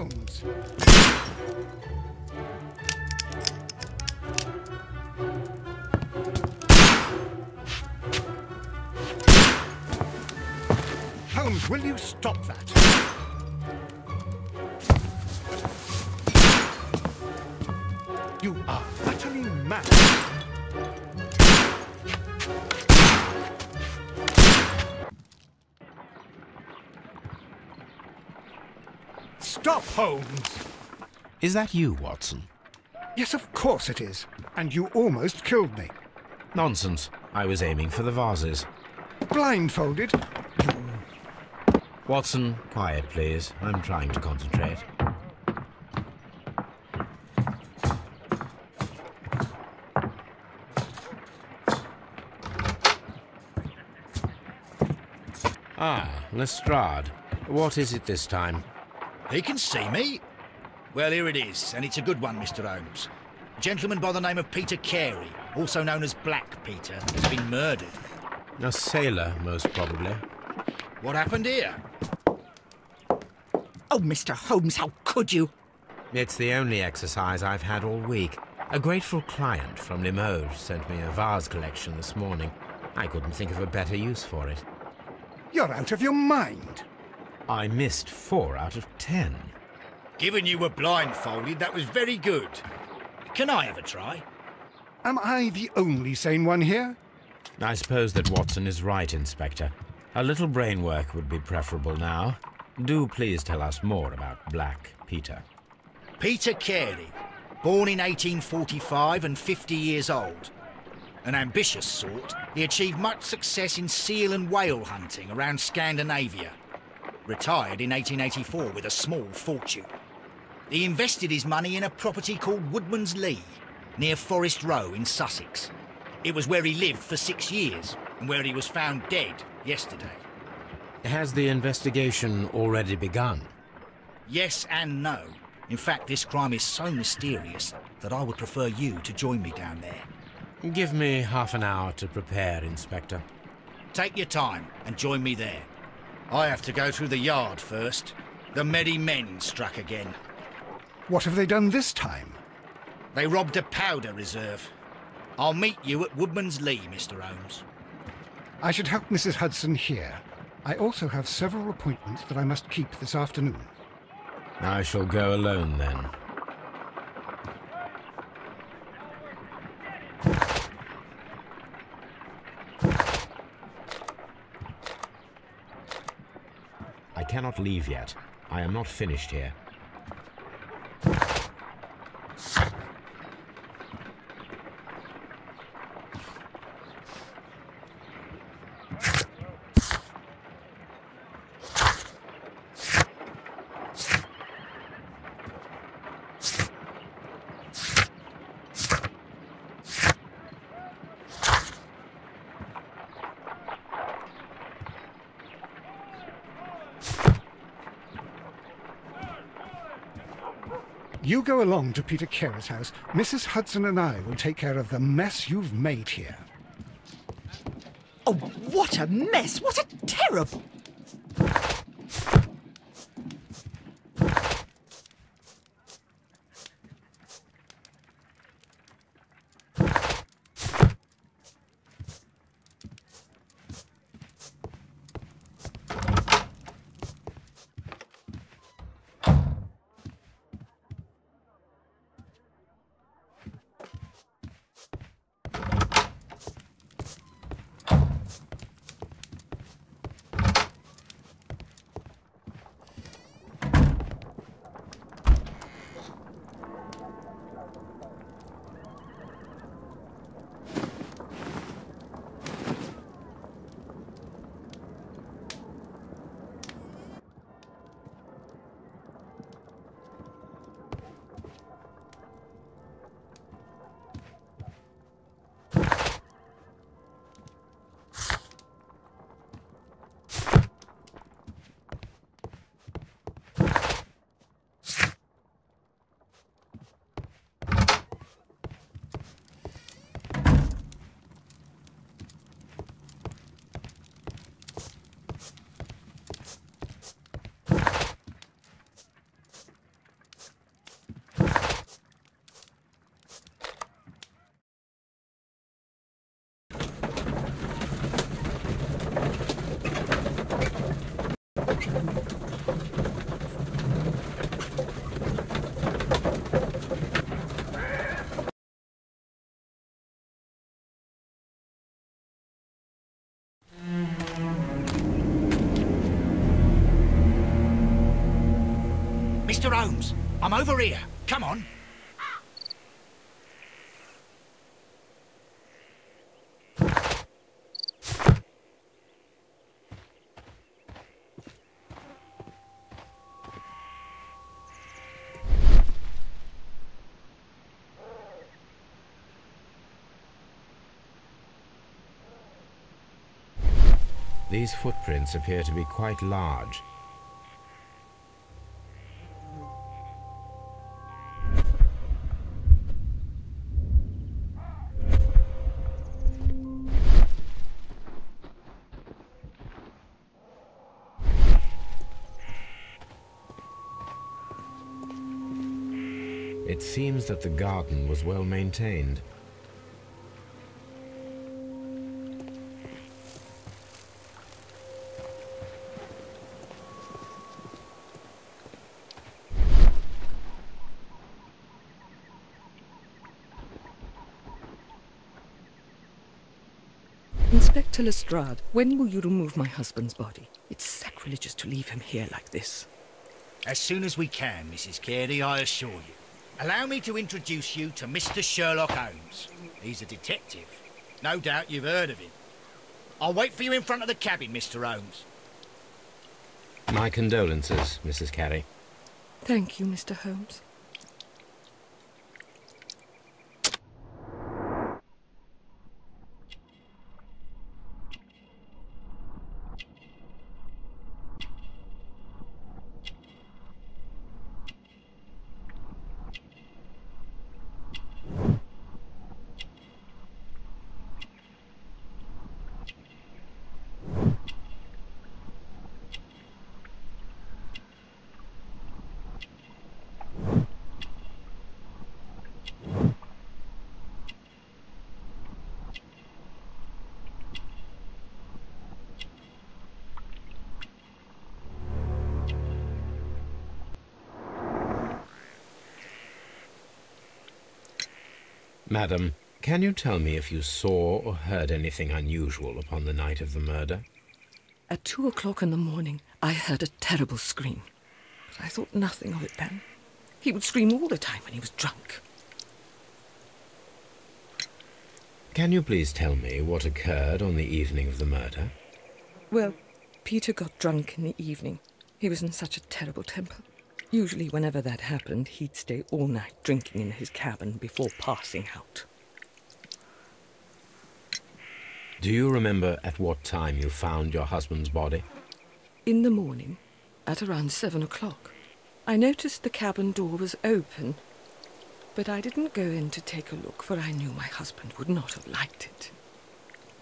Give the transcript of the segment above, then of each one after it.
Holmes! Holmes, will you stop that? You are utterly mad. Stop, Holmes! Is that you, Watson? Yes, of course it is. And you almost killed me. Nonsense. I was aiming for the vases. Blindfolded? Watson, quiet, please. I'm trying to concentrate. Ah, Lestrade. What is it this time? He can see me. Well, here it is, and it's a good one, Mr. Holmes. A gentleman by the name of Peter Carey, also known as Black Peter, has been murdered. A sailor, most probably. What happened here? Oh, Mr. Holmes, how could you? It's the only exercise I've had all week. A grateful client from Limoges sent me a vase collection this morning. I couldn't think of a better use for it. You're out of your mind. I missed 4 out of 10. Given you were blindfolded, that was very good. Can I have a try? Am I the only sane one here? I suppose that Watson is right, Inspector. A little brain work would be preferable now. Do please tell us more about Black Peter. Peter Carey, born in 1845 and 50 years old. An ambitious sort, he achieved much success in seal and whale hunting around Scandinavia. Retired in 1884 with a small fortune. He invested his money in a property called Woodman's Lee, near Forest Row in Sussex. It was where he lived for 6 years, and where he was found dead yesterday. Has the investigation already begun? Yes and no. In fact, this crime is so mysterious that I would prefer you to join me down there. Give me half an hour to prepare, Inspector. Take your time and join me there. I have to go through the yard first. The Medi men struck again. What have they done this time? They robbed a powder reserve. I'll meet you at Woodman's Lee, Mr. Holmes. I should help Mrs. Hudson here. I also have several appointments that I must keep this afternoon. I shall go alone, then. I cannot leave yet. I am not finished here. You go along to Peter Carey's house. Mrs. Hudson and I will take care of the mess you've made here. Oh, what a mess! What a terrible... Mr. Holmes, I'm over here. Come on. These footprints appear to be quite large. It seems that the garden was well maintained. Inspector Lestrade, when will you remove my husband's body? It's sacrilegious to leave him here like this. As soon as we can, Mrs. Carey, I assure you. Allow me to introduce you to Mr. Sherlock Holmes. He's a detective. No doubt you've heard of him. I'll wait for you in front of the cabin, Mr. Holmes. My condolences, Mrs. Carey. Thank you, Mr. Holmes. Madam, can you tell me if you saw or heard anything unusual upon the night of the murder? At 2 o'clock in the morning, I heard a terrible scream. But I thought nothing of it then. He would scream all the time when he was drunk. Can you please tell me what occurred on the evening of the murder? Well, Peter got drunk in the evening. He was in such a terrible temper. Usually, whenever that happened, he'd stay all night drinking in his cabin before passing out. Do you remember at what time you found your husband's body? In the morning, at around 7 o'clock. I noticed the cabin door was open, but I didn't go in to take a look, for I knew my husband would not have liked it.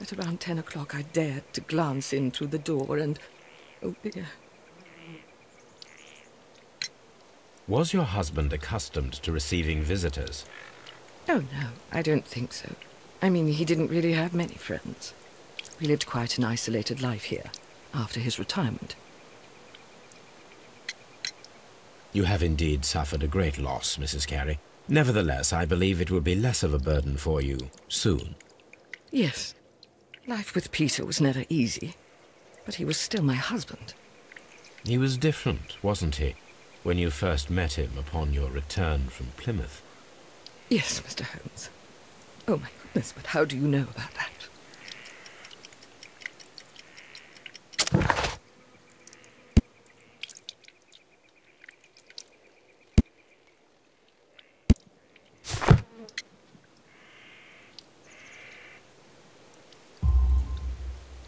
At around 10 o'clock, I dared to glance in through the door and... oh dear. Was your husband accustomed to receiving visitors? Oh, no, I don't think so. I mean, he didn't really have many friends. We lived quite an isolated life here, after his retirement. You have indeed suffered a great loss, Mrs. Carey. Nevertheless, I believe it will be less of a burden for you soon. Yes. Life with Peter was never easy, but he was still my husband. He was different, wasn't he, when you first met him upon your return from Plymouth? Yes, Mr. Holmes. Oh, my goodness, but how do you know about that?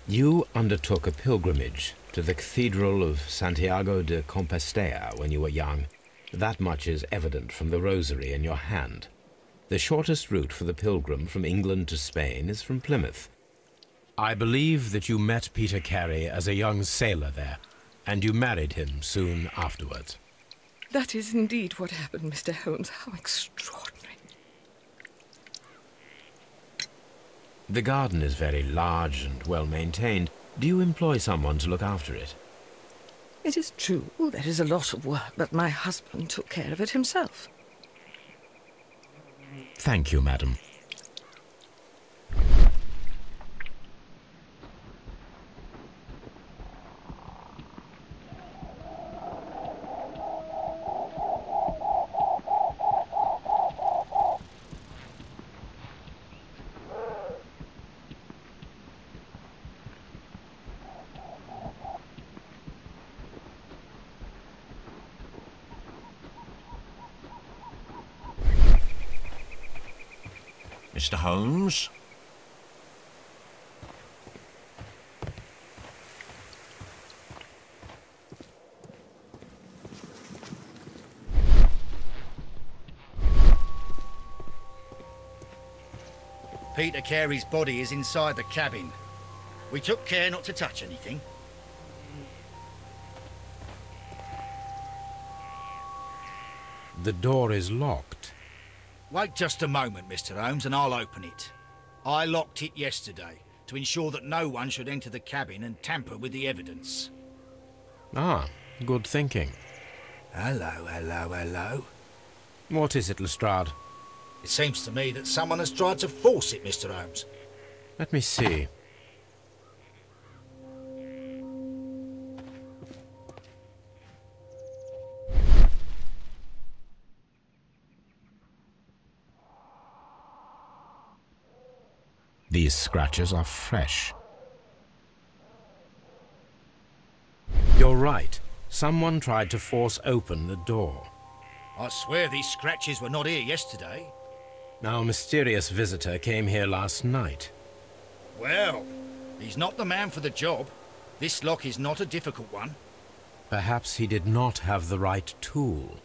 You undertook a pilgrimage to the Cathedral of Santiago de Compostela when you were young. That much is evident from the rosary in your hand. The shortest route for the pilgrim from England to Spain is from Plymouth. I believe that you met Peter Carey as a young sailor there, and you married him soon afterwards. That is indeed what happened, Mr. Holmes. How extraordinary. The garden is very large and well maintained. Do you employ someone to look after it? It is true, there is a lot of work, but my husband took care of it himself. Thank you, madam. Mr. Holmes? Peter Carey's body is inside the cabin. We took care not to touch anything. The door is locked. Wait just a moment, Mr. Holmes, and I'll open it. I locked it yesterday to ensure that no one should enter the cabin and tamper with the evidence. Ah, good thinking. Hello, hello, hello. What is it, Lestrade? It seems to me that someone has tried to force it, Mr. Holmes. Let me see. These scratches are fresh. You're right. Someone tried to force open the door. I swear these scratches were not here yesterday. Our mysterious visitor came here last night. Well, he's not the man for the job. This lock is not a difficult one. Perhaps he did not have the right tool.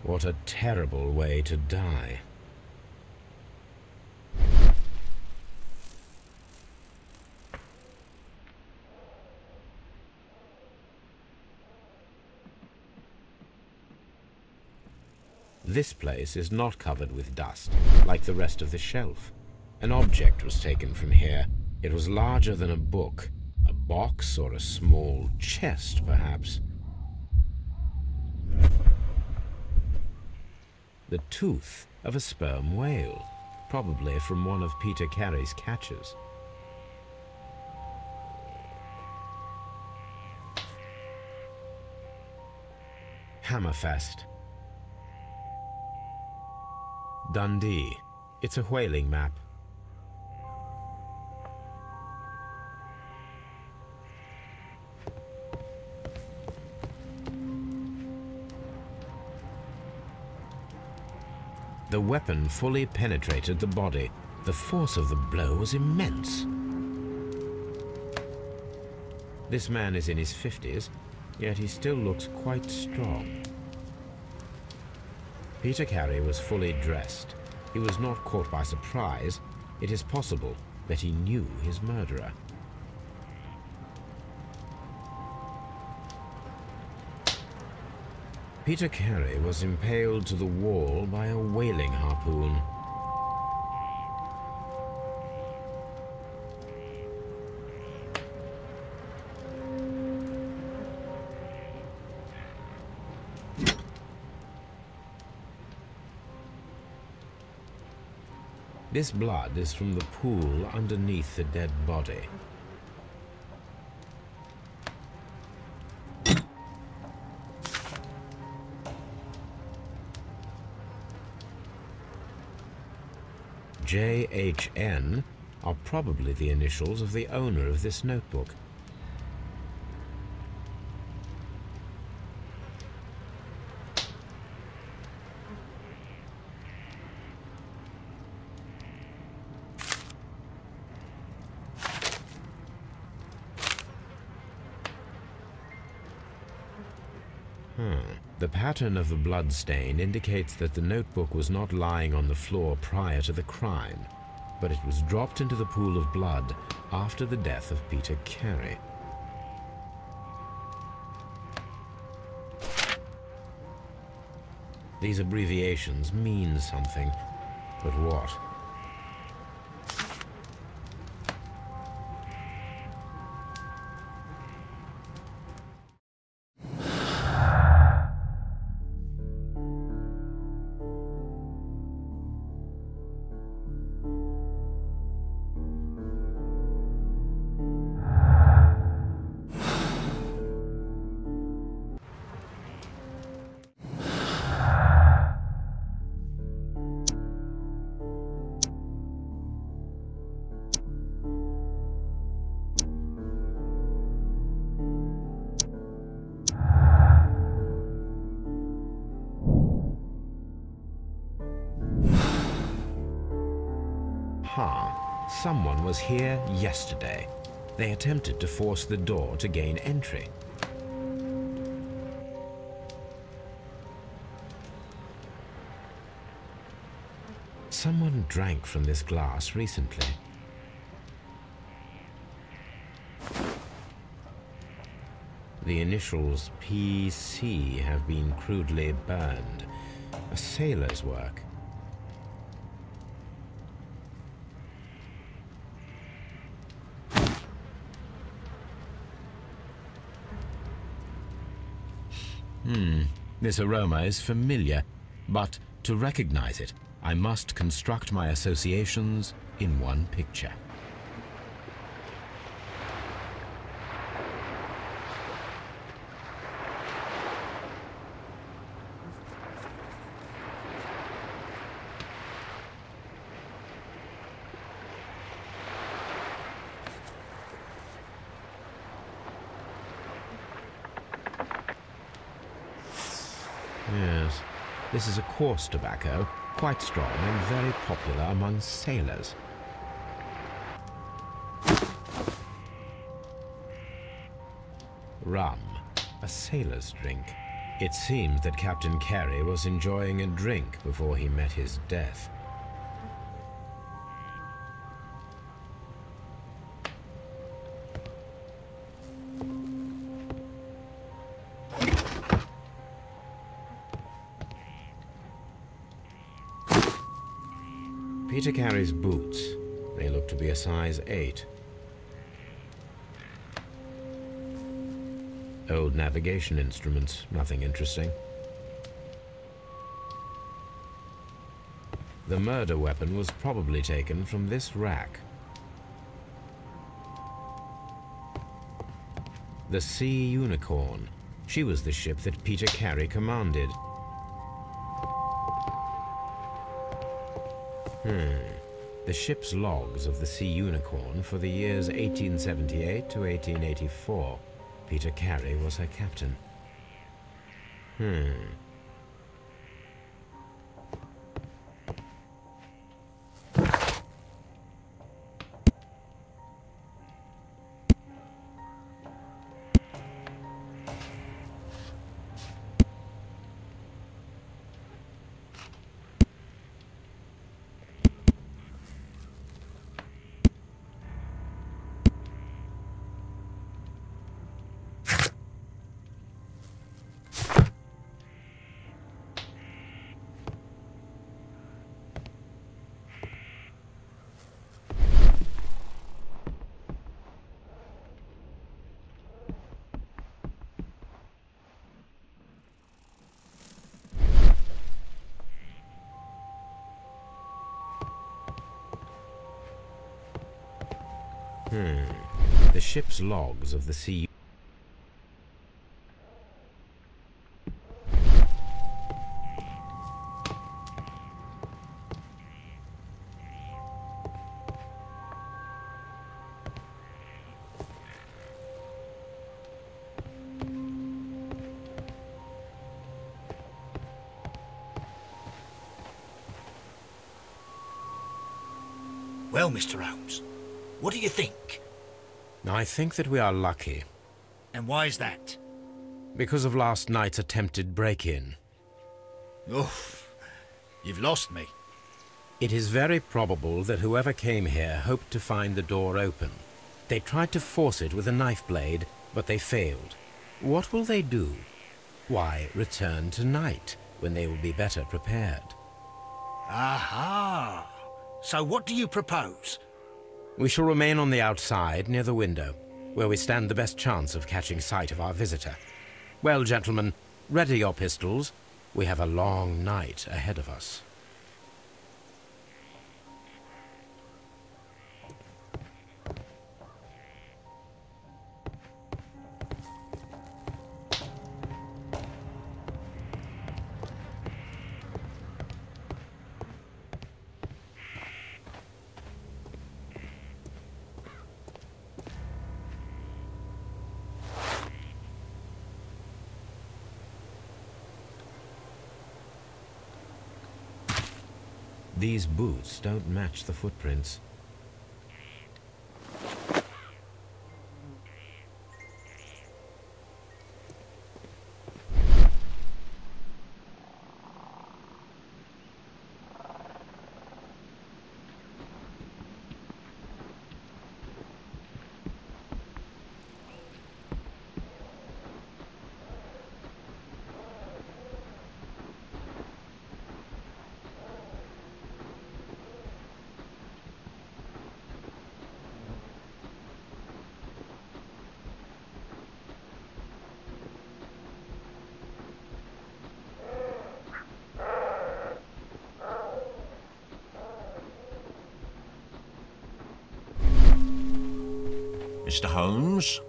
What a terrible way to die. This place is not covered with dust, like the rest of the shelf. An object was taken from here. It was larger than a book, a box or a small chest, perhaps. The tooth of a sperm whale, probably from one of Peter Carey's catches. Hammerfest. Dundee. It's a whaling map. The weapon fully penetrated the body. The force of the blow was immense. This man is in his 50s, yet he still looks quite strong. Peter Carey was fully dressed. He was not caught by surprise. It is possible that he knew his murderer. Peter Carey was impaled to the wall by a whaling harpoon. This blood is from the pool underneath the dead body. JHN are probably the initials of the owner of this notebook. The pattern of the blood stain indicates that the notebook was not lying on the floor prior to the crime, but it was dropped into the pool of blood after the death of Peter Carey. These abbreviations mean something, but what? Someone was here yesterday. They attempted to force the door to gain entry. Someone drank from this glass recently. The initials PC have been crudely burned. A sailor's work. This aroma is familiar, but to recognize it, I must construct my associations in one picture. Yes, this is a coarse tobacco, quite strong and very popular among sailors. Rum, a sailor's drink. It seems that Captain Carey was enjoying a drink before he met his death. Peter Carey's boots. They look to be a size 8. Old navigation instruments, nothing interesting. The murder weapon was probably taken from this rack. The Sea Unicorn. She was the ship that Peter Carey commanded. The ship's logs of the Sea Unicorn for the years 1878 to 1884. Peter Carey was her captain. The ship's logs of the sea. Well, Mr. Holmes, what do you think? I think that we are lucky. And why is that? Because of last night's attempted break-in. Oh, you've lost me. It is very probable that whoever came here hoped to find the door open. They tried to force it with a knife blade, but they failed. What will they do? Why, return tonight, when they will be better prepared. Aha! So what do you propose? We shall remain on the outside, near the window, where we stand the best chance of catching sight of our visitor. Well, gentlemen, ready your pistols. We have a long night ahead of us. These boots don't match the footprints. Mr. Holmes?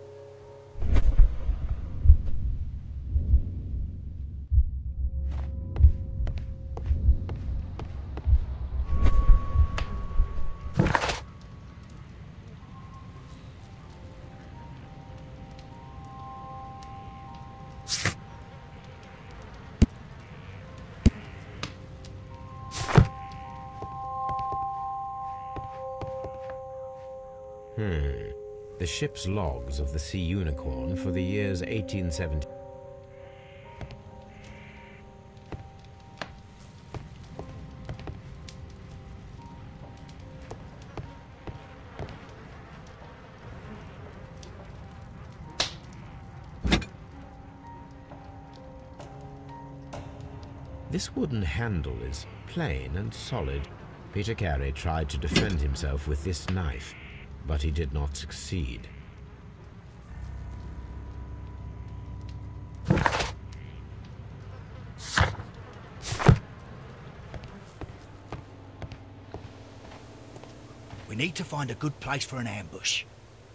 The ship's logs of the Sea Unicorn for the years 1870. This wooden handle is plain and solid. Peter Carey tried to defend himself with this knife, but he did not succeed. We need to find a good place for an ambush.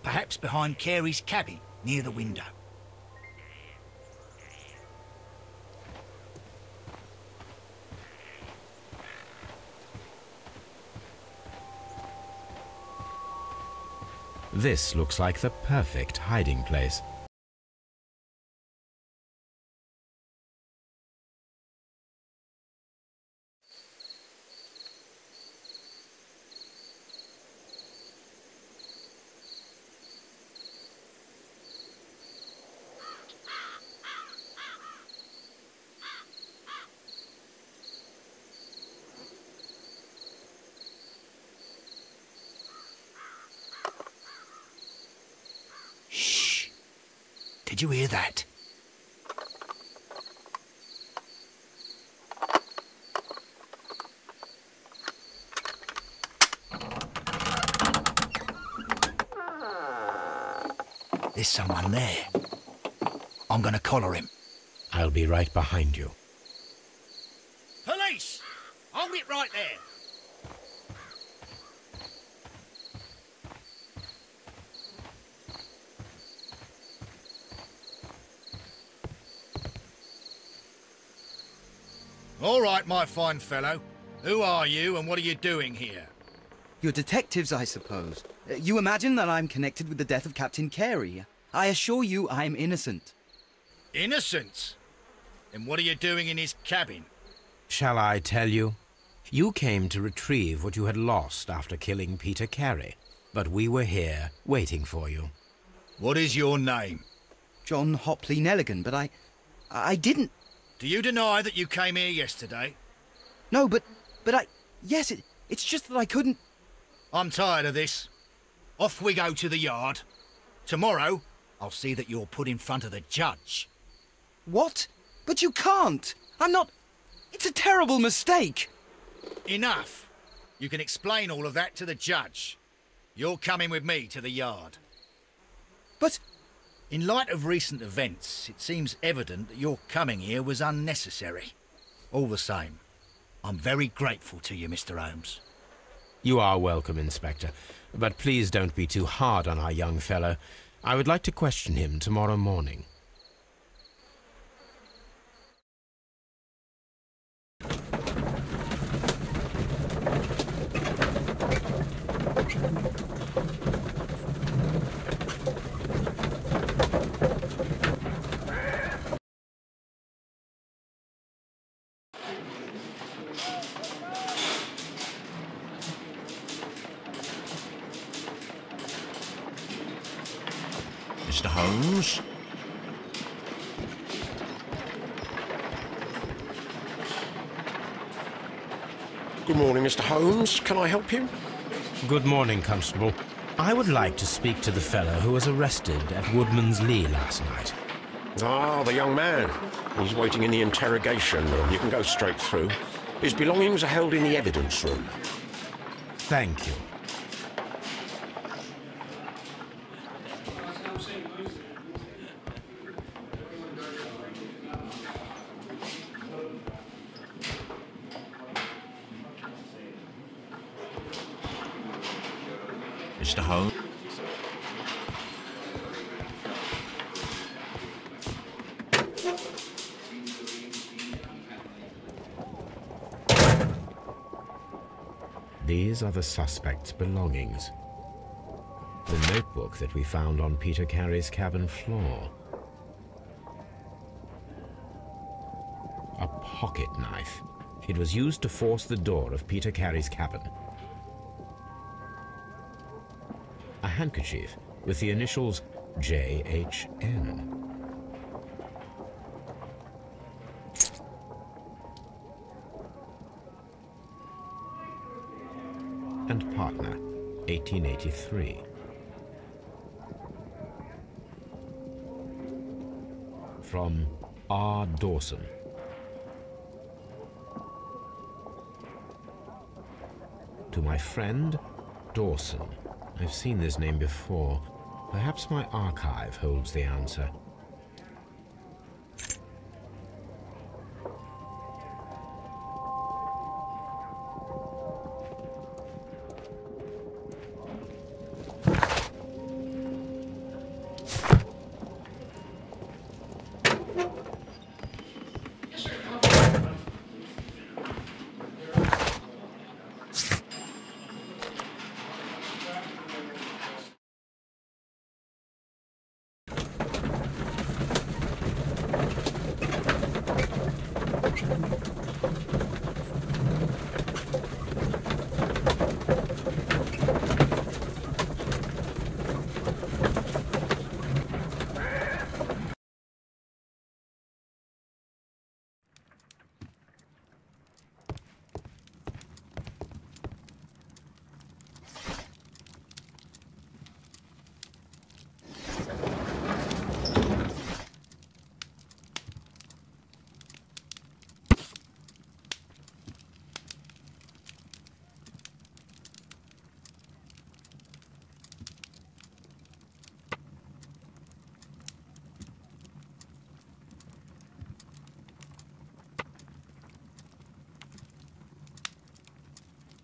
Perhaps behind Carey's cabin, near the window. This looks like the perfect hiding place. Did you hear that? There's someone there. I'm gonna collar him. I'll be right behind you. Police! Hold it right there. All right, my fine fellow. Who are you and what are you doing here? You're detectives, I suppose. You imagine that I'm connected with the death of Captain Carey. I assure you I'm innocent. Innocent? Then what are you doing in his cabin? Shall I tell you? You came to retrieve what you had lost after killing Peter Carey, but we were here waiting for you. What is your name? John Hopley Nelligan, but I didn't... Do you deny that you came here yesterday? No, but yes, it's just that I couldn't... I'm tired of this. Off we go to the yard. Tomorrow, I'll see that you're put in front of the judge. What? But you can't! I'm not... It's a terrible mistake. Enough. You can explain all of that to the judge. You're coming with me to the yard. But In light of recent events, it seems evident that your coming here was unnecessary. All the same, I'm very grateful to you, Mr. Holmes. You are welcome, Inspector. But please don't be too hard on our young fellow. I would like to question him tomorrow morning. Mr. Holmes? Good morning, Mr. Holmes. Can I help you? Good morning, Constable. I would like to speak to the fellow who was arrested at Woodman's Lee last night. Ah, the young man. He's waiting in the interrogation room. You can go straight through. His belongings are held in the evidence room. Thank you. Mr. Holmes? These are the suspect's belongings. The notebook that we found on Peter Carey's cabin floor. A pocket knife. It was used to force the door of Peter Carey's cabin. A handkerchief with the initials JHN. And partner, 1883. From R. Dawson. To my friend, Dawson. I've seen this name before. Perhaps my archive holds the answer.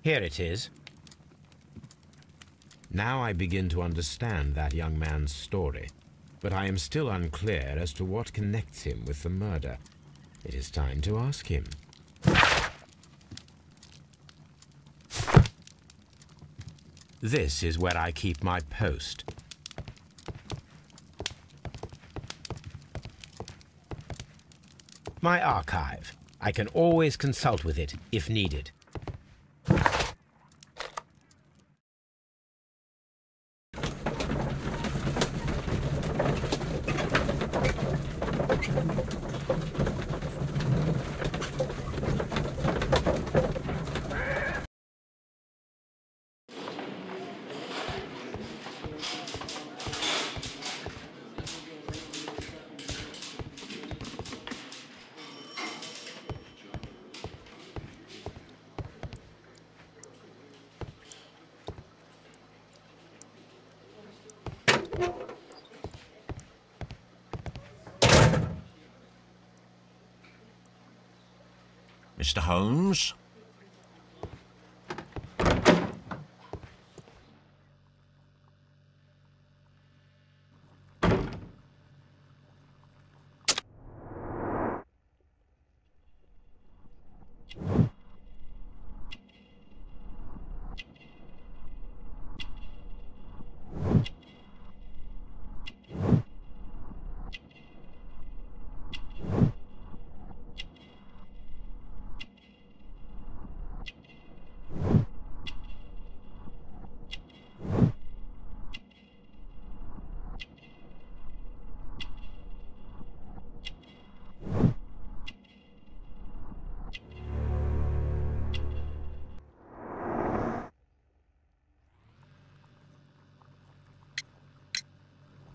Here it is. Now I begin to understand that young man's story, but I am still unclear as to what connects him with the murder. It is time to ask him. This is where I keep my post. My archive. I can always consult with it if needed. Mr. Holmes?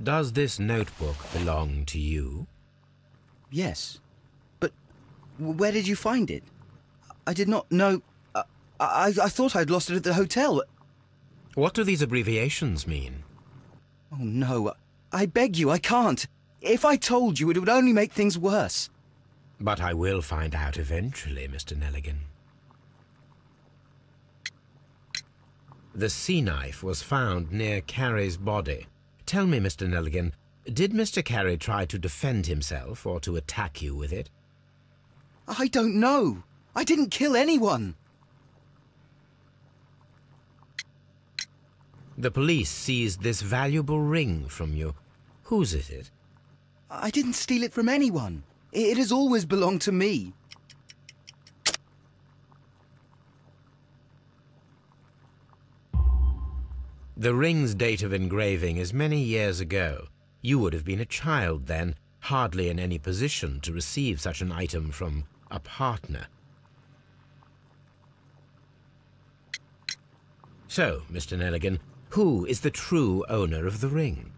Does this notebook belong to you? Yes. But where did you find it? I did not know... I thought I'd lost it at the hotel. What do these abbreviations mean? Oh, no. I beg you, I can't. If I told you, it would only make things worse. But I will find out eventually, Mr. Nelligan. The sea knife was found near Carey's body. Tell me, Mr. Nelligan, did Mr. Carey try to defend himself or to attack you with it? I don't know. I didn't kill anyone. The police seized this valuable ring from you. Whose is it? I didn't steal it from anyone. It has always belonged to me. The ring's date of engraving is many years ago. You would have been a child then, hardly in any position to receive such an item from a partner. So, Mr. Nelligan, who is the true owner of the ring?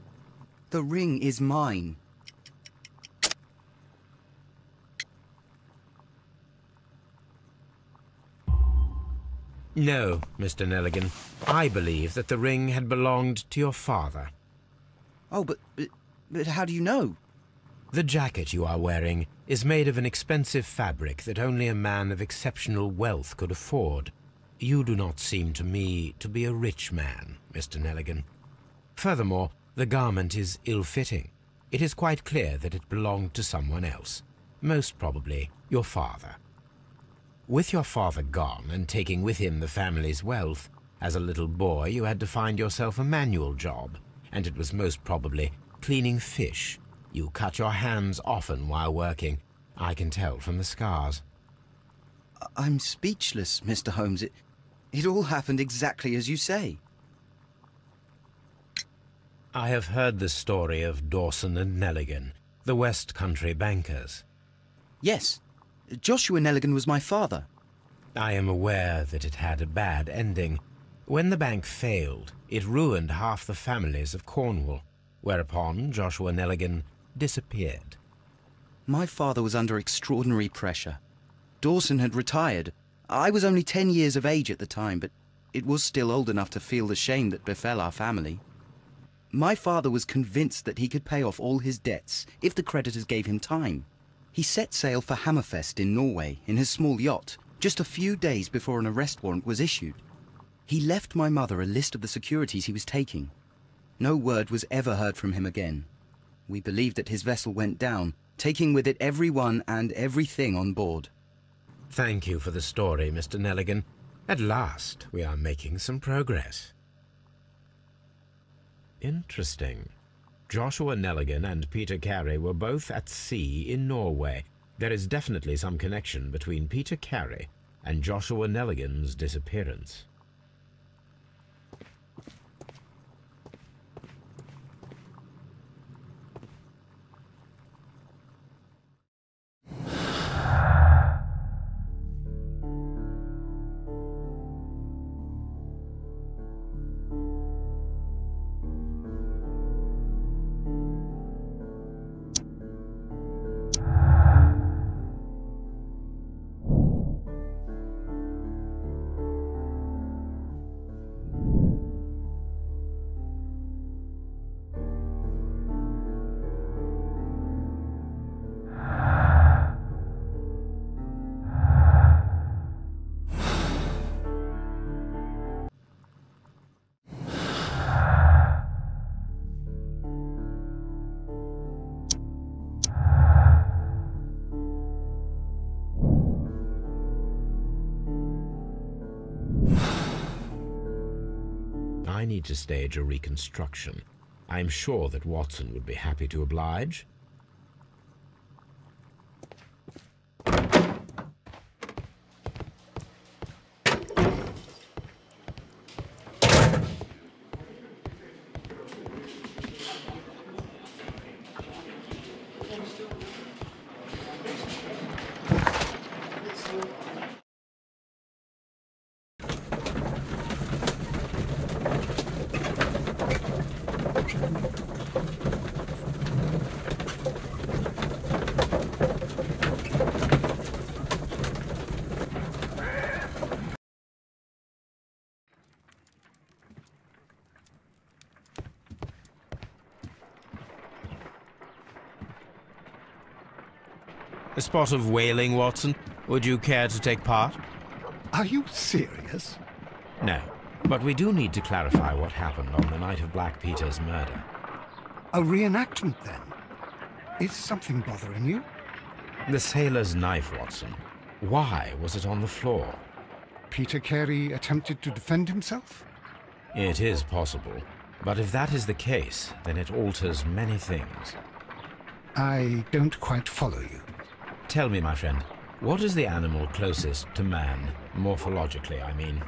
The ring is mine. No, Mr. Nelligan. I believe that the ring had belonged to your father. Oh, but how do you know? The jacket you are wearing is made of an expensive fabric that only a man of exceptional wealth could afford. You do not seem to me to be a rich man, Mr. Nelligan. Furthermore, the garment is ill-fitting. It is quite clear that it belonged to someone else, most probably your father. With your father gone and taking with him the family's wealth, as a little boy you had to find yourself a manual job, and it was most probably cleaning fish. You cut your hands often while working. I can tell from the scars. I'm speechless, Mr. Holmes. It all happened exactly as you say. I have heard the story of Dawson and Nelligan, the West Country bankers. Yes. Joshua Nelligan was my father. I am aware that it had a bad ending. When the bank failed, it ruined half the families of Cornwall, whereupon Joshua Nelligan disappeared. My father was under extraordinary pressure. Dawson had retired. I was only 10 years of age at the time, but it was still old enough to feel the shame that befell our family. My father was convinced that he could pay off all his debts if the creditors gave him time. He set sail for Hammerfest in Norway in his small yacht, just a few days before an arrest warrant was issued. He left my mother a list of the securities he was taking. No word was ever heard from him again. We believe that his vessel went down, taking with it everyone and everything on board. Thank you for the story, Mr. Nelligan. At last, we are making some progress. Interesting. Joshua Nelligan and Peter Carey were both at sea in Norway. There is definitely some connection between Peter Carey and Joshua Nelligan's disappearance. I need to stage a reconstruction. I'm sure that Watson would be happy to oblige. A spot of whaling, Watson? Would you care to take part? Are you serious? No, but we do need to clarify what happened on the night of Black Peter's murder. A reenactment, then? Is something bothering you? The sailor's knife, Watson. Why was it on the floor? Peter Carey attempted to defend himself? It is possible, but if that is the case, then it alters many things. I don't quite follow you. Tell me, my friend, what is the animal closest to man, morphologically, I mean?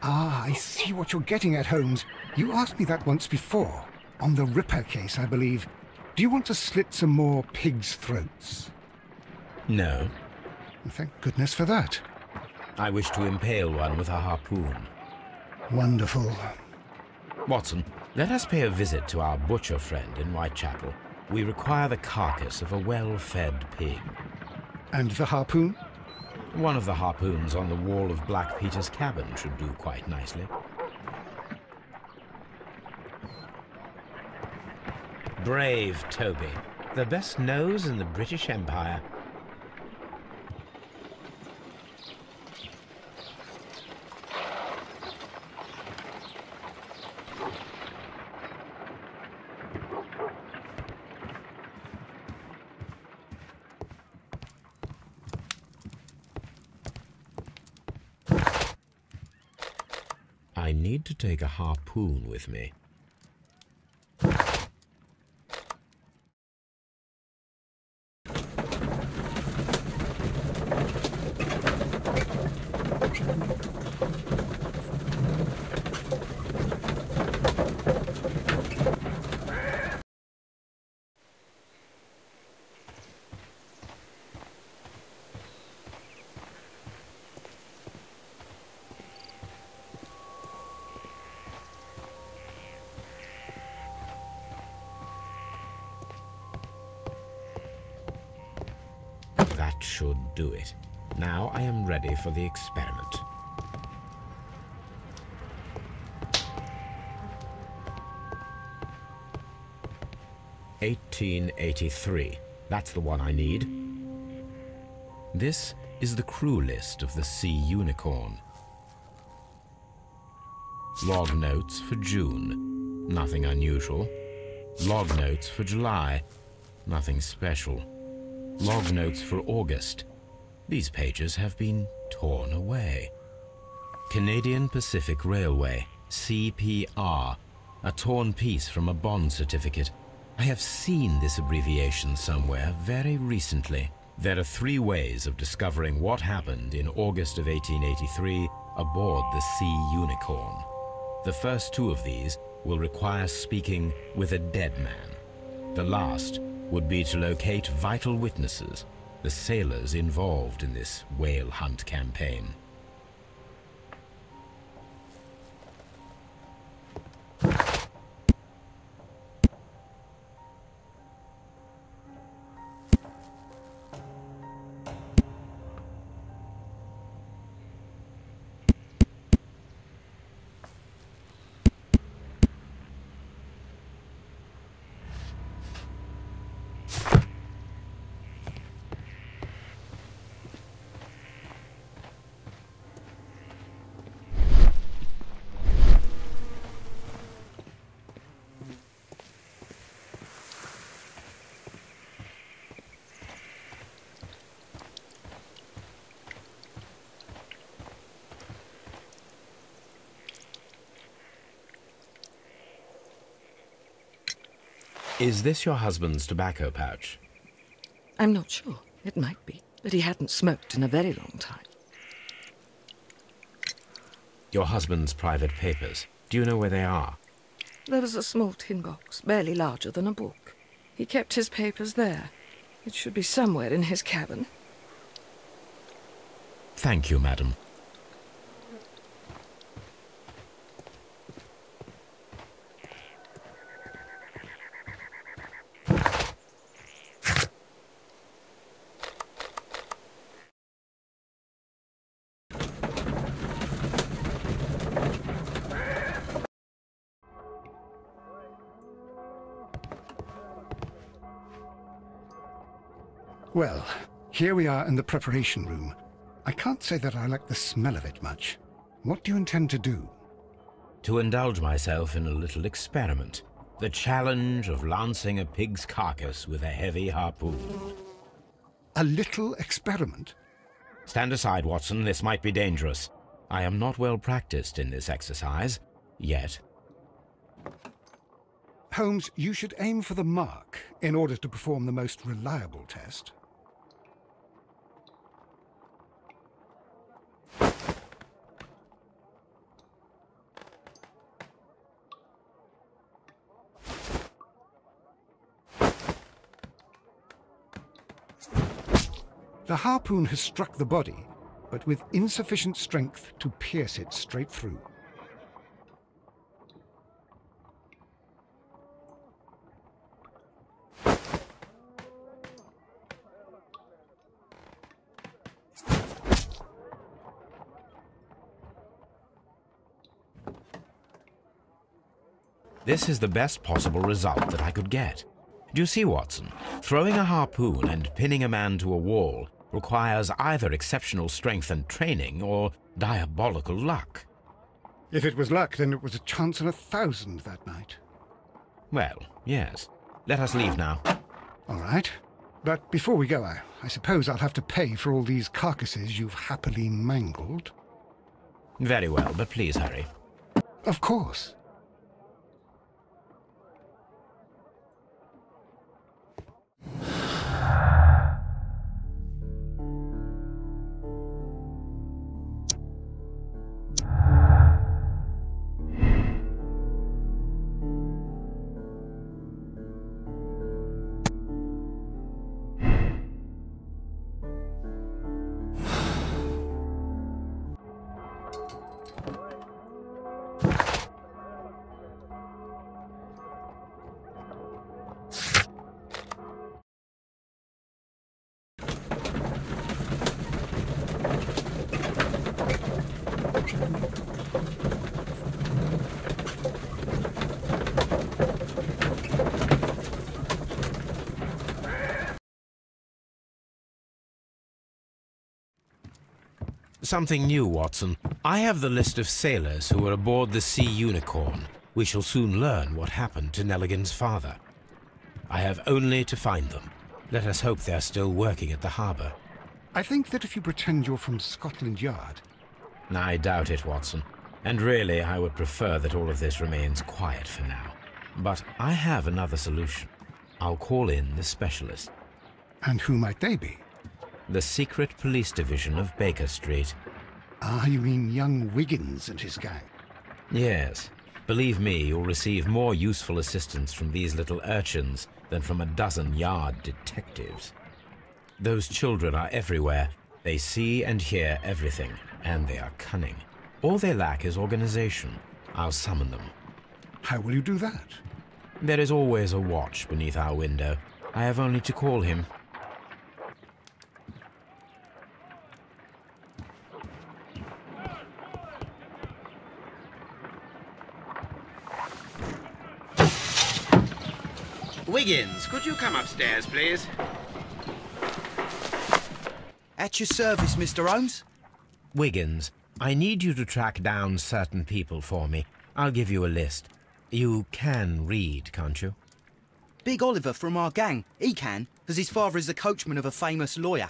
Ah, I see what you're getting at, Holmes. You asked me that once before. On the Ripper case, I believe. Do you want to slit some more pigs' throats? No. Thank goodness for that. I wish to impale one with a harpoon. Wonderful. Watson, let us pay a visit to our butcher friend in Whitechapel. We require the carcass of a well-fed pig. And the harpoon? One of the harpoons on the wall of Black Peter's cabin should do quite nicely. Brave Toby, the best nose in the British Empire. I need to take a harpoon with me. That should do it. Now I am ready for the experiment. "1883. That's the one I need. This is the crew list of the Sea Unicorn. Log notes for June. Nothing unusual. Log notes for July. Nothing special. Log notes for August. These pages have been torn away. Canadian Pacific Railway, CPR, a torn piece from a bond certificate. I have seen this abbreviation somewhere very recently. There are 3 ways of discovering what happened in August of 1883 aboard the Sea Unicorn. The first 2 of these will require speaking with a dead man. The last would be to locate vital witnesses, the sailors involved in this whale hunt campaign. Is this your husband's tobacco pouch? I'm not sure. It might be, but he hadn't smoked in a very long time. Your husband's private papers. Do you know where they are? There was a small tin box, barely larger than a book. He kept his papers there. It should be somewhere in his cabin. Thank you, madam. Well, here we are in the preparation room. I can't say that I like the smell of it much. What do you intend to do? To indulge myself in a little experiment. The challenge of lancing a pig's carcass with a heavy harpoon. A little experiment? Stand aside, Watson. This might be dangerous. I am not well practiced in this exercise. Yet. Holmes, you should aim for the mark in order to perform the most reliable test. The harpoon has struck the body, but with insufficient strength to pierce it straight through. This is the best possible result that I could get. Do you see, Watson? Throwing a harpoon and pinning a man to a wall requires either exceptional strength and training or diabolical luck. If it was luck, then it was a chance in 1,000 that night. Well, yes. Let us leave now. All right. But before we go, I suppose I'll have to pay for all these carcasses you've happily mangled. Very well, but please hurry. Of course. Something new, Watson. I have the list of sailors who were aboard the Sea Unicorn. We shall soon learn what happened to Nelligan's father. I have only to find them. Let us hope they're still working at the harbour. I think that if you pretend you're from Scotland Yard... I doubt it, Watson. And really, I would prefer that all of this remains quiet for now. But I have another solution. I'll call in the specialist. And who might they be? The secret police division of Baker Street. Ah, you mean young Wiggins and his gang? Yes. Believe me, you'll receive more useful assistance from these little urchins than from a dozen yard detectives. Those children are everywhere. They see and hear everything, and they are cunning. All they lack is organization. I'll summon them. How will you do that? There is always a watch beneath our window. I have only to call him. Wiggins, could you come upstairs, please? At your service, Mr. Holmes. Wiggins, I need you to track down certain people for me. I'll give you a list. You can read, can't you? Big Oliver from our gang. He can, because his father is the coachman of a famous lawyer.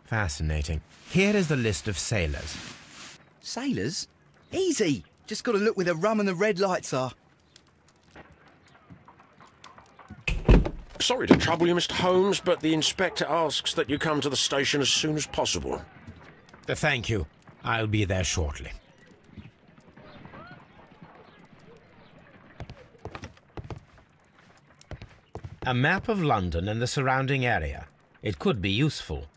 Fascinating. Here is the list of sailors. Sailors? Easy. Just got to look where the rum and the red lights are. Sorry to trouble you, Mr. Holmes, but the inspector asks that you come to the station as soon as possible. Thank you. I'll be there shortly. A map of London and the surrounding area. It could be useful.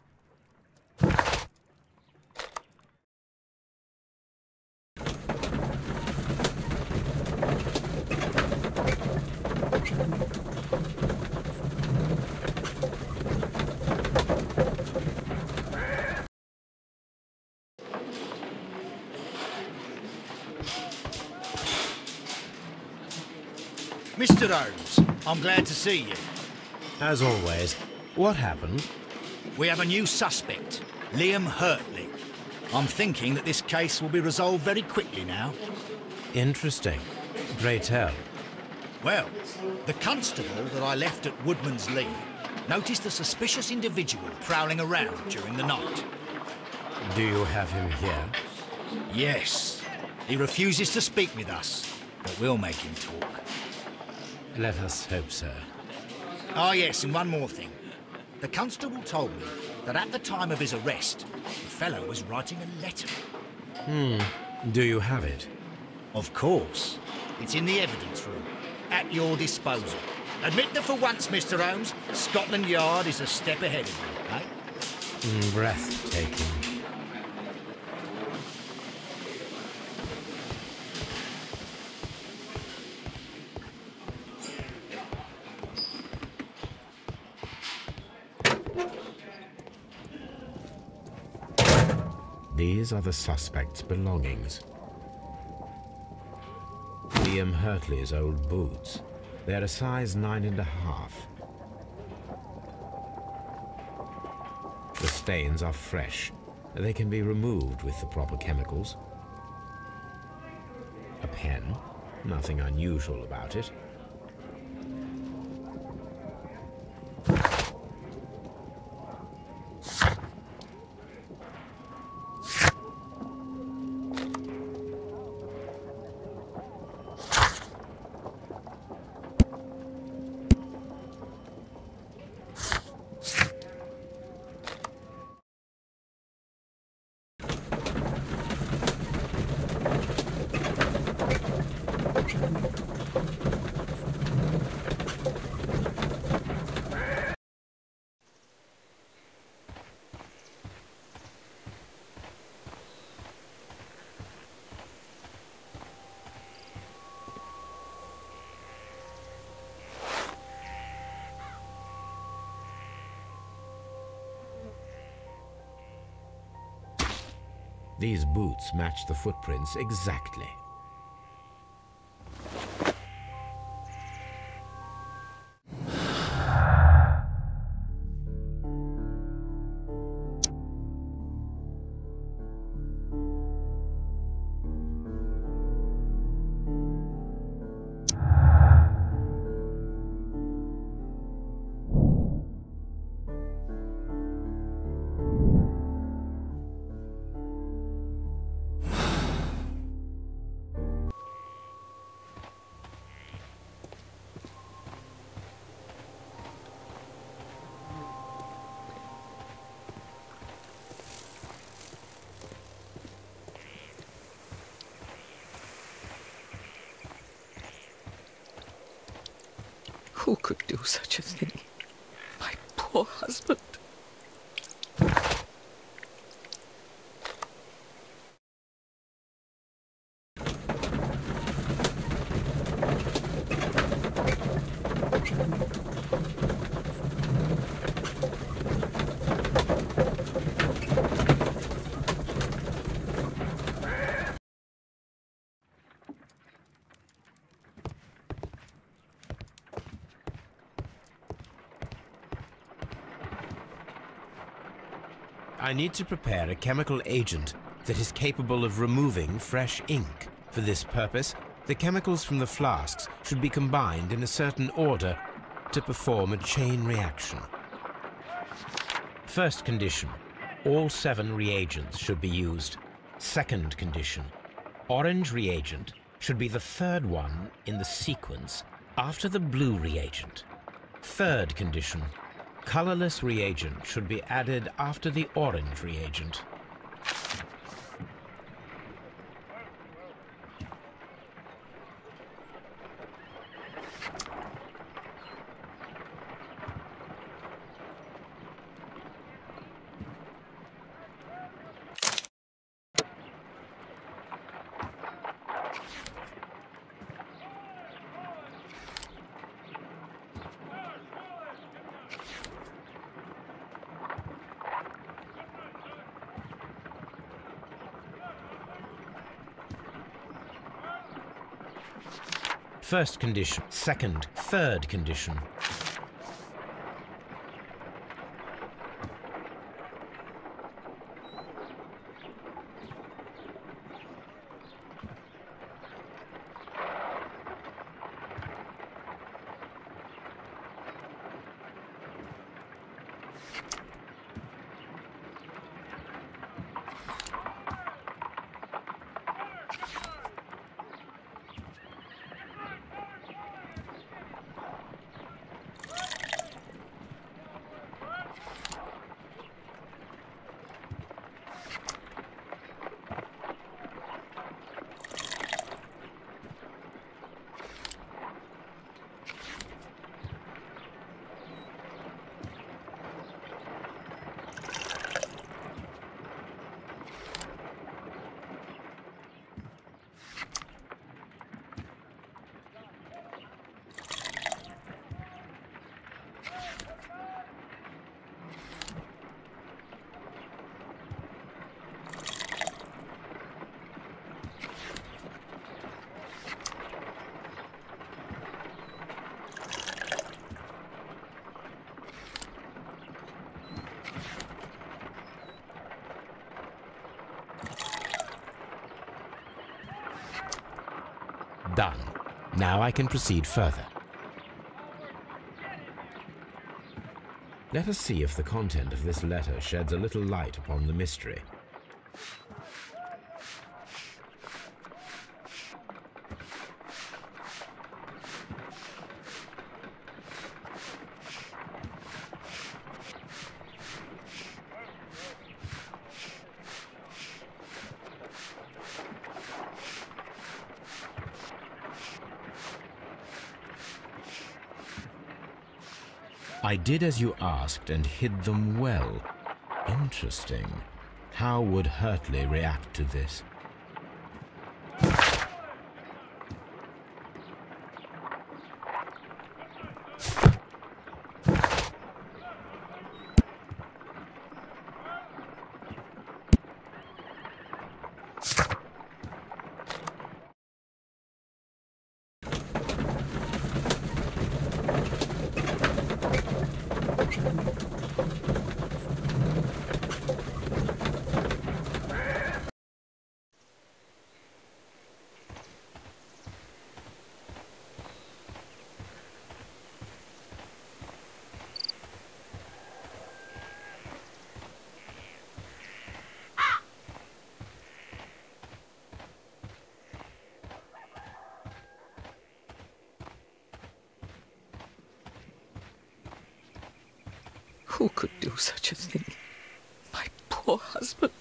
Mr. Holmes, I'm glad to see you. As always, what happened? We have a new suspect, Liam Hurtley. I'm thinking that this case will be resolved very quickly now. Interesting. Pray tell. Well, the constable that I left at Woodman's Lee noticed a suspicious individual prowling around during the night. Do you have him here? Yes. He refuses to speak with us, but we'll make him talk. Let us hope so. Ah, yes, and one more thing. The constable told me that at the time of his arrest, the fellow was writing a letter. Do you have it? Of course. It's in the evidence room, at your disposal. Admit that for once, Mr. Holmes, Scotland Yard is a step ahead of you, eh? Breathtaking. These are the suspect's belongings. Liam Hurtley's old boots. They're a size 9.5. The stains are fresh. They can be removed with the proper chemicals. A pen. Nothing unusual about it. These boots match the footprints exactly. Who could do such a thing? My poor husband. I need to prepare a chemical agent that is capable of removing fresh ink. For this purpose, the chemicals from the flasks should be combined in a certain order to perform a chain reaction. First condition, all 7 reagents should be used. Second condition, orange reagent should be the third one in the sequence after the blue reagent. Third condition. Colorless reagent should be added after the orange reagent. First condition. Second, third condition. Done. Now I can proceed further. Let us see if the content of this letter sheds a little light upon the mystery. I did as you asked and hid them well. Interesting. How would Hurtley react to this? Who could do such a thing? My poor husband.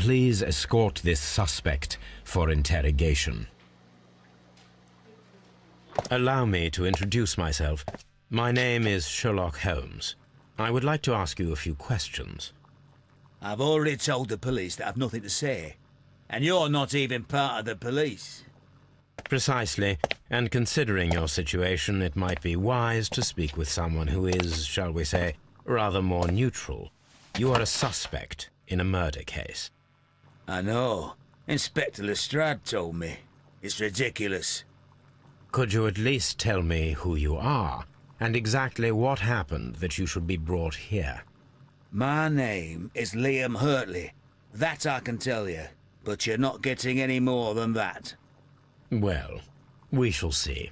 Please escort this suspect for interrogation. Allow me to introduce myself. My name is Sherlock Holmes. I would like to ask you a few questions. I've already told the police that I've nothing to say. And you're not even part of the police. Precisely. And considering your situation, it might be wise to speak with someone who is, shall we say, rather more neutral. You are a suspect. in a murder case. I know. Inspector Lestrade told me. It's ridiculous. Could you at least tell me who you are, and exactly what happened that you should be brought here? My name is Liam Hurtley. That I can tell you, but you're not getting any more than that. Well, we shall see.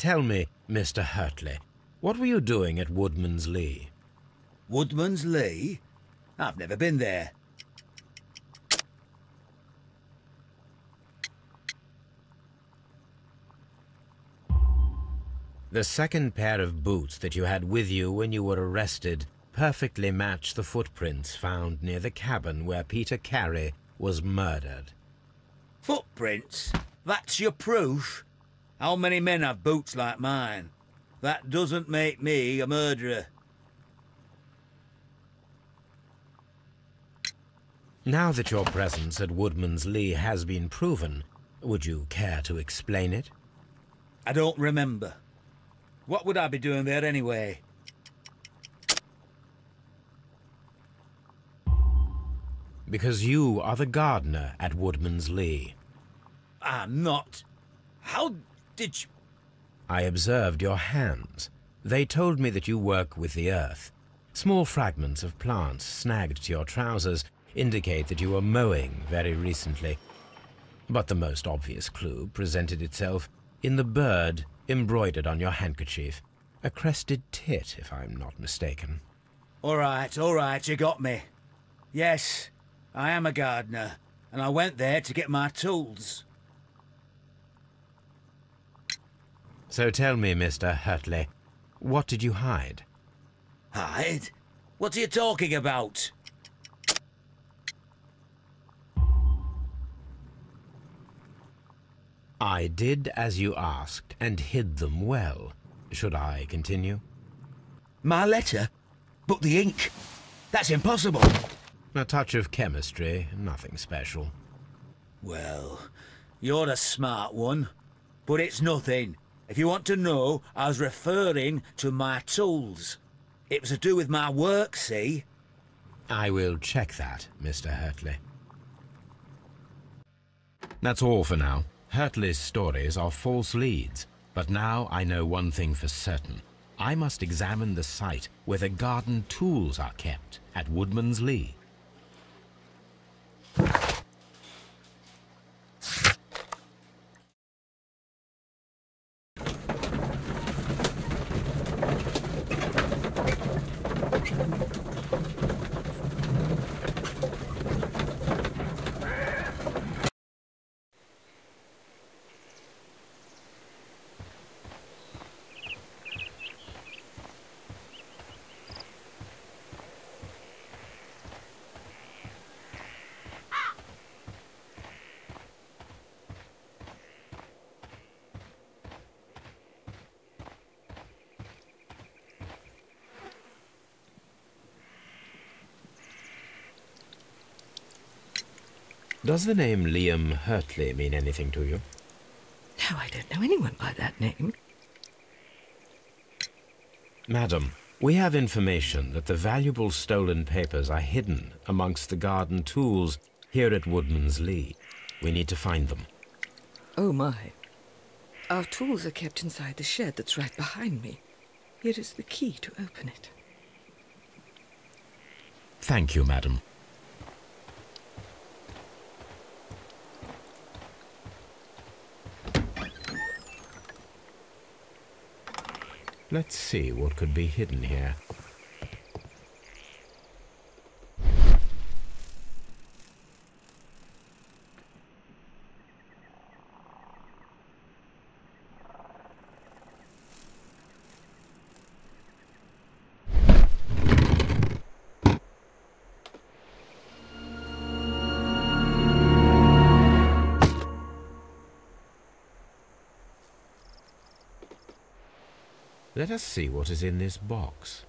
Tell me, Mr. Hurtley, what were you doing at Woodman's Lee? Woodman's Lee? I've never been there. The second pair of boots that you had with you when you were arrested perfectly match the footprints found near the cabin where Peter Carey was murdered. Footprints? That's your proof? How many men have boots like mine? That doesn't make me a murderer. Now that your presence at Woodman's Lee has been proven, would you care to explain it? I don't remember. What would I be doing there anyway? Because you are the gardener at Woodman's Lee. I'm not. How did you... I observed your hands. They told me that you work with the earth. Small fragments of plants snagged to your trousers indicate that you were mowing very recently. But the most obvious clue presented itself in the bird embroidered on your handkerchief. A crested tit, if I'm not mistaken. All right, you got me. Yes, I am a gardener, and I went there to get my tools. So tell me, Mr. Hurtley, what did you hide? Hide? What are you talking about? I did as you asked, and hid them well. Should I continue? My letter? But the ink? That's impossible. A touch of chemistry, nothing special. Well, you're a smart one, but it's nothing. If you want to know, I was referring to my tools. It was to do with my work, see? I will check that, Mr. Hurtley. That's all for now. Hurtley's stories are false leads, but now I know one thing for certain. I must examine the site where the garden tools are kept at Woodman's Lee. Does the name Liam Hurtley mean anything to you? No, I don't know anyone by that name. Madam, we have information that the valuable stolen papers are hidden amongst the garden tools here at Woodman's Lee. We need to find them. Oh, my. Our tools are kept inside the shed that's right behind me. Here is the key to open it. Thank you, madam. Let's see what could be hidden here. Let us see what is in this box.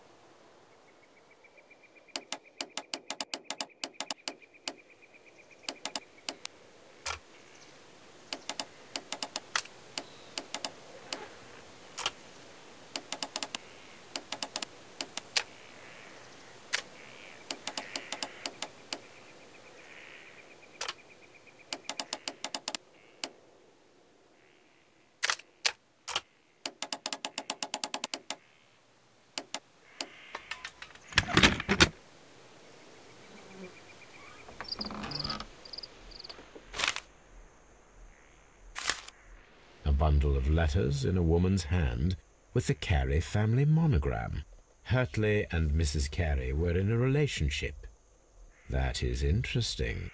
Bundle of letters in a woman's hand with the Carey family monogram. Hurtley and Mrs. Carey were in a relationship. That is interesting.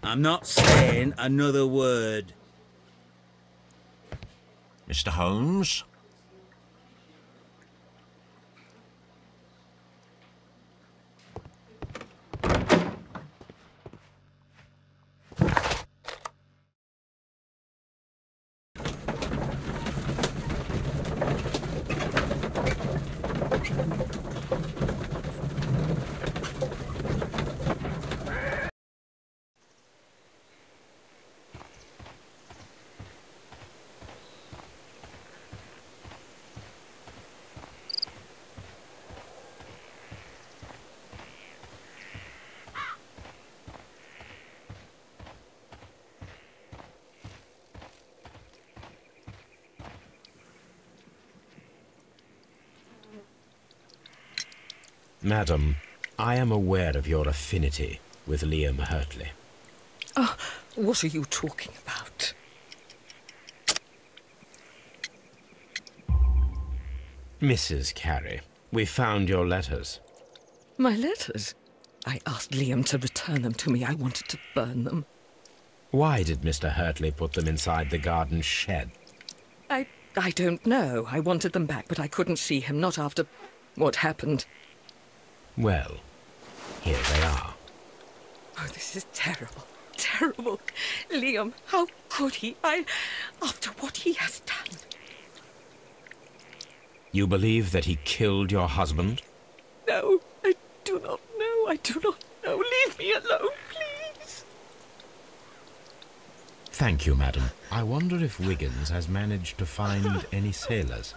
I'm not saying another word. Mr. Holmes? Madam, I am aware of your affinity with Liam Hurtley. Oh, what are you talking about? Mrs. Carey, we found your letters. My letters? I asked Liam to return them to me. I wanted to burn them. Why did Mr. Hurtley put them inside the garden shed? I don't know. I wanted them back, but I couldn't see him, not after what happened. Well, here they are. Oh, this is terrible. Terrible. Liam, how could he? After what he has done. You believe that he killed your husband? No, I do not know. I do not know. Leave me alone, please. Thank you, madam. I wonder if Wiggins has managed to find any sailors.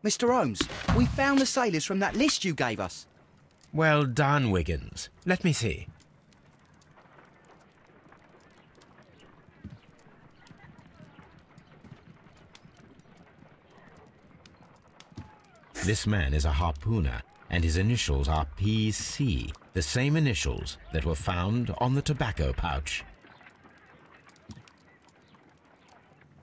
Mr. Holmes, we found the sailors from that list you gave us. Well done, Wiggins. Let me see. This man is a harpooner, and his initials are PC, the same initials that were found on the tobacco pouch.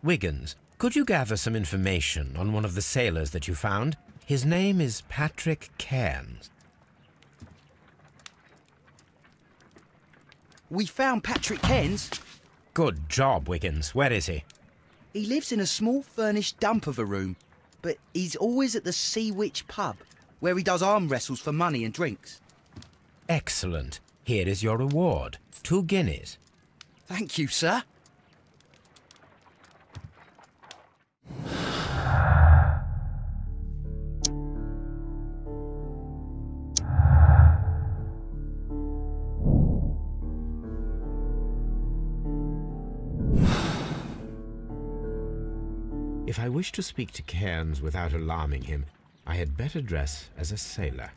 Wiggins, could you gather some information on one of the sailors that you found? His name is Patrick Cairns. We found Patrick Cairns. Good job, Wiggins. Where is he? He lives in a small furnished dump of a room, but he's always at the Sea Witch pub, where he does arm wrestles for money and drinks. Excellent. Here is your reward. 2 guineas. Thank you, sir. If I wish to speak to Cairns without alarming him, I had better dress as a sailor.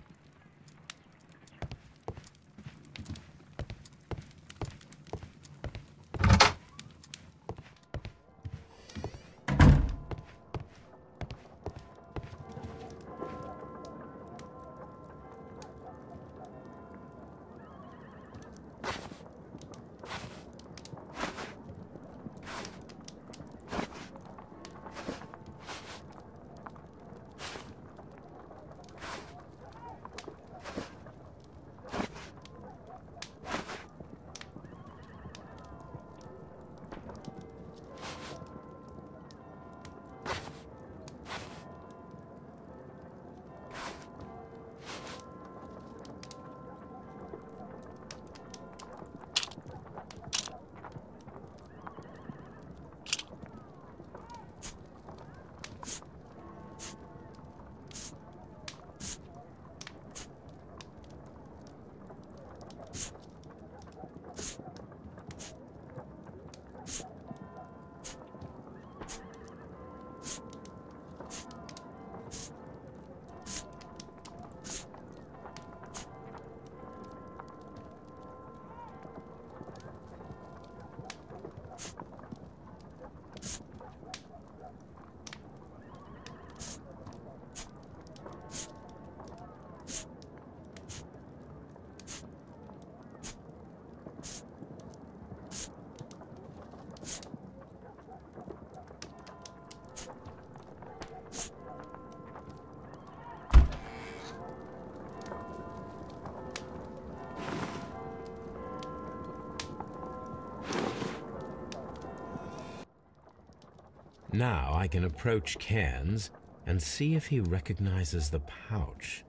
Now I can approach Cairns and see if he recognizes the pouch.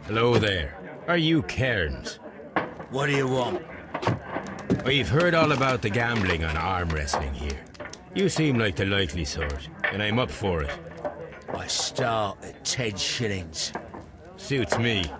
Hello there. Are you Cairns? What do you want? We've heard all about the gambling and arm wrestling here. You seem like the likely sort, and I'm up for it. I start at 10 shillings. Suits me.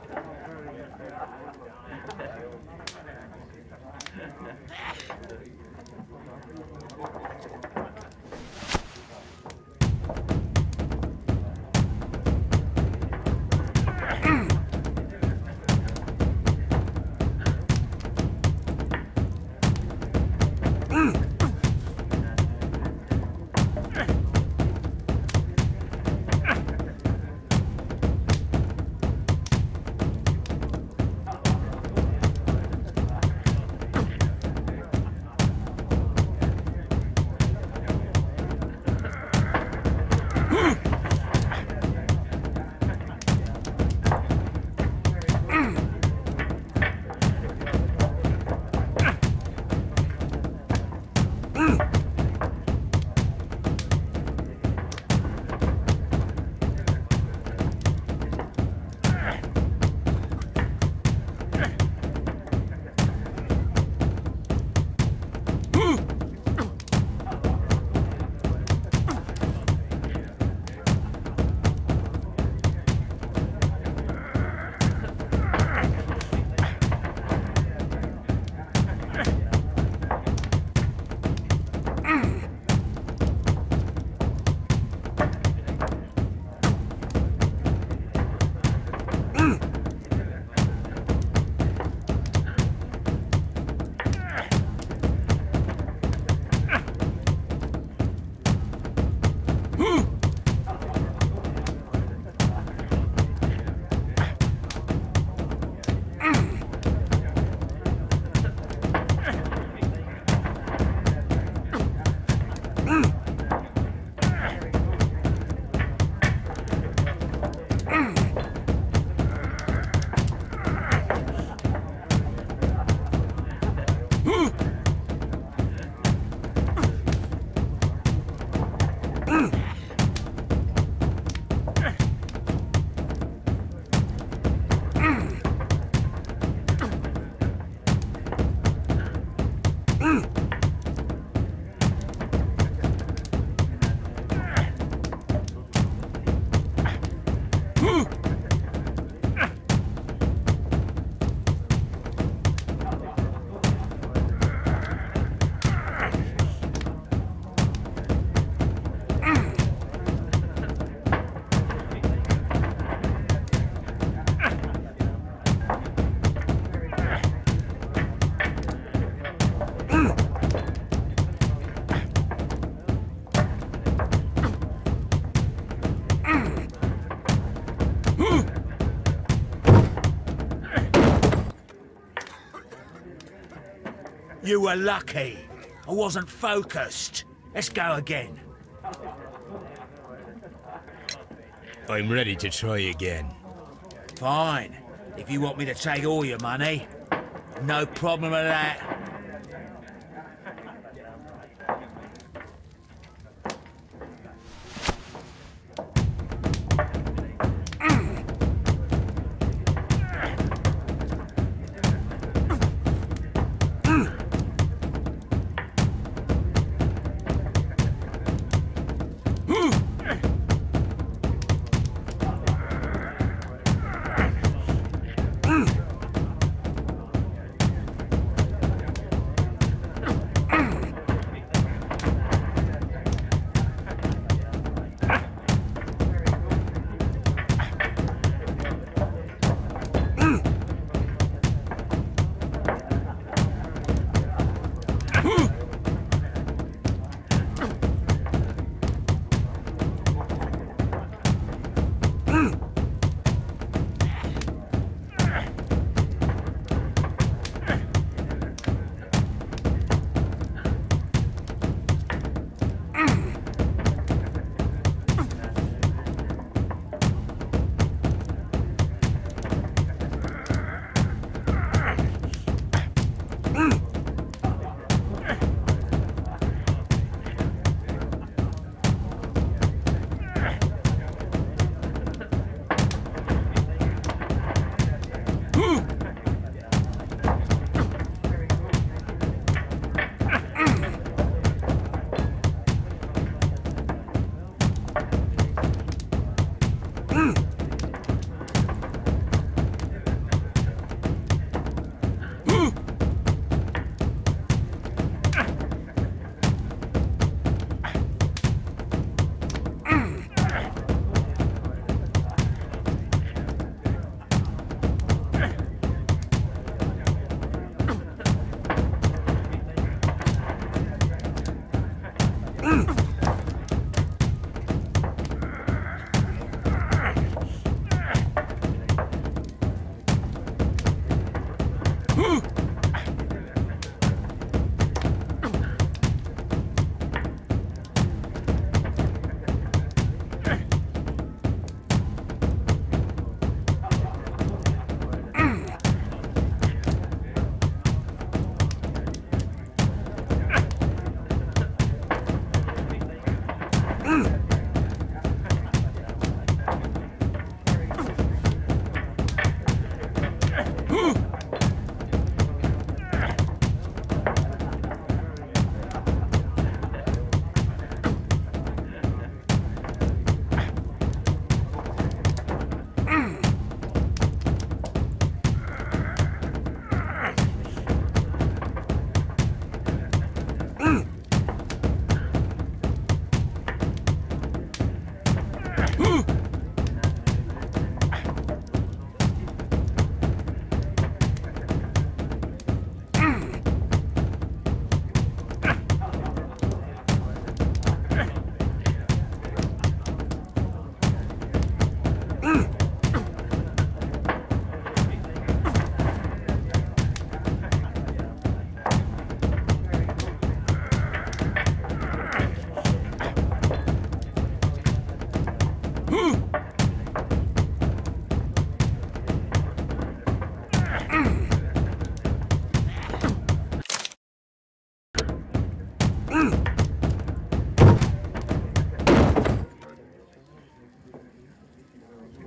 You were lucky. I wasn't focused. Let's go again. I'm ready to try again. Fine. If you want me to take all your money, no problem with that.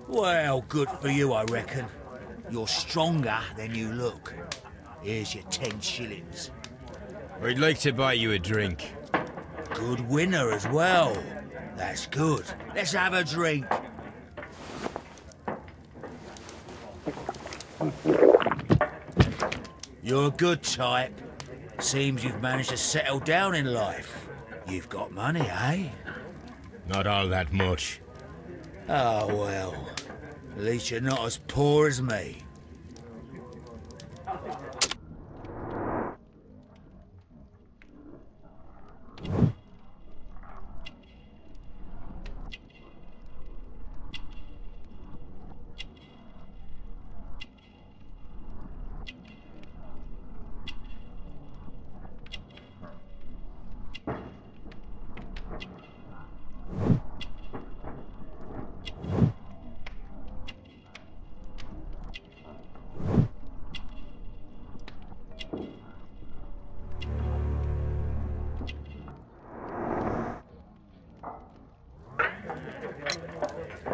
Well, good for you, I reckon. You're stronger than you look. Here's your 10 shillings. I'd like to buy you a drink. Good winner as well. That's good. Let's have a drink. You're a good type. Seems you've managed to settle down in life. You've got money, eh? Not all that much. Oh, well. At least you're not as poor as me.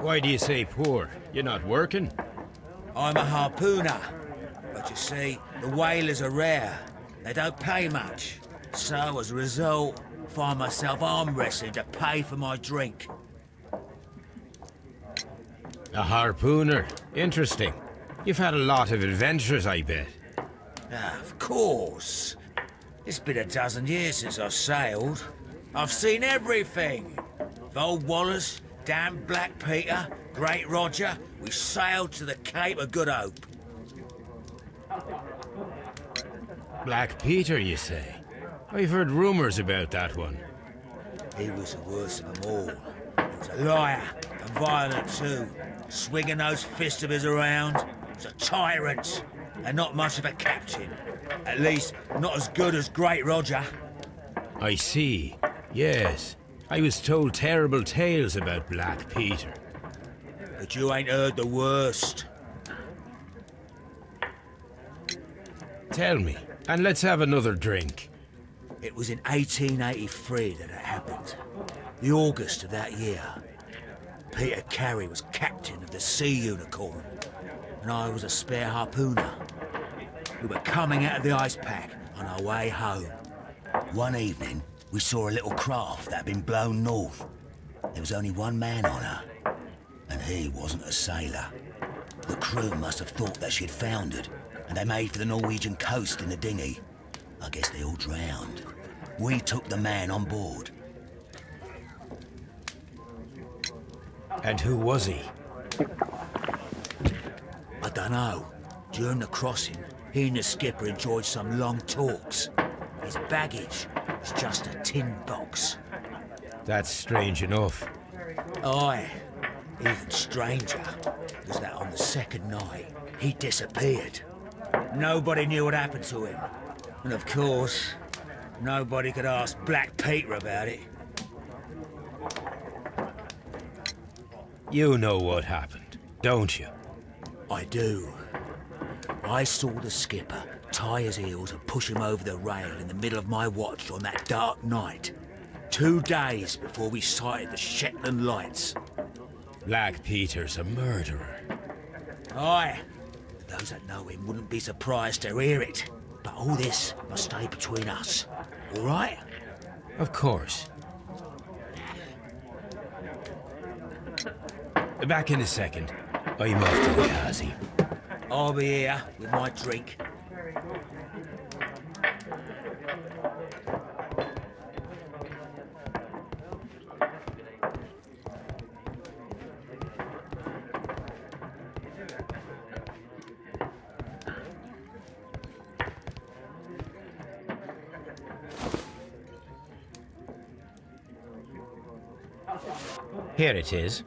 Why do you say poor? You're not working? I'm a harpooner. But you see, the whalers are rare. They don't pay much. So, as a result, I find myself arm wrestling to pay for my drink. A harpooner? Interesting. You've had a lot of adventures, I bet. Of course. It's been a dozen years since I sailed. I've seen everything. Old Wallace, damn Black Peter, Great Roger. We sailed to the Cape of Good Hope. Black Peter, you say? I've heard rumours about that one. He was the worst of them all. He was a liar, and violent too. Swinging those fists of his around. He was a tyrant, and not much of a captain. At least, not as good as Great Roger. I see. Yes. I was told terrible tales about Black Peter. But you ain't heard the worst. Tell me, and let's have another drink. It was in 1883 that it happened. The August of that year. Peter Carey was captain of the Sea Unicorn, and I was a spare harpooner. We were coming out of the ice pack on our way home. One evening, we saw a little craft that had been blown north. There was only one man on her, and he wasn't a sailor. The crew must have thought that she'd foundered, and they made for the Norwegian coast in the dinghy. I guess they all drowned. We took the man on board. And who was he? I don't know. During the crossing, he and the skipper enjoyed some long talks. His baggage was just a tin box. That's strange enough. Aye. Even stranger was that on the second night, he disappeared. Nobody knew what happened to him. And of course, nobody could ask Black Peter about it. You know what happened, don't you? I do. I saw the skipper tie his heels and push him over the rail in the middle of my watch on that dark night. 2 days before we sighted the Shetland lights. Black Peter's a murderer. Aye. Those that know him wouldn't be surprised to hear it. But all this must stay between us. All right? Of course. Back in a second. I'm off to the Kazi. I'll be here with my drink. Here it is.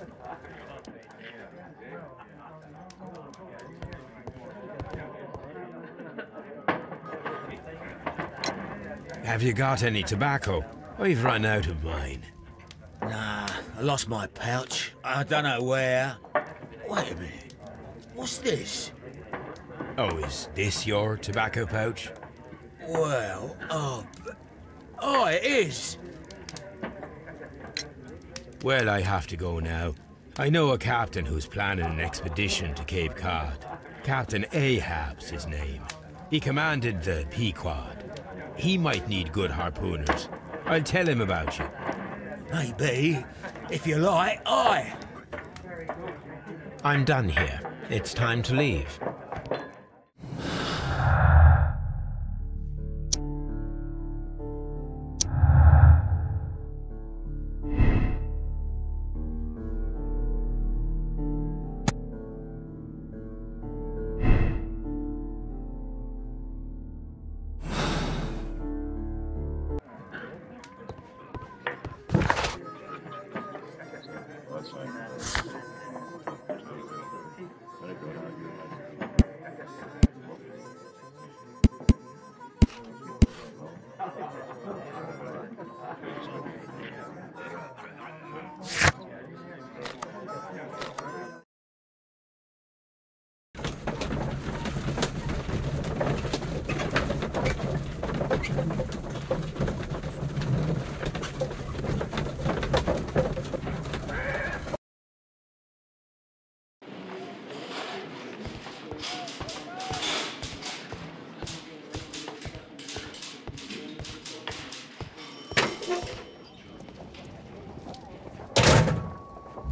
Have you got any tobacco? I've run out of mine. Nah, I lost my pouch. I don't know where. Wait a minute. What's this? Oh, is this your tobacco pouch? Well, oh, it is. Well, I have to go now. I know a captain who's planning an expedition to Cape Cod. Captain Ahab's his name. He commanded the Pequod. He might need good harpooners. I'll tell him about you. Maybe. If you like, aye. I'm done here. It's time to leave.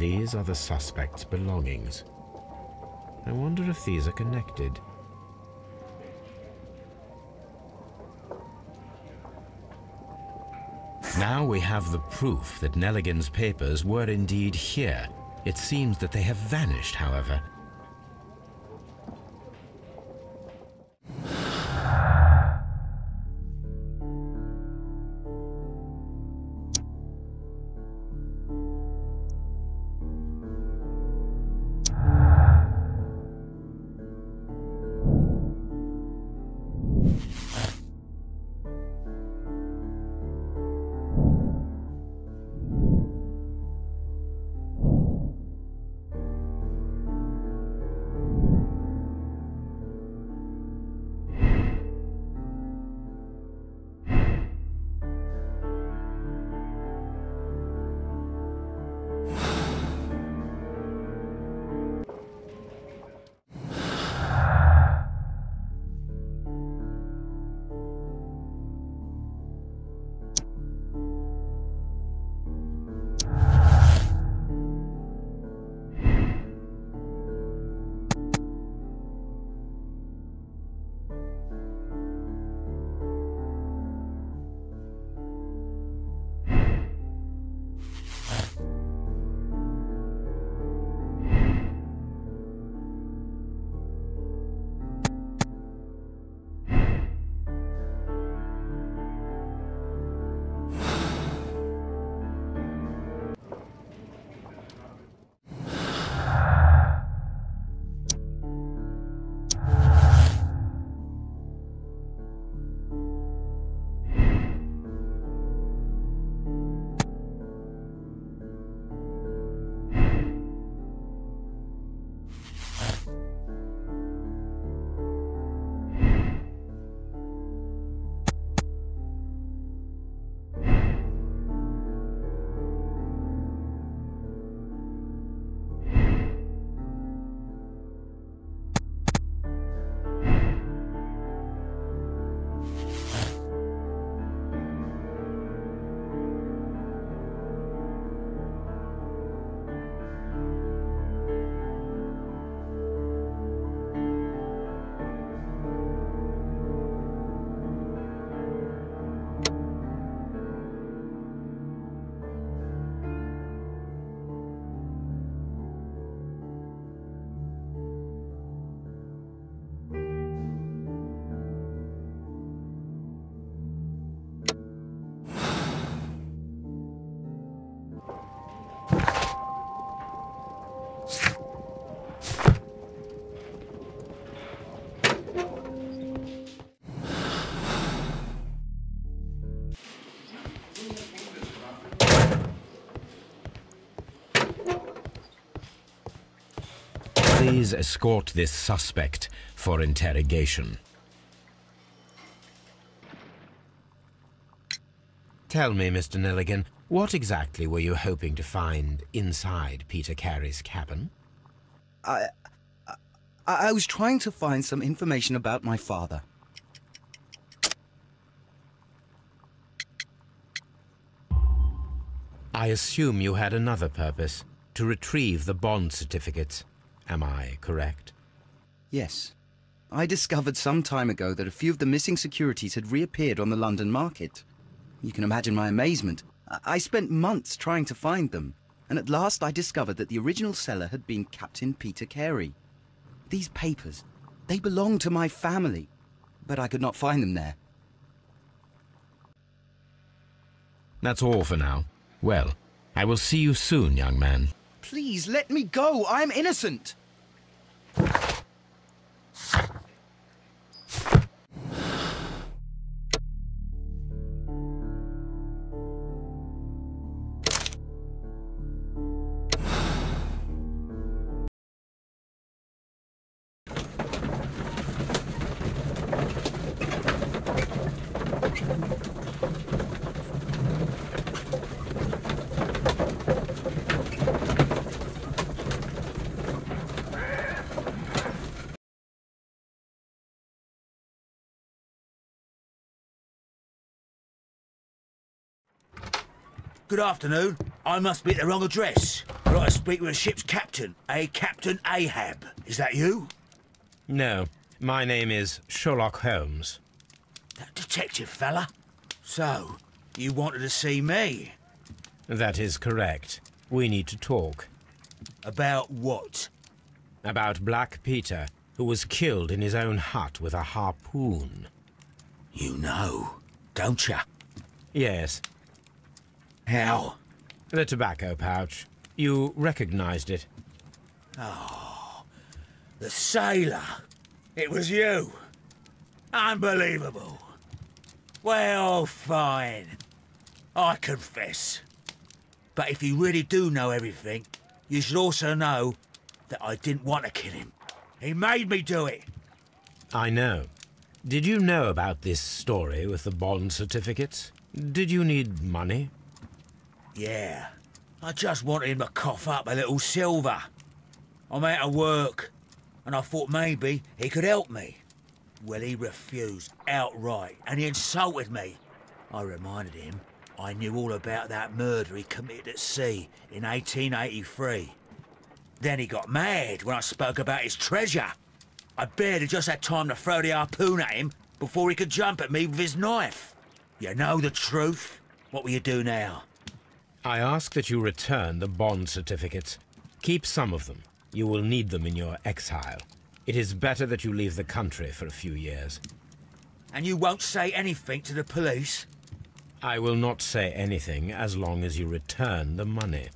These are the suspect's belongings. I wonder if these are connected. Now we have the proof that Nelligan's papers were indeed here. It seems that they have vanished, however. Please escort this suspect for interrogation. Tell me, Mr. Nelligan, what exactly were you hoping to find inside Peter Carey's cabin? I was trying to find some information about my father. I assume you had another purpose, to retrieve the bond certificates. Am I correct? Yes. I discovered some time ago that a few of the missing securities had reappeared on the London market. You can imagine my amazement. I spent months trying to find them, and at last I discovered that the original seller had been Captain Peter Carey. These papers, they belonged to my family, but I could not find them there. That's all for now. Well, I will see you soon, young man. Please, let me go! I'm innocent! Good afternoon. I must be at the wrong address. I'd like to speak with the ship's captain, Captain Ahab. Is that you? No, my name is Sherlock Holmes. That detective fella? So, you wanted to see me? That is correct. We need to talk. About what? About Black Peter, who was killed in his own hut with a harpoon. You know, don't you? Yes. How? The tobacco pouch. You recognized it. Oh, the sailor. It was you. Unbelievable. Well, fine. I confess. But if you really do know everything, you should also know that I didn't want to kill him. He made me do it. I know. Did you know about this story with the bond certificates? Did you need money? Yeah. I just wanted him to cough up a little silver. I'm out of work, and I thought maybe he could help me. Well, he refused outright, and he insulted me. I reminded him I knew all about that murder he committed at sea in 1883. Then he got mad when I spoke about his treasure. I barely just had time to throw the harpoon at him before he could jump at me with his knife. You know the truth. What will you do now? I ask that you return the bond certificates. Keep some of them. You will need them in your exile. It is better that you leave the country for a few years. And you won't say anything to the police? I will not say anything as long as you return the money.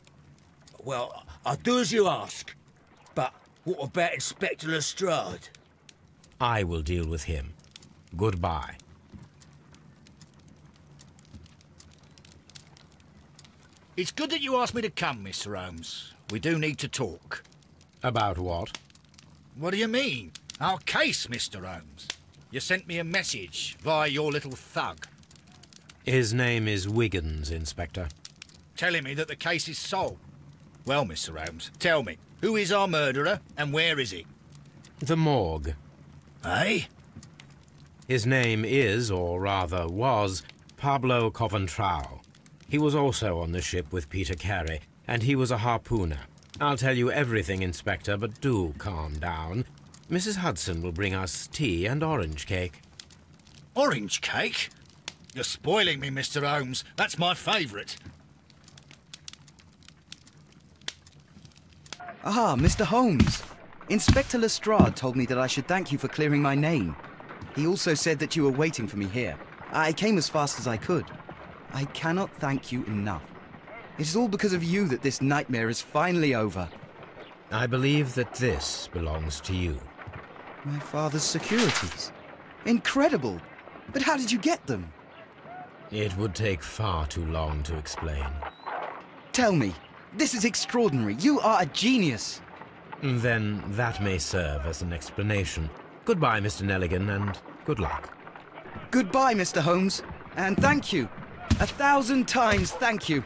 Well, I'll do as you ask. But what about Inspector Lestrade? I will deal with him. Goodbye. It's good that you asked me to come, Mr. Holmes. We do need to talk. About what? What do you mean? Our case, Mr. Holmes. You sent me a message via your little thug. His name is Wiggins, Inspector. Telling me that the case is solved. Well, Mr. Holmes, tell me, who is our murderer and where is he? The morgue. Eh? His name is, or rather was, Pablo Coventral. He was also on the ship with Peter Carey, and he was a harpooner. I'll tell you everything, Inspector, but do calm down. Mrs. Hudson will bring us tea and orange cake. Orange cake? You're spoiling me, Mr. Holmes. That's my favourite. Ah, Mr. Holmes. Inspector Lestrade told me that I should thank you for clearing my name. He also said that you were waiting for me here. I came as fast as I could. I cannot thank you enough. It is all because of you that this nightmare is finally over. I believe that this belongs to you. My father's securities. Incredible! But how did you get them? It would take far too long to explain. Tell me. This is extraordinary. You are a genius. Then that may serve as an explanation. Goodbye, Mr. Nelligan, and good luck. Goodbye, Mr. Holmes. And thank you. 1,000 times thank you.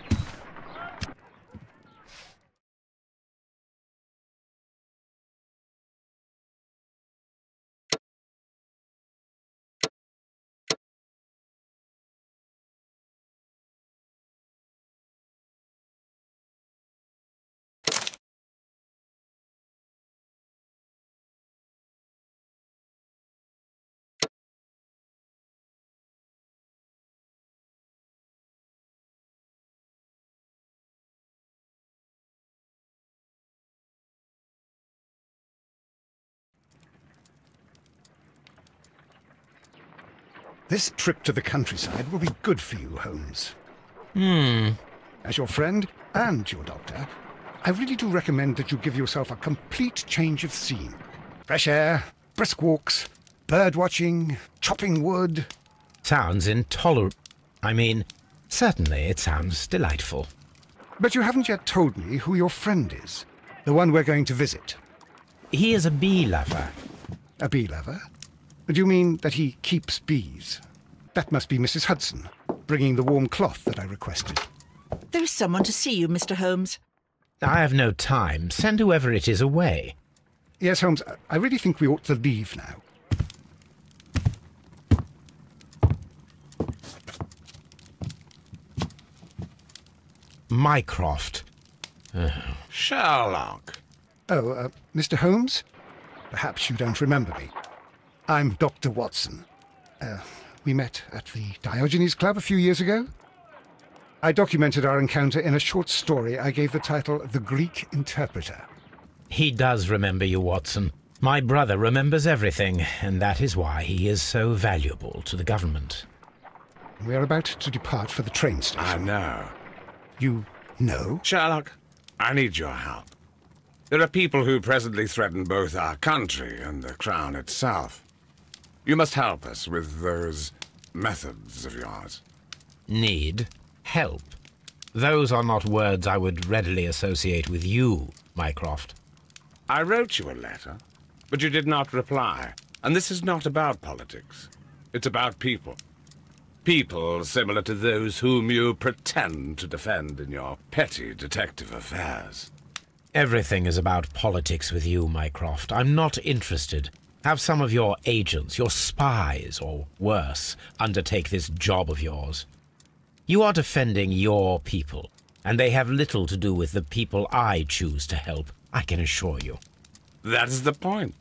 This trip to the countryside will be good for you, Holmes. As your friend and your doctor, I really do recommend that you give yourself a complete change of scene. Fresh air, brisk walks, bird watching, chopping wood. Sounds intolerable. I mean, certainly it sounds delightful. But you haven't yet told me who your friend is, the one we're going to visit. He is a bee lover. A bee lover? Do you mean that he keeps bees? That must be Mrs. Hudson, bringing the warm cloth that I requested. There is someone to see you, Mr. Holmes. I have no time. Send whoever it is away. Yes, Holmes, I really think we ought to leave now. Mycroft. Sherlock. Oh, Mr. Holmes? Perhaps you don't remember me. I'm Dr. Watson. We met at the Diogenes Club a few years ago. I documented our encounter in a short story I gave the title The Greek Interpreter. He does remember you, Watson. My brother remembers everything, and that is why he is so valuable to the government. We are about to depart for the train station. I know. You know? Sherlock, I need your help. There are people who presently threaten both our country and the Crown itself. You must help us with those methods of yours. Need? Help? Those are not words I would readily associate with you, Mycroft. I wrote you a letter, but you did not reply. And this is not about politics. It's about people. People similar to those whom you pretend to defend in your petty detective affairs. Everything is about politics with you, Mycroft. I'm not interested. Have some of your agents, your spies, or worse, undertake this job of yours. You are defending your people, and they have little to do with the people I choose to help, I can assure you. That is the point.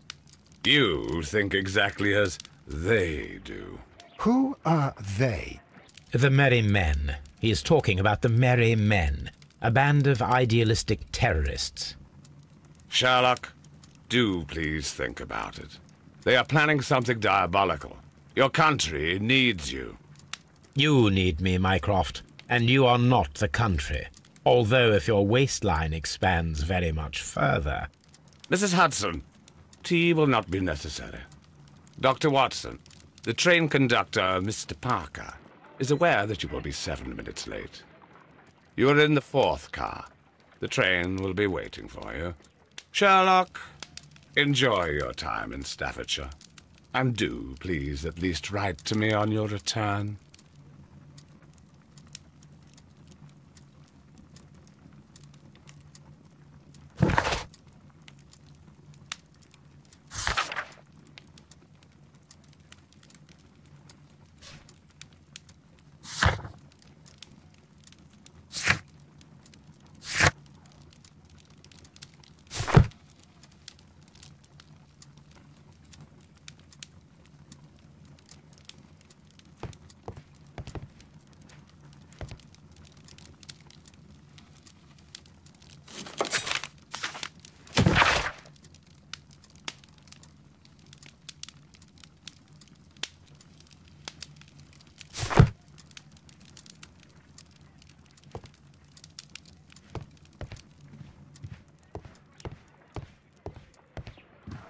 You think exactly as they do. Who are they? The Merry Men. He is talking about the Merry Men, a band of idealistic terrorists. Sherlock, do please think about it. They are planning something diabolical. Your country needs you. You need me, Mycroft, and you are not the country. Although if your waistline expands very much further... Mrs. Hudson, tea will not be necessary. Dr. Watson, the train conductor, Mr. Parker, is aware that you will be 7 minutes late. You are in the 4th car. The train will be waiting for you. Sherlock, enjoy your time in Staffordshire. And do, please, at least write to me on your return.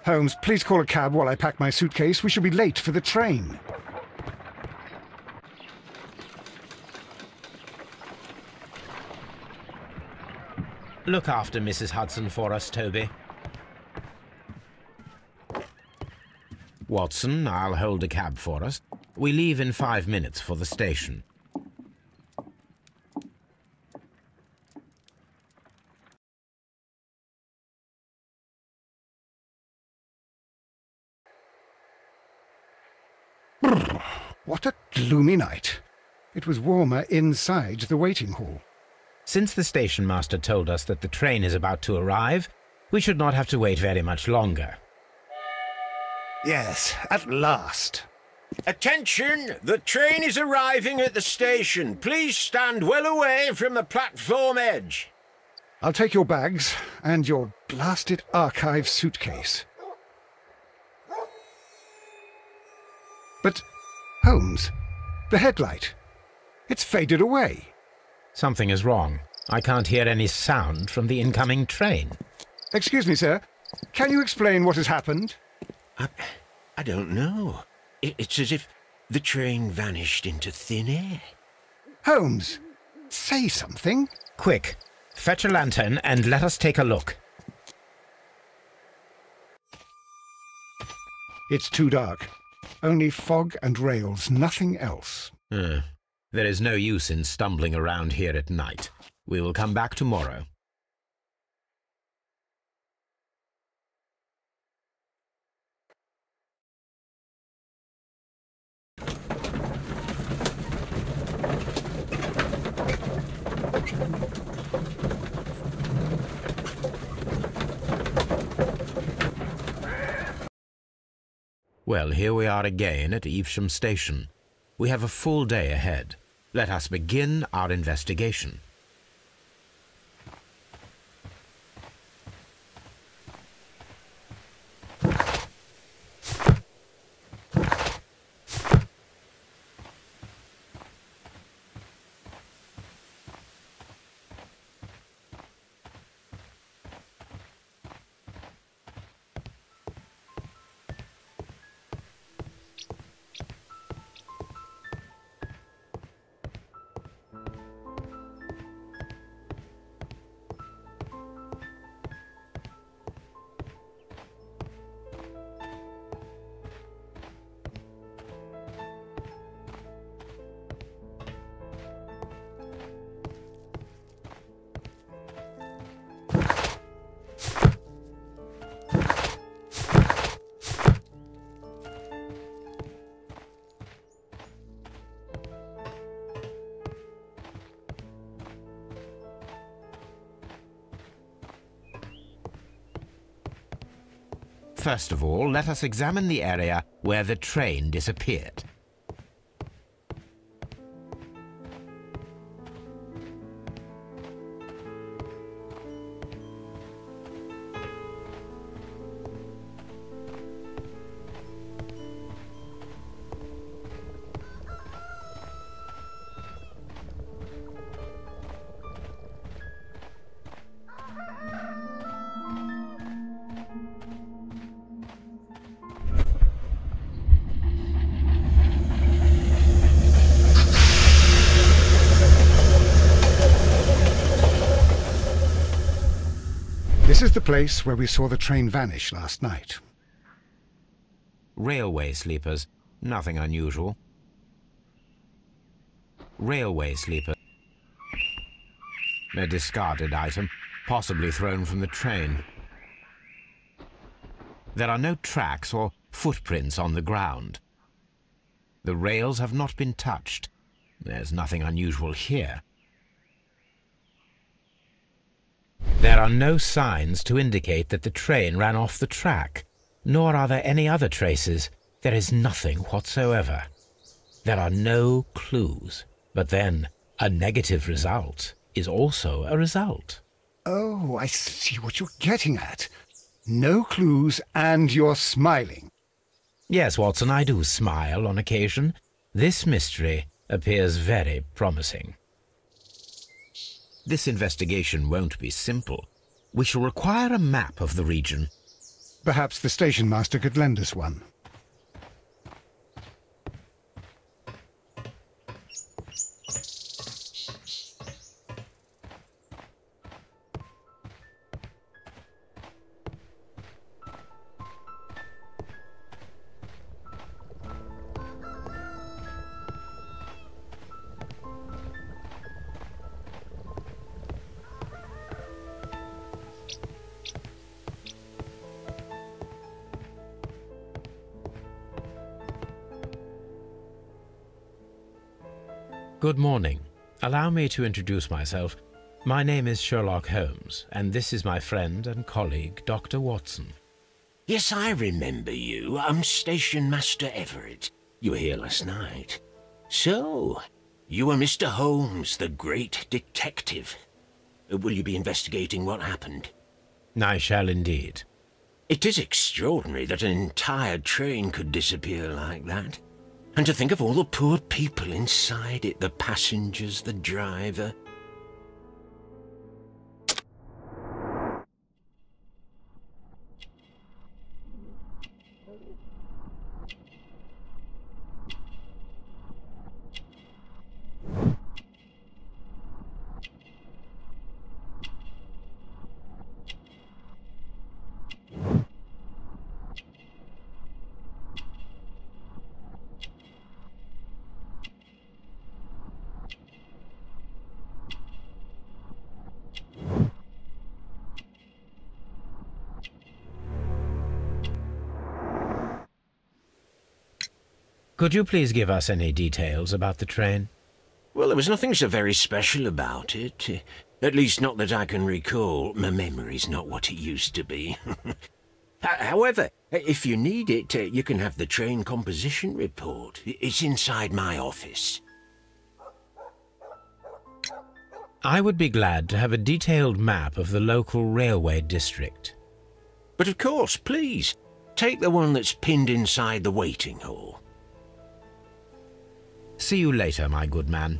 Holmes, please call a cab while I pack my suitcase. We shall be late for the train. Look after Mrs. Hudson for us, Toby. Watson, I'll hold a cab for us. We leave in 5 minutes for the station. What a gloomy night. It was warmer inside the waiting hall. Since the station master told us that the train is about to arrive, we should not have to wait very much longer. Yes, at last. Attention! The train is arriving at the station. Please stand well away from the platform edge. I'll take your bags and your blasted archive suitcase. But, Holmes, the headlight. It's faded away. Something is wrong. I can't hear any sound from the incoming train. Excuse me, sir. Can you explain what has happened? I don't know. It's as if the train vanished into thin air. Holmes, say something. Quick, fetch a lantern and let us take a look. It's too dark. Only fog and rails, nothing else. There is no use in stumbling around here at night. We will come back tomorrow. Well, here we are again at Evesham Station. We have a full day ahead. Let us begin our investigation. First of all, let us examine the area where the train disappeared. This is the place where we saw the train vanish last night. Railway sleepers. Nothing unusual. Railway sleeper. A discarded item, possibly thrown from the train. There are no tracks or footprints on the ground. The rails have not been touched. There's nothing unusual here. There are no signs to indicate that the train ran off the track, nor are there any other traces. There is nothing whatsoever. There are no clues. But then, a negative result is also a result. Oh, I see what you're getting at. No clues, and you're smiling. Yes, Watson, I do smile on occasion. This mystery appears very promising. This investigation won't be simple. We shall require a map of the region. Perhaps the station master could lend us one. Good morning. Allow me to introduce myself. My name is Sherlock Holmes, and this is my friend and colleague, Dr. Watson. Yes, I remember you. I'm Station Master Everett. You were here last night. So, you are Mr. Holmes, the great detective. Will you be investigating what happened? I shall indeed. It is extraordinary that an entire train could disappear like that. And to think of all the poor people inside it, the passengers, the driver. Could you please give us any details about the train? Well, there was nothing so very special about it. At least not that I can recall. My memory's not what it used to be. However, if you need it, you can have the train composition report. It's inside my office. I would be glad to have a detailed map of the local railway district. But of course, please, take the one that's pinned inside the waiting hall. See you later, my good man.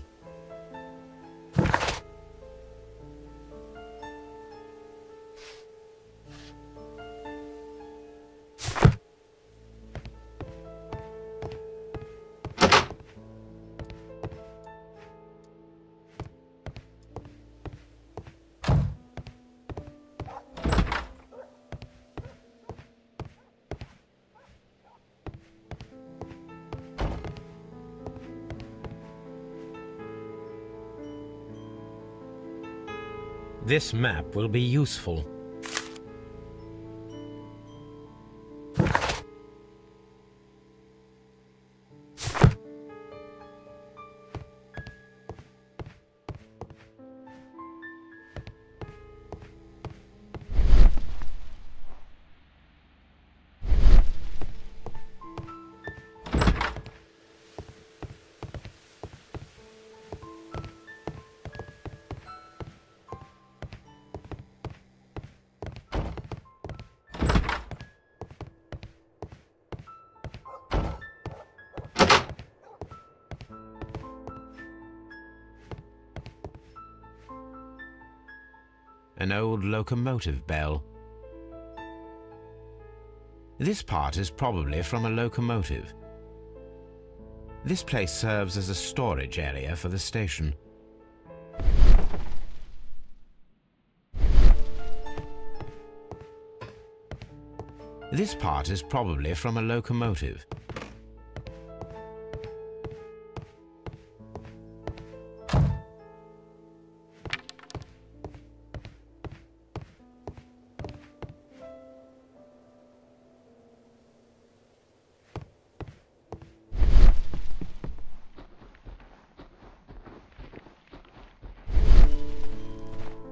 This map will be useful. An old locomotive bell. This part is probably from a locomotive. This place serves as a storage area for the station. This part is probably from a locomotive.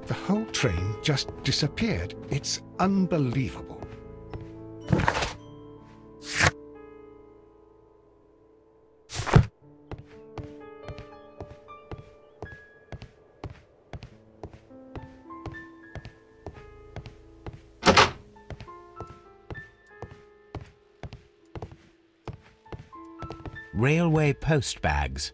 The whole train just disappeared. It's unbelievable. Railway post bags.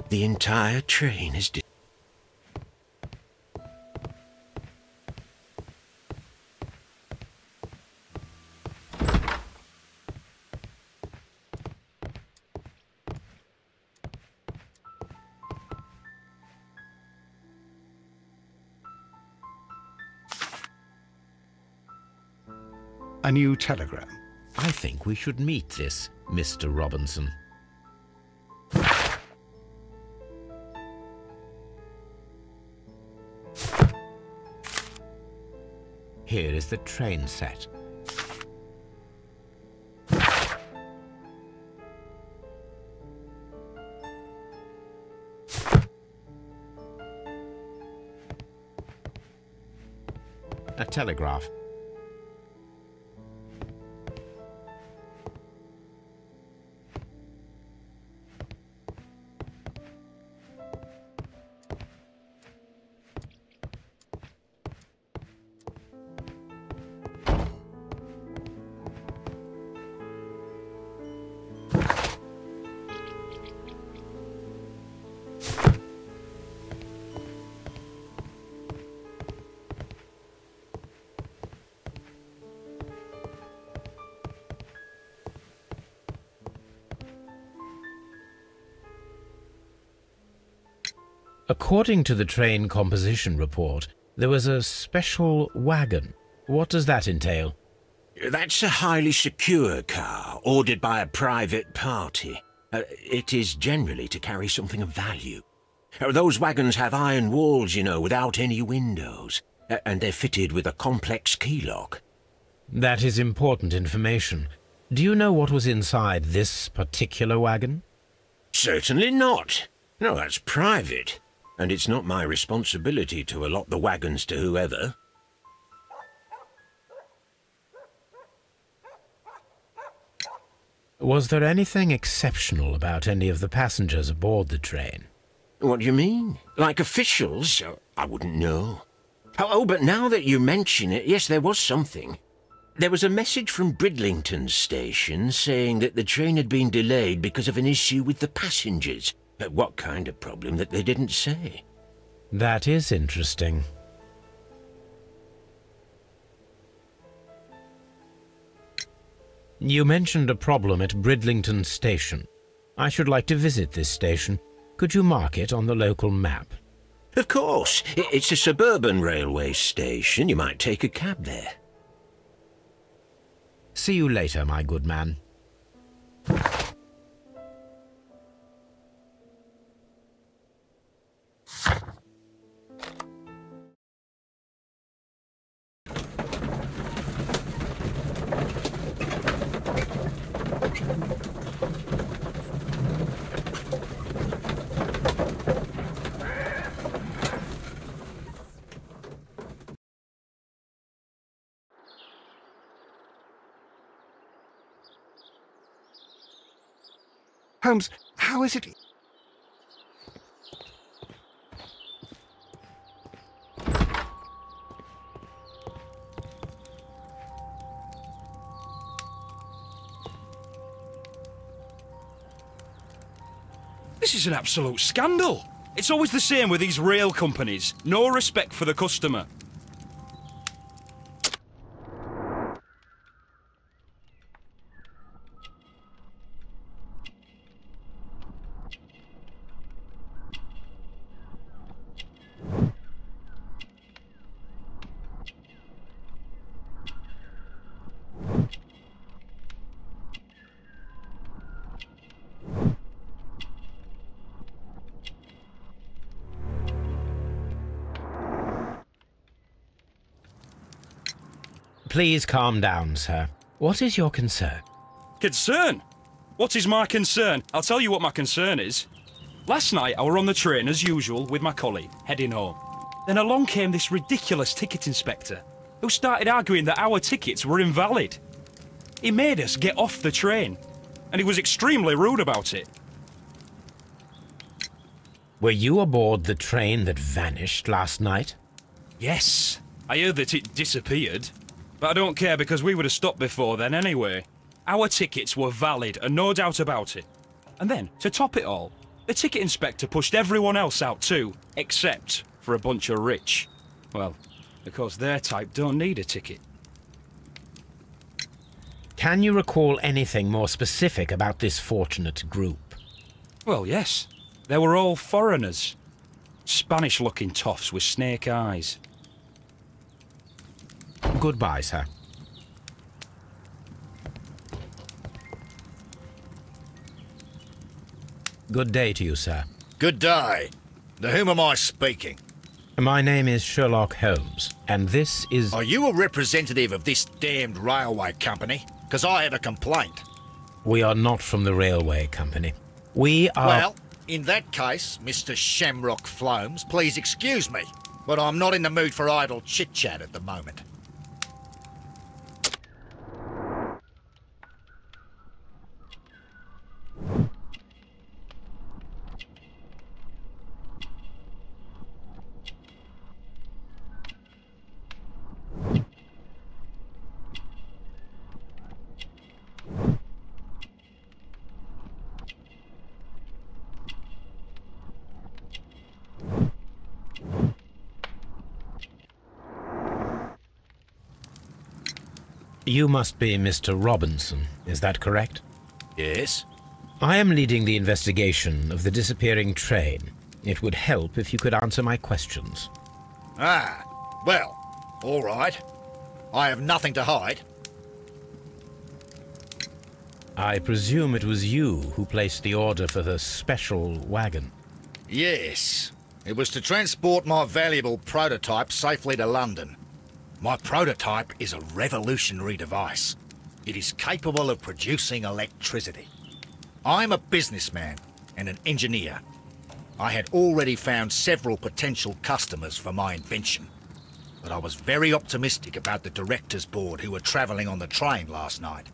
The entire train is A new telegram. I think we should meet this Mr. Robinson. Here is the train set. A telegraph. According to the train composition report, there was a special wagon. What does that entail? That's a highly secure car, ordered by a private party. It is generally to carry something of value. Those wagons have iron walls, you know, without any windows, and they're fitted with a complex key lock. That is important information. Do you know what was inside this particular wagon? Certainly not. No, that's private. And it's not my responsibility to allot the wagons to whoever. Was there anything exceptional about any of the passengers aboard the train? What do you mean? Like officials? I wouldn't know. Oh, but now that you mention it, yes, there was something. There was a message from Bridlington station saying that the train had been delayed because of an issue with the passengers. But what kind of problem that they didn't say? That is interesting. You mentioned a problem at Bridlington station. I should like to visit this station. Could you mark it on the local map? Of course. It's a suburban railway station. You might take a cab there. See you later, my good man. Holmes, how is it... This is an absolute scandal. It's always the same with these rail companies. No respect for the customer. Please calm down, sir. What is your concern? Concern? What is my concern? I'll tell you what my concern is. Last night I were on the train as usual with my colleague, heading home. Then along came this ridiculous ticket inspector, who started arguing that our tickets were invalid. He made us get off the train, and he was extremely rude about it. Were you aboard the train that vanished last night? Yes, I heard that it disappeared. But I don't care because we would have stopped before then anyway. Our tickets were valid and no doubt about it. And then, to top it all, the ticket inspector pushed everyone else out too, except for a bunch of rich. Well, because their type don't need a ticket. Can you recall anything more specific about this fortunate group? Well, yes. They were all foreigners. Spanish-looking toffs with snake eyes. Goodbye, sir. Good day to you, sir. Good day. To whom am I speaking? My name is Sherlock Holmes, and this is... Are you a representative of this damned railway company? Because I have a complaint. We are not from the railway company. We are... Well, in that case, Mr. Shamrock Flomes, please excuse me, but I'm not in the mood for idle chit-chat at the moment. You must be Mr. Robinson, is that correct? Yes. I am leading the investigation of the disappearing train. It would help if you could answer my questions. Ah, well, all right. I have nothing to hide. I presume it was you who placed the order for the special wagon. Yes. It was to transport my valuable prototype safely to London. My prototype is a revolutionary device. It is capable of producing electricity. I'm a businessman and an engineer. I had already found several potential customers for my invention, but I was very optimistic about the directors' board who were travelling on the train last night.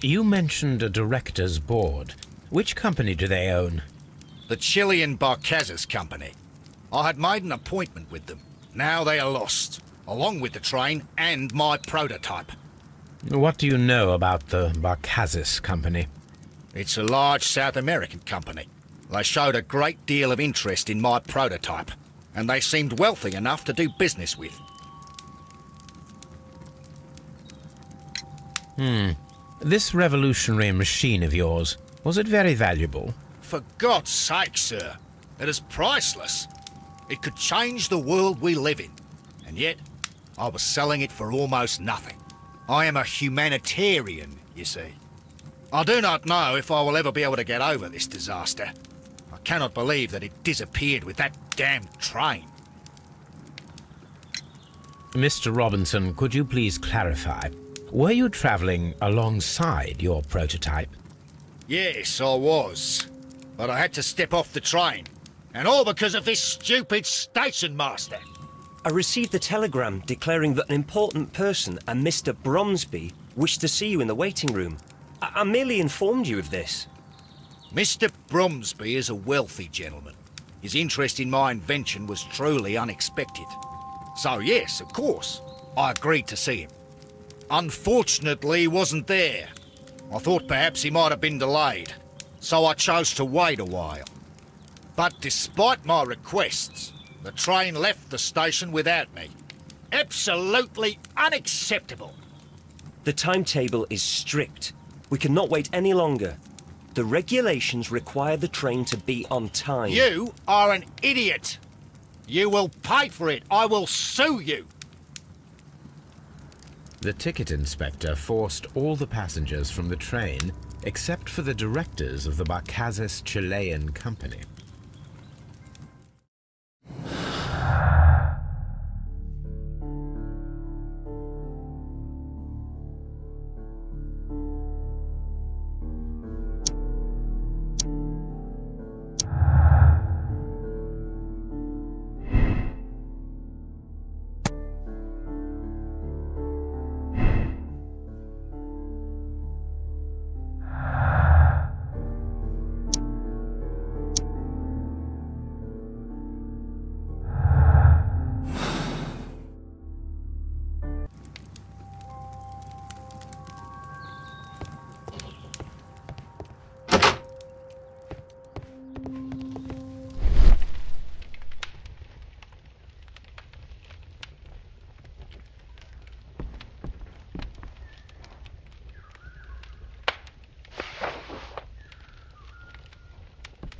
You mentioned a directors' board. Which company do they own? The Chilean Barcazas Company. I had made an appointment with them. Now they are lost, along with the train and my prototype. What do you know about the Barcazas Company? It's a large South American company. They showed a great deal of interest in my prototype, and they seemed wealthy enough to do business with. This revolutionary machine of yours, was it very valuable? For God's sake, sir, it is priceless. It could change the world we live in, and yet I was selling it for almost nothing. I am a humanitarian, you see. I do not know if I will ever be able to get over this disaster. I cannot believe that it disappeared with that damned train. Mr. Robinson, could you please clarify? Were you travelling alongside your prototype? Yes, I was. But I had to step off the train. And all because of this stupid station master. I received a telegram declaring that an important person, a Mr. Bromsby, wished to see you in the waiting room. I merely informed you of this. Mr. Bromsby is a wealthy gentleman. His interest in my invention was truly unexpected. So yes, of course, I agreed to see him. Unfortunately, he wasn't there. I thought perhaps he might have been delayed, so I chose to wait a while. But despite my requests, the train left the station without me. Absolutely unacceptable. The timetable is strict. We cannot wait any longer. The regulations require the train to be on time. You are an idiot. You will pay for it. I will sue you. The ticket inspector forced all the passengers from the train except for the directors of the Barcazas Chilean Company.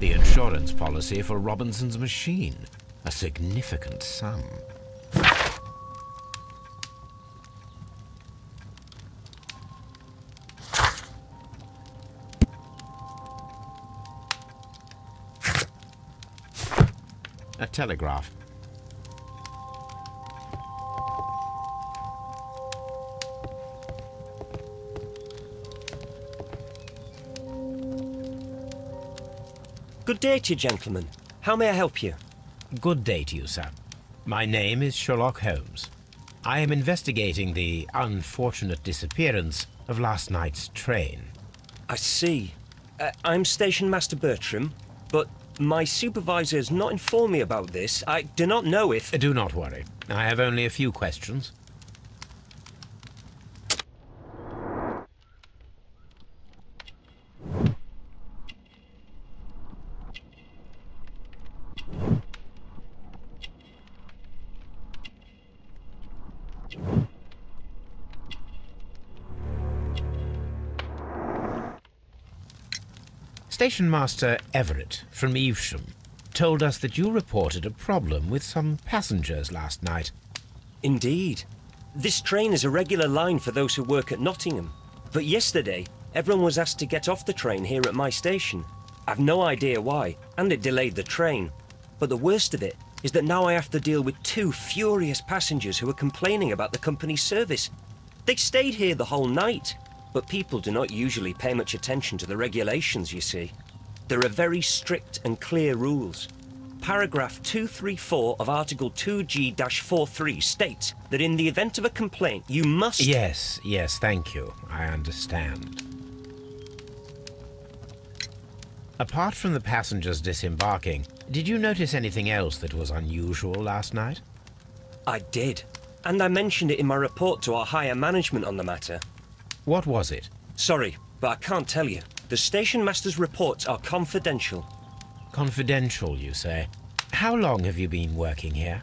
The insurance policy for Robinson's machine, a significant sum. A telegraph. Good day to you, gentlemen. How may I help you? Good day to you, sir. My name is Sherlock Holmes. I am investigating the unfortunate disappearance of last night's train. I see. I'm Station Master Bertram, but my supervisor has not informed me about this. I do not know if... Do not worry. I have only a few questions. Station Master Everett from Evesham told us that you reported a problem with some passengers last night. Indeed. This train is a regular line for those who work at Nottingham. But yesterday, everyone was asked to get off the train here at my station. I've no idea why, and it delayed the train. But the worst of it is that now I have to deal with two furious passengers who are complaining about the company's service. They stayed here the whole night. But people do not usually pay much attention to the regulations, you see. There are very strict and clear rules. Paragraph 234 of Article 2G-43 states that in the event of a complaint, you must... Yes, thank you. I understand. Apart from the passengers disembarking, did you notice anything else that was unusual last night? I did, and I mentioned it in my report to our higher management on the matter. What was it? Sorry, but I can't tell you. The station master's reports are confidential. Confidential, you say? How long have you been working here?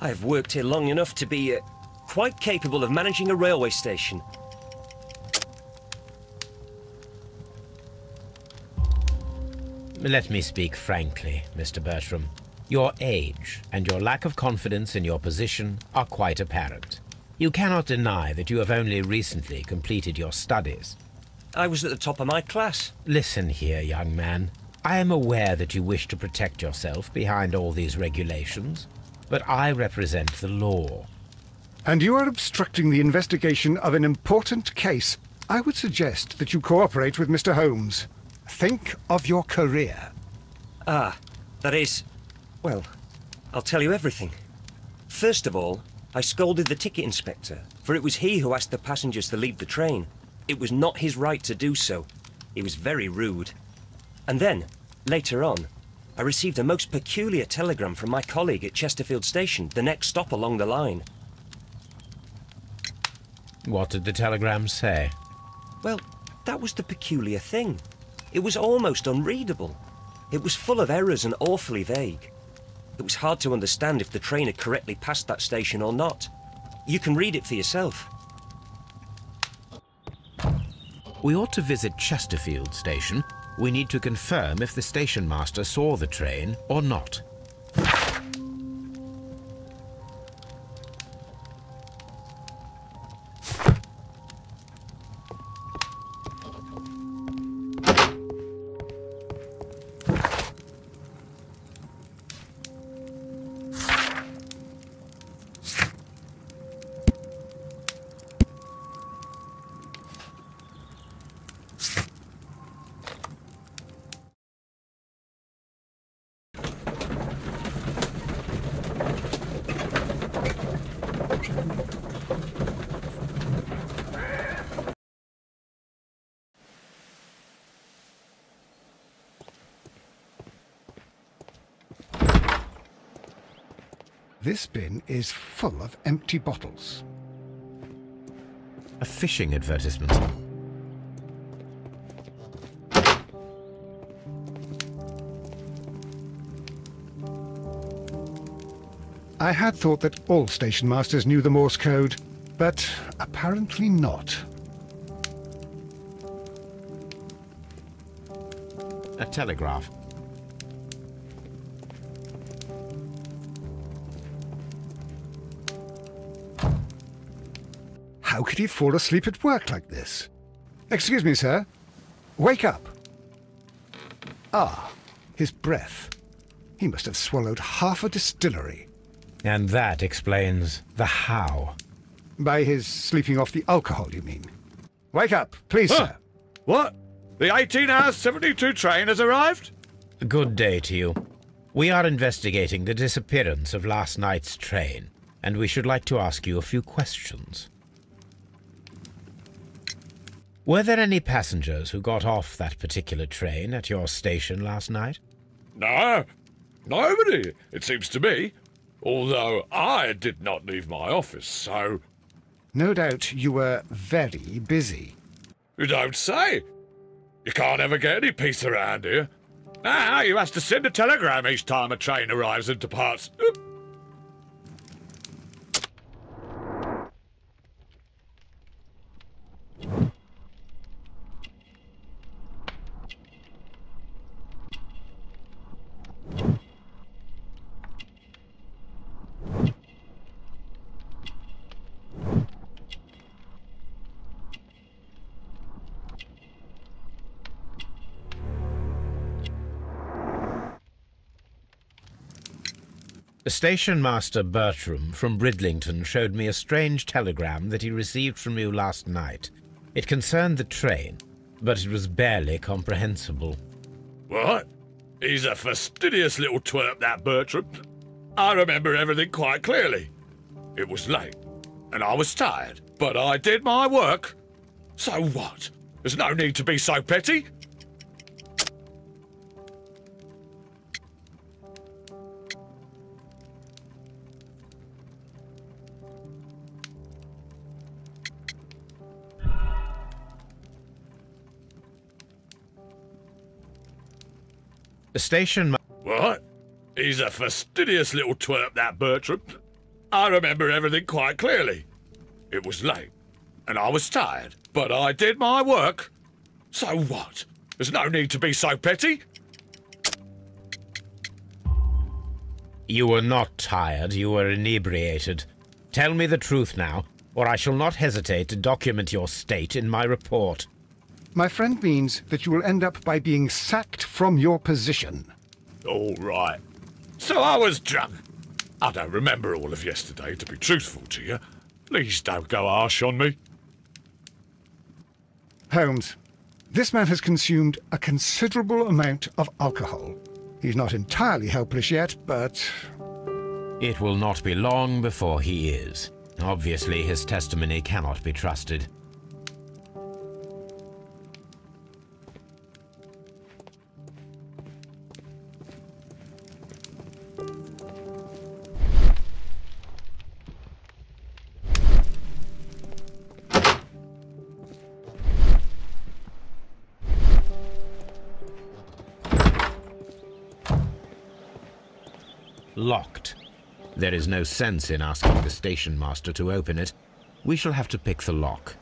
I've worked here long enough to be quite capable of managing a railway station. Let me speak frankly, Mr. Bertram. Your age and your lack of confidence in your position are quite apparent. You cannot deny that you have only recently completed your studies. I was at the top of my class. Listen here, young man. I am aware that you wish to protect yourself behind all these regulations, but I represent the law. And you are obstructing the investigation of an important case. I would suggest that you cooperate with Mr. Holmes. Think of your career. Ah, that is... Well, I'll tell you everything. First of all, I scolded the ticket inspector, for it was he who asked the passengers to leave the train. It was not his right to do so. He was very rude. And then, later on, I received a most peculiar telegram from my colleague at Chesterfield Station, the next stop along the line. What did the telegram say? Well, that was the peculiar thing. It was almost unreadable. It was full of errors and awfully vague. It was hard to understand if the train had correctly passed that station or not. You can read it for yourself. We ought to visit Chesterfield Station. We need to confirm if the station master saw the train or not. This bin is full of empty bottles. A fishing advertisement. I had thought that all station masters knew the Morse code, but apparently not. A telegraph. How could he fall asleep at work like this? Excuse me, sir. Wake up. Ah, his breath. He must have swallowed half a distillery. And that explains the how. By his sleeping off the alcohol, you mean? Wake up, please, sir. What? The 18-hour 72 train has arrived? Good day to you. We are investigating the disappearance of last night's train, and we should like to ask you a few questions. Were there any passengers who got off that particular train at your station last night? No, nobody, it seems to me. Although I did not leave my office, so... No doubt you were very busy. You don't say. You can't ever get any peace around here. Now you have to send a telegram each time a train arrives and departs. Station Master Bertram from Bridlington showed me a strange telegram that he received from you last night. It concerned the train, but it was barely comprehensible. What? He's a fastidious little twerp, that Bertram. I remember everything quite clearly. It was late, and I was tired, but I did my work. So what? There's no need to be so petty. The station... What? He's a fastidious little twerp, that Bertram. I remember everything quite clearly. It was late, and I was tired, but I did my work. So what? There's no need to be so petty. You were not tired, you were inebriated. Tell me the truth now, or I shall not hesitate to document your state in my report. My friend means that you will end up by being sacked from your position. All right. So I was drunk. I don't remember all of yesterday, to be truthful to you. Please don't go harsh on me. Holmes, this man has consumed a considerable amount of alcohol. He's not entirely helpless yet, but... It will not be long before he is. Obviously, his testimony cannot be trusted. Locked. There is no sense in asking the station master to open it. We shall have to pick the lock.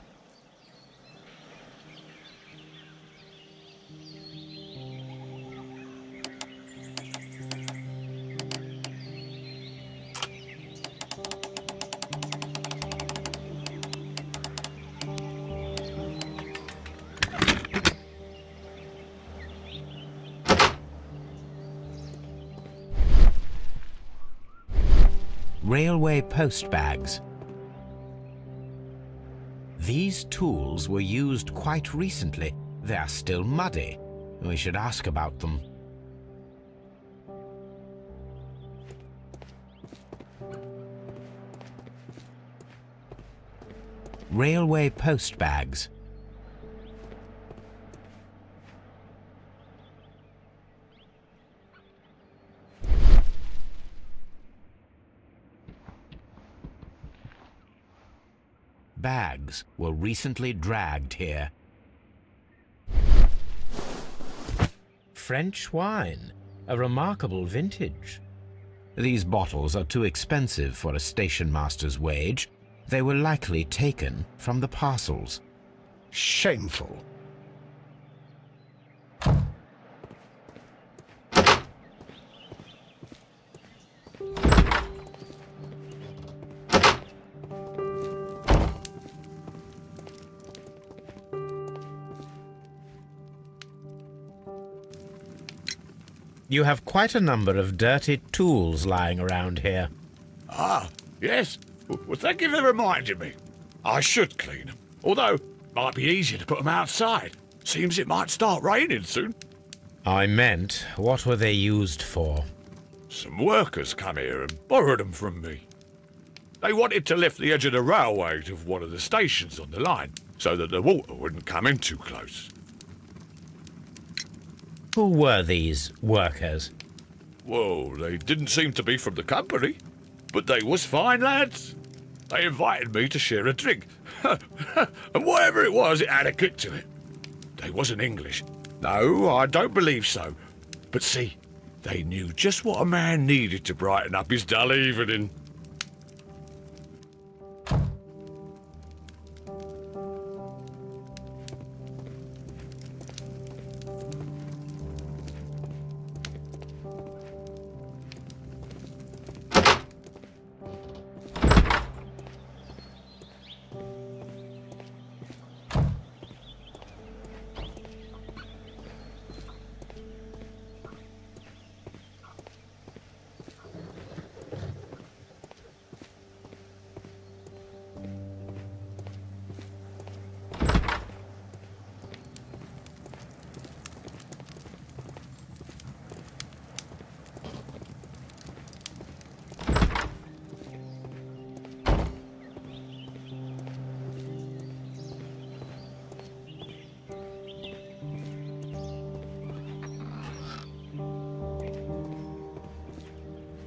Railway post bags. These tools were used quite recently. They are still muddy. We should ask about them. Railway post bags. Bags were recently dragged here. French wine, a remarkable vintage. These bottles are too expensive for a station master's wage. They were likely taken from the parcels. Shameful. You have quite a number of dirty tools lying around here. Ah, yes. Well, thank you for reminding me. I should clean them. Although, it might be easier to put them outside. Seems it might start raining soon. I meant, what were they used for? Some workers come here and borrowed them from me. They wanted to lift the edge of the railway to one of the stations on the line, so that the water wouldn't come in too close. Who were these workers? Well, they didn't seem to be from the company, but they was fine lads. They invited me to share a drink. And whatever it was, it had a kick to it. They wasn't English. No, I don't believe so. But see, they knew just what a man needed to brighten up his dull evening.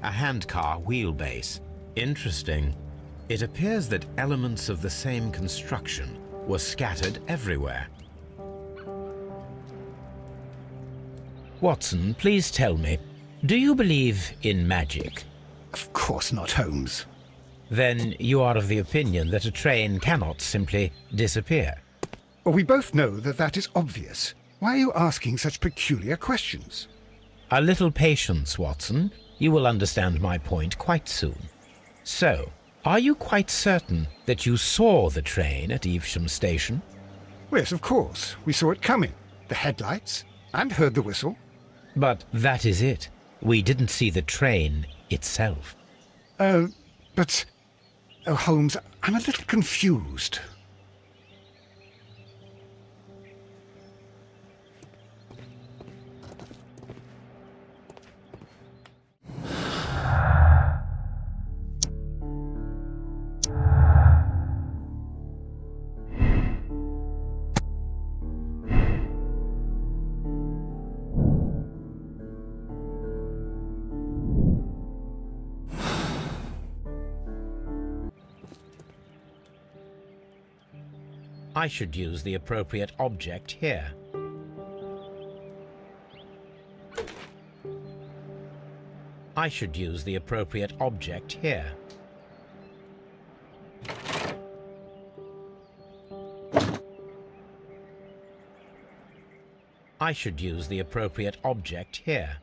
a handcar wheelbase. Interesting. It appears that elements of the same construction were scattered everywhere. Watson, please tell me, do you believe in magic? Of course not, Holmes. Then you are of the opinion that a train cannot simply disappear? Well, we both know that that is obvious. Why are you asking such peculiar questions? A little patience, Watson. You will understand my point quite soon. So, are you quite certain that you saw the train at Evesham Station? Yes, of course. We saw it coming. The headlights, and heard the whistle. But that is it. We didn't see the train itself. But... Oh, Holmes, I'm a little confused. I should use the appropriate object here. I should use the appropriate object here. I should use the appropriate object here.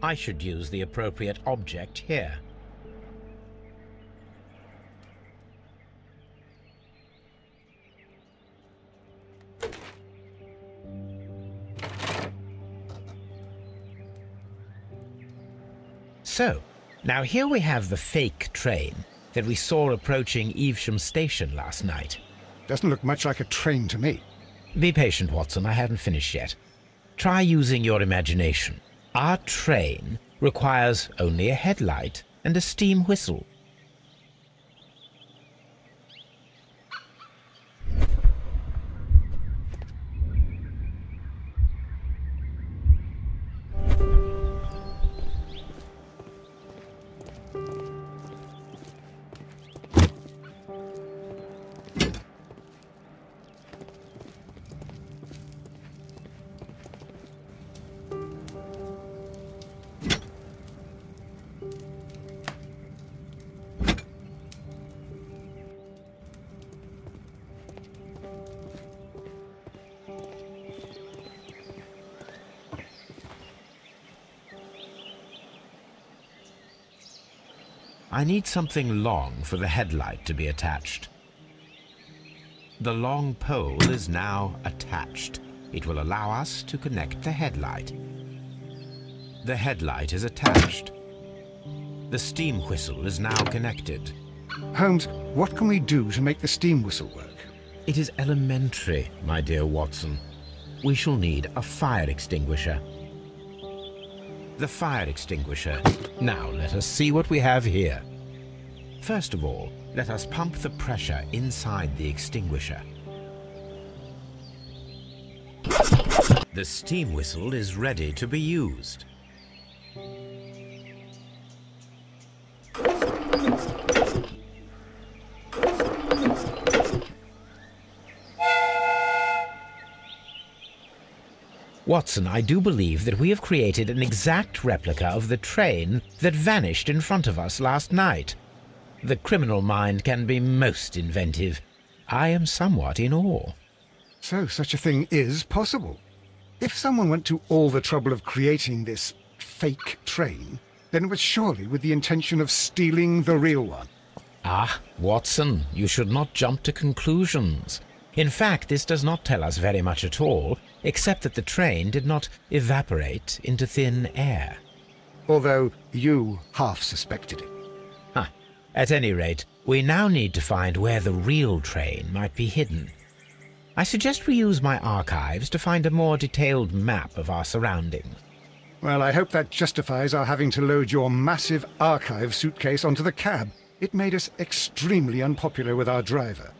I should use the appropriate object here. So, now here we have the fake train that we saw approaching Evesham Station last night. Doesn't look much like a train to me. Be patient, Watson, I haven't finished yet. Try using your imagination. Our train requires only a headlight and a steam whistle. I need something long for the headlight to be attached. The long pole is now attached. It will allow us to connect the headlight. The headlight is attached. The steam whistle is now connected. Holmes, what can we do to make the steam whistle work? It is elementary, my dear Watson. We shall need a fire extinguisher. The fire extinguisher. Now let us see what we have here. First of all, let us pump the pressure inside the extinguisher. The steam whistle is ready to be used. Watson, I do believe that we have created an exact replica of the train that vanished in front of us last night. The criminal mind can be most inventive. I am somewhat in awe. So such a thing is possible. If someone went to all the trouble of creating this that fake train, then it was surely with the intention of stealing the real one. Ah, Watson, you should not jump to conclusions. In fact, this does not tell us very much at all, except that the train did not evaporate into thin air. Although you half suspected it. Huh. At any rate, we now need to find where the real train might be hidden. I suggest we use my archives to find a more detailed map of our surroundings. Well, I hope that justifies our having to load your massive archive suitcase onto the cab. It made us extremely unpopular with our driver.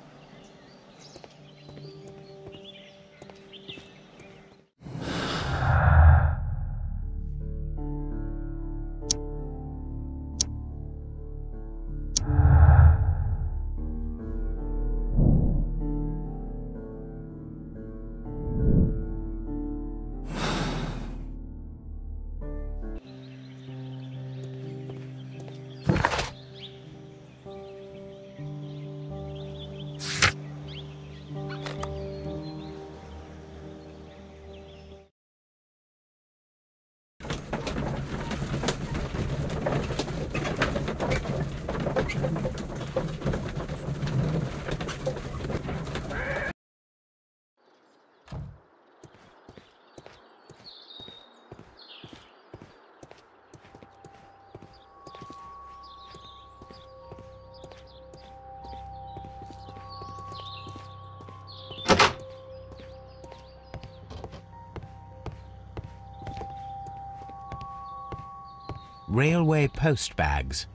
Railway post bags.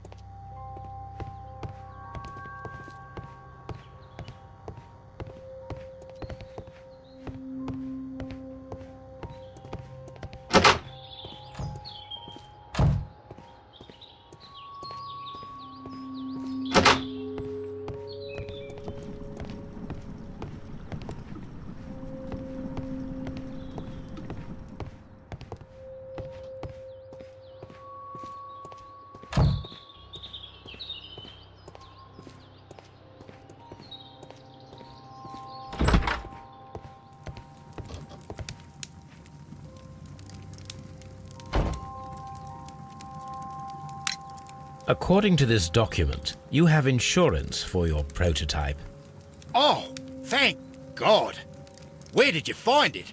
According to this document, you have insurance for your prototype. Oh, thank God. Where did you find it?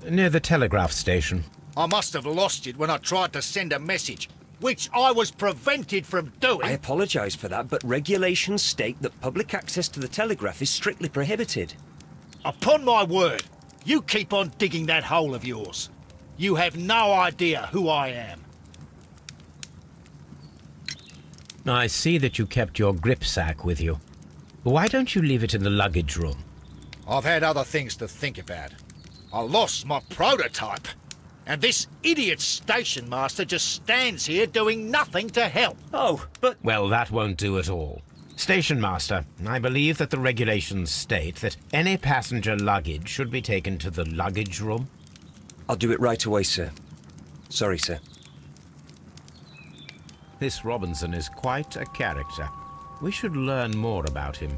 Near the telegraph station. I must have lost it when I tried to send a message, which I was prevented from doing. I apologise for that, but regulations state that public access to the telegraph is strictly prohibited. Upon my word, you keep on digging that hole of yours. You have no idea who I am. I see that you kept your grip sack with you. Why don't you leave it in the luggage room? I've had other things to think about. I lost my prototype. And this idiot station master just stands here doing nothing to help. Oh, but... Well, that won't do at all. Station master, I believe that the regulations state that any passenger luggage should be taken to the luggage room. I'll do it right away, sir. Sorry, sir. This Robinson is quite a character. We should learn more about him.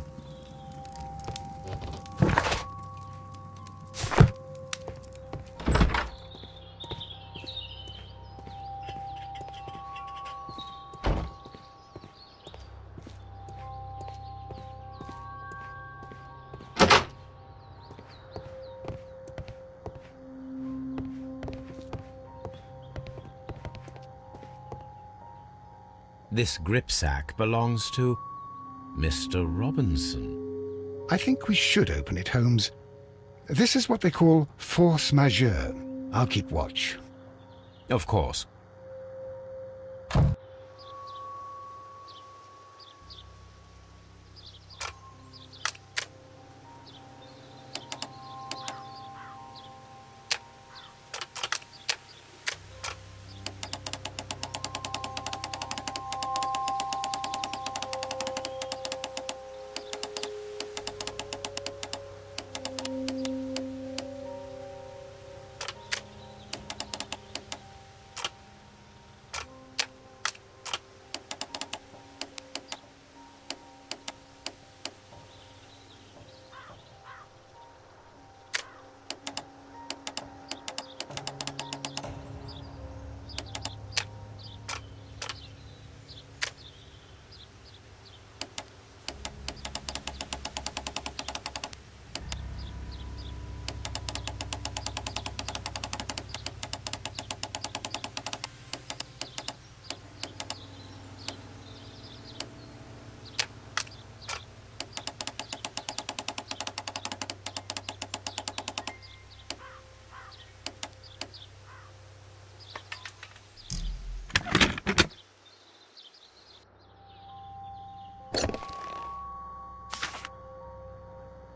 This gripsack belongs to Mr. Robinson. I think we should open it, Holmes. This is what they call force majeure. I'll keep watch. Of course.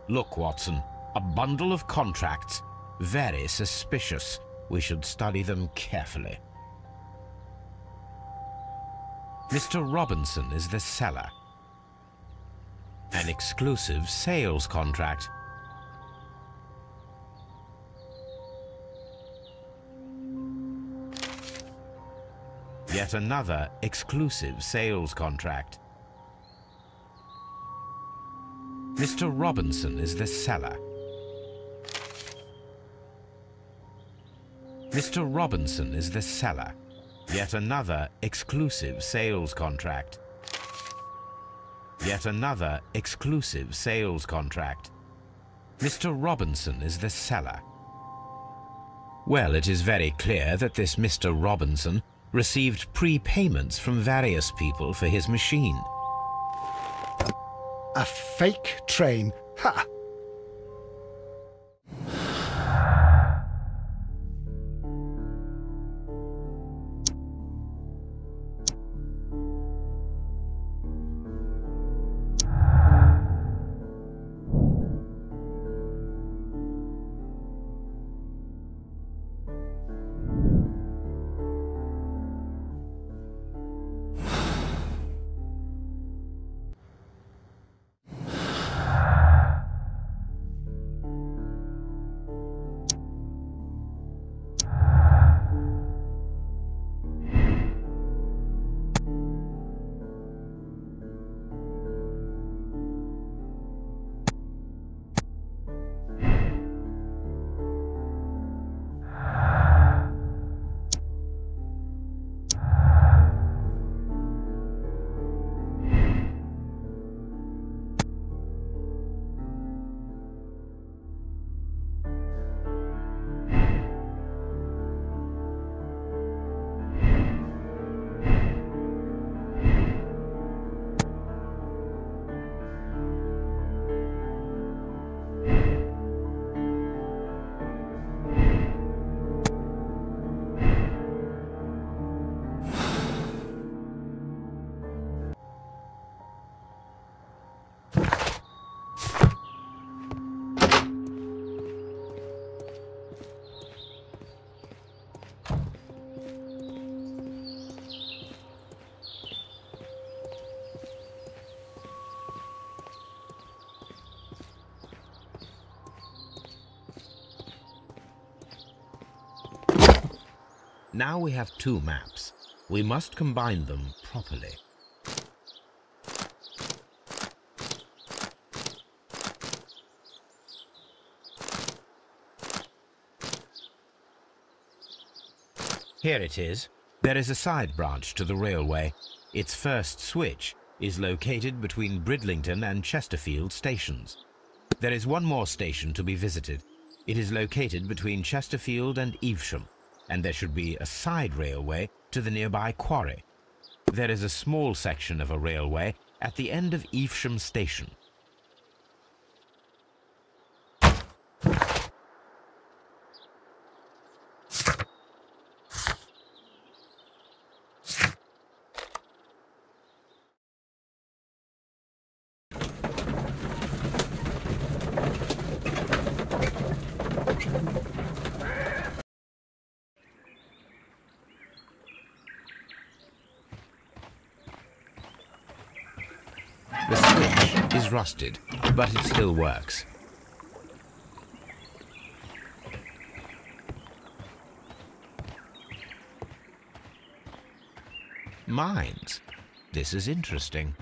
Look, Watson, a bundle of contracts. Very suspicious. We should study them carefully. Mr. Robinson is the seller. An exclusive sales contract. Yet another exclusive sales contract. Mr. Robinson is the seller. Mr. Robinson is the seller. Yet another exclusive sales contract. Yet another exclusive sales contract. Mr. Robinson is the seller. Well, it is very clear that this Mr. Robinson received prepayments from various people for his machine. A fake train. Ha! Now we have two maps. We must combine them properly. Here it is. There is a side branch to the railway. Its first switch is located between Bridlington and Chesterfield stations. There is one more station to be visited. It is located between Chesterfield and Evesham, and there should be a side railway to the nearby quarry. There is a small section of a railway at the end of Evesham station. The switch is rusted, but it still works. Mines. This is interesting.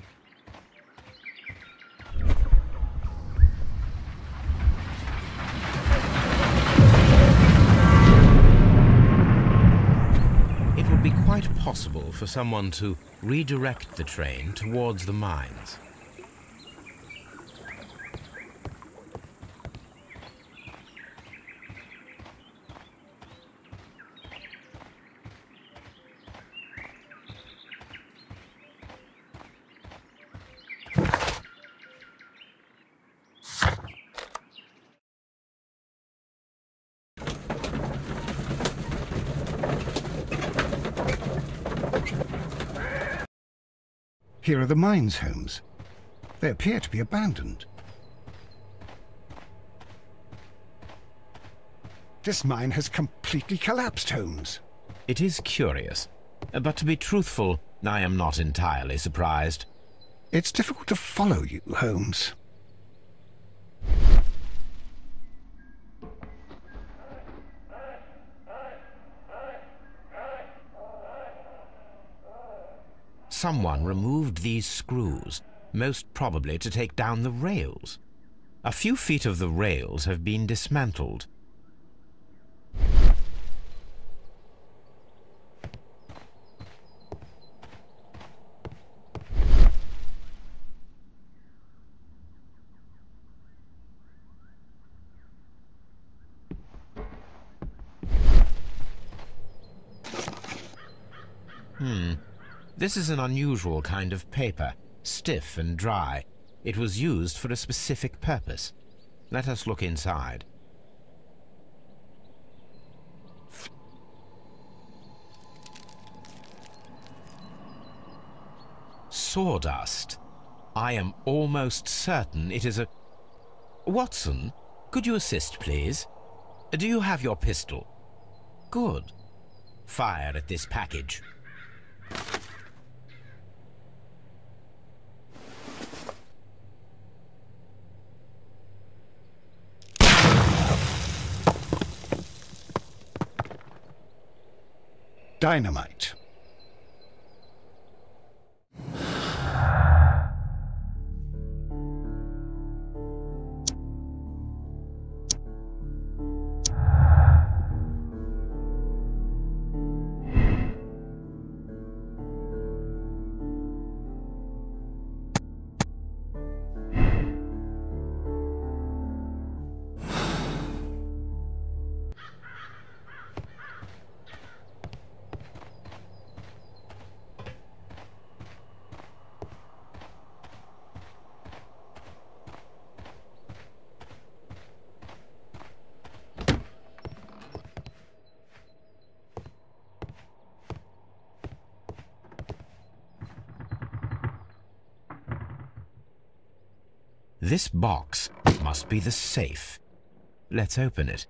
It would be quite possible for someone to redirect the train towards the mines. Here are the mines homes. They appear to be abandoned. This mine has completely collapsed, Holmes. It is curious, but to be truthful, I am not entirely surprised. It's difficult to follow you, Holmes. Someone removed these screws, most probably to take down the rails. A few feet of the rails have been dismantled. This is an unusual kind of paper, stiff and dry. It was used for a specific purpose. Let us look inside. Sawdust. I am almost certain it is a... Watson, could you assist, please? Do you have your pistol? Good. Fire at this package. Dynamite. This box must be the safe. Let's open it.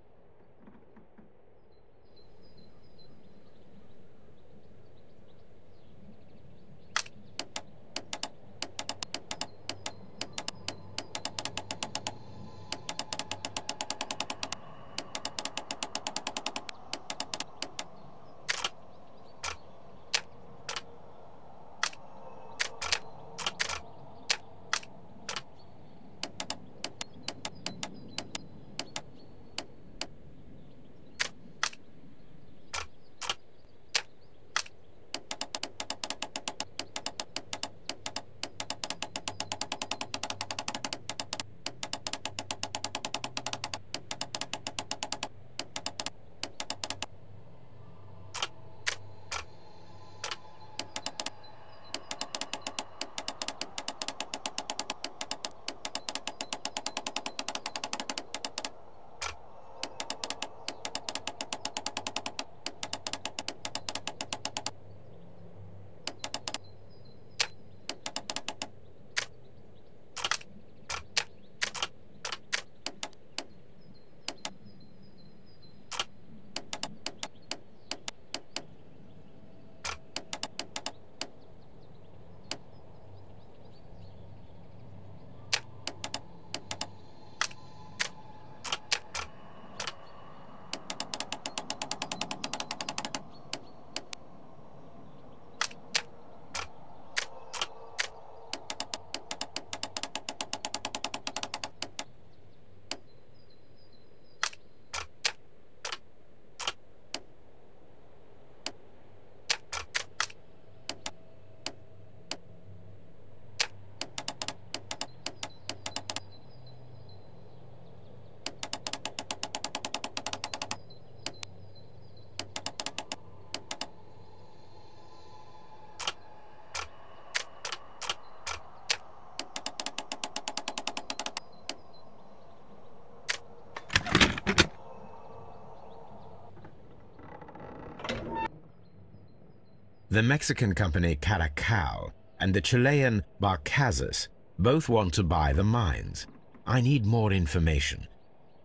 The Mexican company Caracal and the Chilean Barcazas both want to buy the mines. I need more information.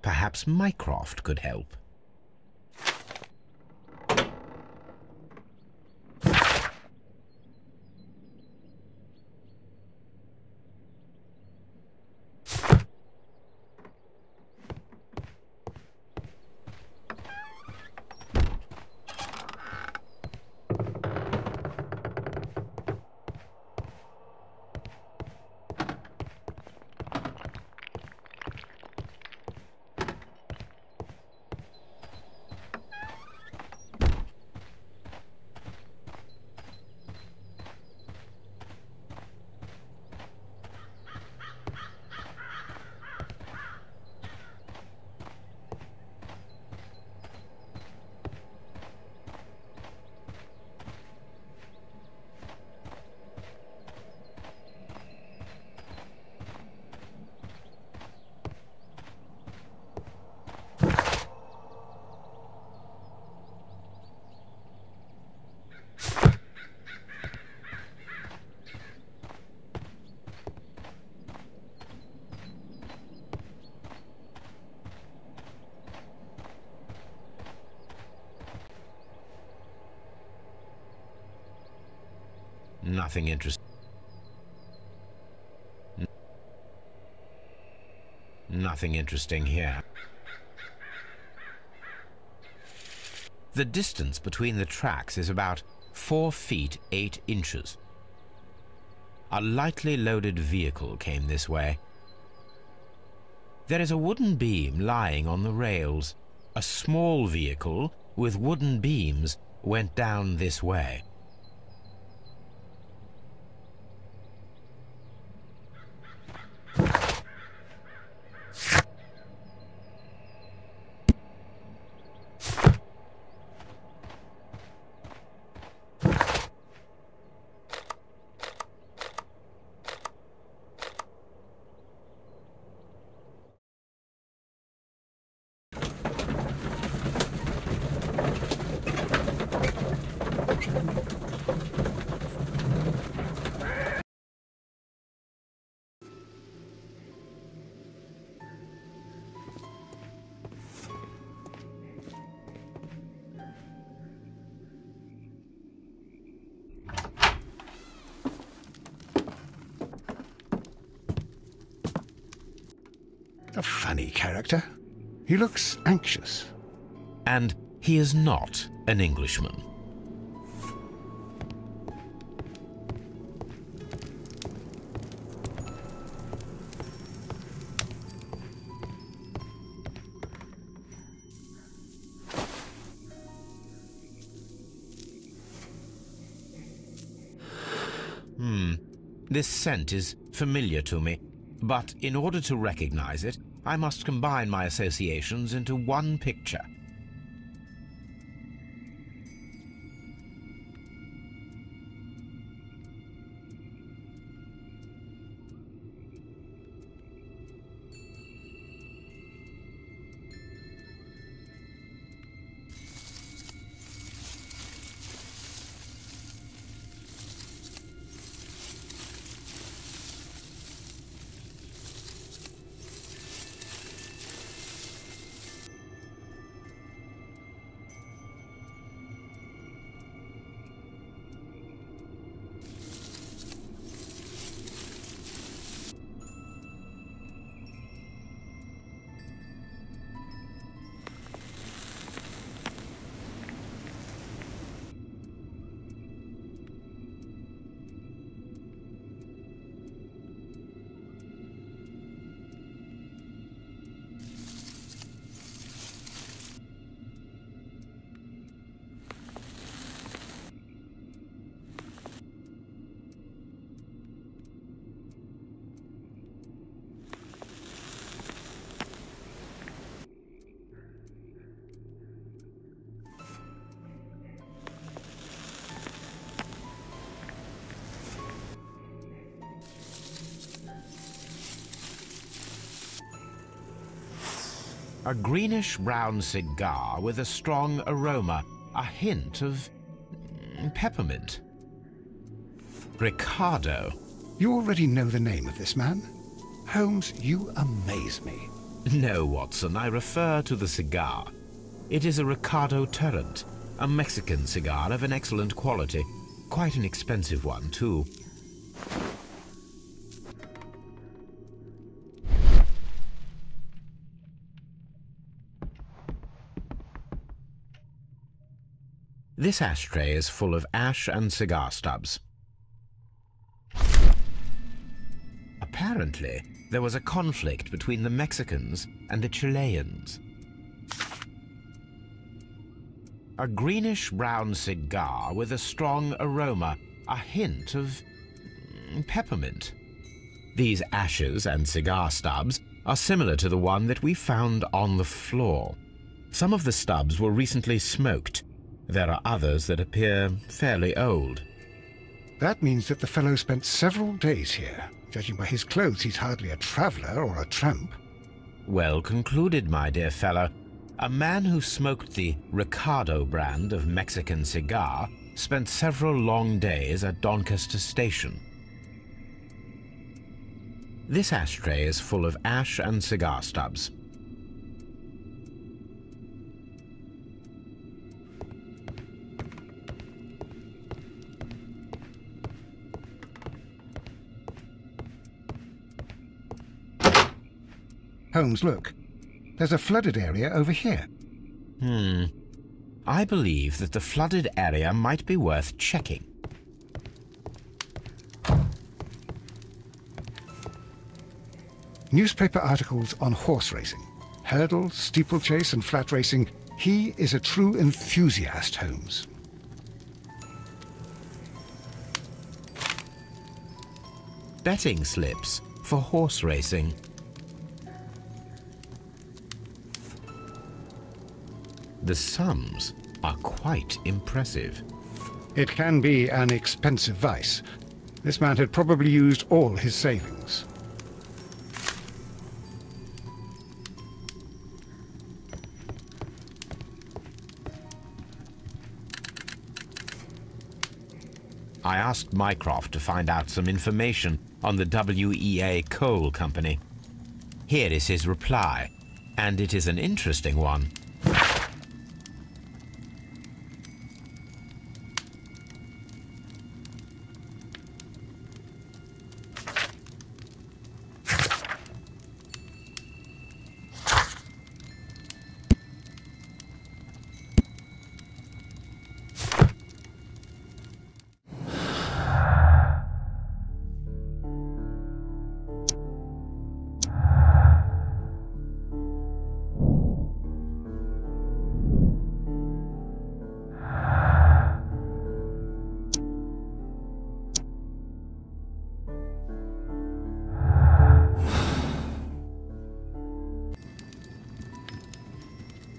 Perhaps Mycroft could help. Nothing interesting. Nothing interesting here. The distance between the tracks is about 4 feet 8 inches. A lightly loaded vehicle came this way. There is a wooden beam lying on the rails. A small vehicle with wooden beams went down this way. A funny character. He looks anxious. And he is not an Englishman. This scent is familiar to me, but in order to recognize it, I must combine my associations into one picture. A greenish-brown cigar with a strong aroma, a hint of peppermint. Ricardo. You already know the name of this man? Holmes, you amaze me. No, Watson, I refer to the cigar. It is a Ricardo Turrent, a Mexican cigar of an excellent quality. Quite an expensive one, too. This ashtray is full of ash and cigar stubs. Apparently, there was a conflict between the Mexicans and the Chileans. A greenish-brown cigar with a strong aroma, a hint of peppermint. These ashes and cigar stubs are similar to the one that we found on the floor. Some of the stubs were recently smoked. There are others that appear fairly old. That means that the fellow spent several days here. Judging by his clothes, he's hardly a traveller or a tramp. Well concluded, my dear fellow. A man who smoked the Ricardo brand of Mexican cigar spent several long days at Doncaster Station. This ashtray is full of ash and cigar stubs. Holmes, look. There's a flooded area over here. I believe that the flooded area might be worth checking. Newspaper articles on horse racing. Hurdle, steeplechase and flat racing. He is a true enthusiast, Holmes. Betting slips for horse racing. The sums are quite impressive. It can be an expensive vice. This man had probably used all his savings. I asked Mycroft to find out some information on the WEA Coal Company. Here is his reply, and it is an interesting one.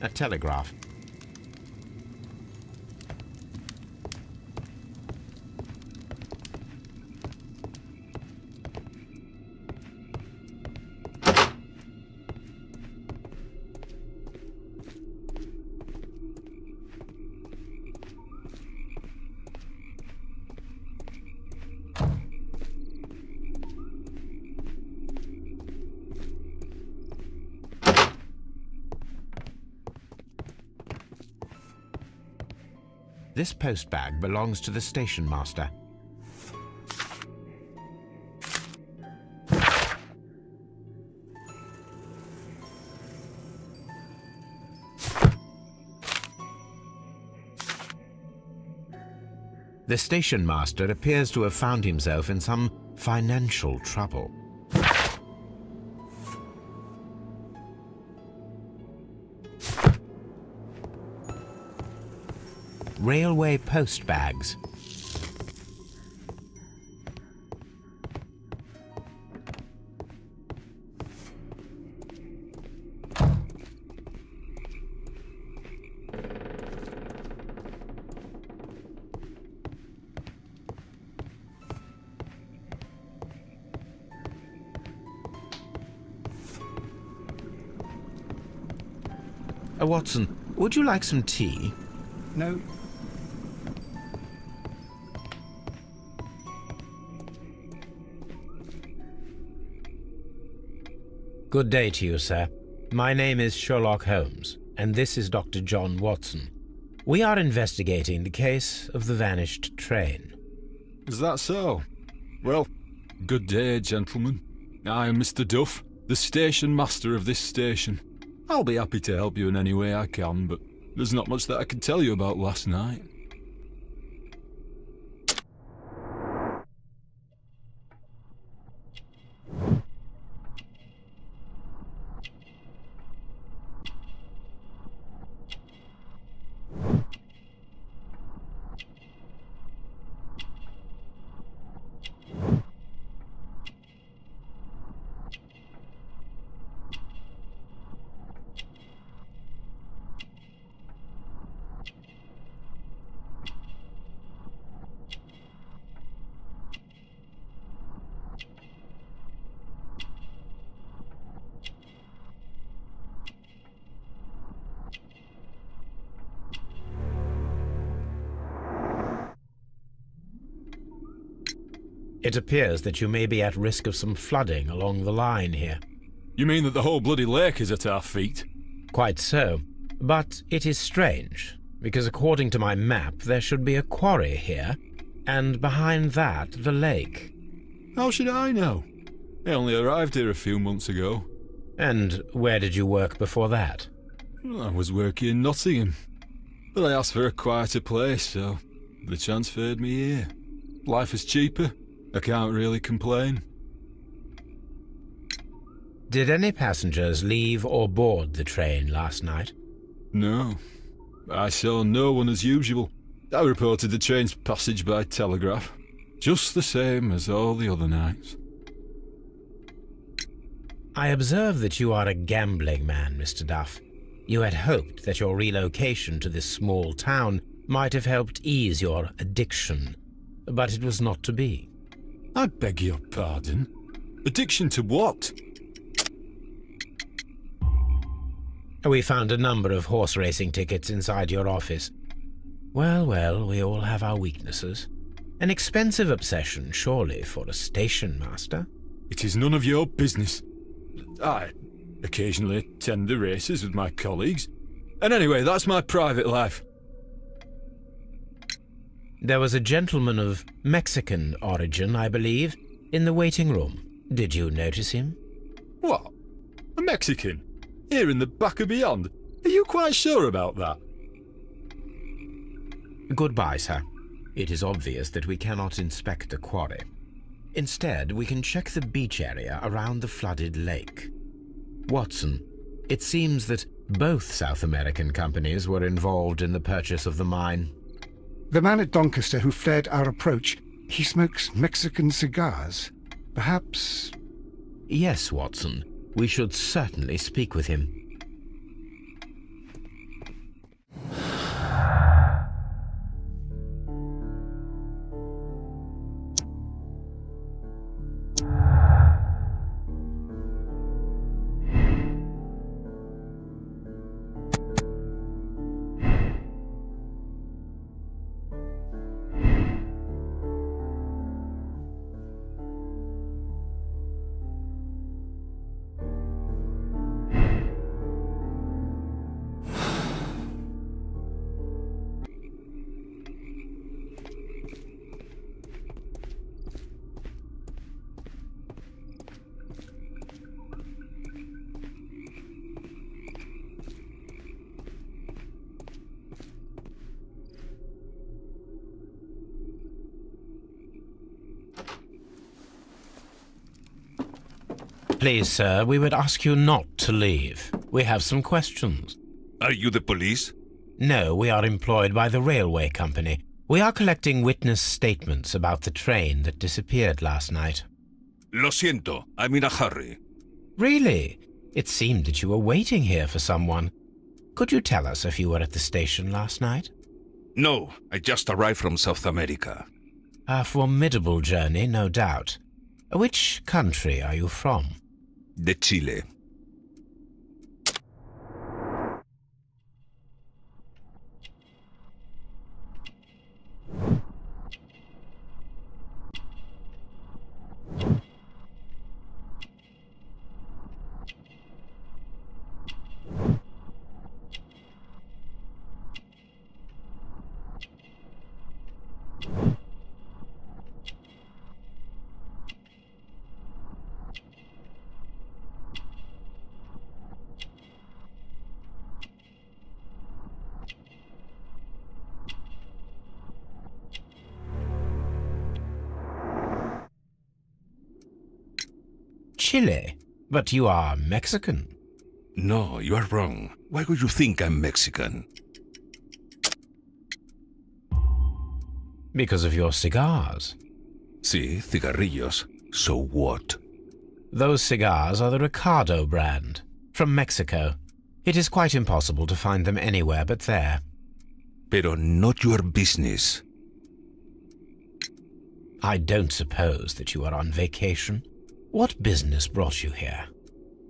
A telegraph. This postbag belongs to the station master. The station master appears to have found himself in some financial trouble. Railway postbags. Watson, would you like some tea? No. Good day to you, sir. My name is Sherlock Holmes, and this is Dr. John Watson. We are investigating the case of the vanished train. Is that so? Well, good day, gentlemen. I am Mr. Duff, the station master of this station. I'll be happy to help you in any way I can, but there's not much that I can tell you about last night. It appears that you may be at risk of some flooding along the line here. You mean that the whole bloody lake is at our feet? Quite so. But it is strange, because according to my map there should be a quarry here, and behind that the lake. How should I know? I only arrived here a few months ago. And where did you work before that? I was working in Nottingham, but I asked for a quieter place, so they transferred me here. Life is cheaper. I can't really complain. Did any passengers leave or board the train last night? No. I saw no one as usual. I reported the train's passage by telegraph, just the same as all the other nights. I observe that you are a gambling man, Mr. Duff. You had hoped that your relocation to this small town might have helped ease your addiction, but it was not to be. I beg your pardon? Addiction to what? We found a number of horse racing tickets inside your office. Well, well, we all have our weaknesses. An expensive obsession, surely, for a station master. It is none of your business. I occasionally attend the races with my colleagues. And anyway, that's my private life. There was a gentleman of Mexican origin, I believe, in the waiting room. Did you notice him? What? A Mexican? Here in the back of beyond? Are you quite sure about that? Goodbye, sir. It is obvious that we cannot inspect the quarry. Instead, we can check the beach area around the flooded lake. Watson, it seems that both South American companies were involved in the purchase of the mine. The man at Doncaster who fled our approach, he smokes Mexican cigars. Perhaps... Yes, Watson. We should certainly speak with him. Please, sir, we would ask you not to leave. We have some questions. Are you the police? No, we are employed by the railway company. We are collecting witness statements about the train that disappeared last night. Lo siento, I'm in a hurry. Really? It seemed that you were waiting here for someone. Could you tell us if you were at the station last night? No, I just arrived from South America. A formidable journey, no doubt. Which country are you from? De Chile. Chile? But you are Mexican. No, you are wrong. Why would you think I'm Mexican? Because of your cigars. Sí, cigarrillos. So what? Those cigars are the Ricardo brand, from Mexico. It is quite impossible to find them anywhere but there. Pero not your business. I don't suppose that you are on vacation. What business brought you here?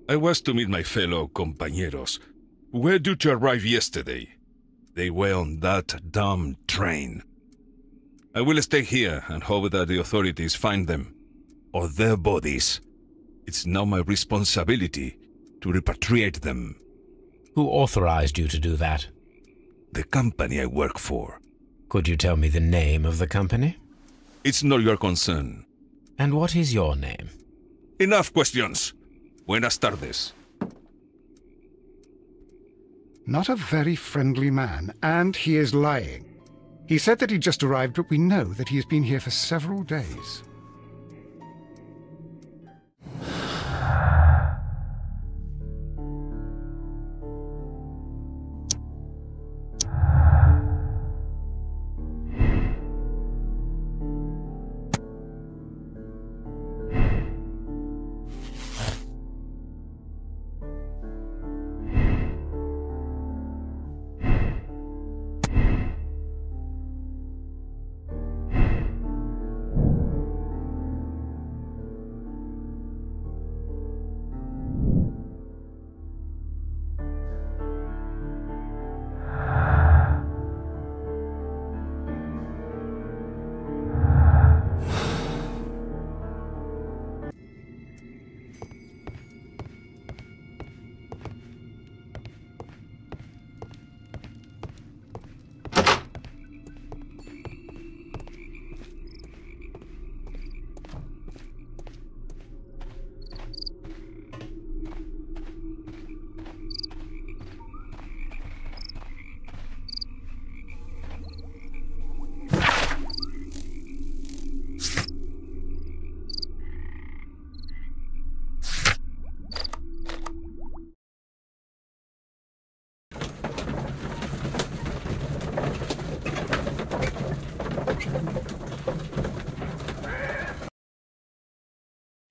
I was to meet my fellow compañeros, who were due to arrive yesterday. They were on that damn train. I will stay here and hope that the authorities find them, or their bodies. It's now my responsibility to repatriate them. Who authorized you to do that? The company I work for. Could you tell me the name of the company? It's not your concern. And what is your name? Enough questions. Buenas tardes. Not a very friendly man, and he is lying. He said that he just arrived, but we know that he has been here for several days.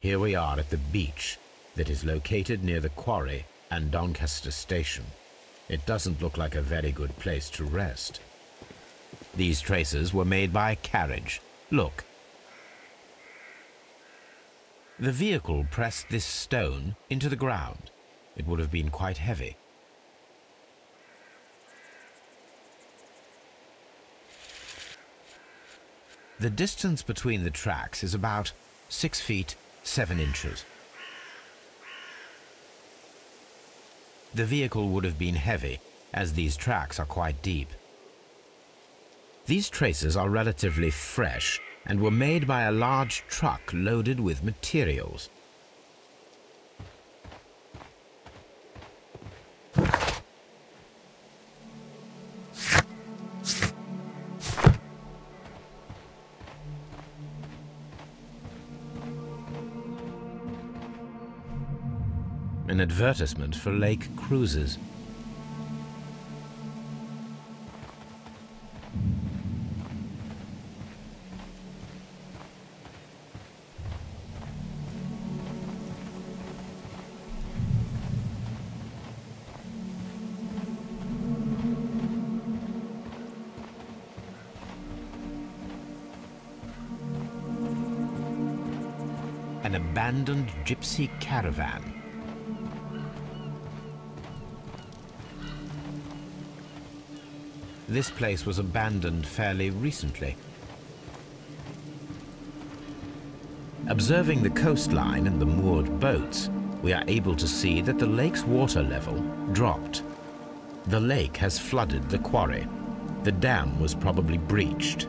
Here we are at the beach that is located near the quarry and Doncaster Station. It doesn't look like a very good place to rest. These traces were made by a carriage. Look. The vehicle pressed this stone into the ground. It would have been quite heavy. The distance between the tracks is about 6 feet 7 inches. The vehicle would have been heavy, as these tracks are quite deep. These traces are relatively fresh and were made by a large truck loaded with materials. An advertisement for lake cruises. An abandoned gypsy caravan. This place was abandoned fairly recently. Observing the coastline and the moored boats, we are able to see that the lake's water level dropped. The lake has flooded the quarry. The dam was probably breached.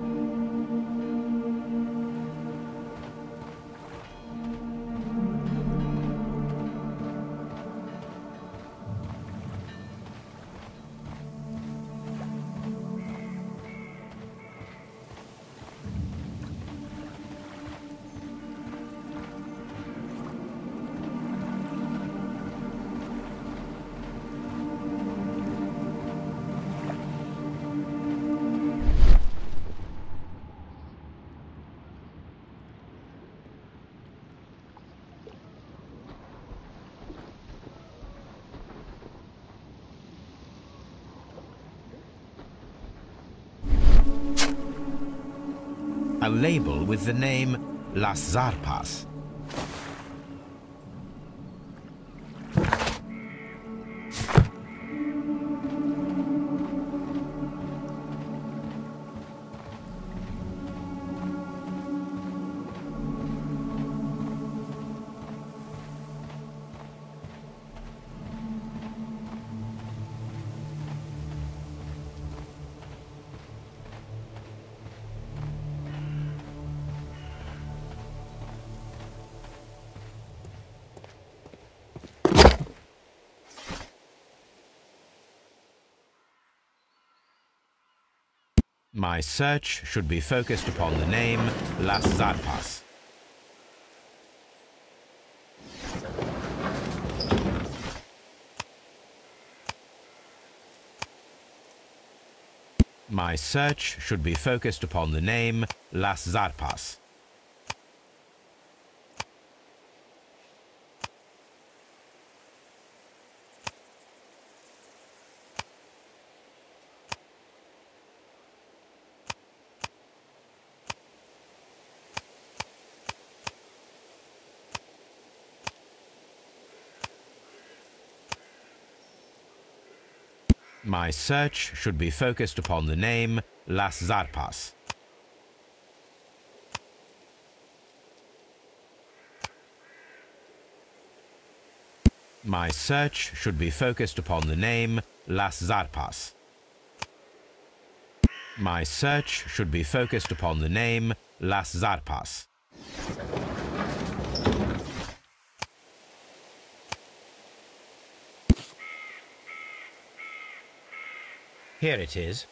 A label with the name Las Zarpas. My search should be focused upon the name Las Zarpas. My search should be focused upon the name Las Zarpas. My search should be focused upon the name Las Zarpas. My search should be focused upon the name Las Zarpas. My search should be focused upon the name Las Zarpas. Here it is.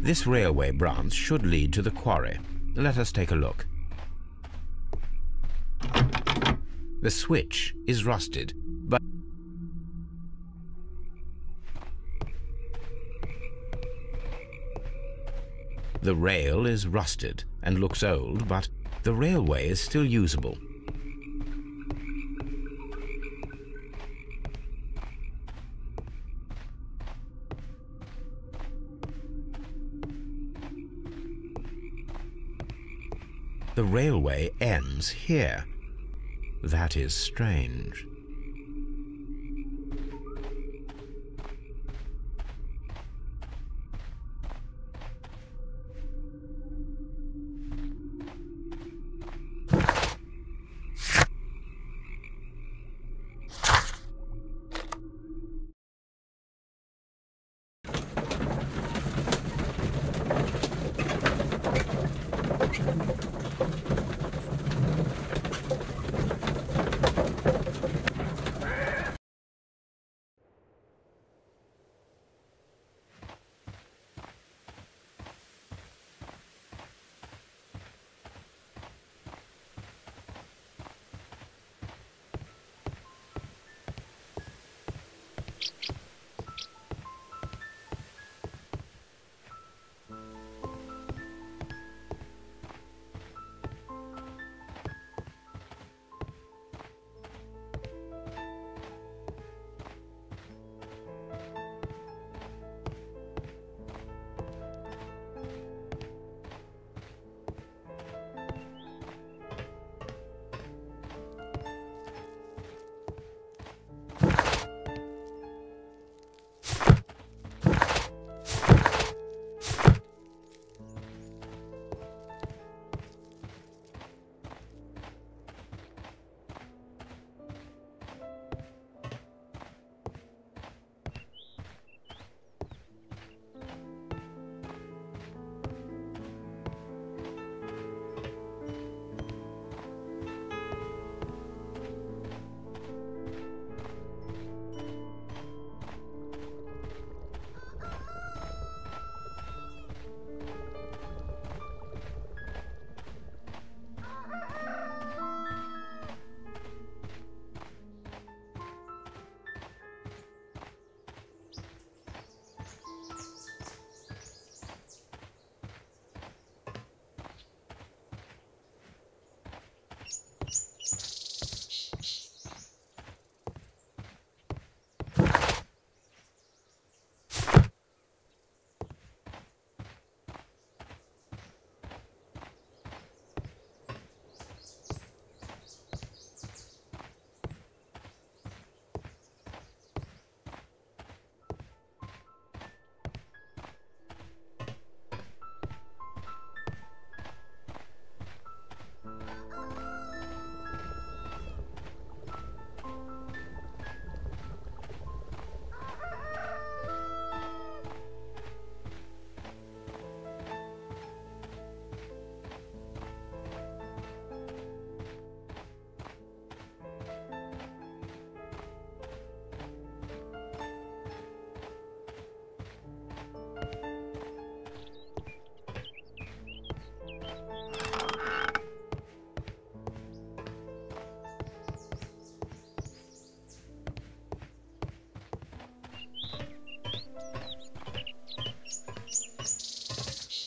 This railway branch should lead to the quarry. Let us take a look. The switch is rusted, but the rail is rusted and looks old, but the railway is still usable. The railway ends here. That is strange.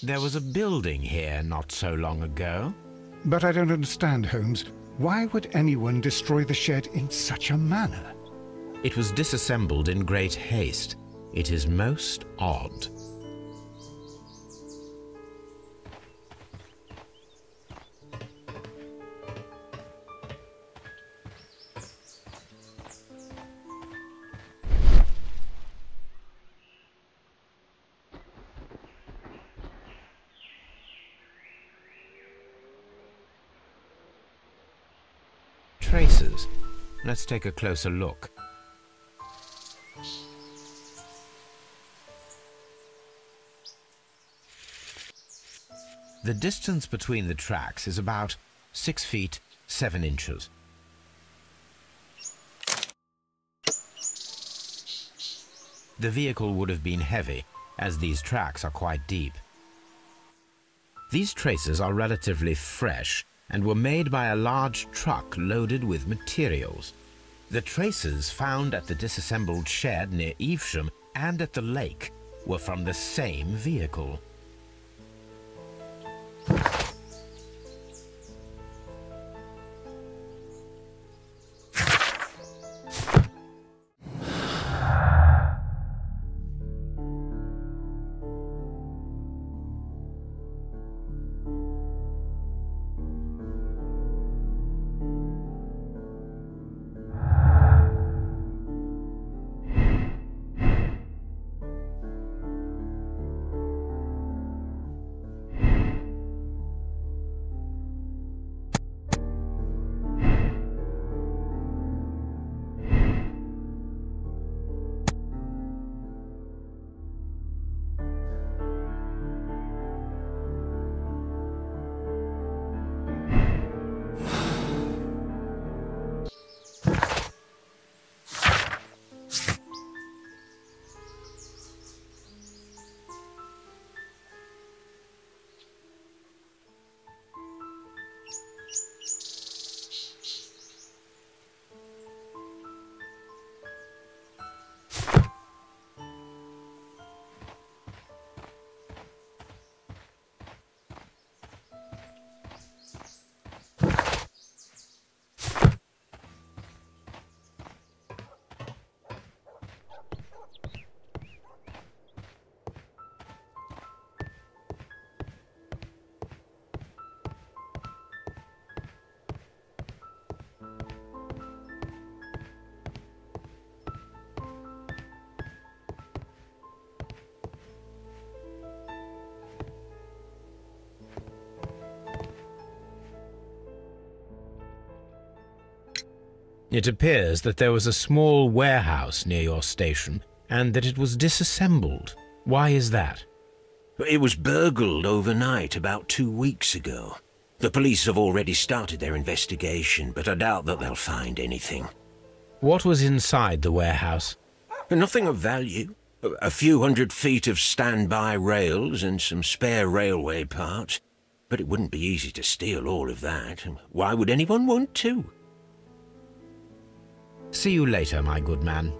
There was a building here not so long ago. But I don't understand, Holmes. Why would anyone destroy the shed in such a manner? It was disassembled in great haste. It is most odd. Traces. Let's take a closer look. The distance between the tracks is about 6 feet 7 inches. The vehicle would have been heavy, as these tracks are quite deep. These traces are relatively fresh and were made by a large truck loaded with materials. The traces found at the disassembled shed near Evesham and at the lake were from the same vehicle. It appears that there was a small warehouse near your station and that it was disassembled. Why is that? It was burgled overnight about 2 weeks ago. The police have already started their investigation, but I doubt that they'll find anything. What was inside the warehouse? Nothing of value. A few 100 feet of standby rails and some spare railway parts. But it wouldn't be easy to steal all of that. Why would anyone want to? See you later, my good man.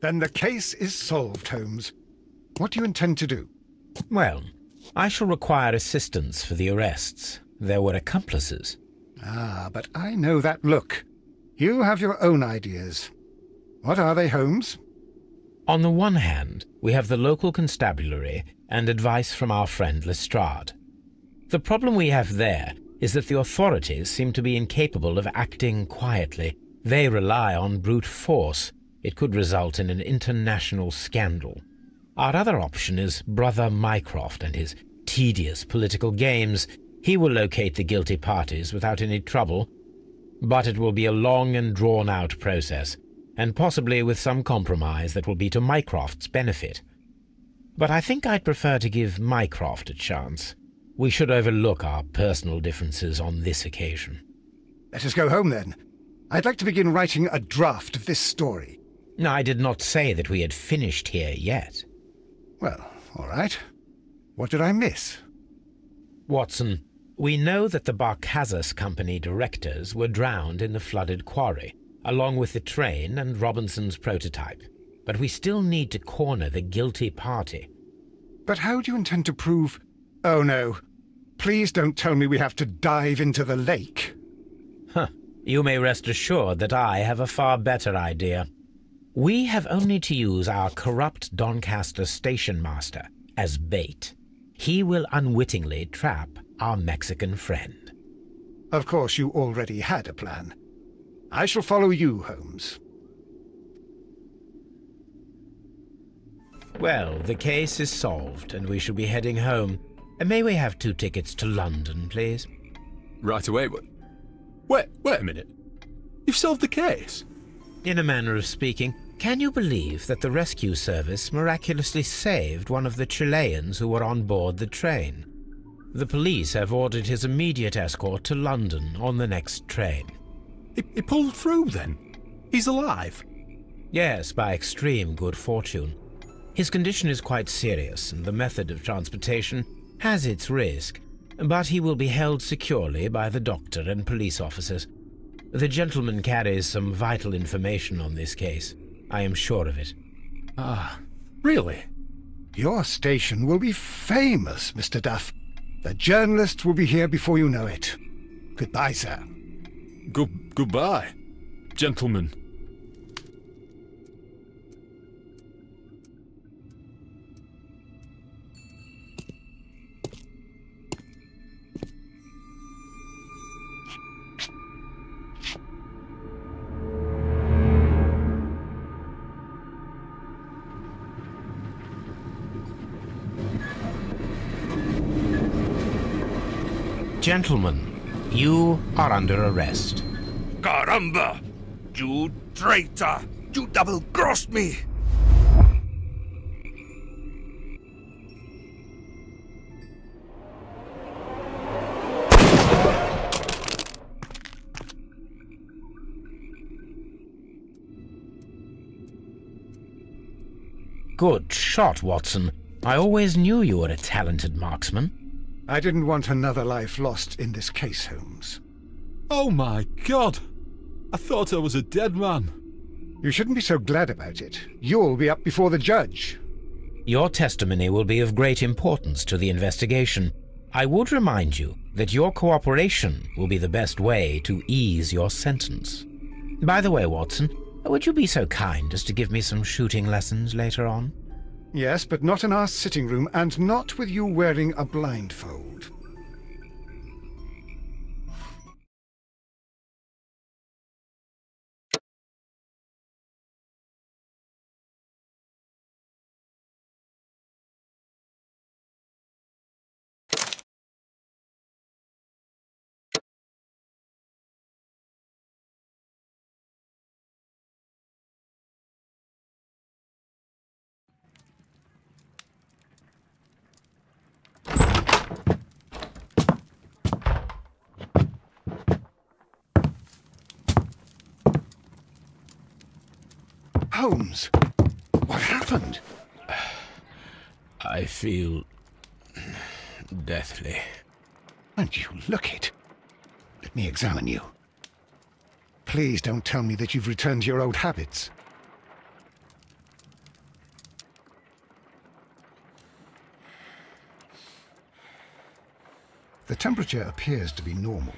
Then the case is solved, Holmes. What do you intend to do? Well, I shall require assistance for the arrests. There were accomplices. Ah, but I know that look. You have your own ideas. What are they, Holmes? On the one hand, we have the local constabulary and advice from our friend Lestrade. The problem we have there is that the authorities seem to be incapable of acting quietly. They rely on brute force. It could result in an international scandal. Our other option is Brother Mycroft and his tedious political games. He will locate the guilty parties without any trouble, but it will be a long and drawn-out process, and possibly with some compromise that will be to Mycroft's benefit. But I think I'd prefer to give Mycroft a chance. We should overlook our personal differences on this occasion. Let us go home, then. I'd like to begin writing a draft of this story. I did not say that we had finished here yet. Well, all right. What did I miss? Watson, we know that the Barkazas Company directors were drowned in the flooded quarry, along with the train and Robinson's prototype. But we still need to corner the guilty party. But how do you intend to prove... Oh, no. Please don't tell me we have to dive into the lake. You may rest assured that I have a far better idea. We have only to use our corrupt Doncaster station master as bait. He will unwittingly trap our Mexican friend. Of course, you already had a plan. I shall follow you, Holmes. Well, the case is solved, and we shall be heading home. May we have 2 tickets to London, please? Right away, but... Wait a minute. You've solved the case? In a manner of speaking. Can you believe that the rescue service miraculously saved one of the Chileans who were on board the train? The police have ordered his immediate escort to London on the next train. He pulled through, then? He's alive? Yes, by extreme good fortune. His condition is quite serious, and the method of transportation has its risk, but he will be held securely by the doctor and police officers. The gentleman carries some vital information on this case. I am sure of it. Ah, really? Your station will be famous, Mr. Duff. The journalists will be here before you know it. Goodbye, sir. Goodbye, gentlemen. Gentlemen, you are under arrest. Caramba! You traitor! You double-crossed me! Good shot, Watson. I always knew you were a talented marksman. I didn't want another life lost in this case, Holmes. Oh my God! I thought I was a dead man. You shouldn't be so glad about it. You'll be up before the judge. Your testimony will be of great importance to the investigation. I would remind you that your cooperation will be the best way to ease your sentence. By the way, Watson, would you be so kind as to give me some shooting lessons later on? Yes, but not in our sitting room, and not with you wearing a blindfold. Holmes, what happened? I feel deathly. And you look it. Let me examine you. Please don't tell me that you've returned to your old habits. The temperature appears to be normal.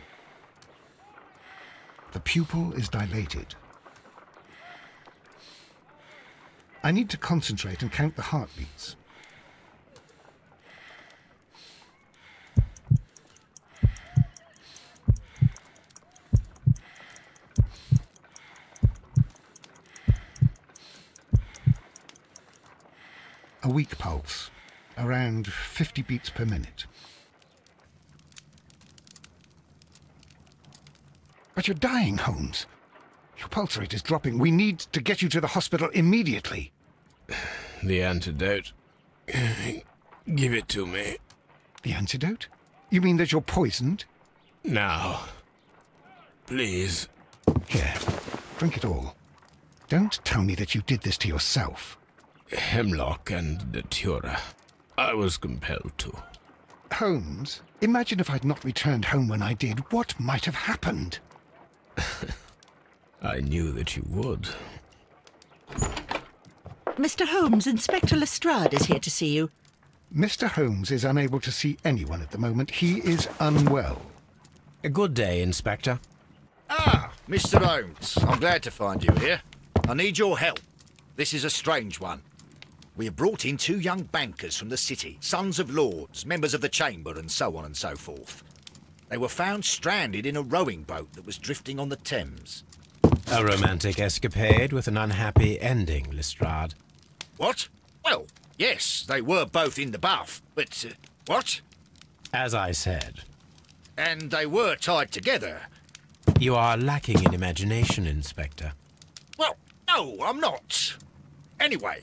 The pupil is dilated. I need to concentrate and count the heartbeats. A weak pulse, around 50 beats per minute. But you're dying, Holmes. Your pulse rate is dropping. We need to get you to the hospital immediately. The antidote. Give it to me. The antidote? You mean that you're poisoned? Now. Please. Here, drink it all. Don't tell me that you did this to yourself. Hemlock and datura. I was compelled to. Holmes, imagine if I'd not returned home when I did. What might have happened? I knew that you would. Mr. Holmes, Inspector Lestrade is here to see you. Mr. Holmes is unable to see anyone at the moment. He is unwell. A good day, Inspector. Ah, Mr. Holmes. I'm glad to find you here. I need your help. This is a strange one. We have brought in 2 young bankers from the city, sons of lords, members of the Chamber, and so on and so forth. They were found stranded in a rowing boat that was drifting on the Thames. A romantic escapade with an unhappy ending, Lestrade. What? Well, yes, they were both in the bath, but... what? As I said. And they were tied together. You are lacking in imagination, Inspector. Well, no, I'm not. Anyway,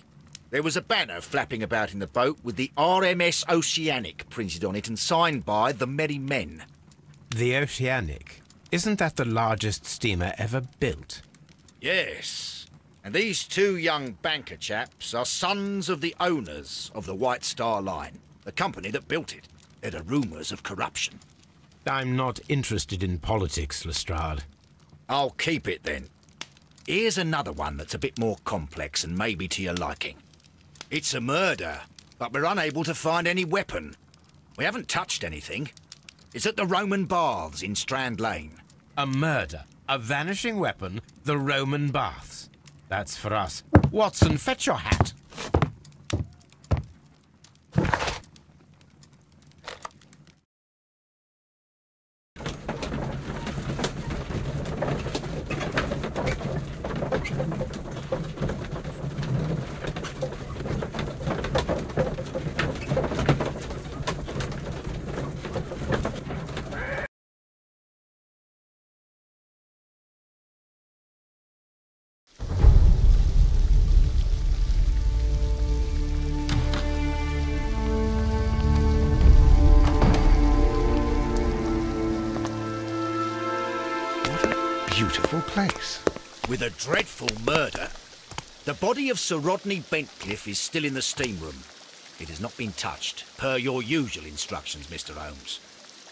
there was a banner flapping about in the boat with the RMS Oceanic printed on it and signed by the Merry Men. The Oceanic? Isn't that the largest steamer ever built? Yes. And these 2 young banker chaps are sons of the owners of the White Star Line, the company that built it. There are rumours of corruption. I'm not interested in politics, Lestrade. I'll keep it then. Here's another one that's a bit more complex and maybe to your liking. It's a murder, but we're unable to find any weapon. We haven't touched anything. It's at the Roman Baths in Strand Lane. A murder, a vanishing weapon, the Roman Baths. That's for us. Watson, fetch your hat. Beautiful place. With a dreadful murder. The body of Sir Rodney Bentcliffe is still in the steam room. It has not been touched, per your usual instructions, Mr. Holmes.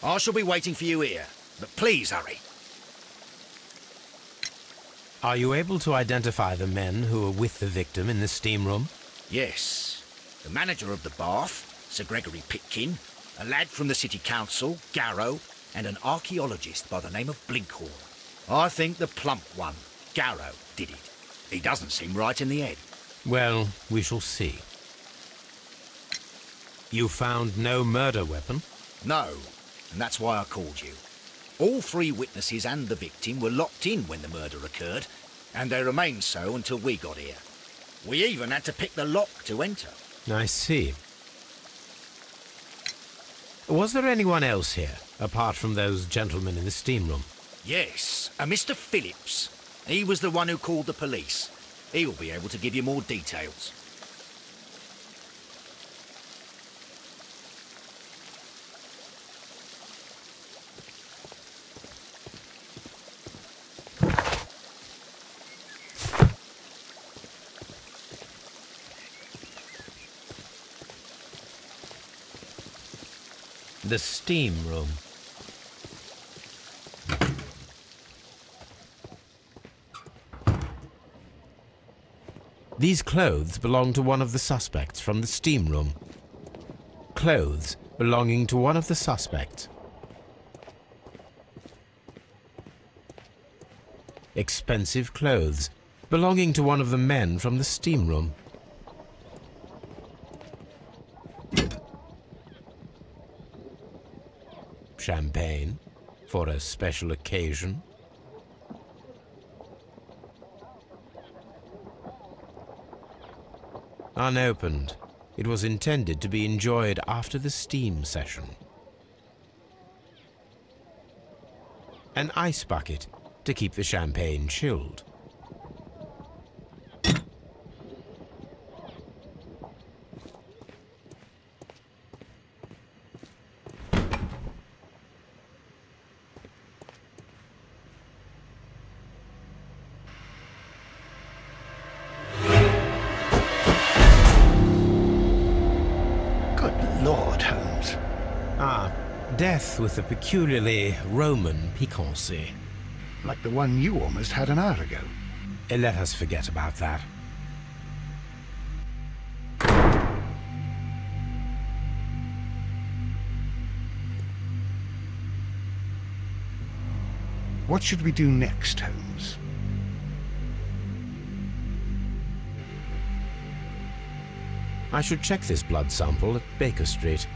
I shall be waiting for you here, but please hurry. Are you able to identify the men who were with the victim in the steam room? Yes. The manager of the bath, Sir Gregory Pitkin, a lad from the City Council, Garrow, and an archaeologist by the name of Blinkhorn. I think the plump one, Garrow, did it. He doesn't seem right in the head. Well, we shall see. You found no murder weapon? No, and that's why I called you. All 3 witnesses and the victim were locked in when the murder occurred, and they remained so until we got here. We even had to pick the lock to enter. I see. Was there anyone else here, apart from those gentlemen in the steam room? Yes, a Mr. Phillips. He was the one who called the police. He will be able to give you more details. The steam room. These clothes belong to one of the suspects from the steam room. Clothes belonging to one of the suspects. expensive clothes, belonging to one of the men from the steam room. Champagne for a special occasion. Unopened, it was intended to be enjoyed after the steam session. An ice bucket to keep the champagne chilled. Death with a peculiarly Roman piquancy. Like the one you almost had an hour ago. Let us forget about that. What should we do next, Holmes? I should check this blood sample at Baker Street.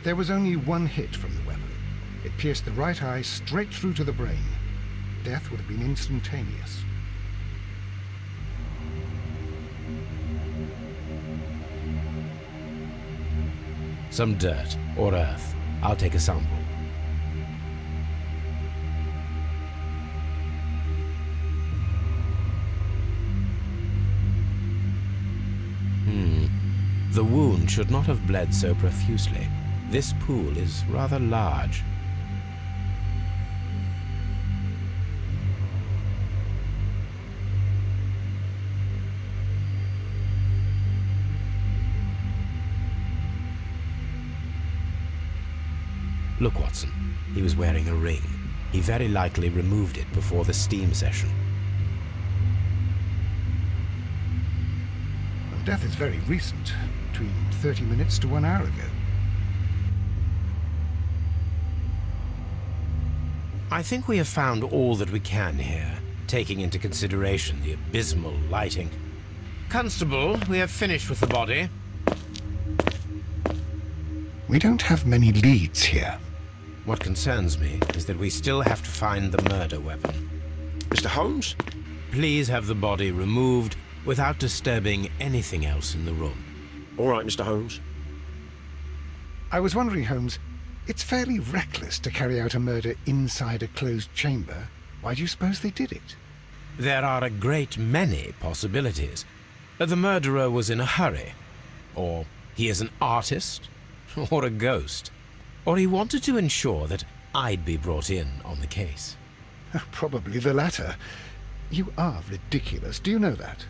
There was only one hit from the weapon. It pierced the right eye straight through to the brain. Death would have been instantaneous. Some dirt or earth. I'll take a sample. The wound should not have bled so profusely. This pool is rather large. Look, Watson. He was wearing a ring. He very likely removed it before the steam session. Well, death is very recent. Between 30 minutes to 1 hour ago. I think we have found all that we can here, taking into consideration the abysmal lighting. Constable, we have finished with the body. We don't have many leads here. What concerns me is that we still have to find the murder weapon. Mr. Holmes? Please have the body removed without disturbing anything else in the room. All right, Mr. Holmes. I was wondering, Holmes, it's fairly reckless to carry out a murder inside a closed chamber. Why do you suppose they did it? There are a great many possibilities. The murderer was in a hurry. Or he is an artist. Or a ghost. Or he wanted to ensure that I'd be brought in on the case. Probably the latter. You are ridiculous. Do you know that?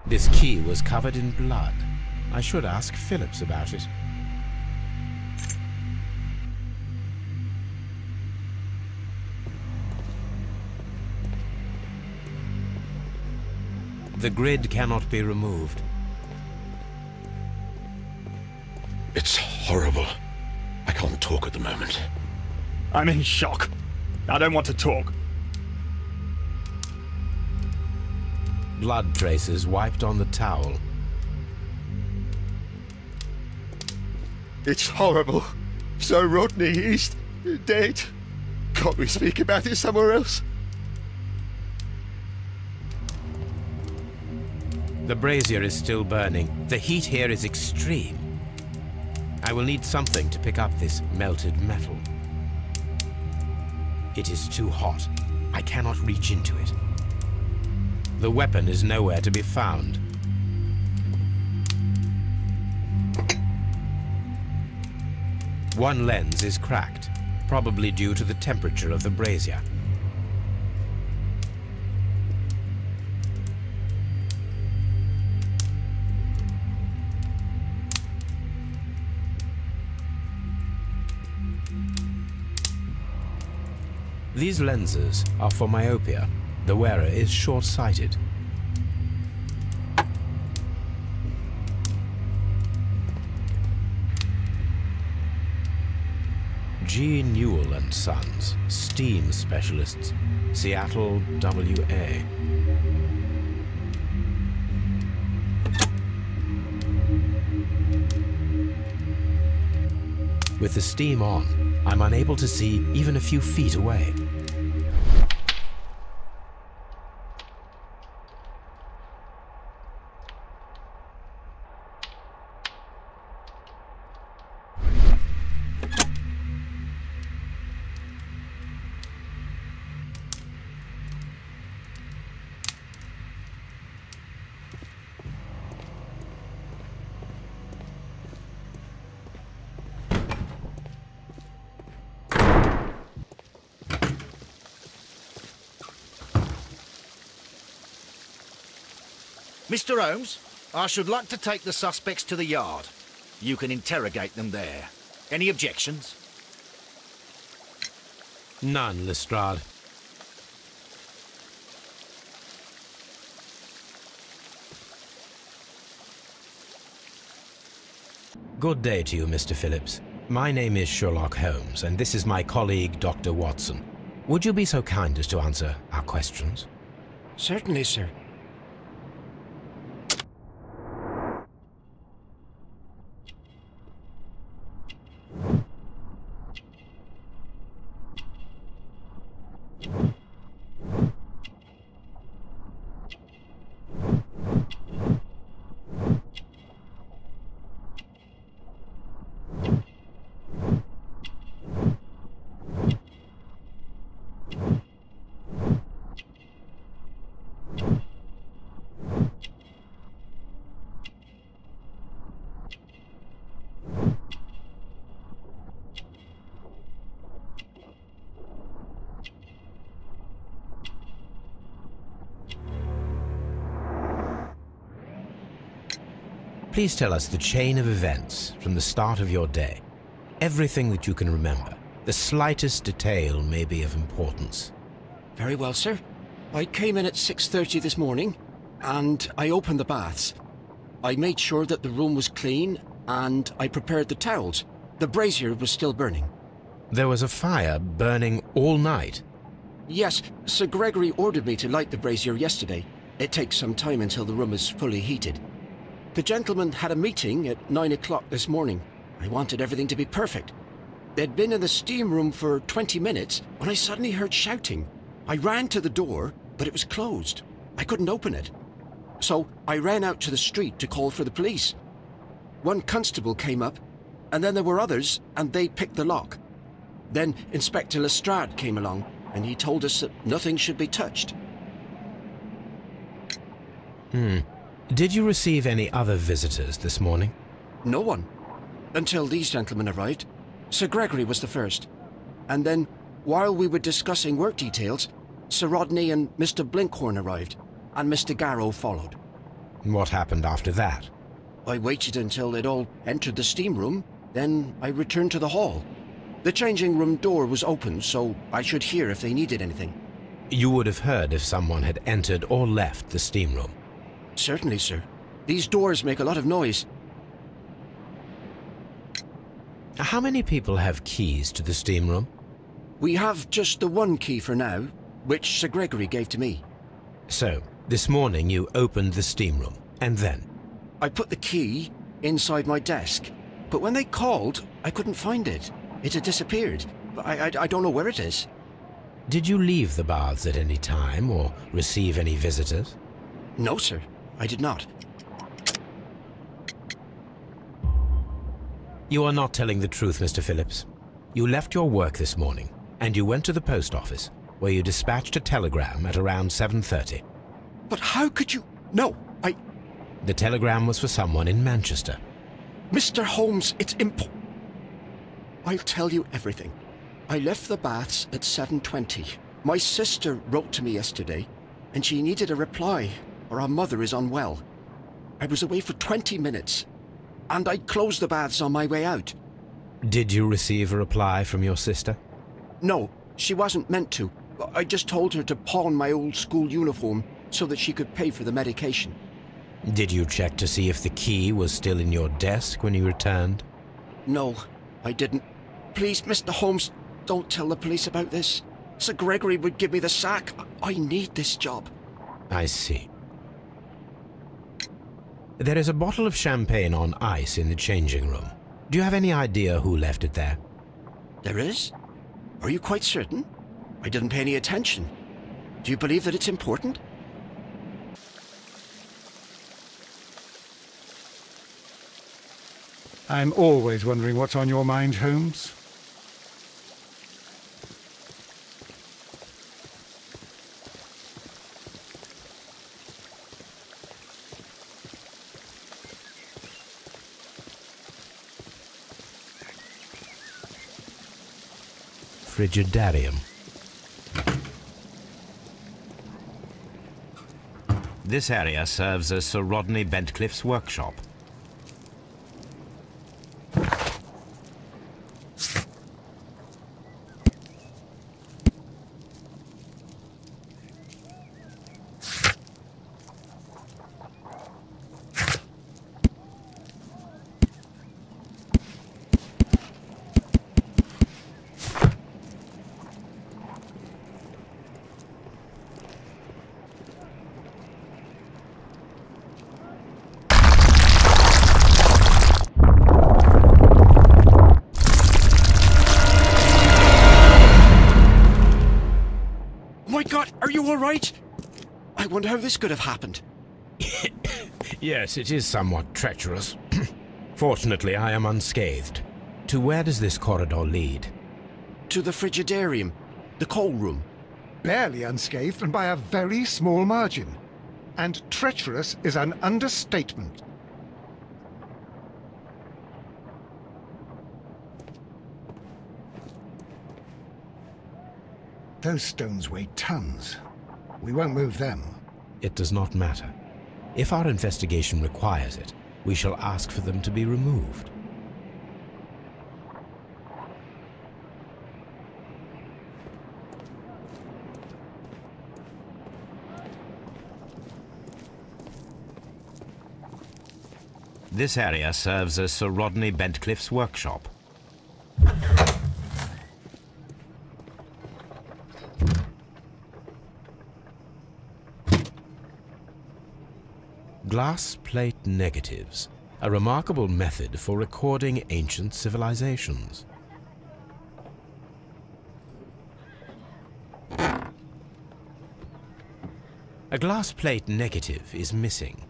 This key was covered in blood. I should ask Phillips about it. The grid cannot be removed. It's horrible. I can't talk at the moment. I'm in shock. I don't want to talk. Blood traces wiped on the towel. It's horrible. So Rodney is dead. Can't we speak about it somewhere else? The brazier is still burning. The heat here is extreme. I will need something to pick up this melted metal. It is too hot. I cannot reach into it. The weapon is nowhere to be found. One lens is cracked, probably due to the temperature of the brazier. These lenses are for myopia. The wearer is short-sighted. G. Newell and Sons, steam specialists, Seattle, WA. With the steam on, I'm unable to see even a few feet away. Mr. Holmes, I should like to take the suspects to the yard. You can interrogate them there. Any objections? None, Lestrade. Good day to you, Mr. Phillips. My name is Sherlock Holmes, and this is my colleague, Dr. Watson. Would you be so kind as to answer our questions? Certainly, sir. Please tell us the chain of events from the start of your day. Everything that you can remember. The slightest detail may be of importance. Very well, sir. I came in at 6:30 this morning, and I opened the baths. I made sure that the room was clean, and I prepared the towels. The brazier was still burning. There was a fire burning all night? Yes, Sir Gregory ordered me to light the brazier yesterday. It takes some time until the room is fully heated. The gentlemen had a meeting at 9 o'clock this morning. I wanted everything to be perfect. They'd been in the steam room for 20 minutes when I suddenly heard shouting. I ran to the door, but it was closed. I couldn't open it. So I ran out to the street to call for the police. One constable came up, and then there were others, and they picked the lock. Then Inspector Lestrade came along, and he told us that nothing should be touched. Did you receive any other visitors this morning? No one. Until these gentlemen arrived. Sir Gregory was the first. And then, while we were discussing work details, Sir Rodney and Mr. Blinkhorn arrived, and Mr. Garrow followed. What happened after that? I waited until they'd all entered the steam room, then I returned to the hall. The changing room door was open, so I should hear if they needed anything. You would have heard if someone had entered or left the steam room? Certainly, sir. These doors make a lot of noise. How many people have keys to the steam room? We have just the one key for now, which Sir Gregory gave to me. So, this morning you opened the steam room, and then? I put the key inside my desk, but when they called, I couldn't find it. It had disappeared. I don't know where it is. Did you leave the baths at any time, or receive any visitors? No, sir. I did not. You are not telling the truth, Mr. Phillips. You left your work this morning, and you went to the post office, where you dispatched a telegram at around 7:30. But how could you... No, The telegram was for someone in Manchester. Mr. Holmes, it's I'll tell you everything. I left the baths at 7:20. My sister wrote to me yesterday, and she needed a reply, or our mother is unwell. I was away for 20 minutes, and I closed the baths on my way out. Did you receive a reply from your sister? No, She wasn't meant to. I just told her to pawn my old school uniform so that she could pay for the medication. Did you check to see if the key was still in your desk when you returned? No, I didn't. Please, Mr. Holmes, don't tell the police about this. Sir Gregory would give me the sack. I need this job. I see. There is a bottle of champagne on ice in the changing room. Do you have any idea who left it there? There is? Are you quite certain? I didn't pay any attention. Do you believe that it's important? I'm always wondering what's on your mind, Holmes. Frigidarium. This area serves as Sir Rodney Bentcliffe's workshop. I wonder how this could have happened. Yes, it is somewhat treacherous. Fortunately, I am unscathed. To where does this corridor lead? To the Frigidarium, the coal room. Barely unscathed and by a very small margin. And treacherous is an understatement. Those stones weigh tons. We won't move them. It does not matter. If our investigation requires it, we shall ask for them to be removed. This area serves as Sir Rodney Bentcliffe's workshop. Glass plate negatives, a remarkable method for recording ancient civilizations. A glass plate negative is missing.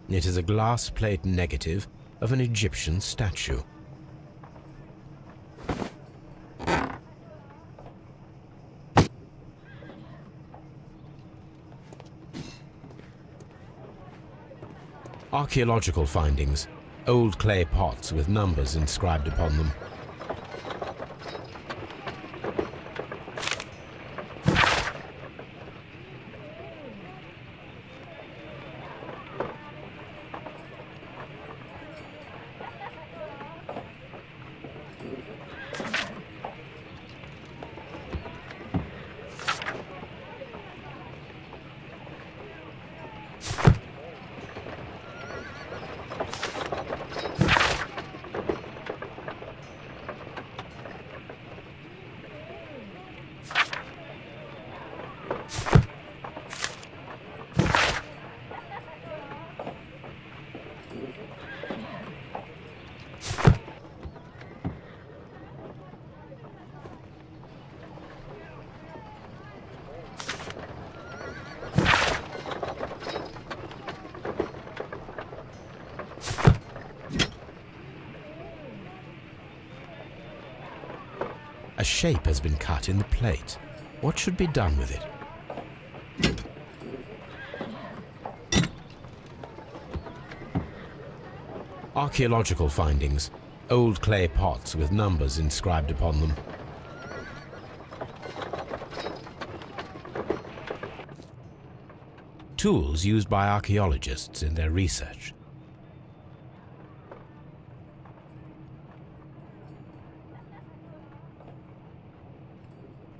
It is a glass plate negative of an Egyptian statue. Archaeological findings, old clay pots with numbers inscribed upon them. A shape has been cut in the plate. What should be done with it? Archaeological findings, old clay pots with numbers inscribed upon them. tools used by archaeologists in their research.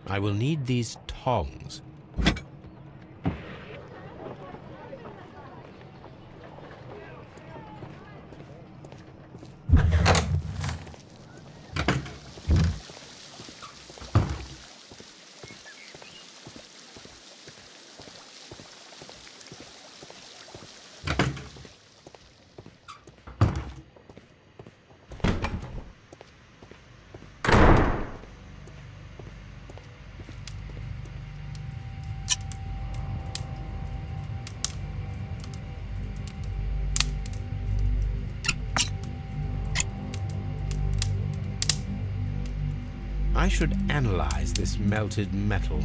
I will need these tongs. I should analyze this melted metal.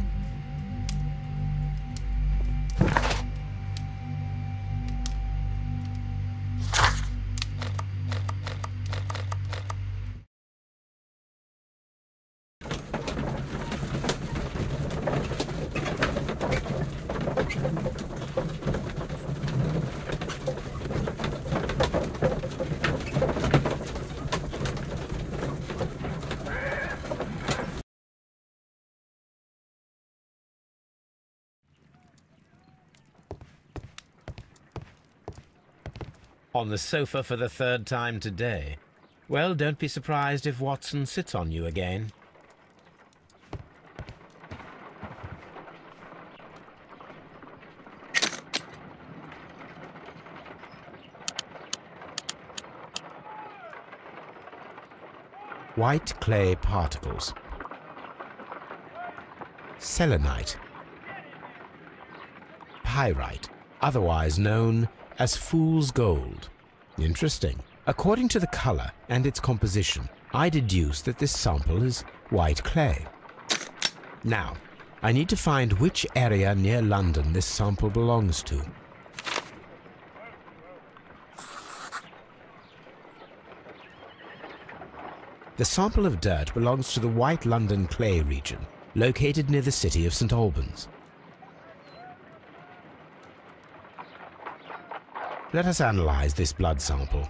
On the sofa for the third time today. Well, don't be surprised if Watson sits on you again. White clay particles. Selenite. Pyrite, otherwise known as fool's gold. Interesting. According to the color and its composition, I deduce that this sample is white clay. Now, I need to find which area near London this sample belongs to. The sample of dirt belongs to the White London clay region, located near the city of St. Albans. Let us analyze this blood sample.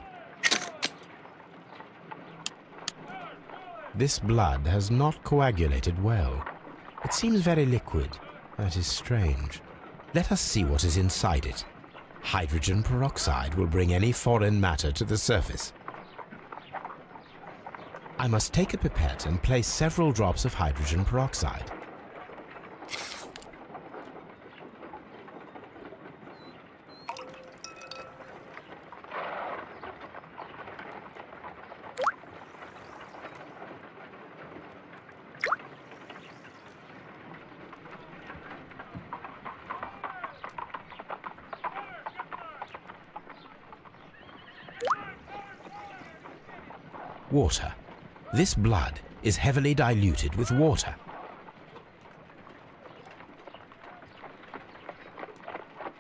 This blood has not coagulated well. It seems very liquid. That is strange. Let us see what is inside it. Hydrogen peroxide will bring any foreign matter to the surface. I must take a pipette and place several drops of hydrogen peroxide. Water. This blood is heavily diluted with water.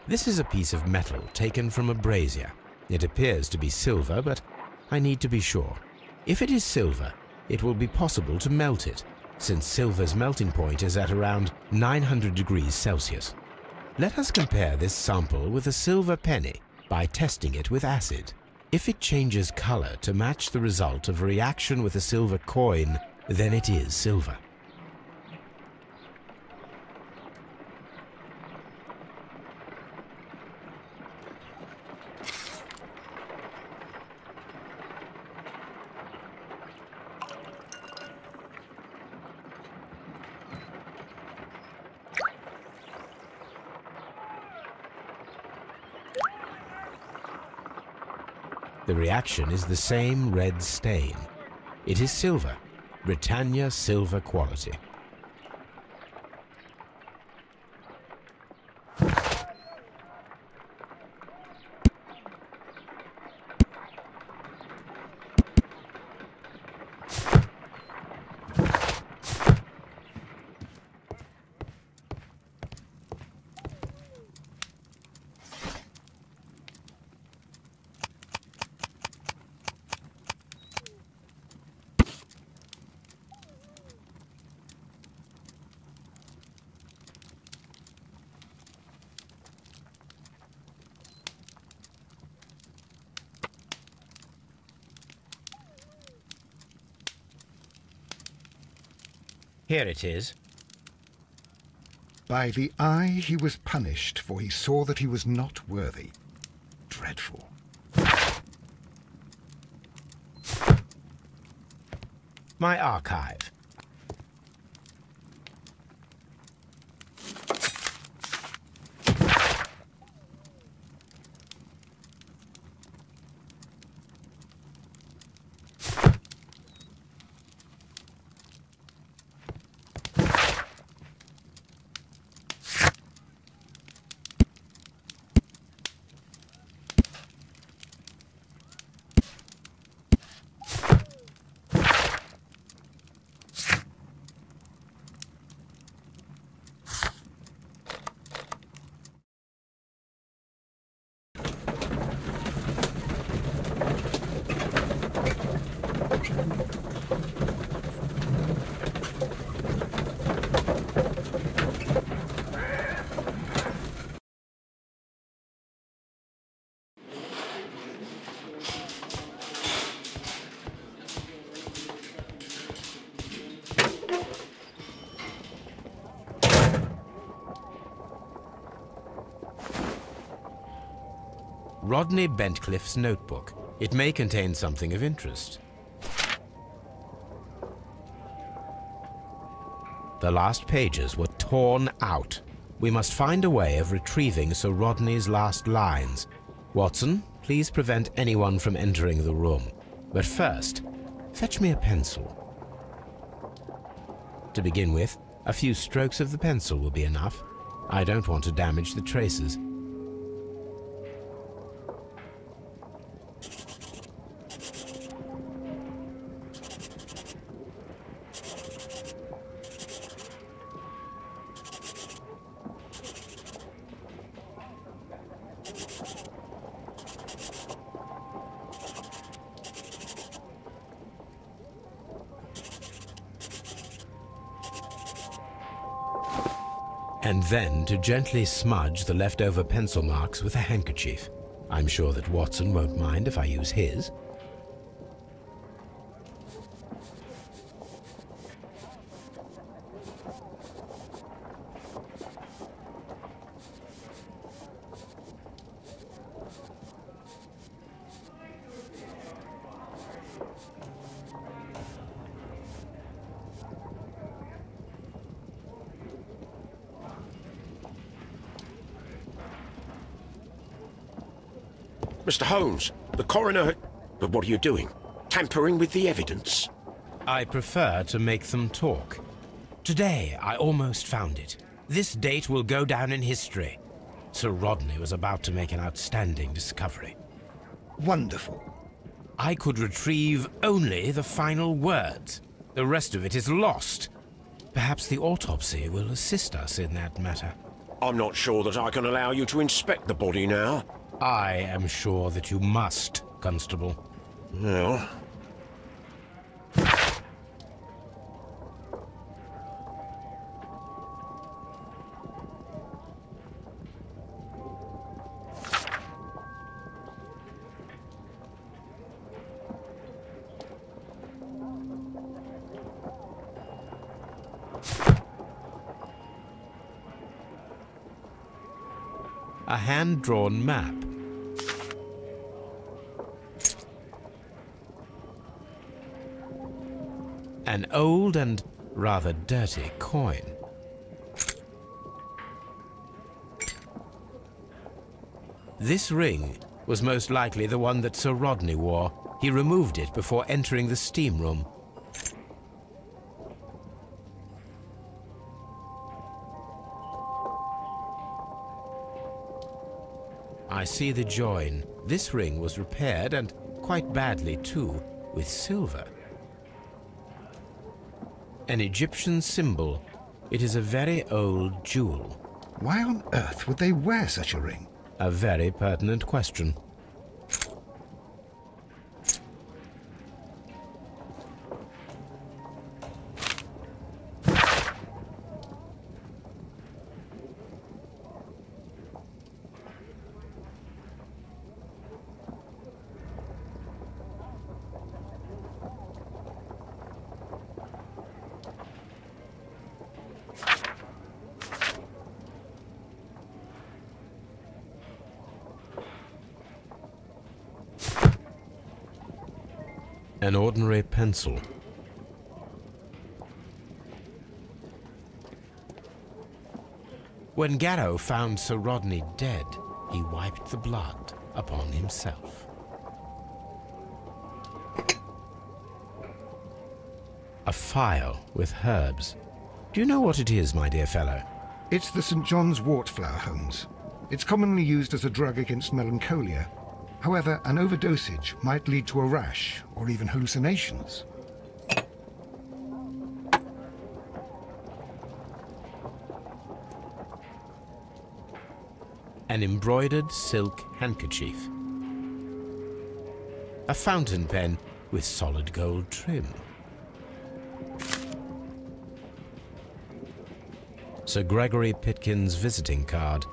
This is a piece of metal taken from a brazier. It appears to be silver, but I need to be sure. If it is silver, it will be possible to melt it, since silver's melting point is at around 900 degrees Celsius. Let us compare this sample with a silver penny by testing it with acid. If it changes color to match the result of a reaction with a silver coin, then it is silver. The reaction is the same red stain. It is silver, Britannia silver quality. Here it is. By the eye he was punished, for he saw that he was not worthy. Dreadful. My archive. Rodney Bentcliffe's notebook. It may contain something of interest. The last pages were torn out. We must find a way of retrieving Sir Rodney's last lines. Watson, please prevent anyone from entering the room. But first, fetch me a pencil. To begin with, a few strokes of the pencil will be enough. I don't want to damage the traces. And then to gently smudge the leftover pencil marks with a handkerchief. I'm sure that Watson won't mind if I use his. Mr. Holmes, the coroner... But what are you doing? Tampering with the evidence? I prefer to make them talk. Today, I almost found it. This date will go down in history. Sir Rodney was about to make an outstanding discovery. Wonderful. I could retrieve only the final words. The rest of it is lost. Perhaps the autopsy will assist us in that matter. I'm not sure that I can allow you to inspect the body now. I am sure that you must, Constable. Well... A hand-drawn map. An old and rather dirty coin. This ring was most likely the one that Sir Rodney wore. He removed it before entering the steam room. I see the join. This ring was repaired, and quite badly too, with silver. An Egyptian symbol. It is a very old jewel. Why on earth would they wear such a ring? A very pertinent question. An ordinary pencil. When Garrow found Sir Rodney dead, he wiped the blood upon himself. A phial with herbs. Do you know what it is, my dear fellow? It's the St. John's wort flower, Holmes. It's commonly used as a drug against melancholia. However, an overdosage might lead to a rash or even hallucinations. An embroidered silk handkerchief. A fountain pen with solid gold trim. Sir Gregory Pitkin's visiting card.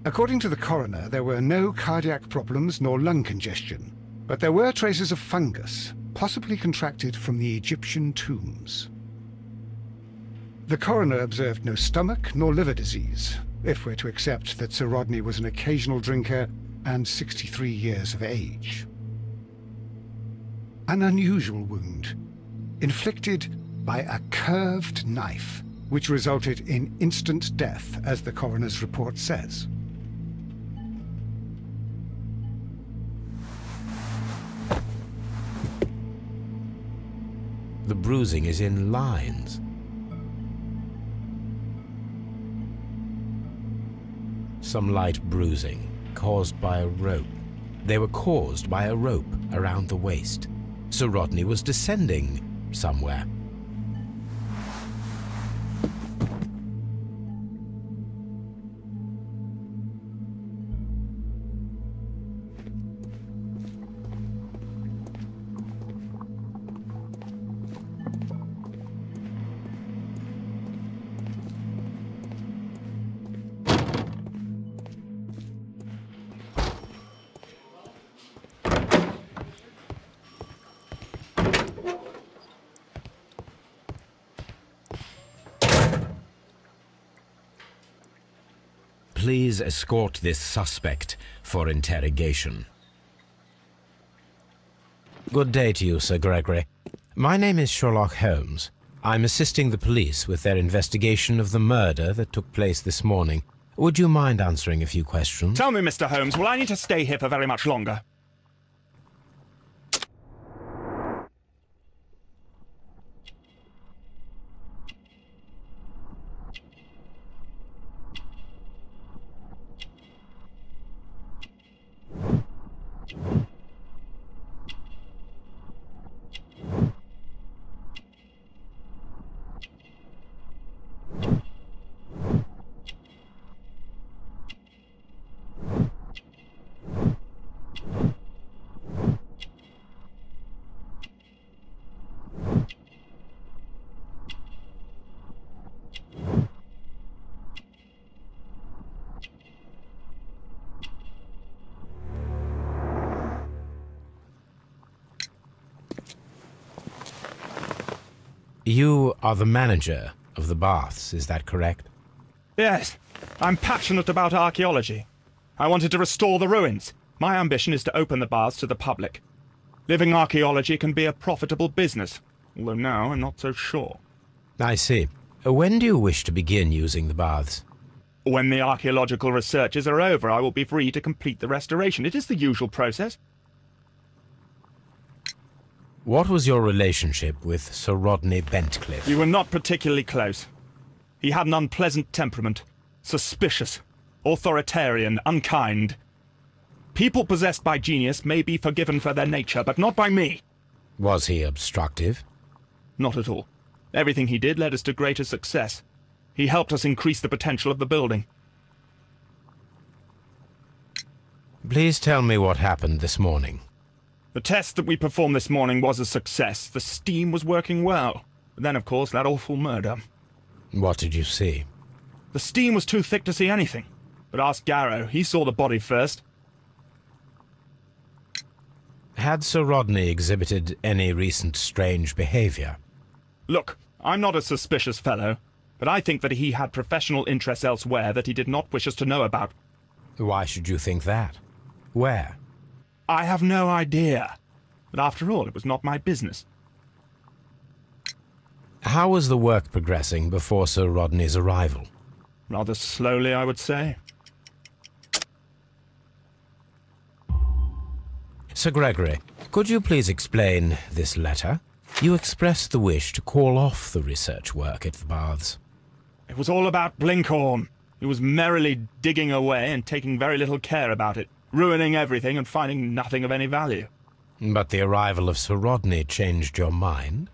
According to the coroner, there were no cardiac problems nor lung congestion, but there were traces of fungus, possibly contracted from the Egyptian tombs. The coroner observed no stomach nor liver disease, if we're to accept that Sir Rodney was an occasional drinker and 63 years of age. An unusual wound, inflicted by a curved knife, which resulted in instant death, as the coroner's report says. The bruising is in lines. Some light bruising, caused by a rope. They were caused by a rope around the waist. Sir Rodney was descending somewhere. Please escort this suspect for interrogation. Good day to you, Sir Gregory. My name is Sherlock Holmes. I'm assisting the police with their investigation of the murder that took place this morning. Would you mind answering a few questions? Tell me, Mr. Holmes, will I need to stay here for very much longer? You are the manager of the baths, is that correct? Yes. I'm passionate about archaeology. I wanted to restore the ruins. My ambition is to open the baths to the public. Living archaeology can be a profitable business, although now I'm not so sure. I see. When do you wish to begin using the baths? When the archaeological researches are over, I will be free to complete the restoration. It is the usual process. What was your relationship with Sir Rodney Bentcliffe? We were not particularly close. He had an unpleasant temperament. Suspicious, authoritarian, unkind. People possessed by genius may be forgiven for their nature, but not by me. Was he obstructive? Not at all. Everything he did led us to greater success. He helped us increase the potential of the building. Please tell me what happened this morning. The test that we performed this morning was a success. The steam was working well. Then, of course, that awful murder. What did you see? The steam was too thick to see anything. But ask Garrow, he saw the body first. Had Sir Rodney exhibited any recent strange behaviour? Look, I'm not a suspicious fellow, but I think that he had professional interests elsewhere that he did not wish us to know about. Why should you think that? Where? I have no idea. But after all, it was not my business. How was the work progressing before Sir Rodney's arrival? Rather slowly, I would say. Sir Gregory, could you please explain this letter? You expressed the wish to call off the research work at the baths. It was all about Blinkhorn. He was merrily digging away and taking very little care about it, ruining everything and finding nothing of any value. But the arrival of Sir Rodney changed your mind?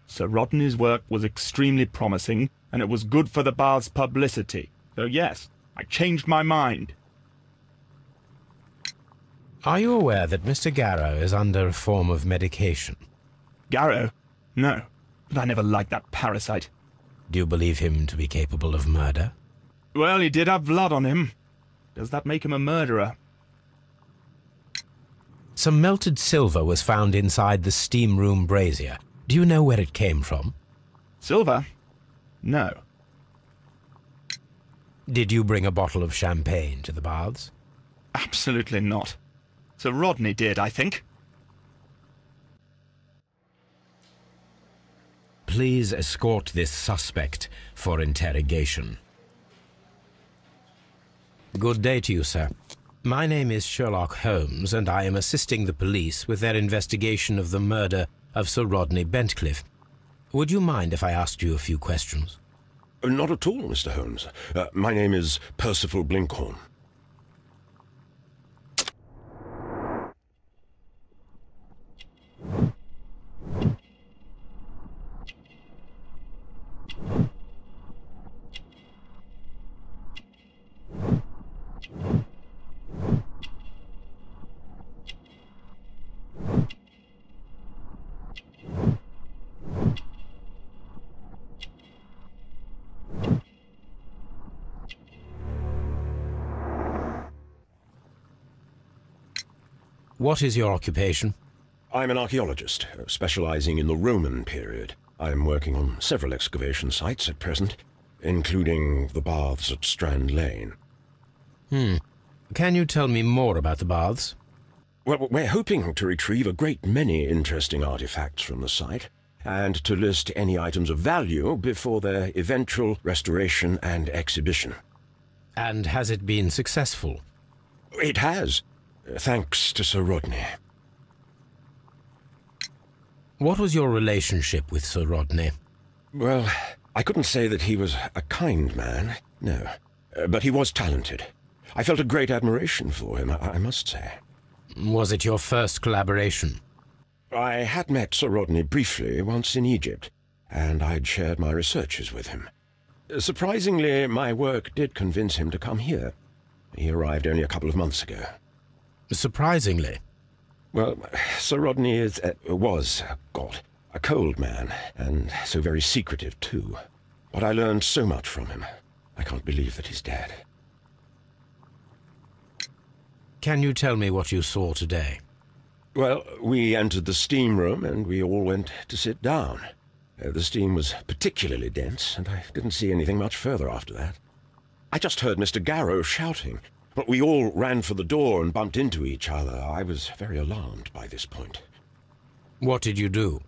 Sir Rodney's work was extremely promising, and it was good for the bath's publicity. So yes, I changed my mind. Are you aware that Mr. Garrow is under a form of medication? Garrow? No, but I never liked that parasite. Do you believe him to be capable of murder? Well, he did have blood on him. Does that make him a murderer? Some melted silver was found inside the steam room brazier. Do you know where it came from? Silver? No. Did you bring a bottle of champagne to the baths? Absolutely not. Sir Rodney did, I think. Please escort this suspect for interrogation. Good day to you, sir. My name is Sherlock Holmes, and I am assisting the police with their investigation of the murder of Sir Rodney Bentcliffe. Would you mind if I asked you a few questions? Not at all, Mr. Holmes. My name is Percival Blinkhorn. What is your occupation? I'm an archaeologist, specializing in the Roman period. I'm working on several excavation sites at present, including the baths at Strand Lane. Can you tell me more about the baths? Well, we're hoping to retrieve a great many interesting artifacts from the site, and to list any items of value before their eventual restoration and exhibition. And has it been successful? It has, thanks to Sir Rodney. What was your relationship with Sir Rodney? Well, I couldn't say that he was a kind man, no. But he was talented. I felt a great admiration for him, I must say. Was it your first collaboration? I had met Sir Rodney briefly once in Egypt, and I'd shared my researches with him. Surprisingly, my work did convince him to come here. He arrived only a couple of months ago. Surprisingly? Well, Sir Rodney was a cold man, and so very secretive too. But I learned so much from him. I can't believe that he's dead. Can you tell me what you saw today? Well, we entered the steam room and we all went to sit down. The steam was particularly dense, and I didn't see anything much further after that. I just heard Mr. Garrow shouting, but we all ran for the door and bumped into each other. I was very alarmed by this point. What did you do?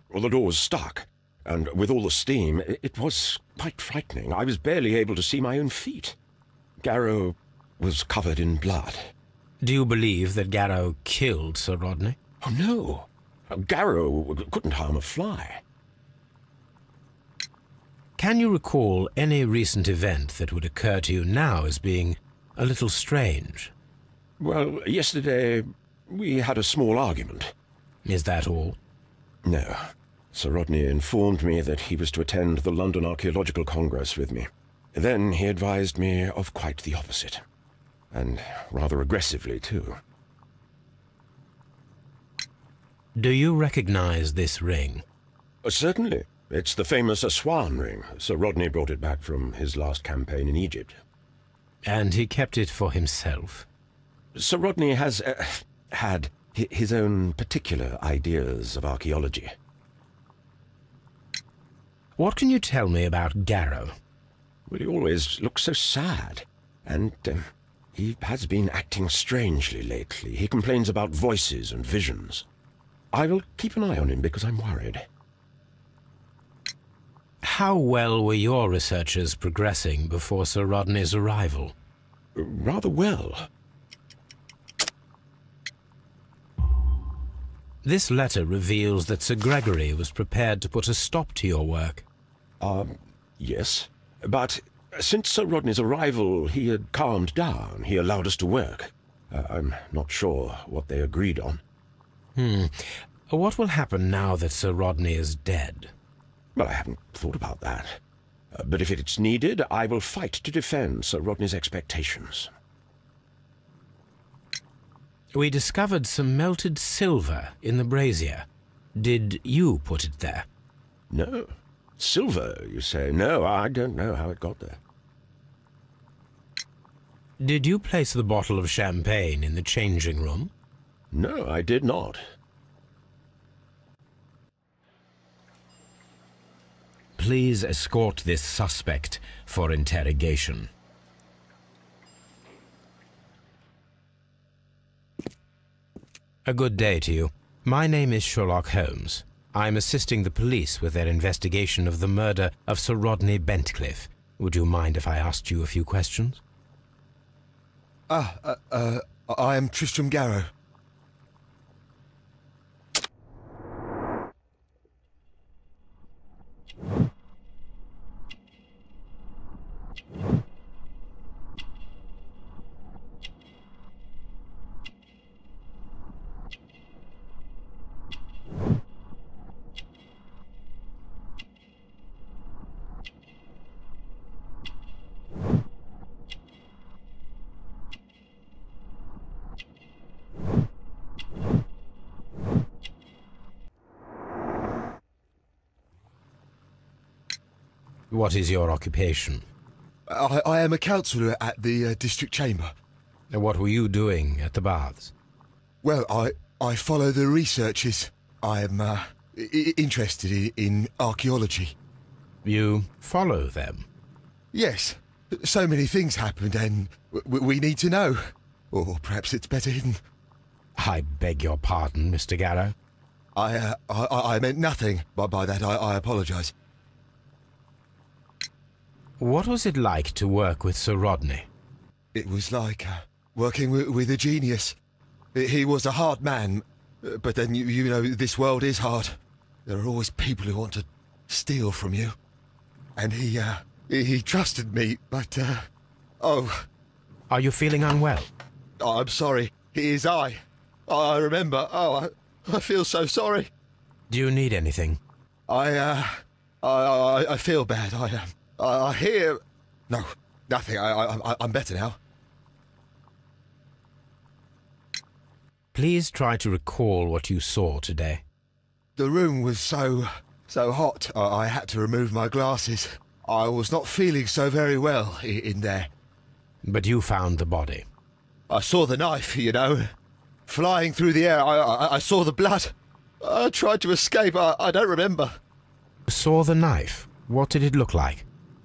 Well, the door was stuck, and with all the steam, it was quite frightening. I was barely able to see my own feet. Garrow was covered in blood. Do you believe that Garrow killed Sir Rodney? Oh, no. Garrow couldn't harm a fly. Can you recall any recent event that would occur to you now as being a little strange? Well, yesterday we had a small argument. Is that all? No. Sir Rodney informed me that he was to attend the London Archaeological Congress with me. Then he advised me of quite the opposite. And rather aggressively, too. Do you recognize this ring? Certainly. It's the famous Aswan ring. Sir Rodney brought it back from his last campaign in Egypt. And he kept it for himself? Sir Rodney has had his own particular ideas of archaeology. What can you tell me about Garrow? Well, he always looks so sad, and he has been acting strangely lately. He complains about voices and visions. I will keep an eye on him because I'm worried. How well were your researchers progressing before Sir Rodney's arrival? Rather well. This letter reveals that Sir Gregory was prepared to put a stop to your work. Yes. But since Sir Rodney's arrival, he had calmed down. He allowed us to work. I'm not sure what they agreed on. What will happen now that Sir Rodney is dead? Well, I haven't thought about that. But if it's needed, I will fight to defend Sir Rodney's expectations. We discovered some melted silver in the brazier. Did you put it there? No. Silver, you say? No, I don't know how it got there. Did you place the bottle of champagne in the changing room? No, I did not. Please escort this suspect for interrogation. A good day to you. My name is Sherlock Holmes. I'm assisting the police with their investigation of the murder of Sir Rodney Bentcliffe. Would you mind if I asked you a few questions? I am Tristram Garrow. What is your occupation? I am a counsellor at the district chamber. What were you doing at the baths? Well, I follow the researches. I am interested in archaeology. You follow them? Yes. So many things happened and we need to know. Or perhaps it's better hidden. I beg your pardon, Mr. Garrow. I meant nothing by that. I apologise. What was it like to work with Sir Rodney? It was like working with a genius. He was a hard man, but then, you know, this world is hard. There are always people who want to steal from you. And he trusted me, but, oh... Are you feeling unwell? Oh, I'm sorry. It is I remember. Oh, I feel so sorry. Do you need anything? I feel bad. I hear... No, nothing. I'm better now. Please try to recall what you saw today. The room was so hot, I had to remove my glasses. I was not feeling so very well in there. But you found the body? I saw the knife, you know, flying through the air. I saw the blood. I tried to escape. I don't remember. You saw the knife? What did it look like?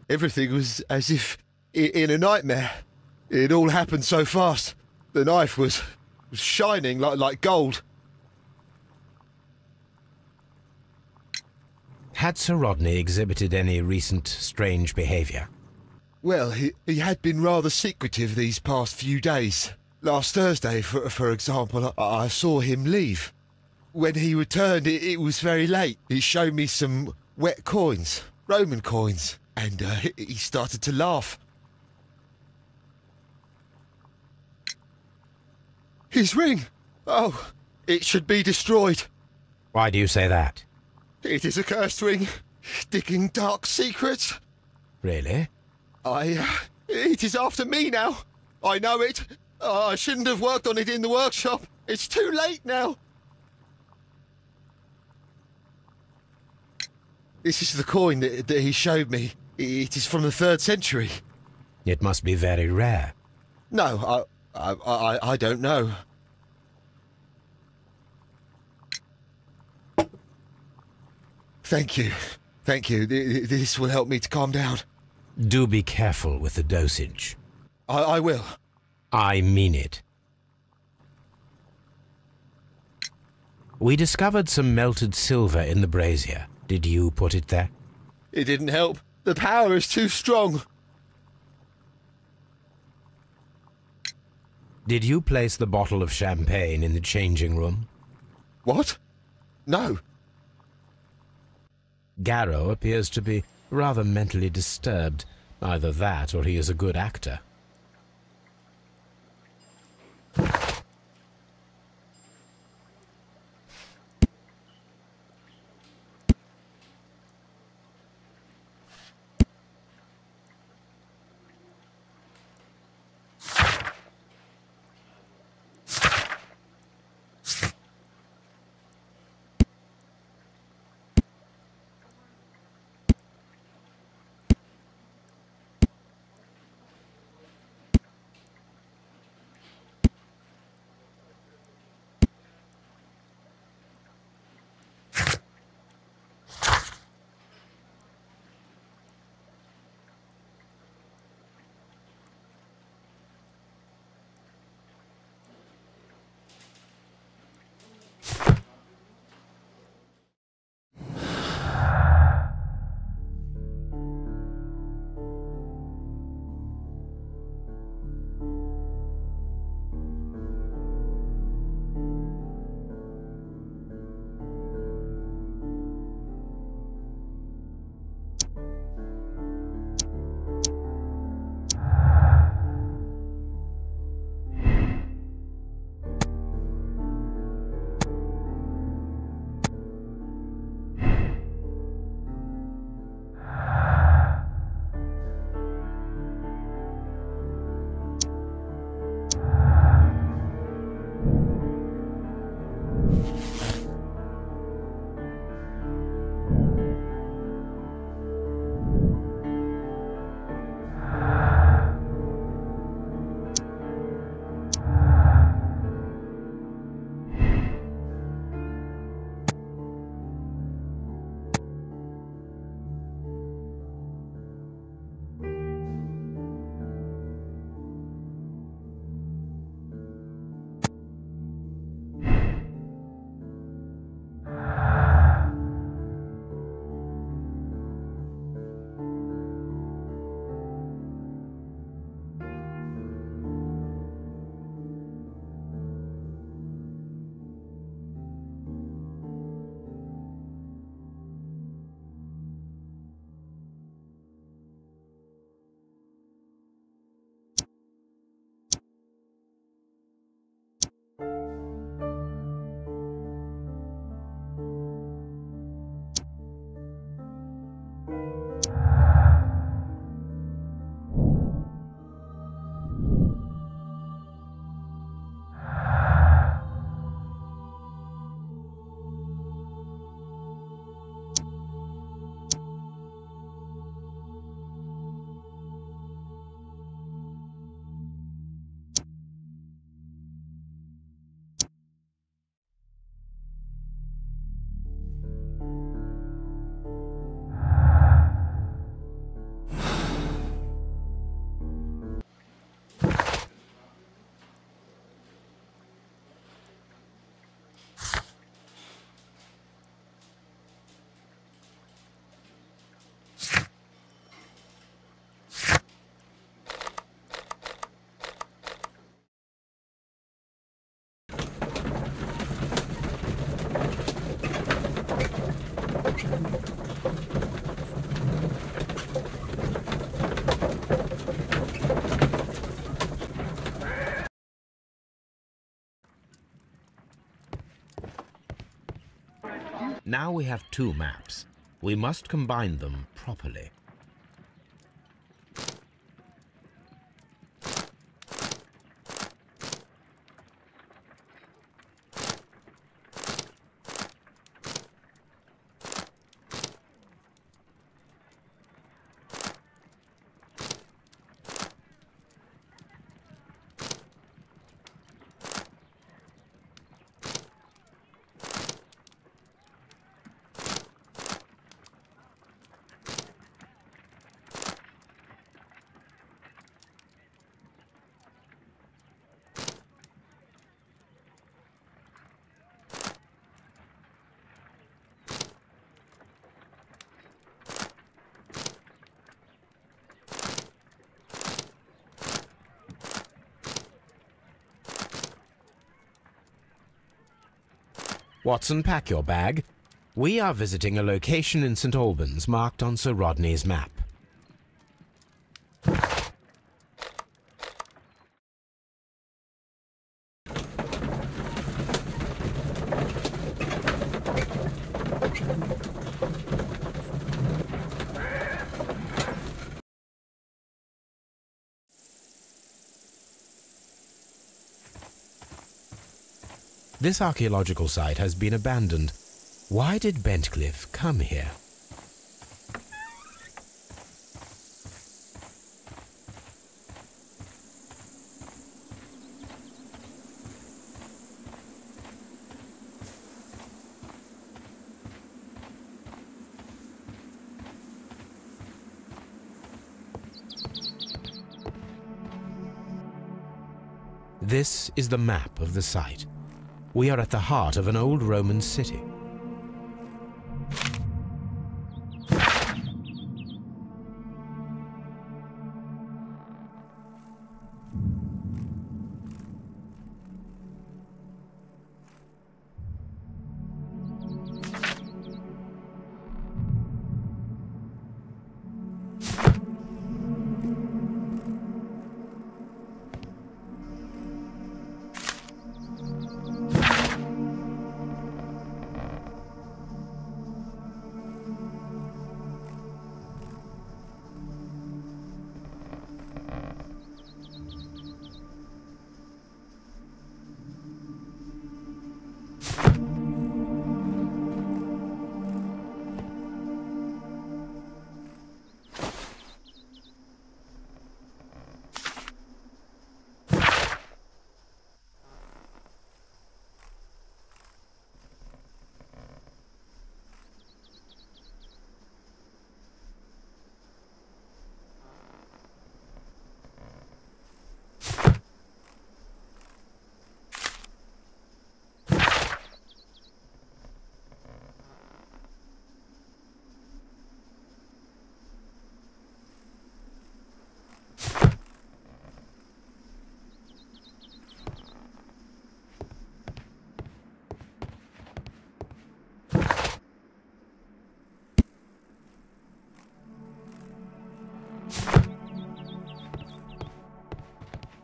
Everything was as if in a nightmare. It all happened so fast. The knife was shining like gold. Had Sir Rodney exhibited any recent strange behaviour? Well, he had been rather secretive these past few days. Last Thursday, for example, I saw him leave. When he returned, it was very late. He showed me some wet coins, Roman coins, and he started to laugh. His ring! Oh, it should be destroyed. Why do you say that? It is a cursed ring, digging dark secrets. Really? It is after me now. I know it. I shouldn't have worked on it in the workshop. It's too late now. This is the coin that he showed me. It is from the 3rd century. It must be very rare. No, I don't know. Thank you. Thank you. This will help me to calm down. Do be careful with the dosage. I will. I mean it. We discovered some melted silver in the brazier. Did you put it there? It didn't help. The power is too strong. Did you place the bottle of champagne in the changing room? What? No. Garrow appears to be rather mentally disturbed. Either that or he is a good actor. Now we have two maps. We must combine them properly. Watson, pack your bag. We are visiting a location in St. Albans marked on Sir Rodney's map. This archaeological site has been abandoned. Why did Bentcliffe come here? This is the map of the site. We are at the heart of an old Roman city.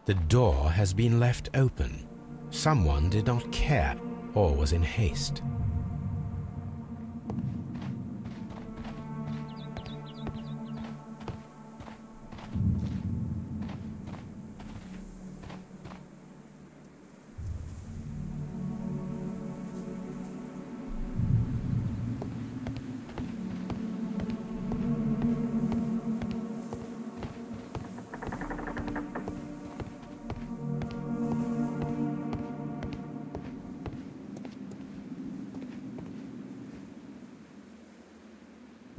The door has been left open. Someone did not care or was in haste.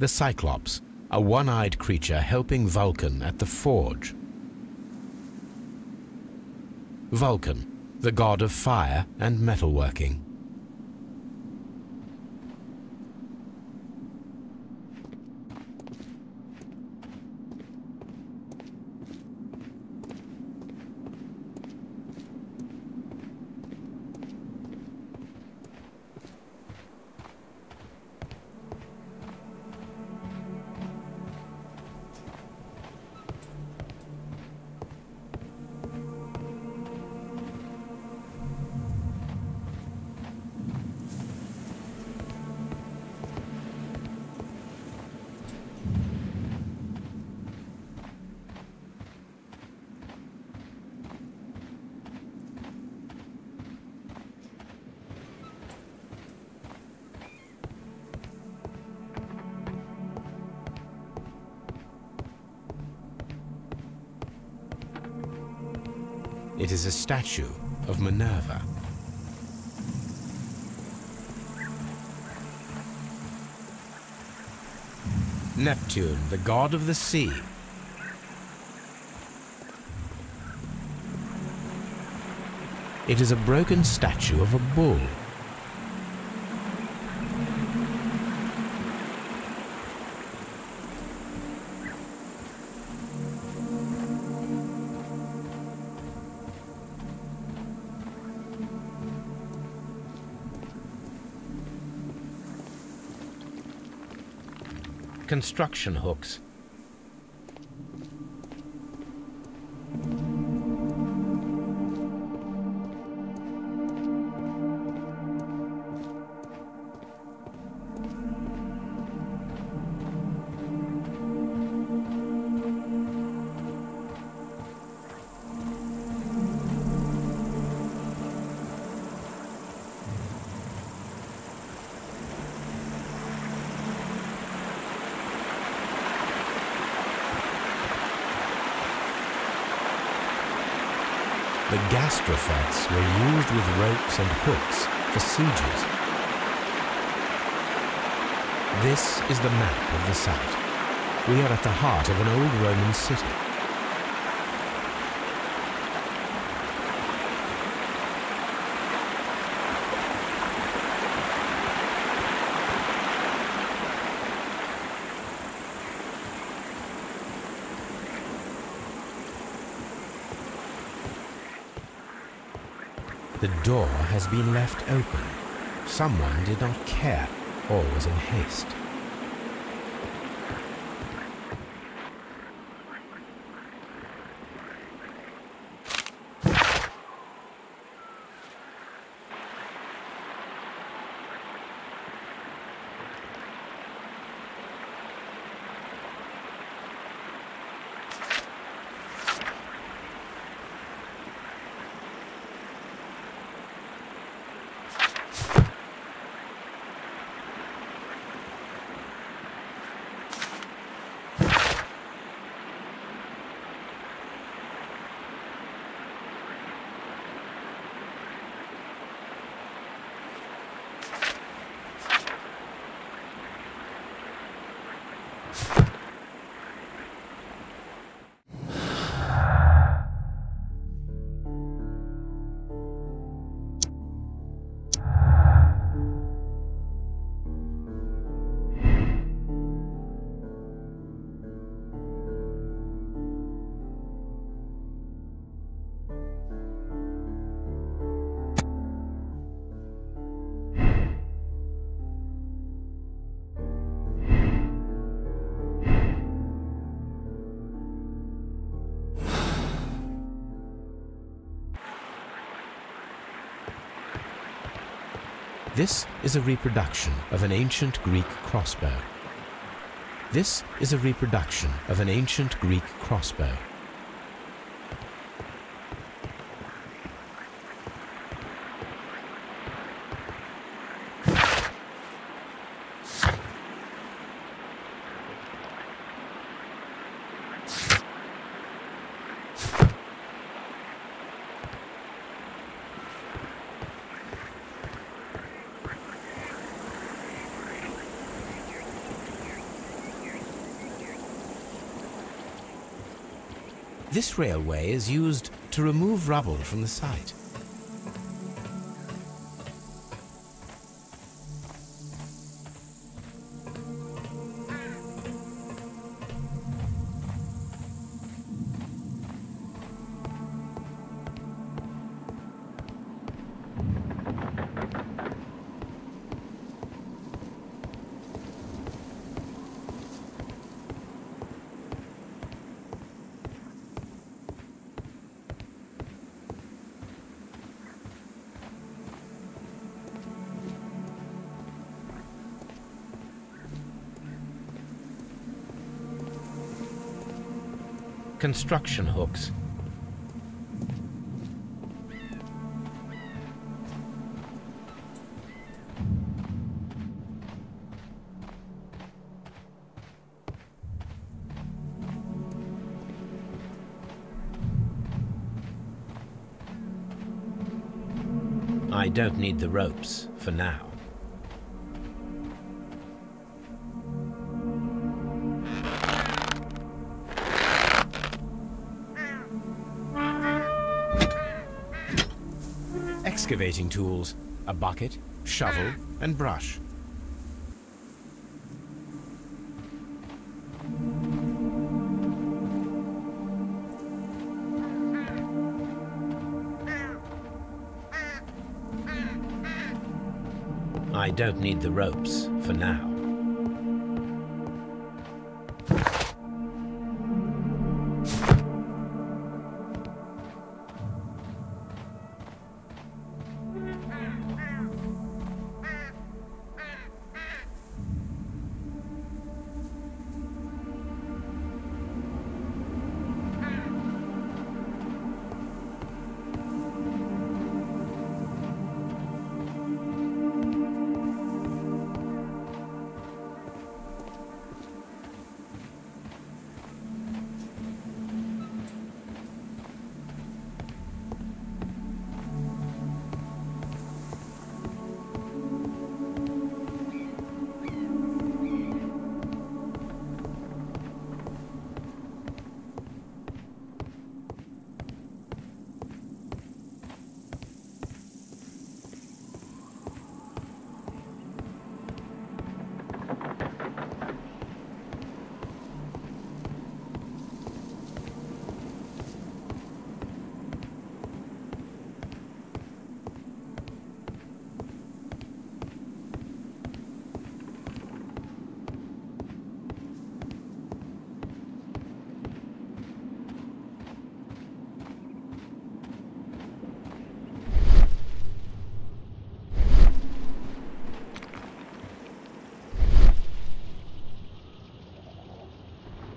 The Cyclops, a one-eyed creature helping Vulcan at the forge. Vulcan, the god of fire and metalworking. It is a statue of Minerva. Neptune, the god of the sea. It is a broken statue of a bull. Construction hooks. The gastrofets were used with ropes and hooks for sieges. This is the map of the site. We are at the heart of an old Roman city. The door has been left open. Someone did not care or was in haste. This is a reproduction of an ancient Greek crossbow. This is a reproduction of an ancient Greek crossbow. This railway is used to remove rubble from the site. Construction hooks. I don't need the ropes for now. Excavating tools, a bucket, shovel, and brush. I don't need the ropes for now.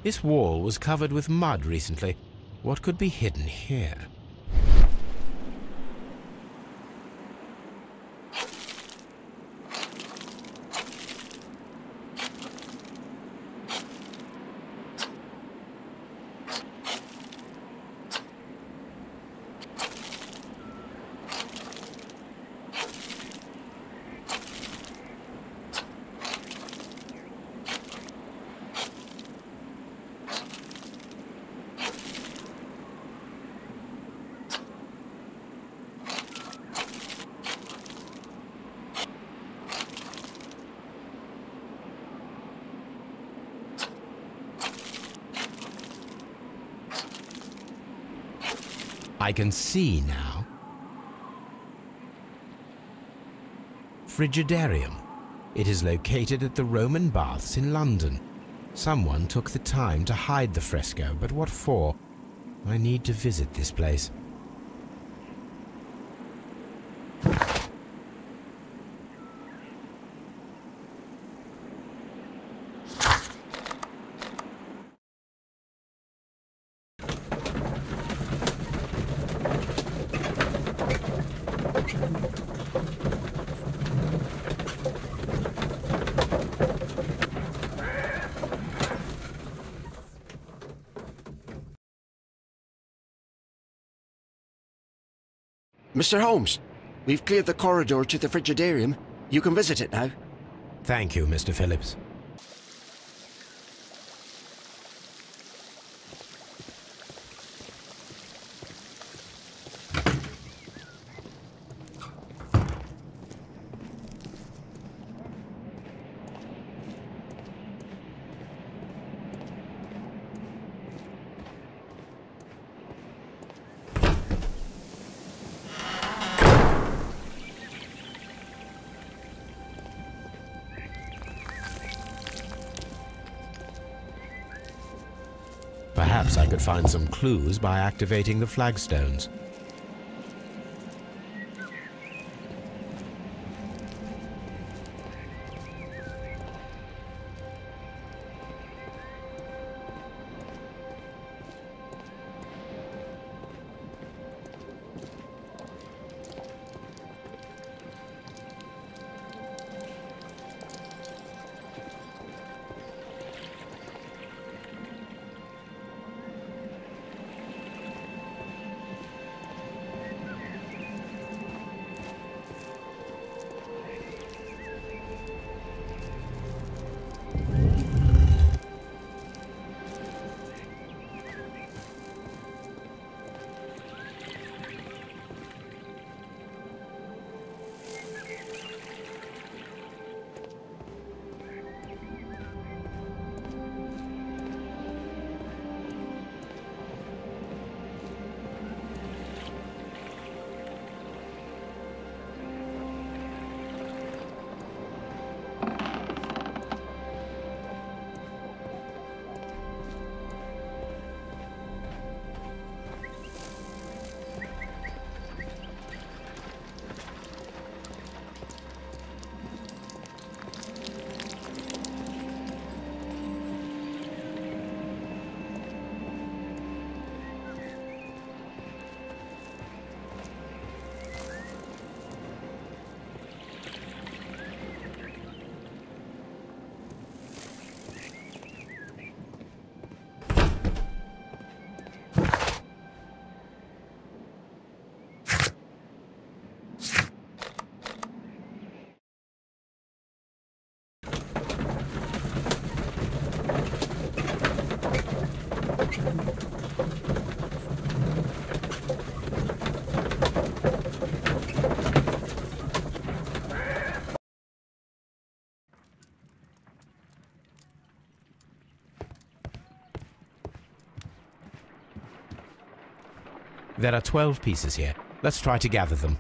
This wall was covered with mud recently. What could be hidden here? I can see now. Frigidarium. It is located at the Roman Baths in London. Someone took the time to hide the fresco, but what for? I need to visit this place. Mr. Holmes, we've cleared the corridor to the Frigidarium. You can visit it now. Thank you, Mr. Phillips. Perhaps I could find some clues by activating the flagstones. There are 12 pieces here. Let's try to gather them.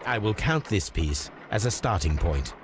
I will count this piece as a starting point.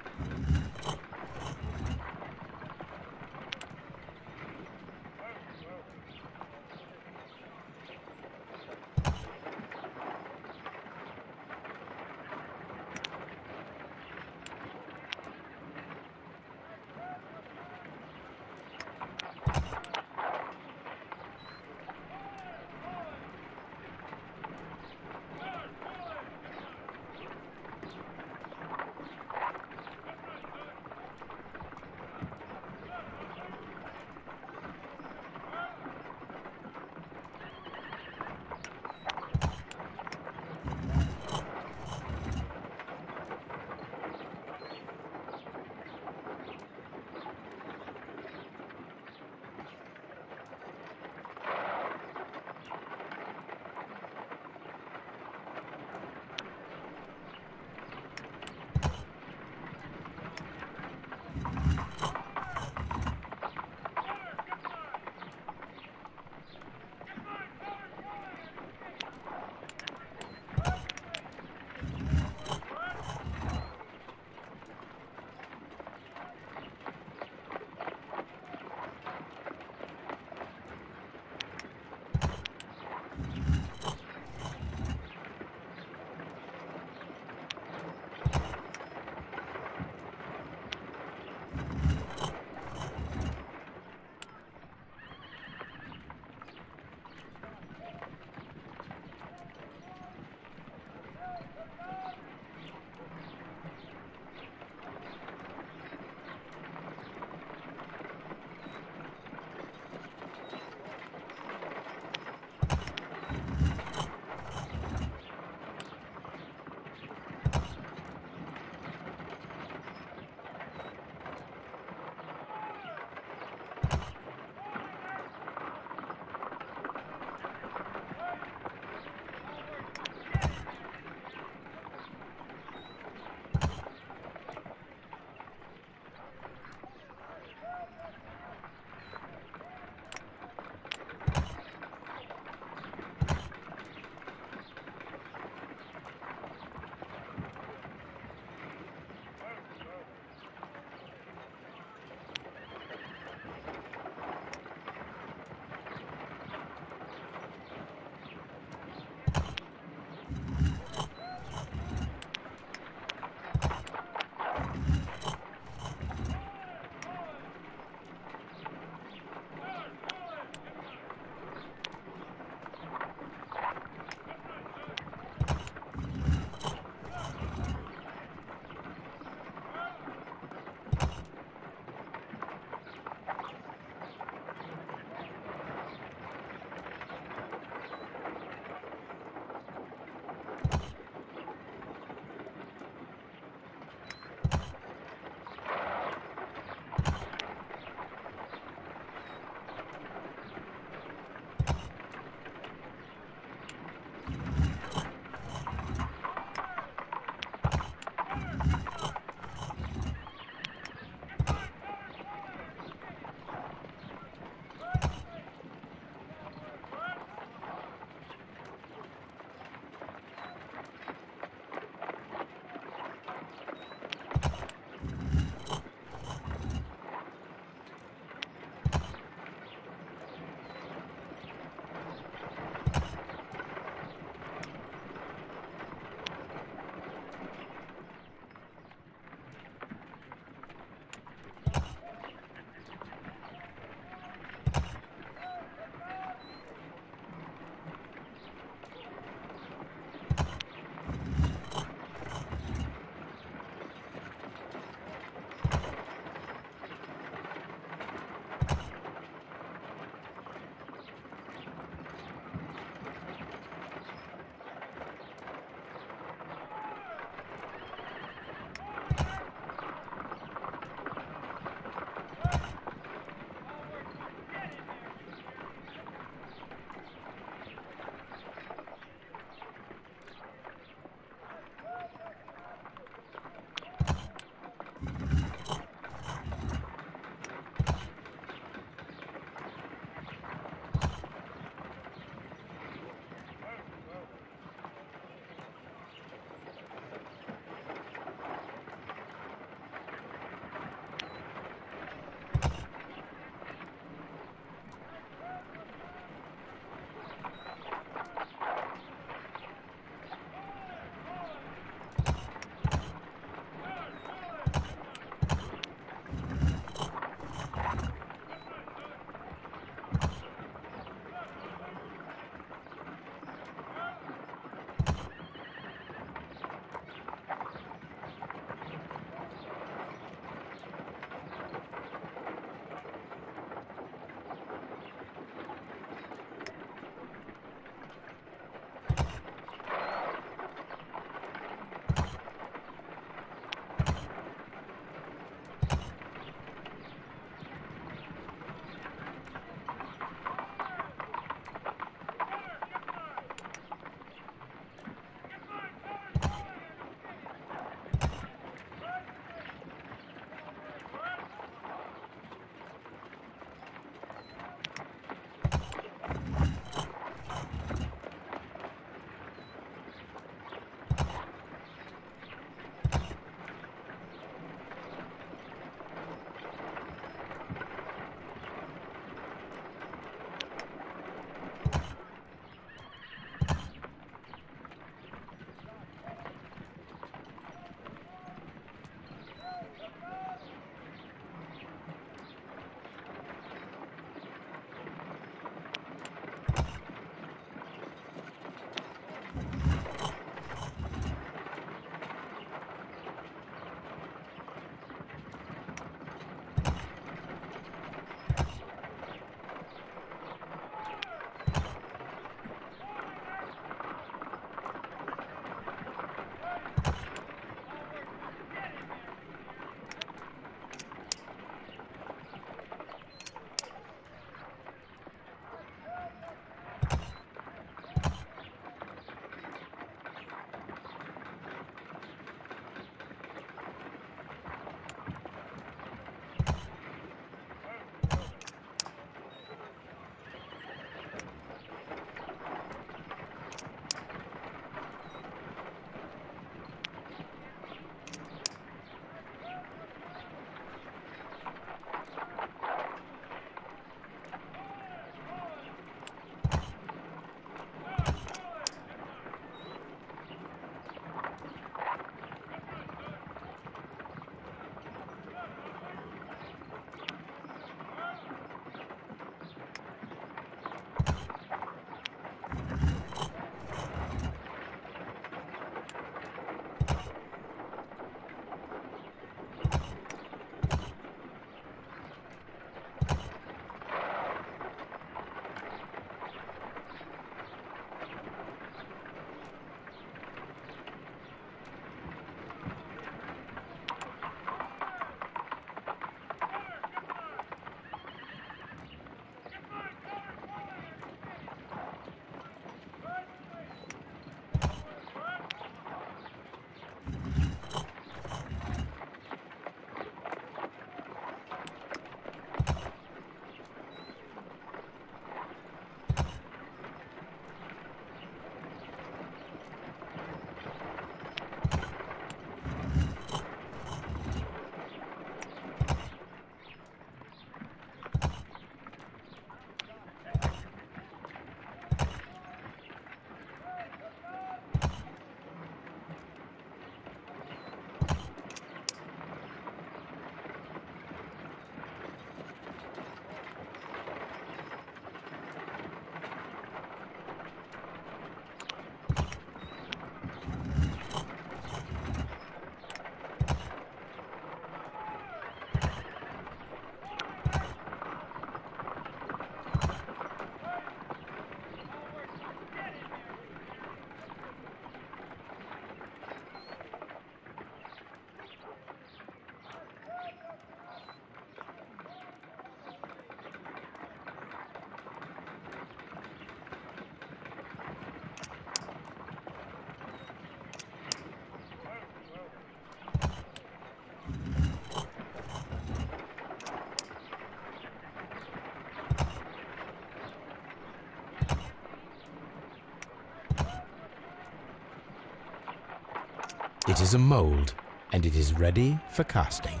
It is a mold, and it is ready for casting.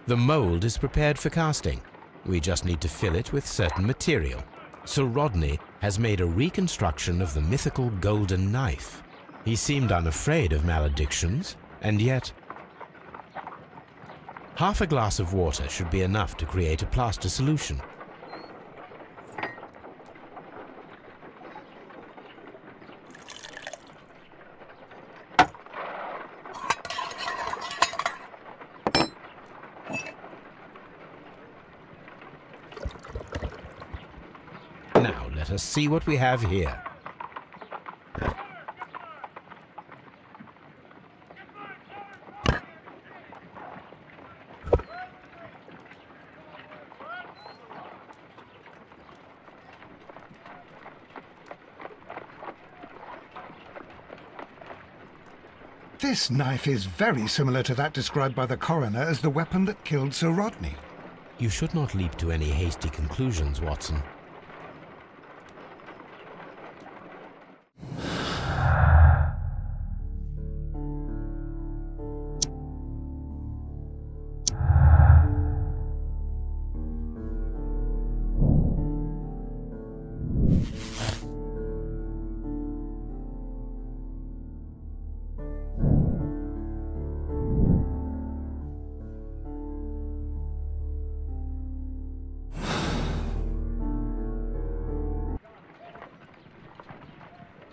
The mold is prepared for casting. We just need to fill it with certain material. Sir Rodney has made a reconstruction of the mythical golden knife. He seemed unafraid of maledictions, and yet... Half a glass of water should be enough to create a plaster solution. Now let us see what we have here. This knife is very similar to that described by the coroner as the weapon that killed Sir Rodney. You should not leap to any hasty conclusions, Watson.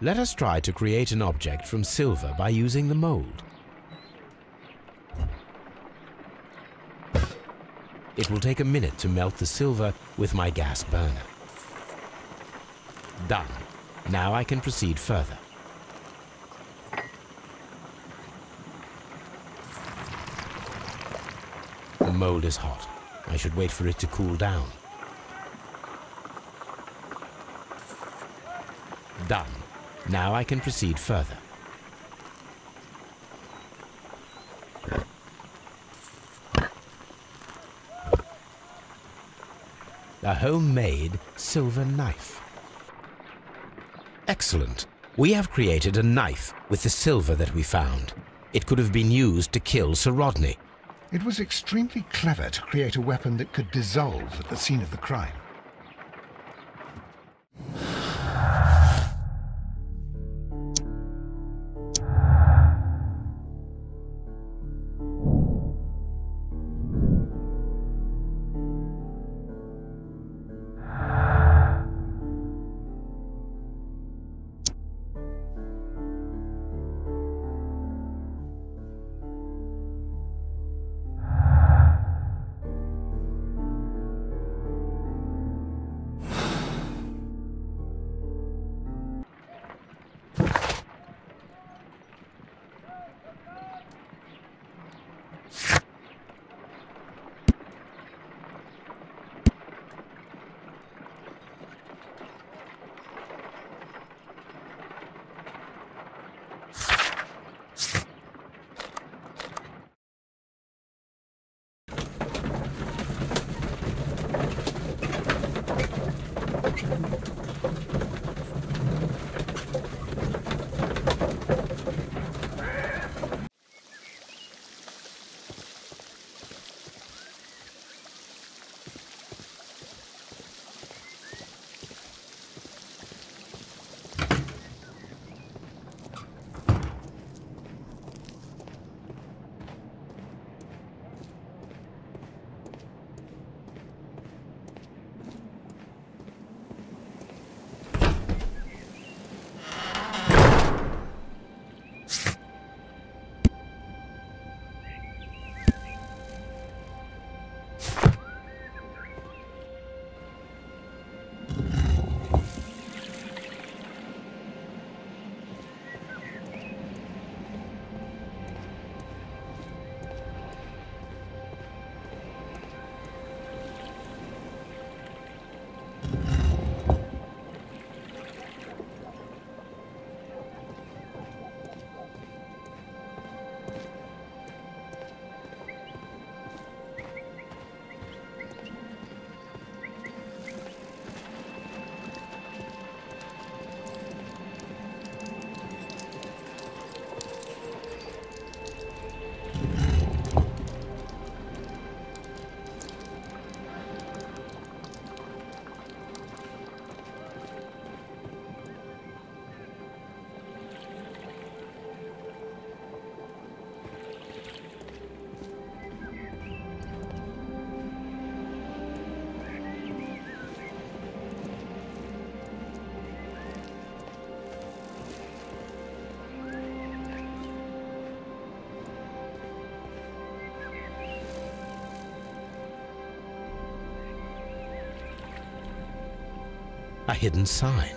Let us try to create an object from silver by using the mold. It will take a minute to melt the silver with my gas burner. Done. Now I can proceed further. The mold is hot. I should wait for it to cool down. Done. Now I can proceed further. A homemade silver knife. Excellent. We have created a knife with the silver that we found. It could have been used to kill Sir Rodney. It was extremely clever to create a weapon that could dissolve at the scene of the crime. A hidden sign.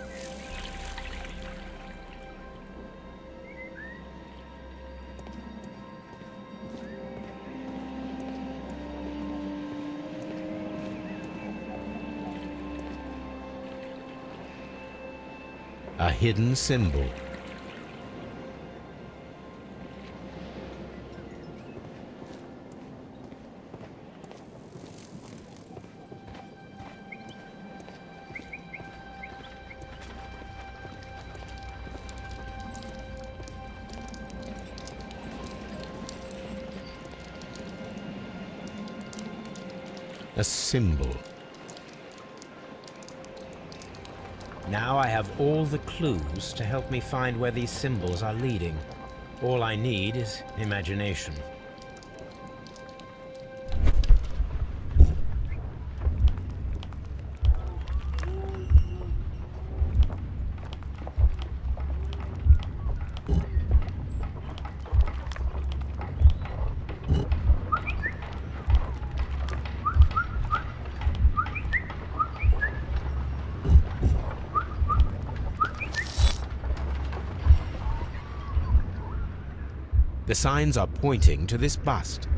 A hidden symbol. A symbol. Now I have all the clues to help me find where these symbols are leading. All I need is imagination. The signs are pointing to this bust.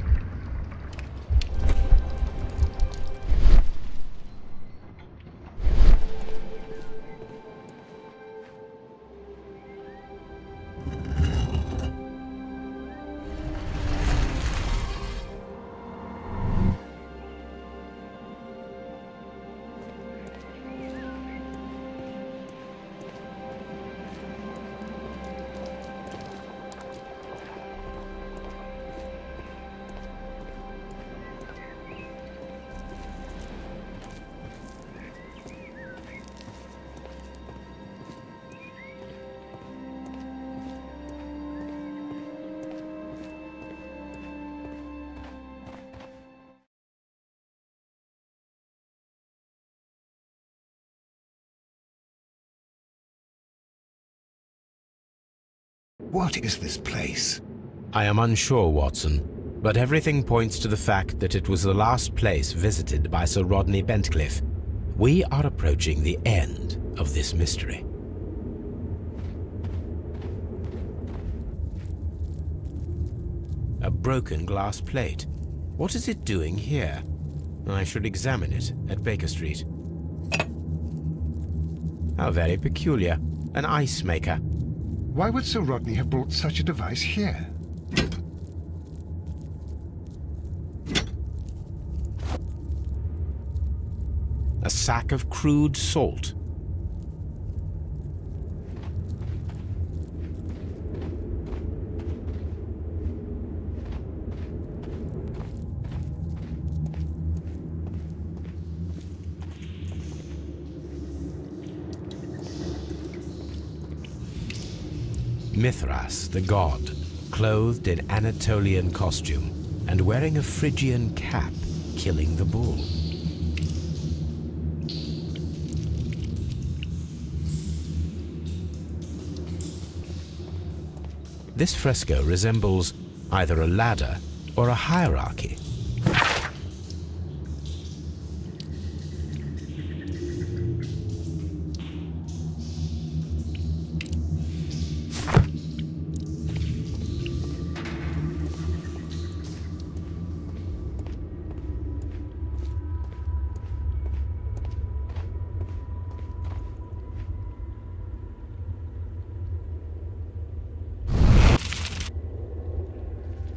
What is this place? I am unsure, Watson, but everything points to the fact that it was the last place visited by Sir Rodney Bentcliffe. We are approaching the end of this mystery. A broken glass plate. What is it doing here? I should examine it at Baker Street. How very peculiar. An ice maker. Why would Sir Rodney have brought such a device here? A sack of crude salt. Mithras, the god, clothed in Anatolian costume and wearing a Phrygian cap, killing the bull. This fresco resembles either a ladder or a hierarchy.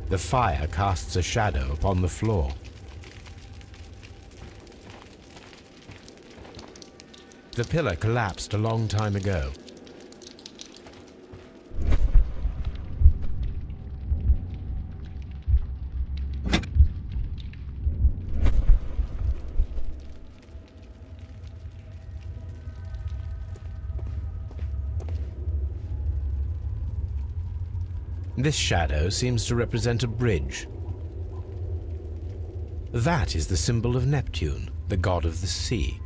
The fire casts a shadow upon the floor. The pillar collapsed a long time ago. This shadow seems to represent a bridge. That is the symbol of Neptune, the god of the sea.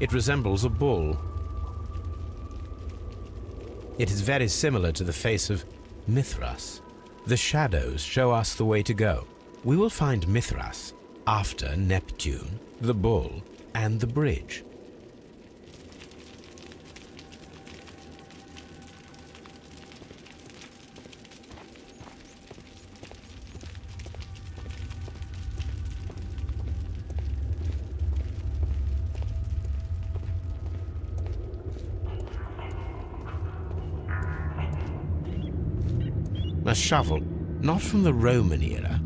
It resembles a bull. It is very similar to the face of Mithras. The shadows show us the way to go. We will find Mithras after Neptune, the bull, and the bridge. A shovel, not from the Roman era.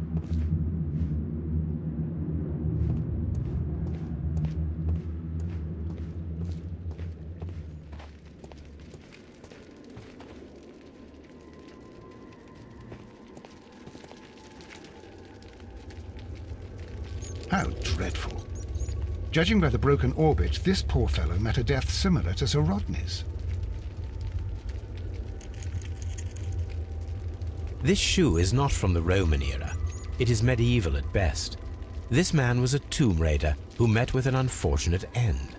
How dreadful. Judging by the broken orbit, this poor fellow met a death similar to Sir Rodney's. This shoe is not from the Roman era. It is medieval at best. This man was a tomb raider who met with an unfortunate end.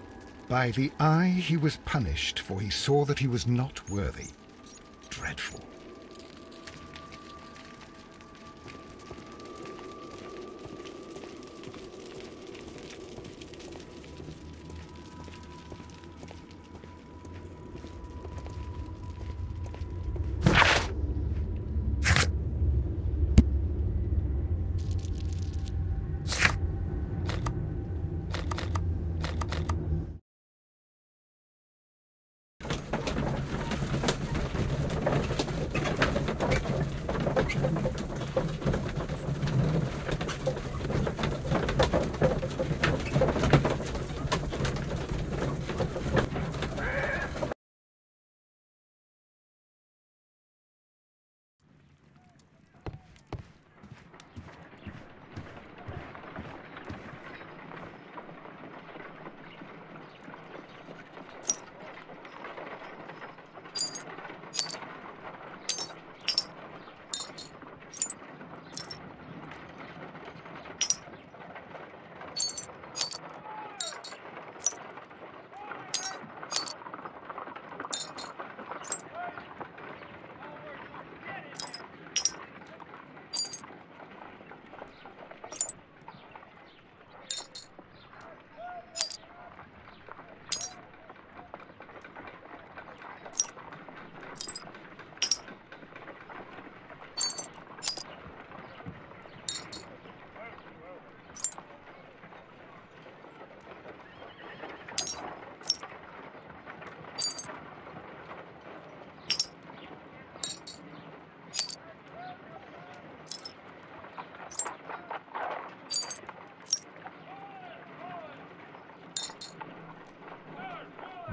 By the eye he was punished, for he saw that he was not worthy. Dreadful.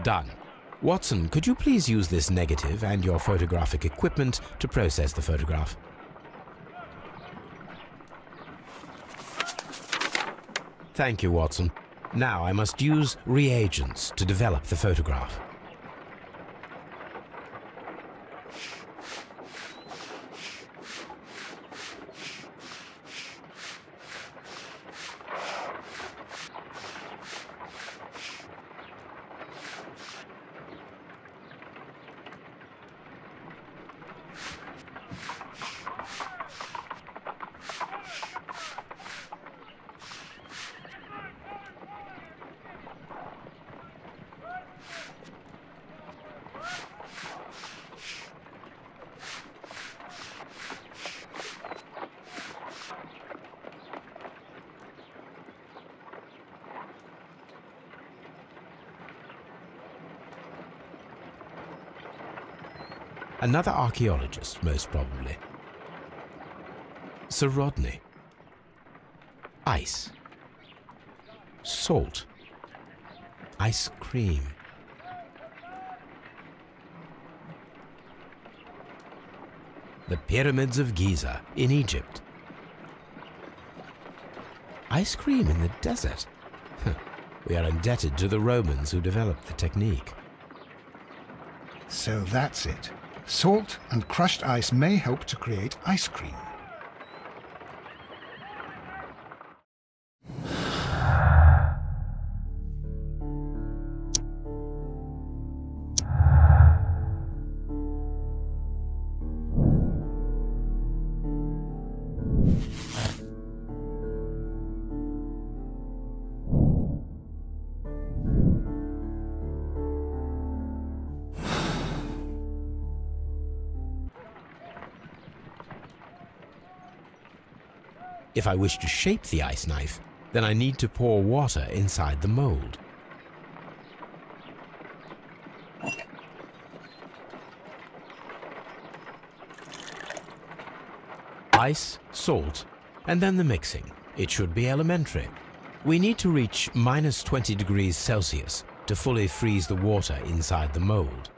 Done. Watson, could you please use this negative and your photographic equipment to process the photograph? Thank you, Watson. Now I must use reagents to develop the photograph. Another archaeologist, most probably. Sir Rodney. Ice. Salt. Ice cream. The pyramids of Giza in Egypt. Ice cream in the desert. We are indebted to the Romans who developed the technique. So that's it. Salt and crushed ice may help to create ice cream. If I wish to shape the ice knife, then I need to pour water inside the mold. Ice, salt, and then the mixing. It should be elementary. We need to reach -20 degrees Celsius to fully freeze the water inside the mold.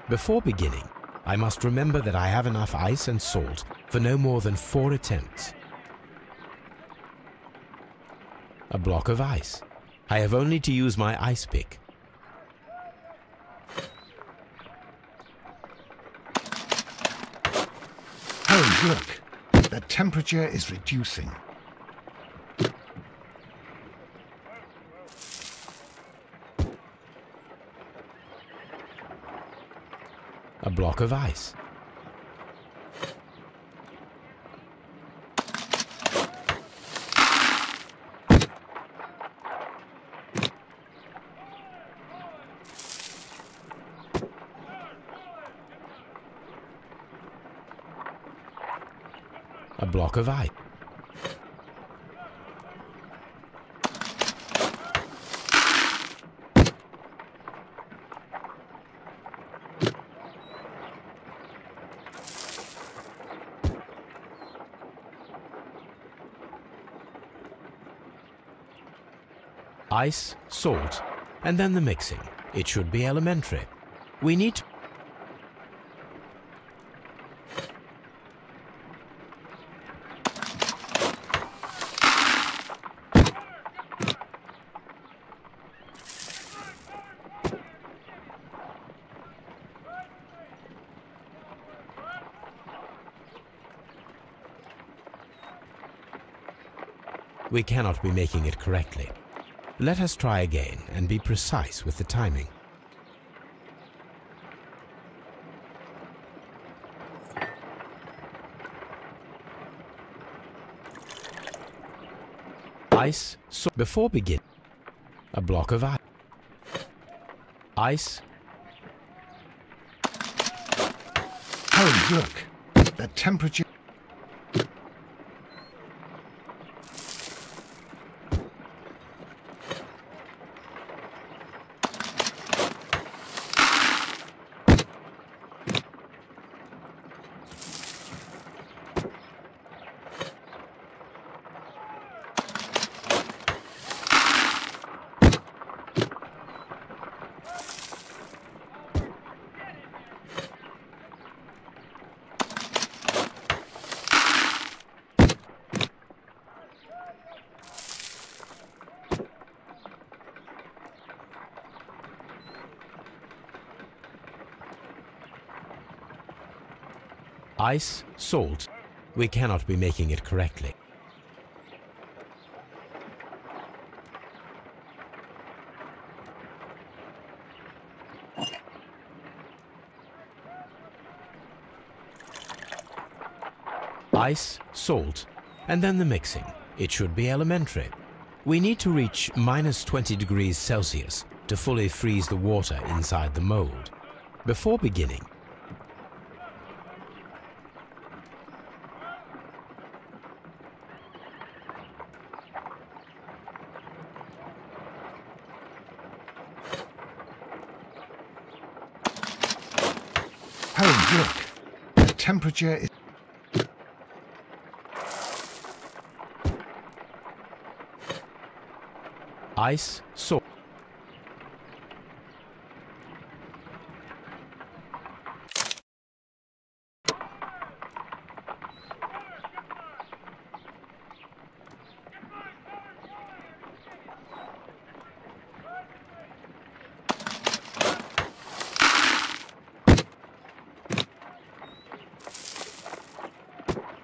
Before beginning, I must remember that I have enough ice and salt for no more than 4 attempts. A block of ice. I have only to use my ice pick. Holmes, look. The temperature is reducing. A block of ice. A block of ice. Ice, salt, and then the mixing. It should be elementary. We need to... We cannot be making it correctly. Let us try again and be precise with the timing. Ice, so before begin, a block of ice. Ice. Holmes, look. The temperature... Ice, salt. We cannot be making it correctly. Ice, salt, and then the mixing. It should be elementary. We need to reach -20 degrees Celsius to fully freeze the water inside the mold. Before beginning, Holmes, look. The temperature is... ice, salt.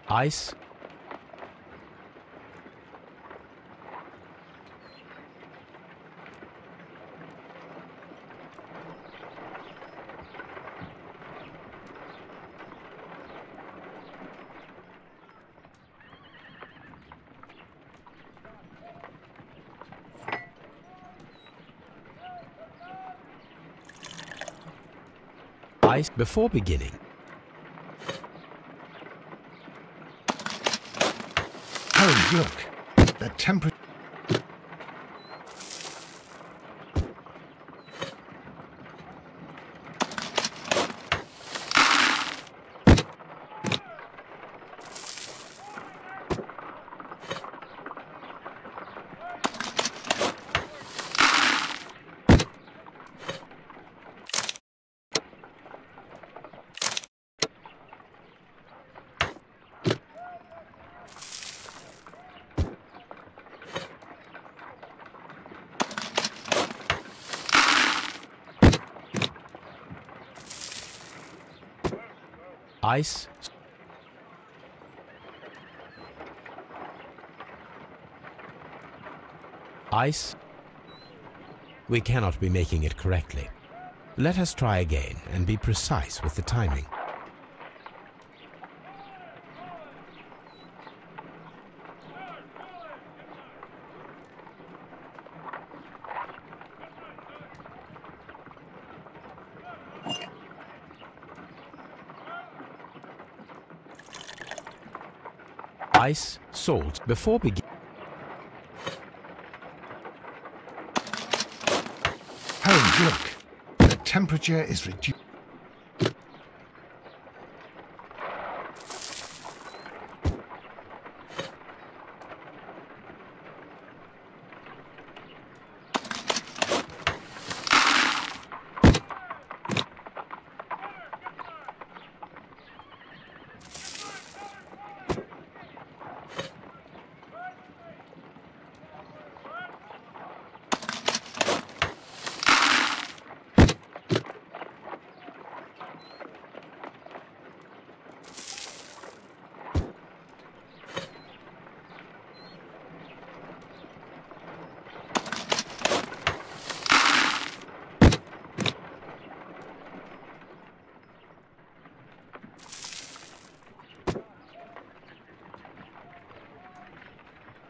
Ice. Ice before beginning. Holmes, Holmes, look. The temperature... Ice. Ice. We cannot be making it correctly. Let us try again and be precise with the timing. Ice, salt, before begin. Holmes, look. The temperature is reduced.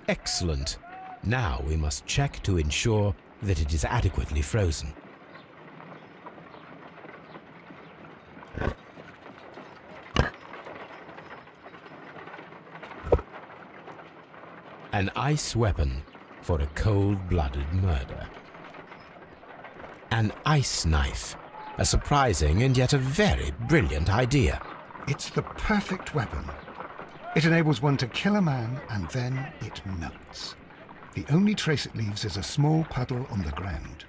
Excellent. Now we must check to ensure that it is adequately frozen. An ice weapon for a cold-blooded murder. An ice knife. A surprising and yet a very brilliant idea. It's the perfect weapon. It enables one to kill a man and then it melts. The only trace it leaves is a small puddle on the ground.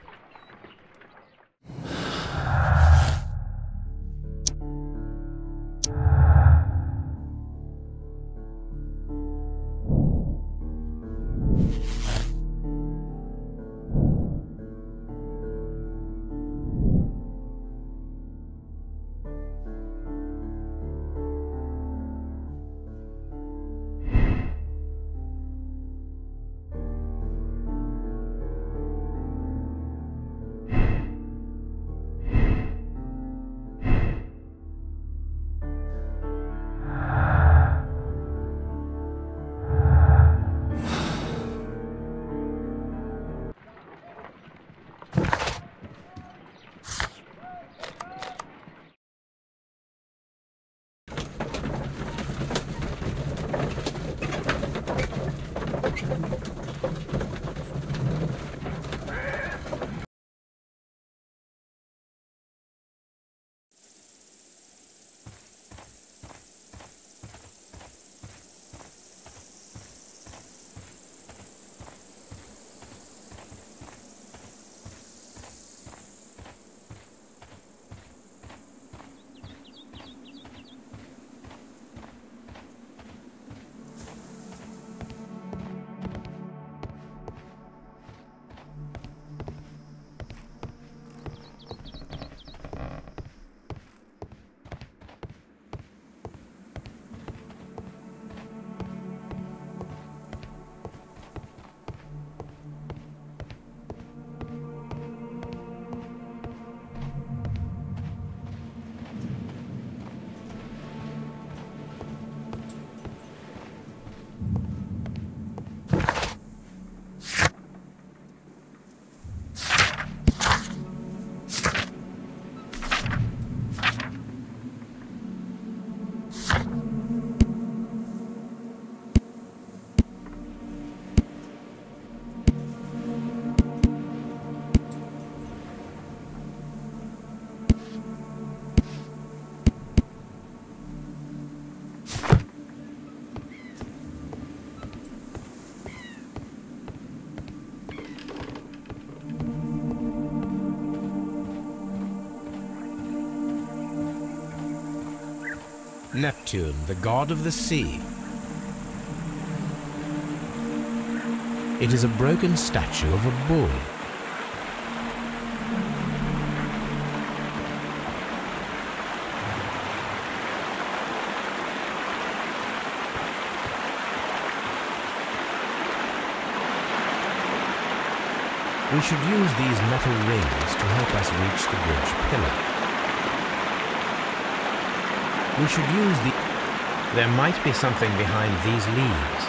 Neptune, the god of the sea. It is a broken statue of a bull. We should use these metal rings to help us reach the bridge pillar. We should use the... There might be something behind these leaves.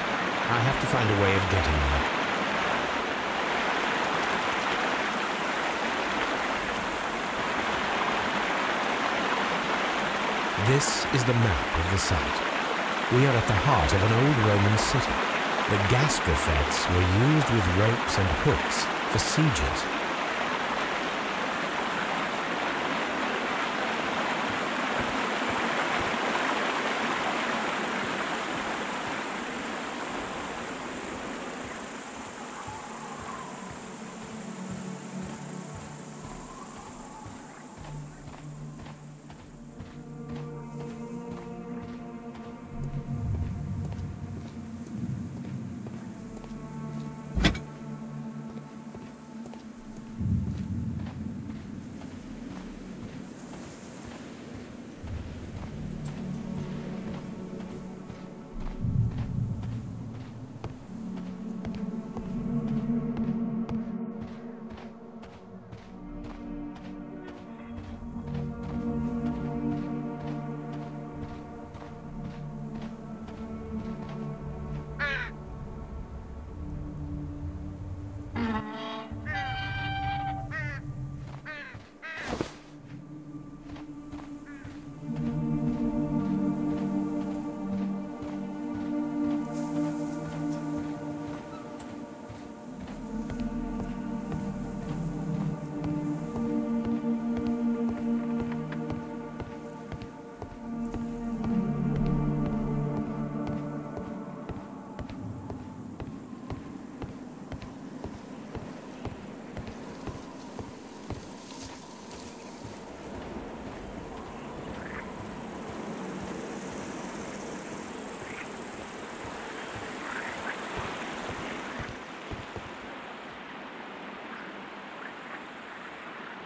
I have to find a way of getting there. This is the map of the site. We are at the heart of an old Roman city. The gastrofetes were used with ropes and hooks for sieges.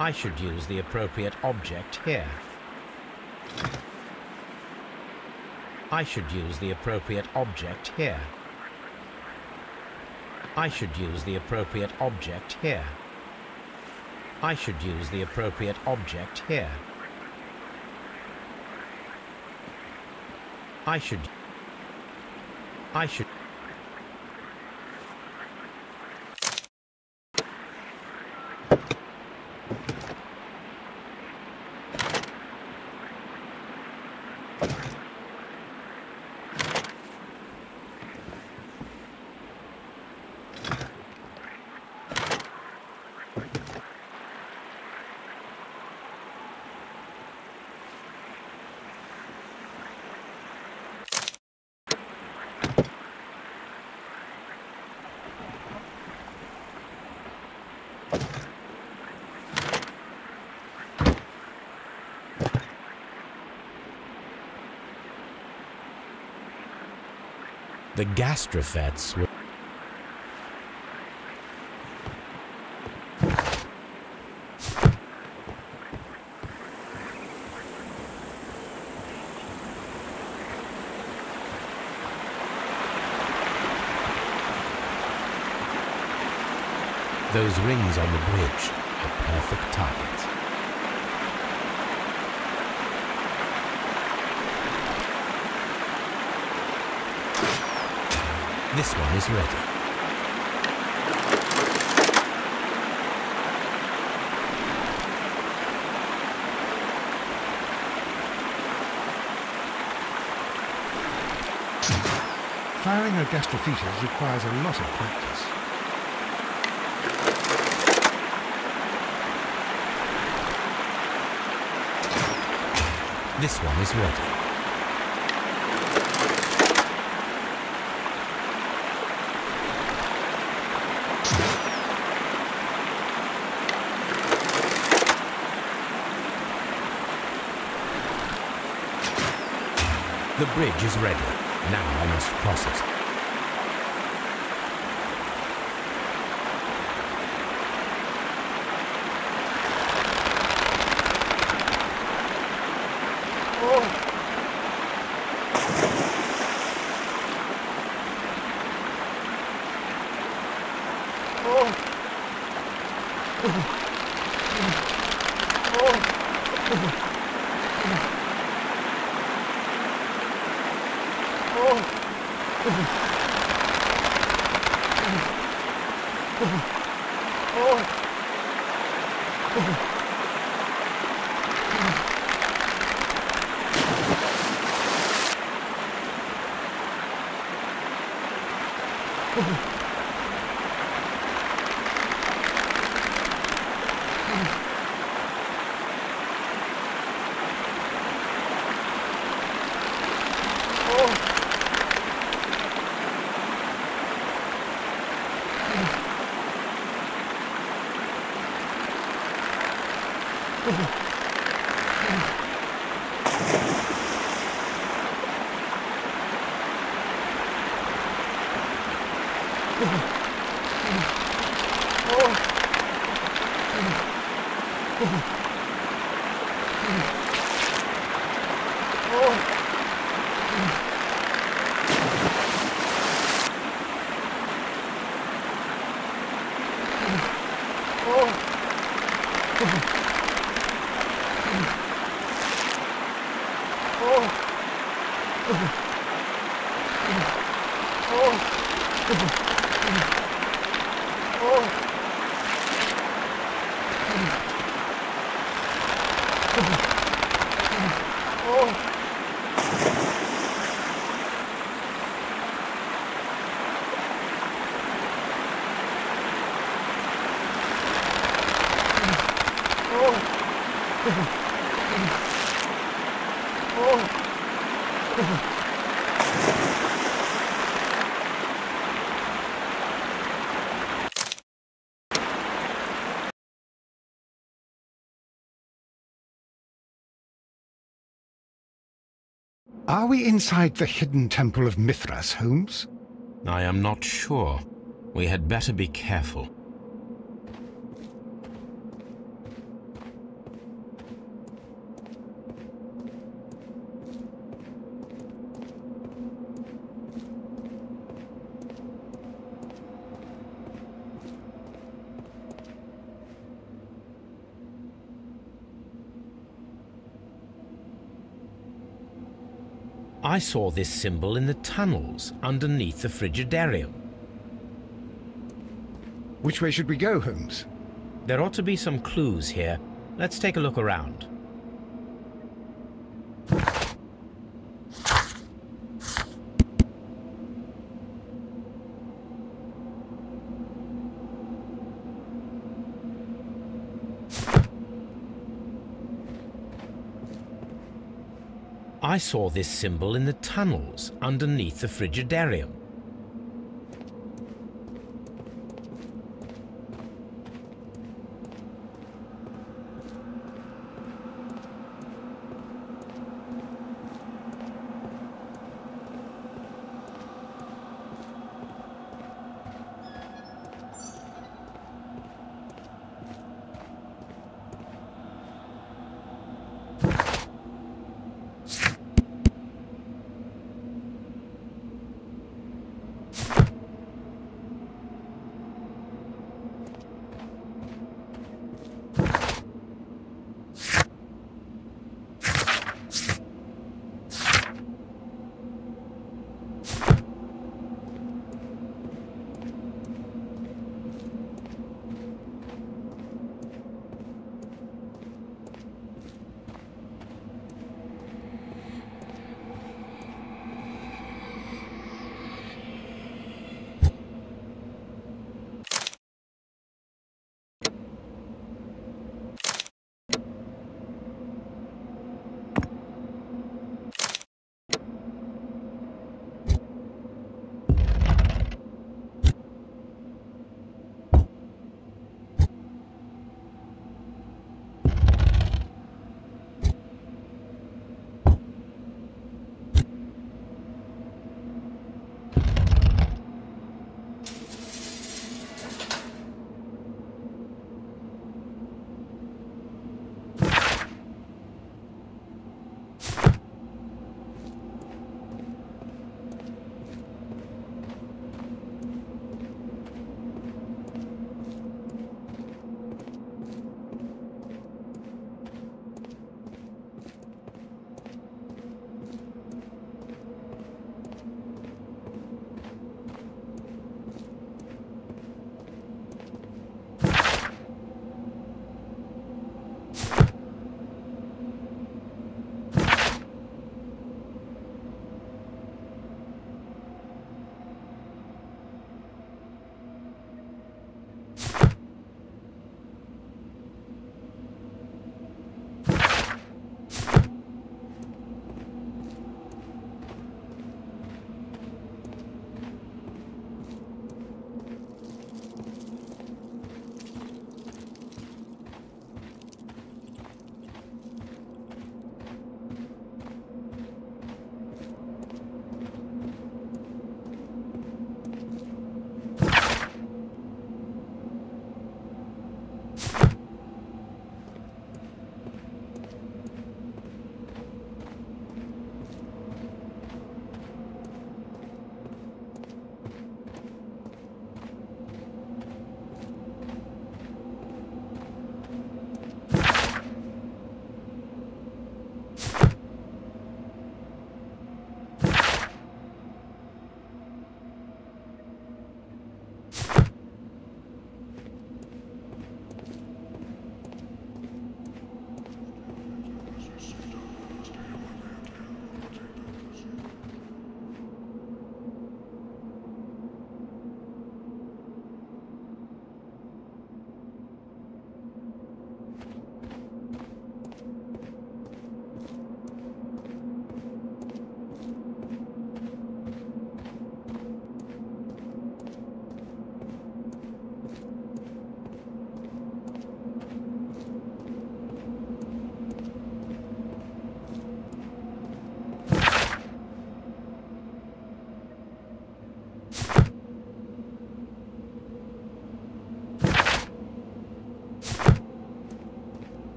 I should use the appropriate object here. I should use the appropriate object here. I should use the appropriate object here. I should use the appropriate object here. I should... The gastrofetes were... Those rings on the bridge are perfect targets. This one is ready. Firing a gastrophetus requires a lot of practice. This one is ready. The bridge is ready. Now I must cross it. Are we inside the hidden temple of Mithras, Holmes? I am not sure. We had better be careful. I saw this symbol in the tunnels underneath the Frigidarium. Which way should we go, Holmes? There ought to be some clues here. Let's take a look around. I saw this symbol in the tunnels underneath the Frigidarium.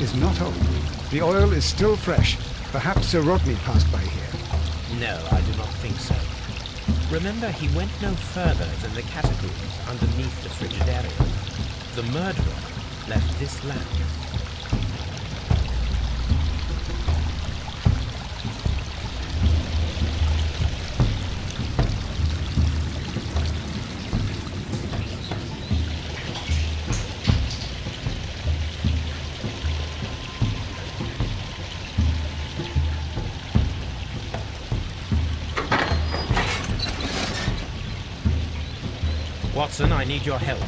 is not old. The oil is still fresh. Perhaps Sir Rodney passed by here. No, I do not think so. Remember, he went no further than the catacombs underneath the Frigidarium. The murderer left this lamp. Watson, I need your help.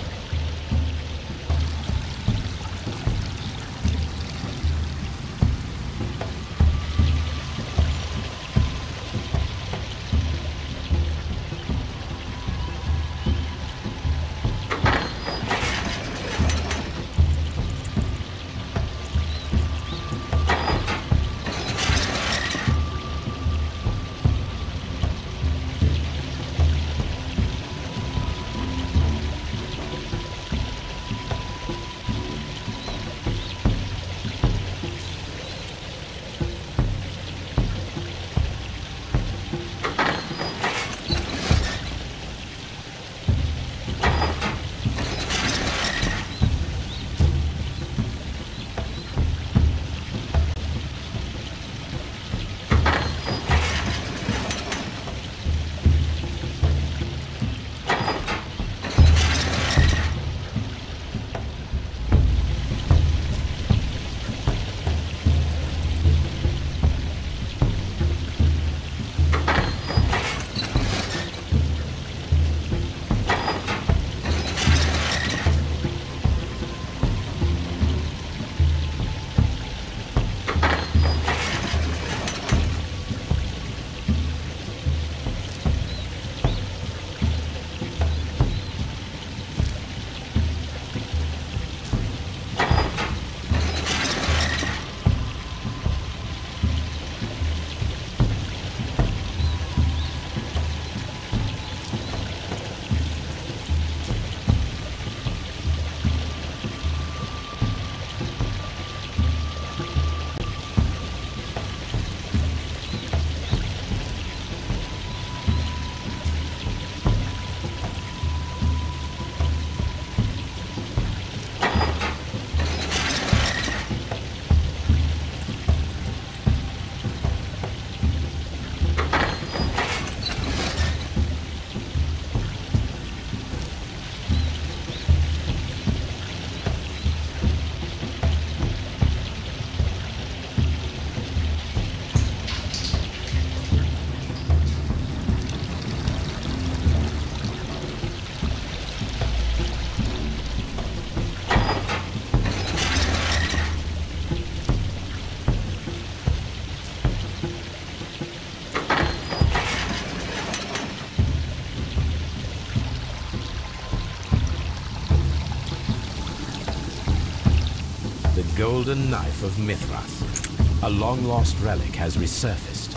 Golden Knife of Mithras. A long-lost relic has resurfaced.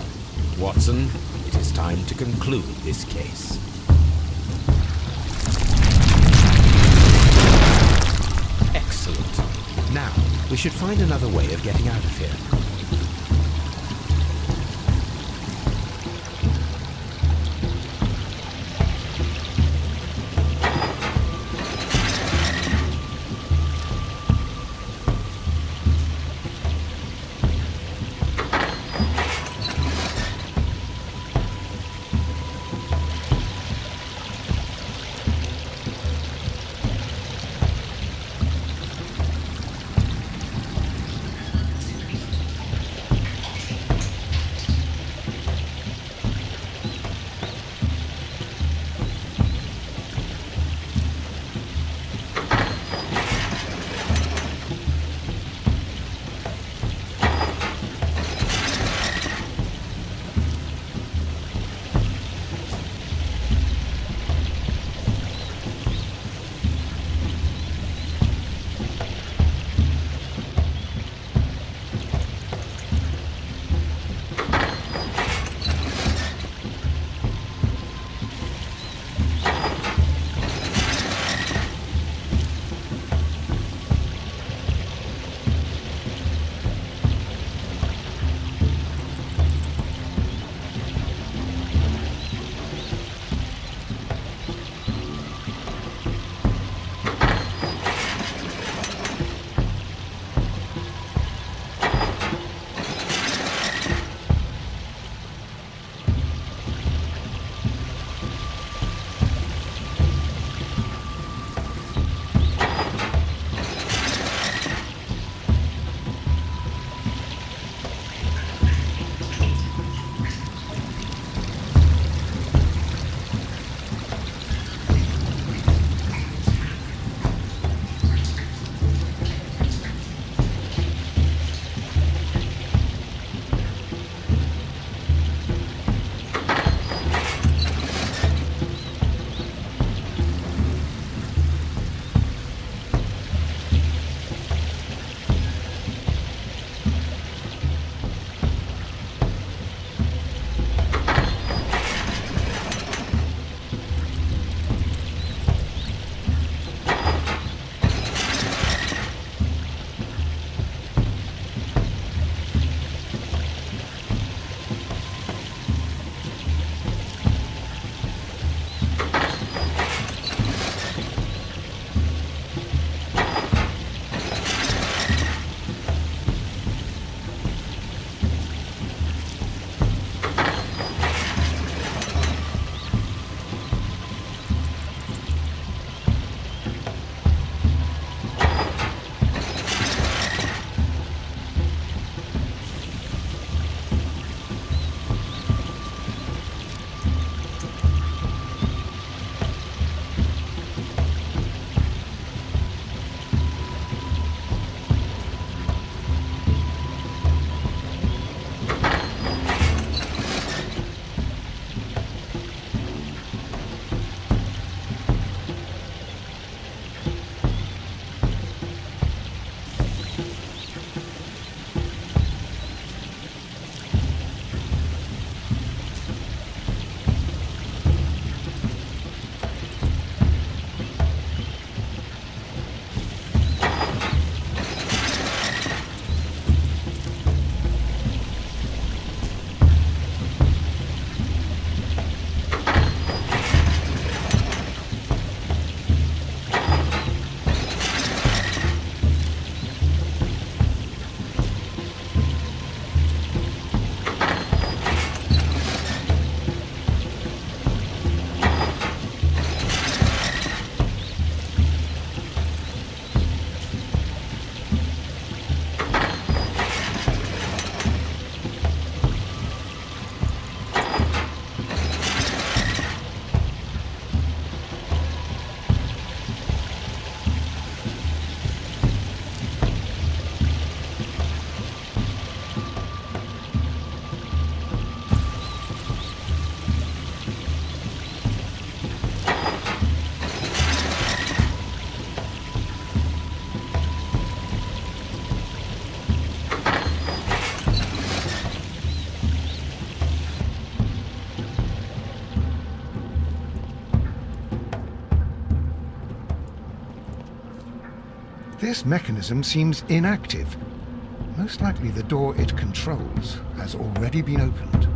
Watson, it is time to conclude this case. Excellent. Now, we should find another way of getting out of here. this mechanism seems inactive. Most likely the door it controls has already been opened.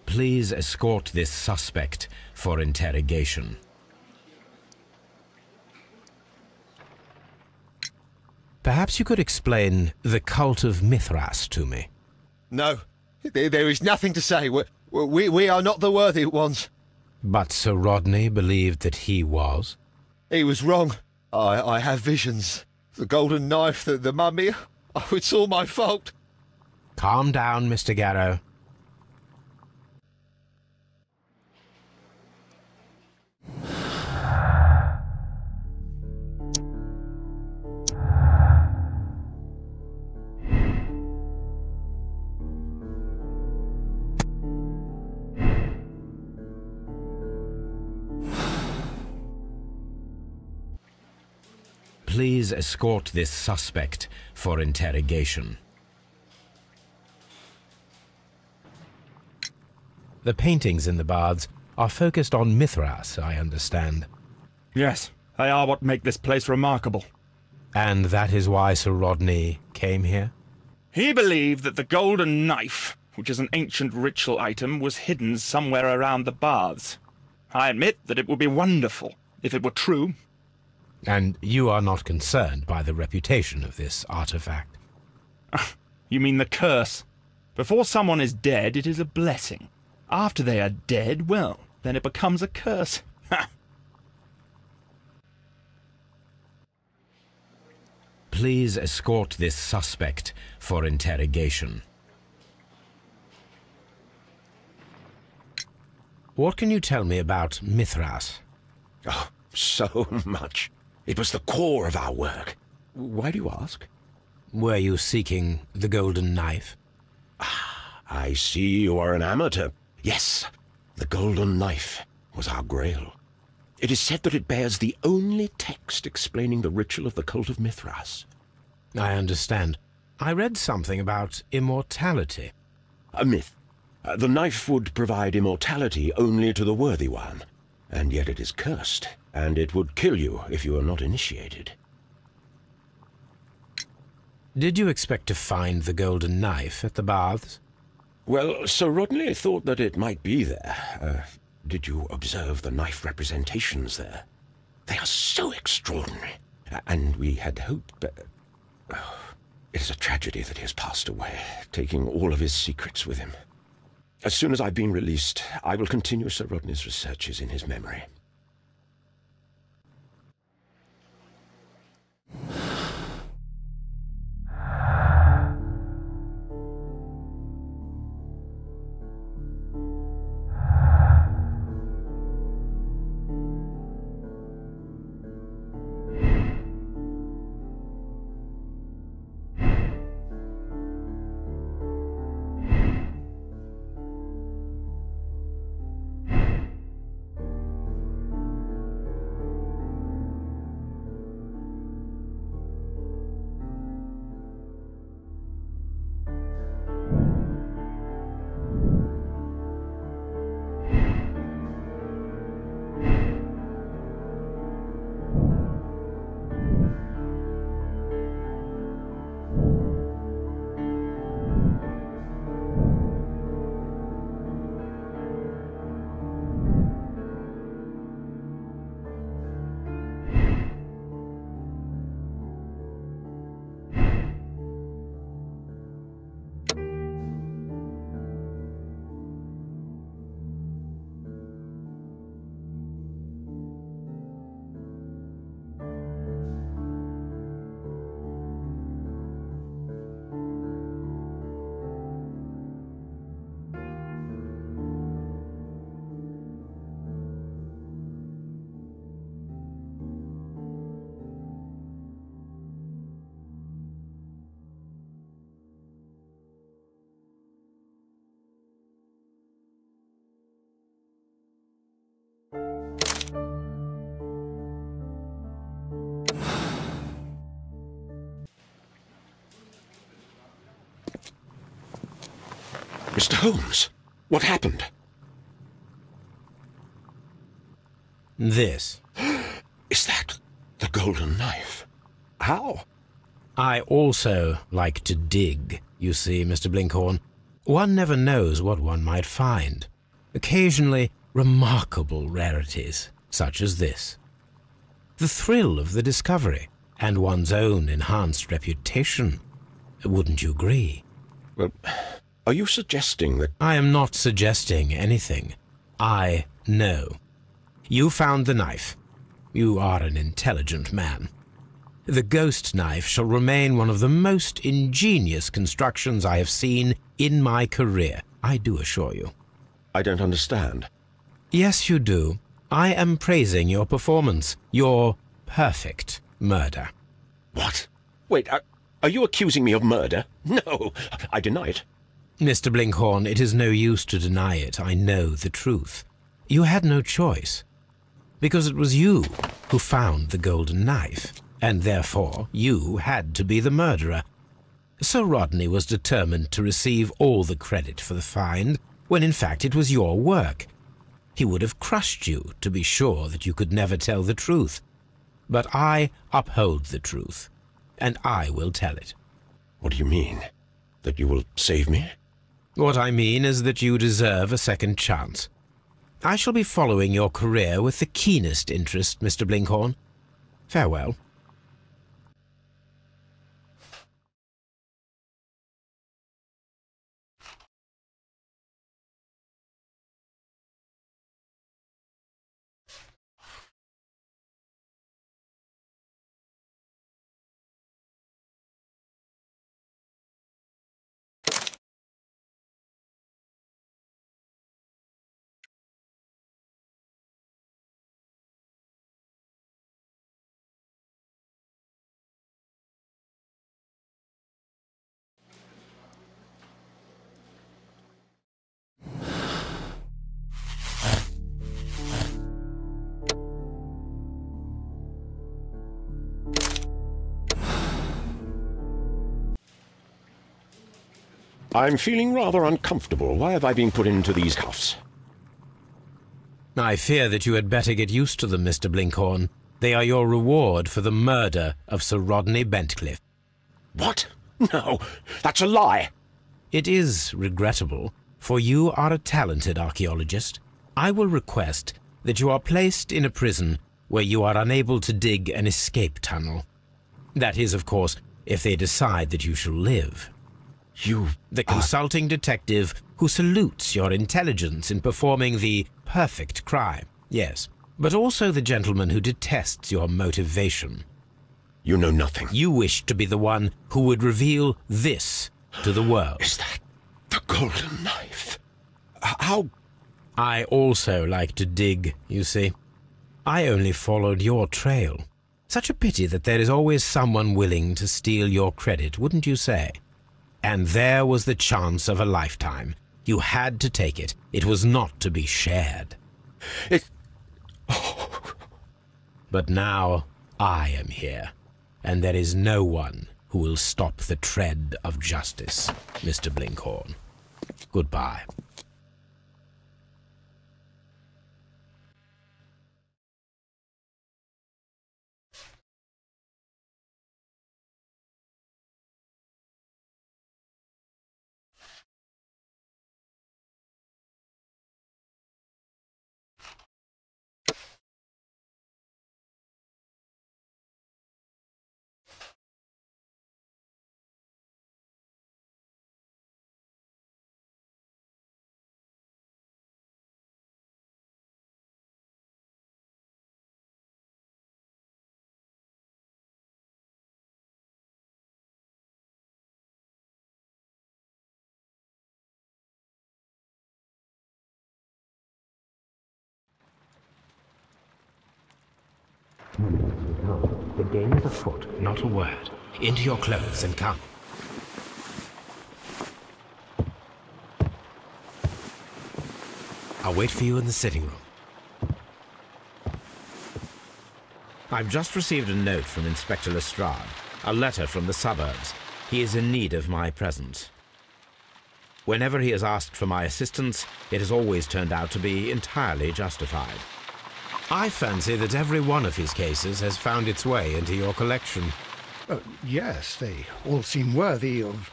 Please escort this suspect for interrogation. Perhaps you could explain the cult of Mithras to me. No, there is nothing to say. We are not the worthy ones. But Sir Rodney believed that he was? He was wrong. I have visions. The golden knife, the mummy. Oh, it's all my fault. Calm down, Mr. Garrow. Please escort this suspect for interrogation. The paintings in the baths are focused on Mithras, I understand. Yes, they are what make this place remarkable. And that is why Sir Rodney came here? He believed that the golden knife, which is an ancient ritual item, was hidden somewhere around the baths. I admit that it would be wonderful if it were true. And you are not concerned by the reputation of this artifact? You mean the curse? Before someone is dead, it is a blessing. After they are dead, well, then it becomes a curse. Please escort this suspect for interrogation. What can you tell me about Mithras? Oh, so much. It was the core of our work. Why do you ask? Were you seeking the golden knife? I see you are an amateur. Yes, the golden knife was our grail. It is said that it bears the only text explaining the ritual of the cult of Mithras. I understand. I read something about immortality. A myth. The knife would provide immortality only to the worthy one, and yet it is cursed, and it would kill you if you are not initiated. Did you expect to find the golden knife at the baths? Well, Sir Rodney thought that it might be there. Did you observe the knife representations there? They are so extraordinary, and we had hoped... it is a tragedy that he has passed away, taking all of his secrets with him. As soon as I've been released, I will continue Sir Rodney's researches in his memory. Mr. Holmes, what happened? This. Is that the golden knife? How? I also like to dig, you see, Mr. Blinkhorn. One never knows what one might find. Occasionally, remarkable rarities, such as this. The thrill of the discovery, and one's own enhanced reputation. Wouldn't you agree? Well, are you suggesting that... I am not suggesting anything. I know. You found the knife. You are an intelligent man. The ghost knife shall remain one of the most ingenious constructions I have seen in my career, I do assure you. I don't understand. Yes, you do. I am praising your performance, your perfect murder. What? Wait, are you accusing me of murder? No, I deny it. Mr. Blinkhorn, it is no use to deny it. I know the truth. You had no choice. Because it was you who found the golden knife, and therefore you had to be the murderer. Sir Rodney was determined to receive all the credit for the find, when in fact it was your work. He would have crushed you to be sure that you could never tell the truth. But I uphold the truth, and I will tell it. What do you mean? That you will save me? What I mean is that you deserve a second chance. I shall be following your career with the keenest interest, Mr. Blinkhorn. Farewell. I'm feeling rather uncomfortable. Why have I been put into these cuffs? I fear that you had better get used to them, Mr. Blinkhorn. They are your reward for the murder of Sir Rodney Bentcliffe. What? No, that's a lie. It is regrettable, for you are a talented archaeologist. I will request that you are placed in a prison where you are unable to dig an escape tunnel. That is, of course, if they decide that you shall live. The consulting detective who salutes your intelligence in performing the perfect crime, yes, but also the gentleman who detests your motivation. You know nothing. You wish to be the one who would reveal this to the world. Is that the golden knife? How? I also like to dig, you see. I only followed your trail. Such a pity that there is always someone willing to steal your credit, wouldn't you say? And there was the chance of a lifetime. You had to take it. It was not to be shared. But now I am here, and there is no one who will stop the tread of justice, Mr. Blinkhorn. Goodbye. The game is afoot, not a word. Into your clothes and come. I'll wait for you in the sitting room. I've just received a note from Inspector Lestrade, a letter from the suburbs. He is in need of my presence. Whenever he has asked for my assistance, it has always turned out to be entirely justified. I fancy that every one of his cases has found its way into your collection. Yes, they all seem worthy of...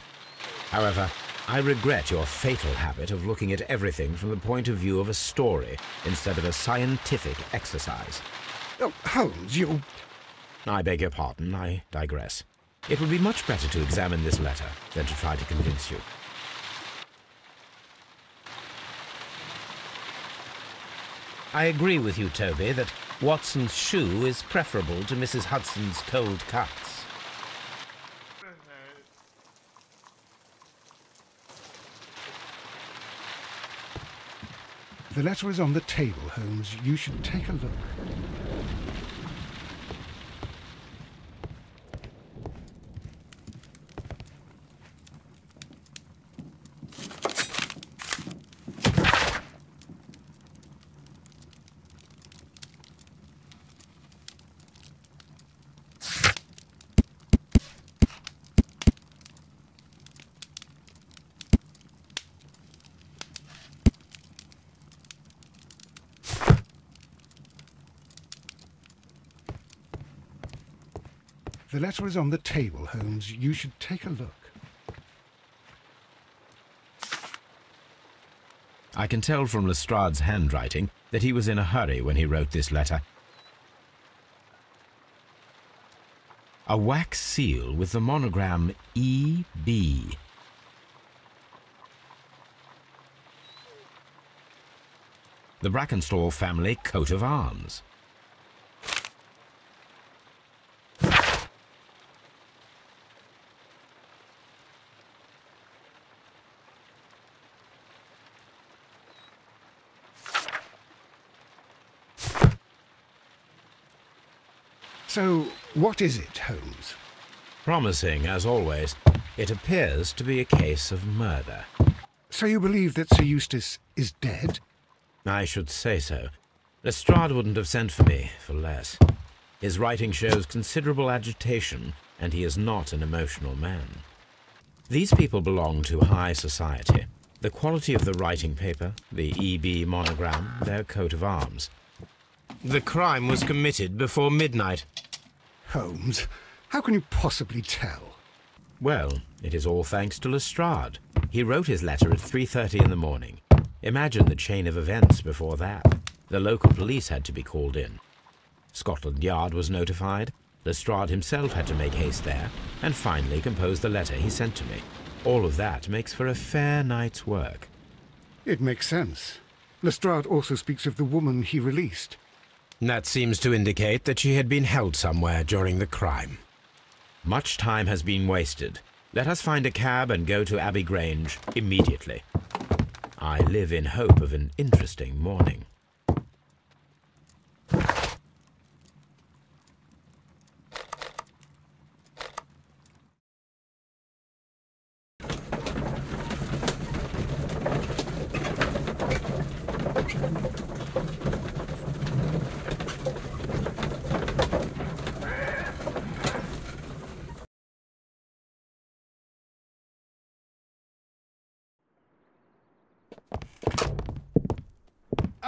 However, I regret your fatal habit of looking at everything from the point of view of a story instead of a scientific exercise. Oh, Holmes, you... I beg your pardon, I digress. It would be much better to examine this letter than to try to convince you. I agree with you, Toby, that Watson's shoe is preferable to Mrs. Hudson's cold cuts. The letter is on the table, Holmes. You should take a look. The letter is on the table, Holmes. You should take a look. I can tell from Lestrade's handwriting that he was in a hurry when he wrote this letter. A wax seal with the monogram E.B. The Brackenstall family coat of arms. So, what is it, Holmes? Promising, as always. It appears to be a case of murder. So you believe that Sir Eustace is dead? I should say so. Lestrade wouldn't have sent for me for less. His writing shows considerable agitation, and he is not an emotional man. These people belong to high society. The quality of the writing paper, the E.B. monogram, their coat of arms. The crime was committed before midnight. Holmes, how can you possibly tell? Well, it is all thanks to Lestrade. He wrote his letter at 3:30 in the morning. Imagine the chain of events before that. The local police had to be called in. Scotland Yard was notified. Lestrade himself had to make haste there, and finally compose the letter he sent to me. All of that makes for a fair night's work. It makes sense. Lestrade also speaks of the woman he released. That seems to indicate that she had been held somewhere during the crime. Much time has been wasted. Let us find a cab and go to Abbey Grange immediately. I live in hope of an interesting morning.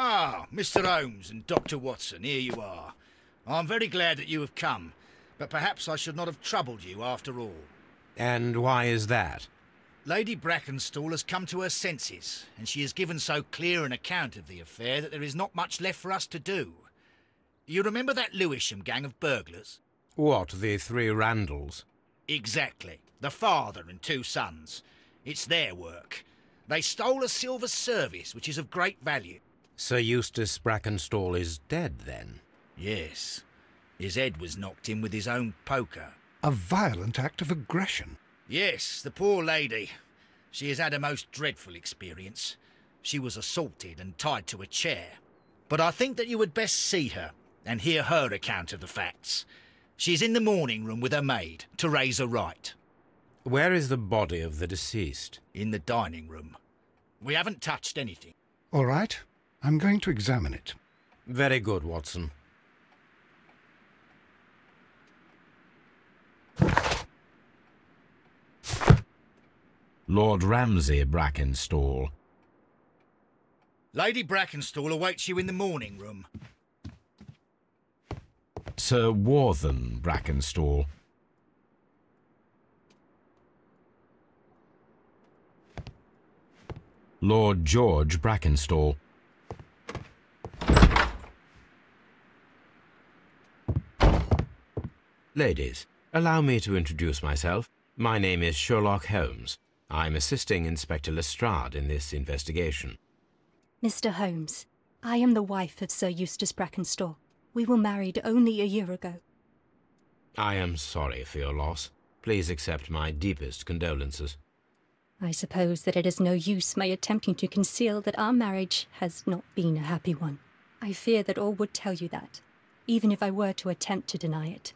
Ah, Mr. Holmes and Dr. Watson, here you are. I'm very glad that you have come, but perhaps I should not have troubled you after all. And why is that? Lady Brackenstall has come to her senses, and she has given so clear an account of the affair that there is not much left for us to do. You remember that Lewisham gang of burglars? What, the three Randalls? Exactly. The father and two sons. It's their work. They stole a silver service, which is of great value. Sir Eustace Brackenstall is dead, then? Yes. His head was knocked in with his own poker. A violent act of aggression. Yes, the poor lady. She has had a most dreadful experience. She was assaulted and tied to a chair. But I think that you would best see her and hear her account of the facts. She's in the morning room with her maid to raise a right. Where is the body of the deceased? In the dining room. We haven't touched anything. All right. I'm going to examine it. Very good, Watson. Lord Ramsay Brackenstall. Lady Brackenstall awaits you in the morning room. Sir Warthen Brackenstall. Lord George Brackenstall. Ladies, allow me to introduce myself. My name is Sherlock Holmes. I'm assisting Inspector Lestrade in this investigation. Mr. Holmes, I am the wife of Sir Eustace Brackenstall. We were married only a year ago. I am sorry for your loss. Please accept my deepest condolences. I suppose that it is no use my attempting to conceal that our marriage has not been a happy one. I fear that all would tell you that, even if I were to attempt to deny it.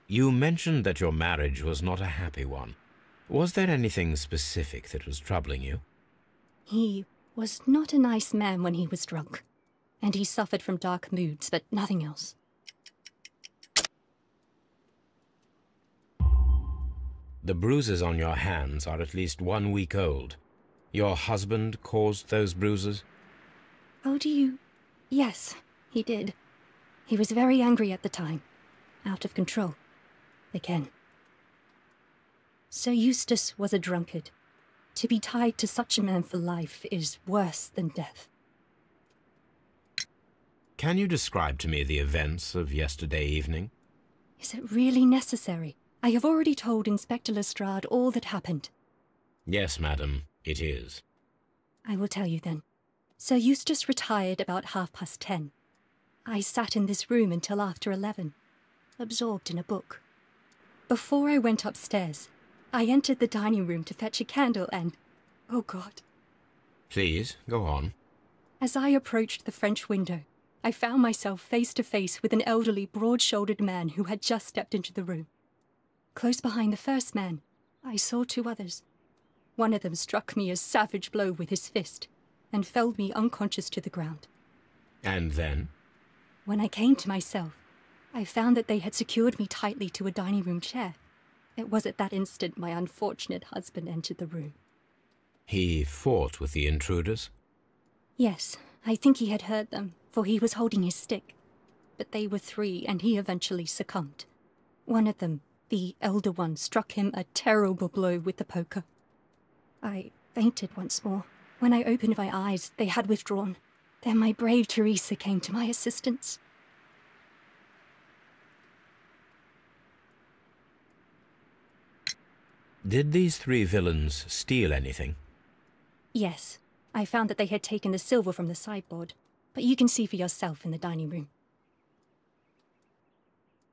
You mentioned that your marriage was not a happy one. Was there anything specific that was troubling you? He was not a nice man when he was drunk, and he suffered from dark moods, but nothing else. The bruises on your hands are at least 1 week old. Your husband caused those bruises? Oh, do you? Yes, he did. He was very angry at the time. Out of control. Again. Sir Eustace was a drunkard. To be tied to such a man for life is worse than death. Can you describe to me the events of yesterday evening? Is it really necessary? I have already told Inspector Lestrade all that happened. Yes, madam, it is. I will tell you then. Sir Eustace retired about 10:30. I sat in this room until after 11, absorbed in a book. Before I went upstairs, I entered the dining room to fetch a candle and... oh God. Please, go on. As I approached the French window, I found myself face to face with an elderly, broad-shouldered man who had just stepped into the room. Close behind the first man, I saw 2 others. One of them struck me a savage blow with his fist and felled me unconscious to the ground. And then? When I came to myself, I found that they had secured me tightly to a dining room chair. It was at that instant my unfortunate husband entered the room. He fought with the intruders? Yes, I think he had heard them, for he was holding his stick. But they were 3, and he eventually succumbed. One of them, the elder one, struck him a terrible blow with the poker. I fainted once more. When I opened my eyes, they had withdrawn. Then my brave Teresa came to my assistance. Did these 3 villains steal anything? Yes, I found that they had taken the silver from the sideboard, but you can see for yourself in the dining room.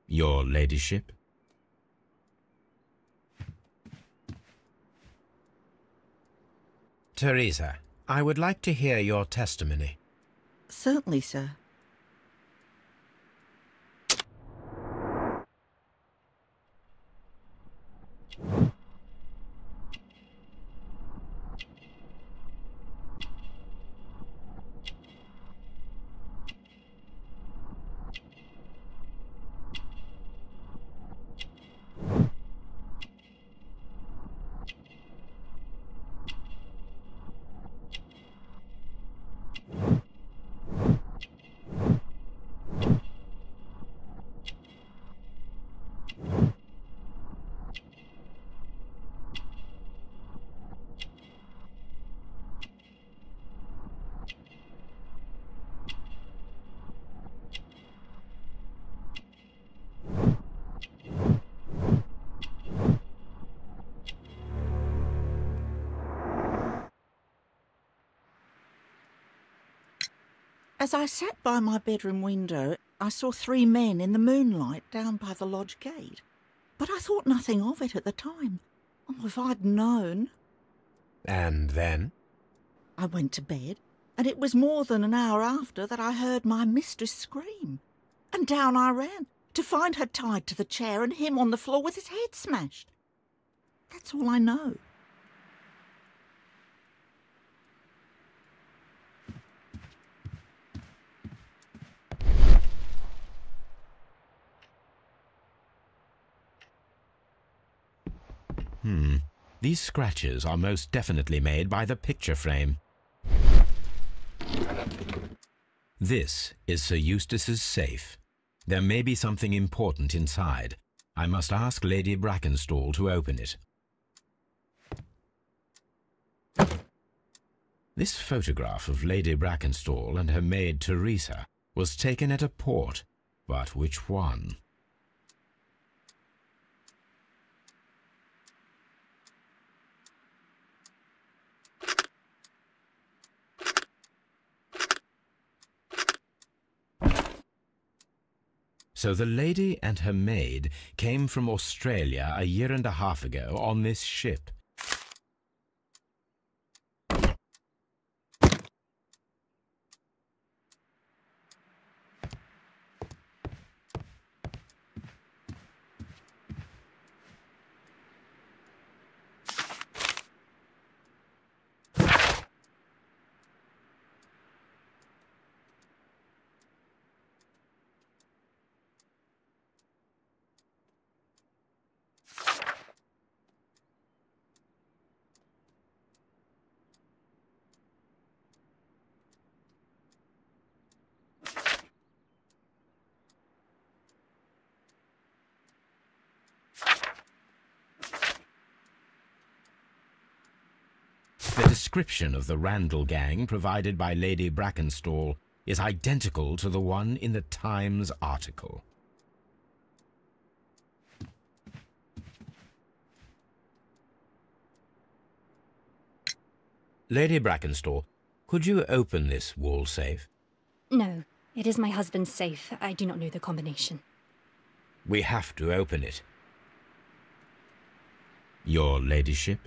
Your ladyship? Teresa, I would like to hear your testimony. Certainly, sir. As I sat by my bedroom window, I saw 3 men in the moonlight down by the lodge gate. But I thought nothing of it at the time. Oh, if I'd known. And then? I went to bed, and it was more than an hour after that I heard my mistress scream. And down I ran, to find her tied to the chair and him on the floor with his head smashed. That's all I know. These scratches are most definitely made by the picture frame. This is Sir Eustace's safe. There may be something important inside. I must ask Lady Brackenstall to open it. This photograph of Lady Brackenstall and her maid Teresa was taken at a port, but which one? So the lady and her maid came from Australia a year and a half ago on this ship. The description of the Randall gang provided by Lady Brackenstall is identical to the one in the Times article. Lady Brackenstall, could you open this wall safe? No, it is my husband's safe. I do not know the combination. We have to open it. Your ladyship?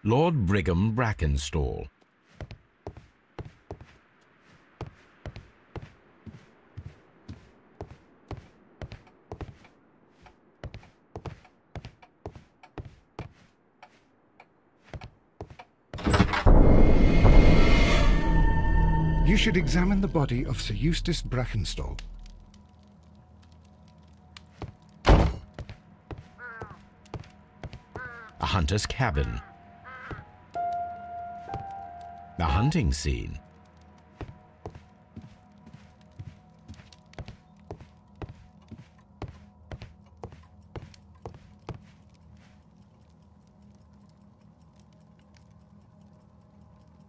Lord Brigham Brackenstall. You should examine the body of Sir Eustace Brackenstall. A hunter's cabin. A hunting scene.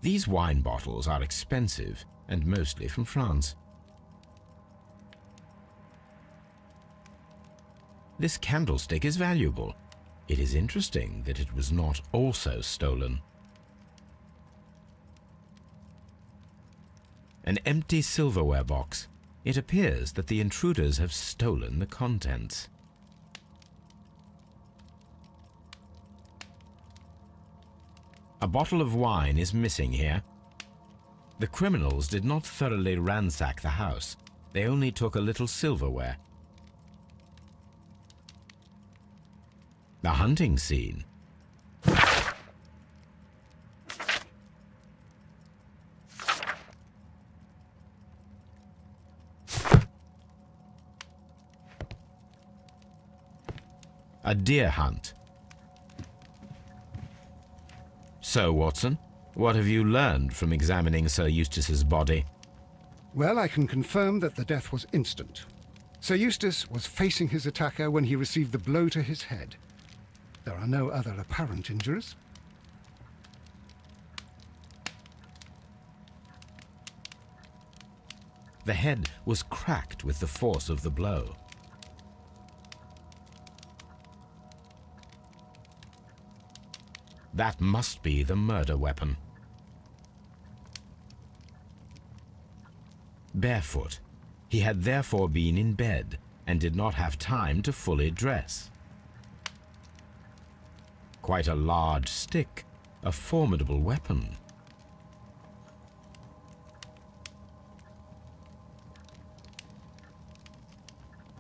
These wine bottles are expensive and mostly from France. This candlestick is valuable. It is interesting that it was not also stolen. An empty silverware box. It appears that the intruders have stolen the contents. A bottle of wine is missing here. The criminals did not thoroughly ransack the house. They only took a little silverware. The hunting scene. A deer hunt. So, Watson, what have you learned from examining Sir Eustace's body? Well, I can confirm that the death was instant. Sir Eustace was facing his attacker when he received the blow to his head. There are no other apparent injuries. The head was cracked with the force of the blow. That must be the murder weapon. Barefoot, he had therefore been in bed and did not have time to fully dress. Quite a large stick, a formidable weapon.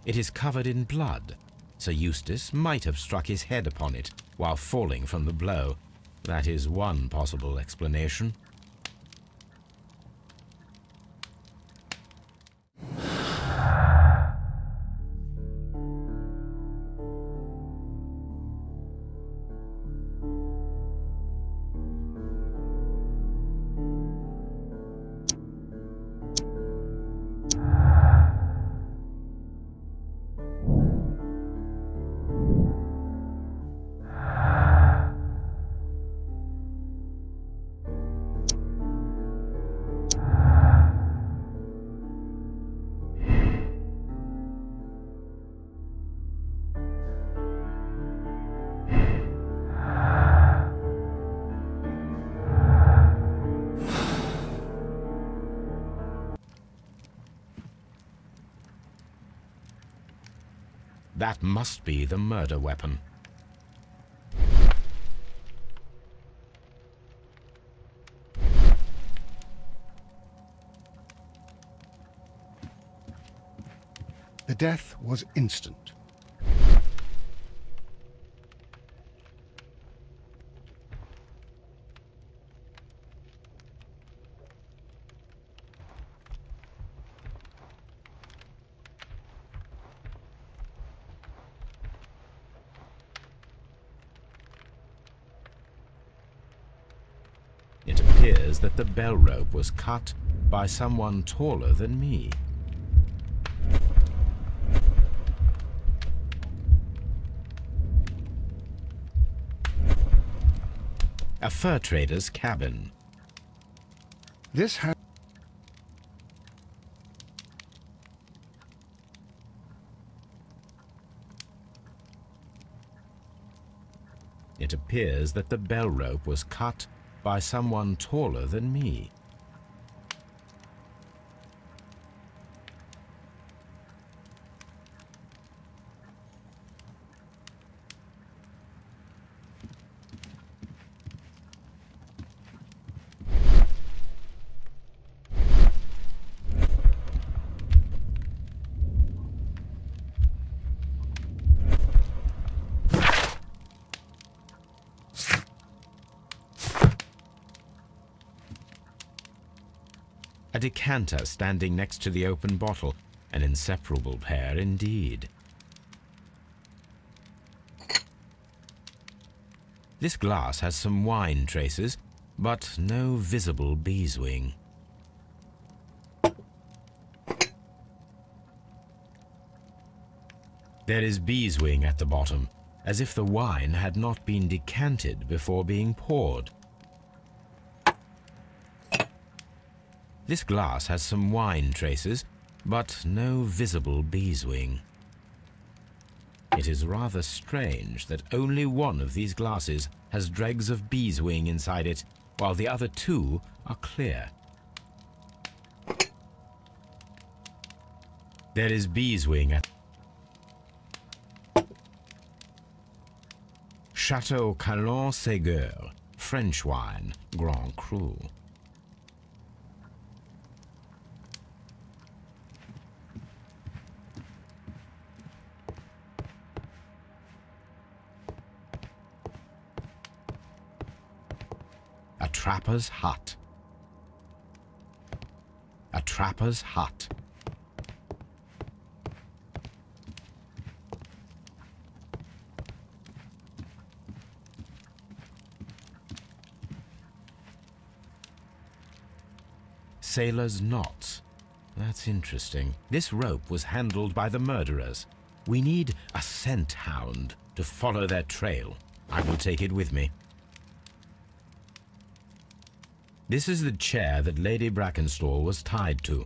It is covered in blood. Sir Eustace might have struck his head upon it while falling from the blow. That is one possible explanation. That must be the murder weapon. The death was instant. It appears that the bell rope was cut by someone taller than me. A fur trader's cabin. This has... It appears that the bell rope was cut by someone taller than me. A decanter standing next to the open bottle, an inseparable pair indeed. This glass has some wine traces, but no visible beeswing. There is beeswing at the bottom, as if the wine had not been decanted before being poured. This glass has some wine traces, but no visible beeswing. It is rather strange that only one of these glasses has dregs of beeswing inside it, while the other two are clear. There is beeswing at Chateau Calon-Ségur, French wine, Grand Cru. A trapper's hut. A trapper's hut. Sailor's knots. That's interesting. This rope was handled by the murderers. We need a scent hound to follow their trail. I will take it with me. This is the chair that Lady Brackenstall was tied to.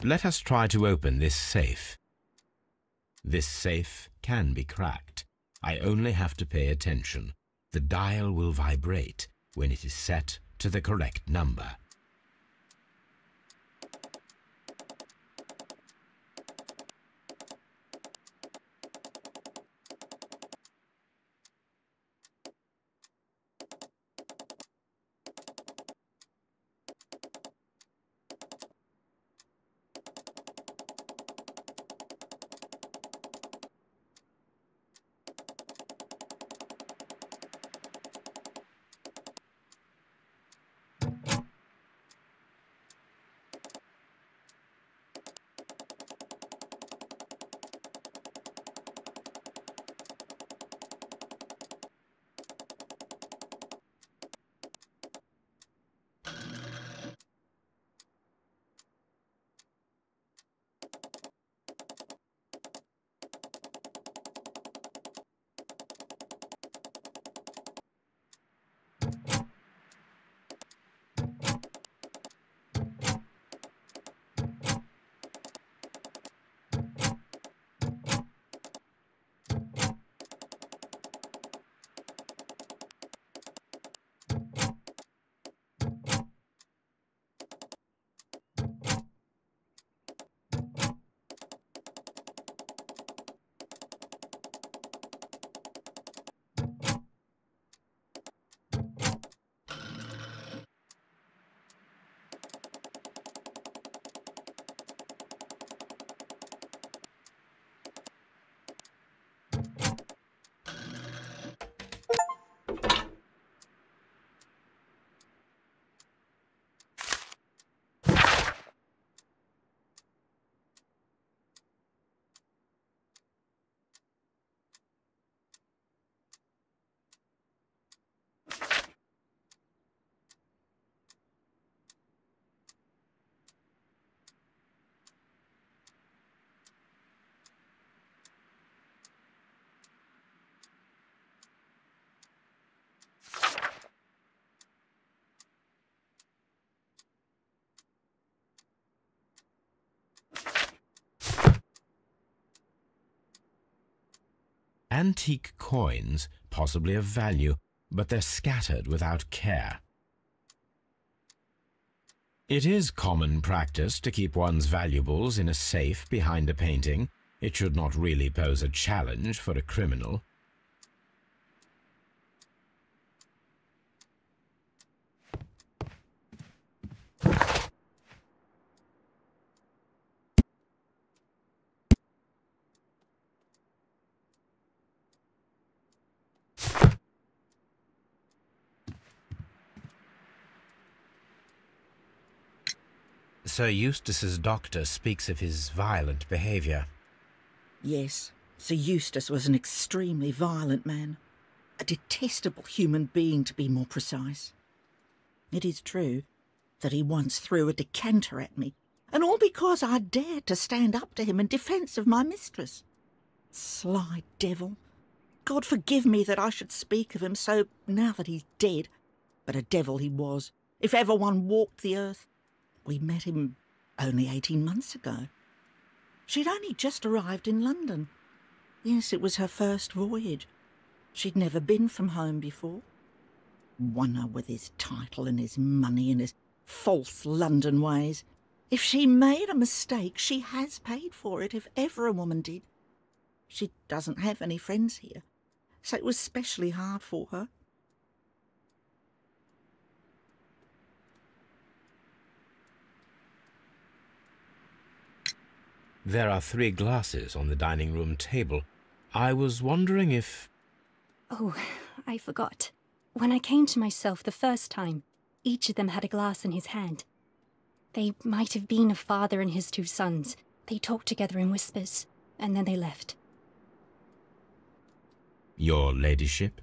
Let us try to open this safe. This safe can be cracked. I only have to pay attention. The dial will vibrate when it is set to the correct number. Antique coins, possibly of value, but they're scattered without care. It is common practice to keep one's valuables in a safe behind a painting. It should not really pose a challenge for a criminal. Sir Eustace's doctor speaks of his violent behaviour. Yes, Sir Eustace was an extremely violent man. A detestable human being, to be more precise. It is true that he once threw a decanter at me, and all because I dared to stand up to him in defence of my mistress. Sly devil. God forgive me that I should speak of him so now that he's dead, but a devil he was, if ever one walked the earth. We met him only 18 months ago. She'd only just arrived in London. Yes, it was her first voyage. She'd never been from home before. Wonder with his title and his money and his false London ways. If she made a mistake, she has paid for it, if ever a woman did. She doesn't have any friends here, so it was specially hard for her. There are 3 glasses on the dining room table. I was wondering if... Oh, I forgot. When I came to myself the first time, each of them had a glass in his hand. They might have been a father and his 2 sons. They talked together in whispers, and then they left. Your ladyship?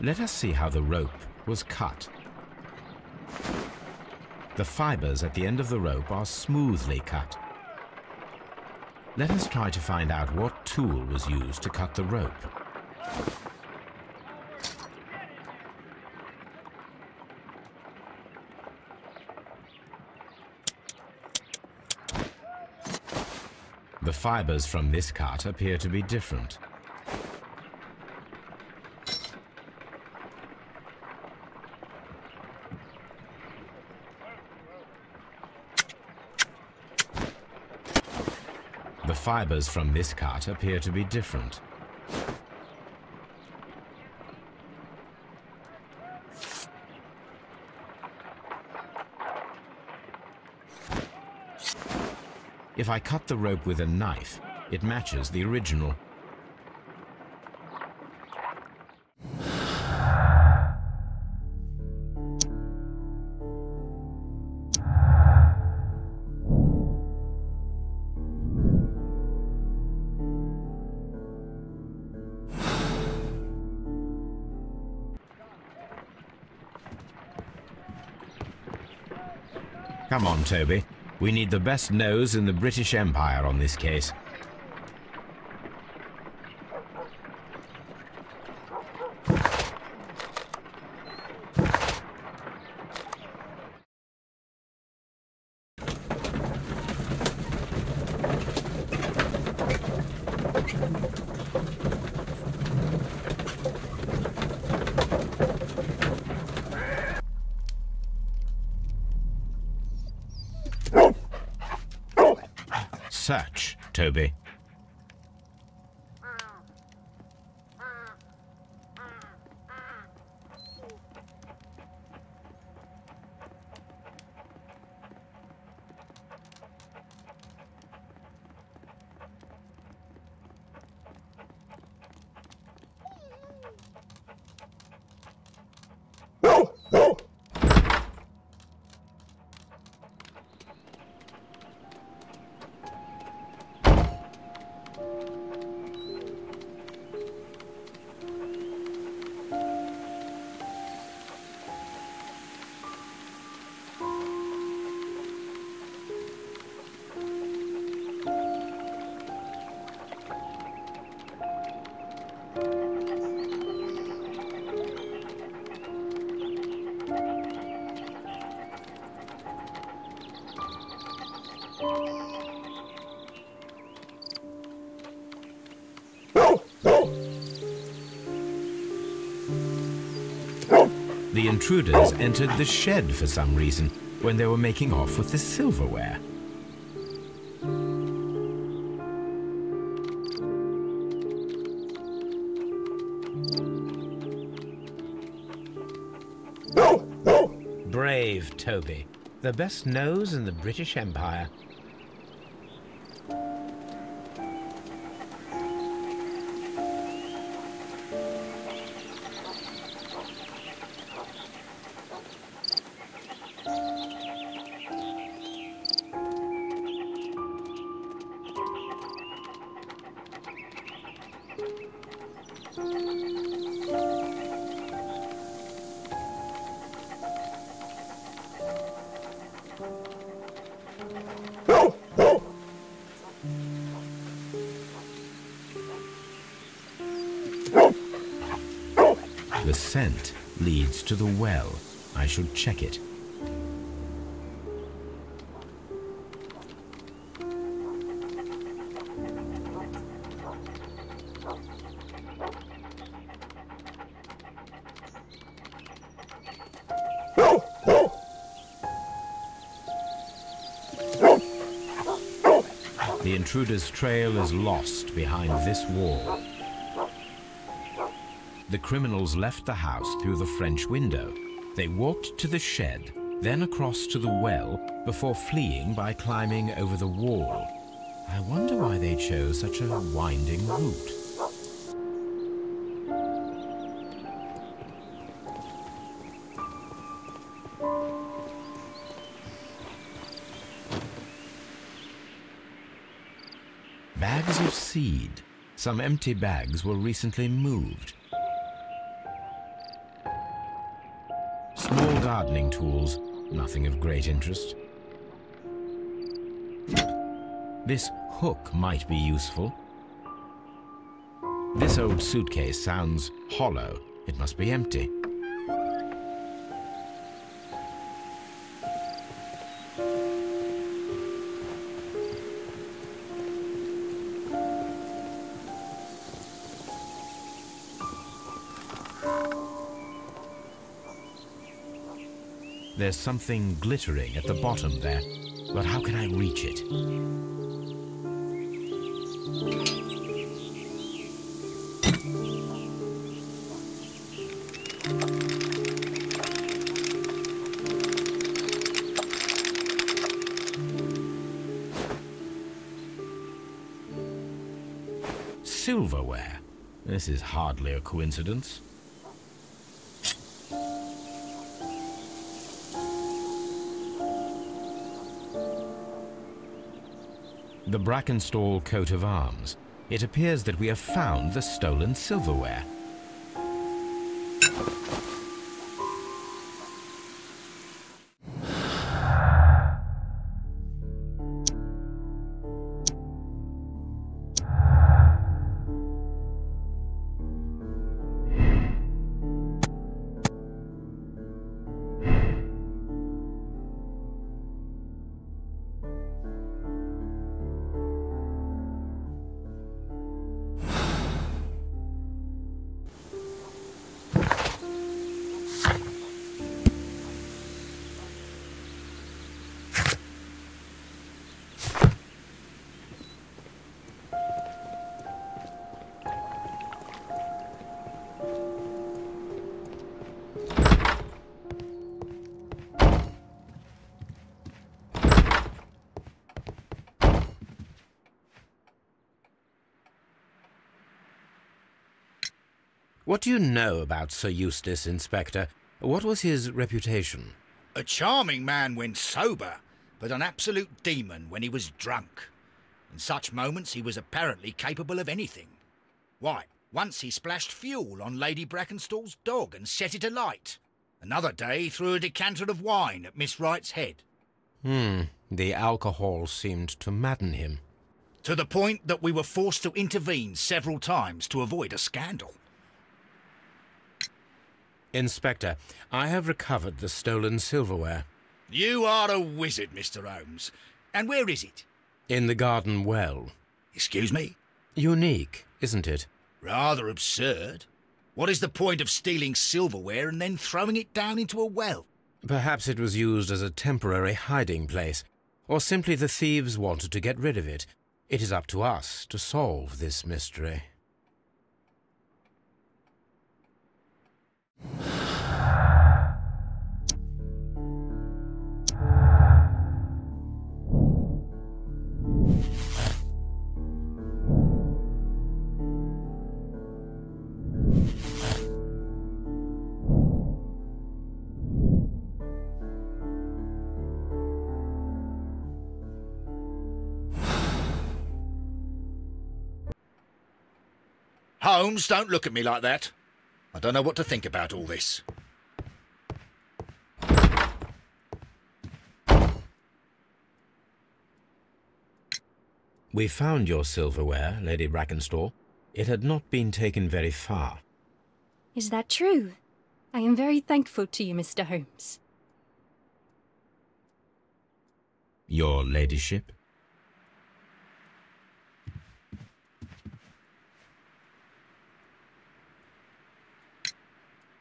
Let us see how the rope was cut. The fibers at the end of the rope are smoothly cut. Let us try to find out what tool was used to cut the rope. The fibers from this cut appear to be different. The fibers from this cut appear to be different. If I cut the rope with a knife, it matches the original. Come on, Toby. We need the best nose in the British Empire on this case. Search, Toby. The intruders entered the shed for some reason when they were making off with the silverware. Brave Toby, the best nose in the British Empire. The scent leads to the well. I should check it. The intruder's trail is lost behind this wall. The criminals left the house through the French window. They walked to the shed, then across to the well, before fleeing by climbing over the wall. I wonder why they chose such a winding route. Bags of seed. Some empty bags were recently moved. gardening tools, nothing of great interest. This hook might be useful. This old suitcase sounds hollow. It must be empty. There's something glittering at the bottom there, but how can I reach it? Silverware. This is hardly a coincidence. The Brackenstall coat of arms. It appears that we have found the stolen silverware. What do you know about Sir Eustace, Inspector? What was his reputation? A charming man when sober, but an absolute demon when he was drunk. In such moments he was apparently capable of anything. Why, once he splashed fuel on Lady Brackenstall's dog and set it alight. Another day he threw a decanter of wine at Miss Wright's head. The alcohol seemed to madden him. To the point that we were forced to intervene several times to avoid a scandal. Inspector, I have recovered the stolen silverware. You are a wizard, Mr. Holmes. And where is it? In the garden well. Excuse me? Unique, isn't it? Rather absurd. What is the point of stealing silverware and then throwing it down into a well? Perhaps it was used as a temporary hiding place, or simply the thieves wanted to get rid of it. It is up to us to solve this mystery. Holmes, don't look at me like that. I don't know what to think about all this. We found your silverware, Lady Brackenstall. It had not been taken very far. Is that true? I am very thankful to you, Mr. Holmes. Your ladyship?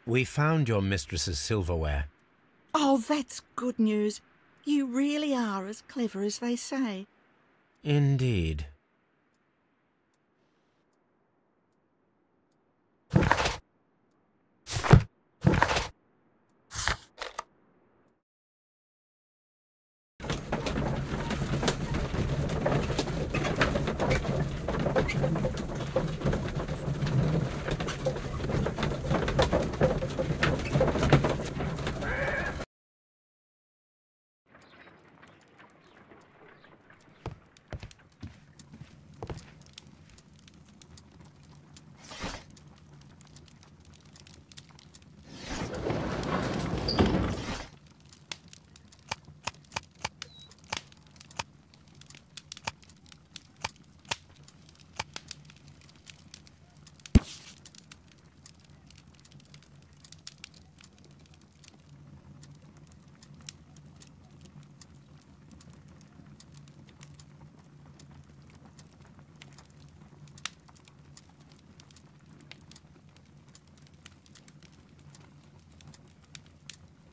We found your mistress's silverware. Oh, that's good news. You really are as clever as they say. Indeed.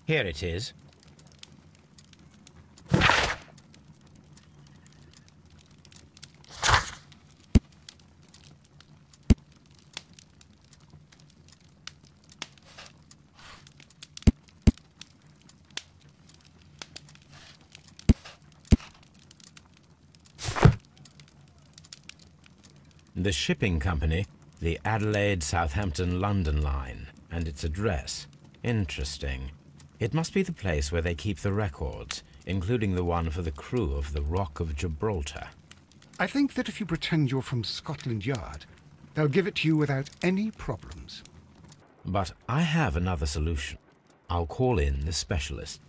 Here it is. The shipping company, the Adelaide, Southampton, London line, and its address. Interesting. It must be the place where they keep the records, including the one for the crew of the Rock of Gibraltar. I think that if you pretend you're from Scotland Yard, they'll give it to you without any problems. But I have another solution. I'll call in the specialist.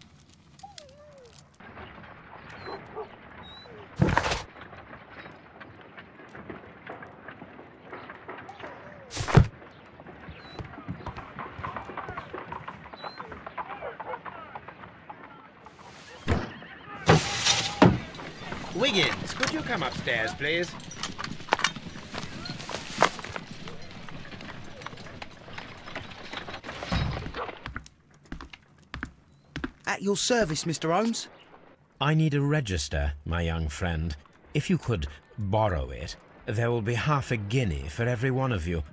Wiggins, could you come upstairs, please? At your service, Mr. Holmes. I need a register, my young friend. If you could borrow it, there will be half a guinea for every one of you.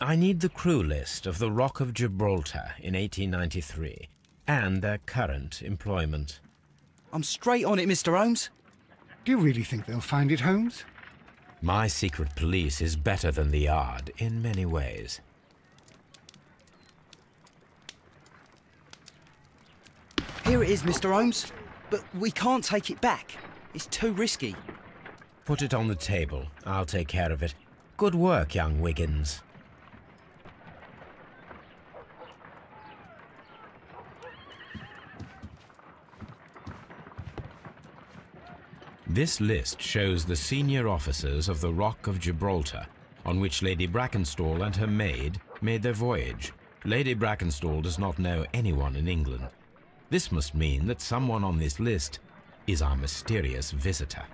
I need the crew list of the Rock of Gibraltar in 1893, and their current employment. I'm straight on it, Mr. Holmes. Do you really think they'll find it, Holmes? My secret police is better than the Yard in many ways. Here it is, Mr. Holmes. But we can't take it back. It's too risky. Put it on the table. I'll take care of it. Good work, young Wiggins. This list shows the senior officers of the Rock of Gibraltar, on which Lady Brackenstall and her maid made their voyage. Lady Brackenstall does not know anyone in England. This must mean that someone on this list is our mysterious visitor.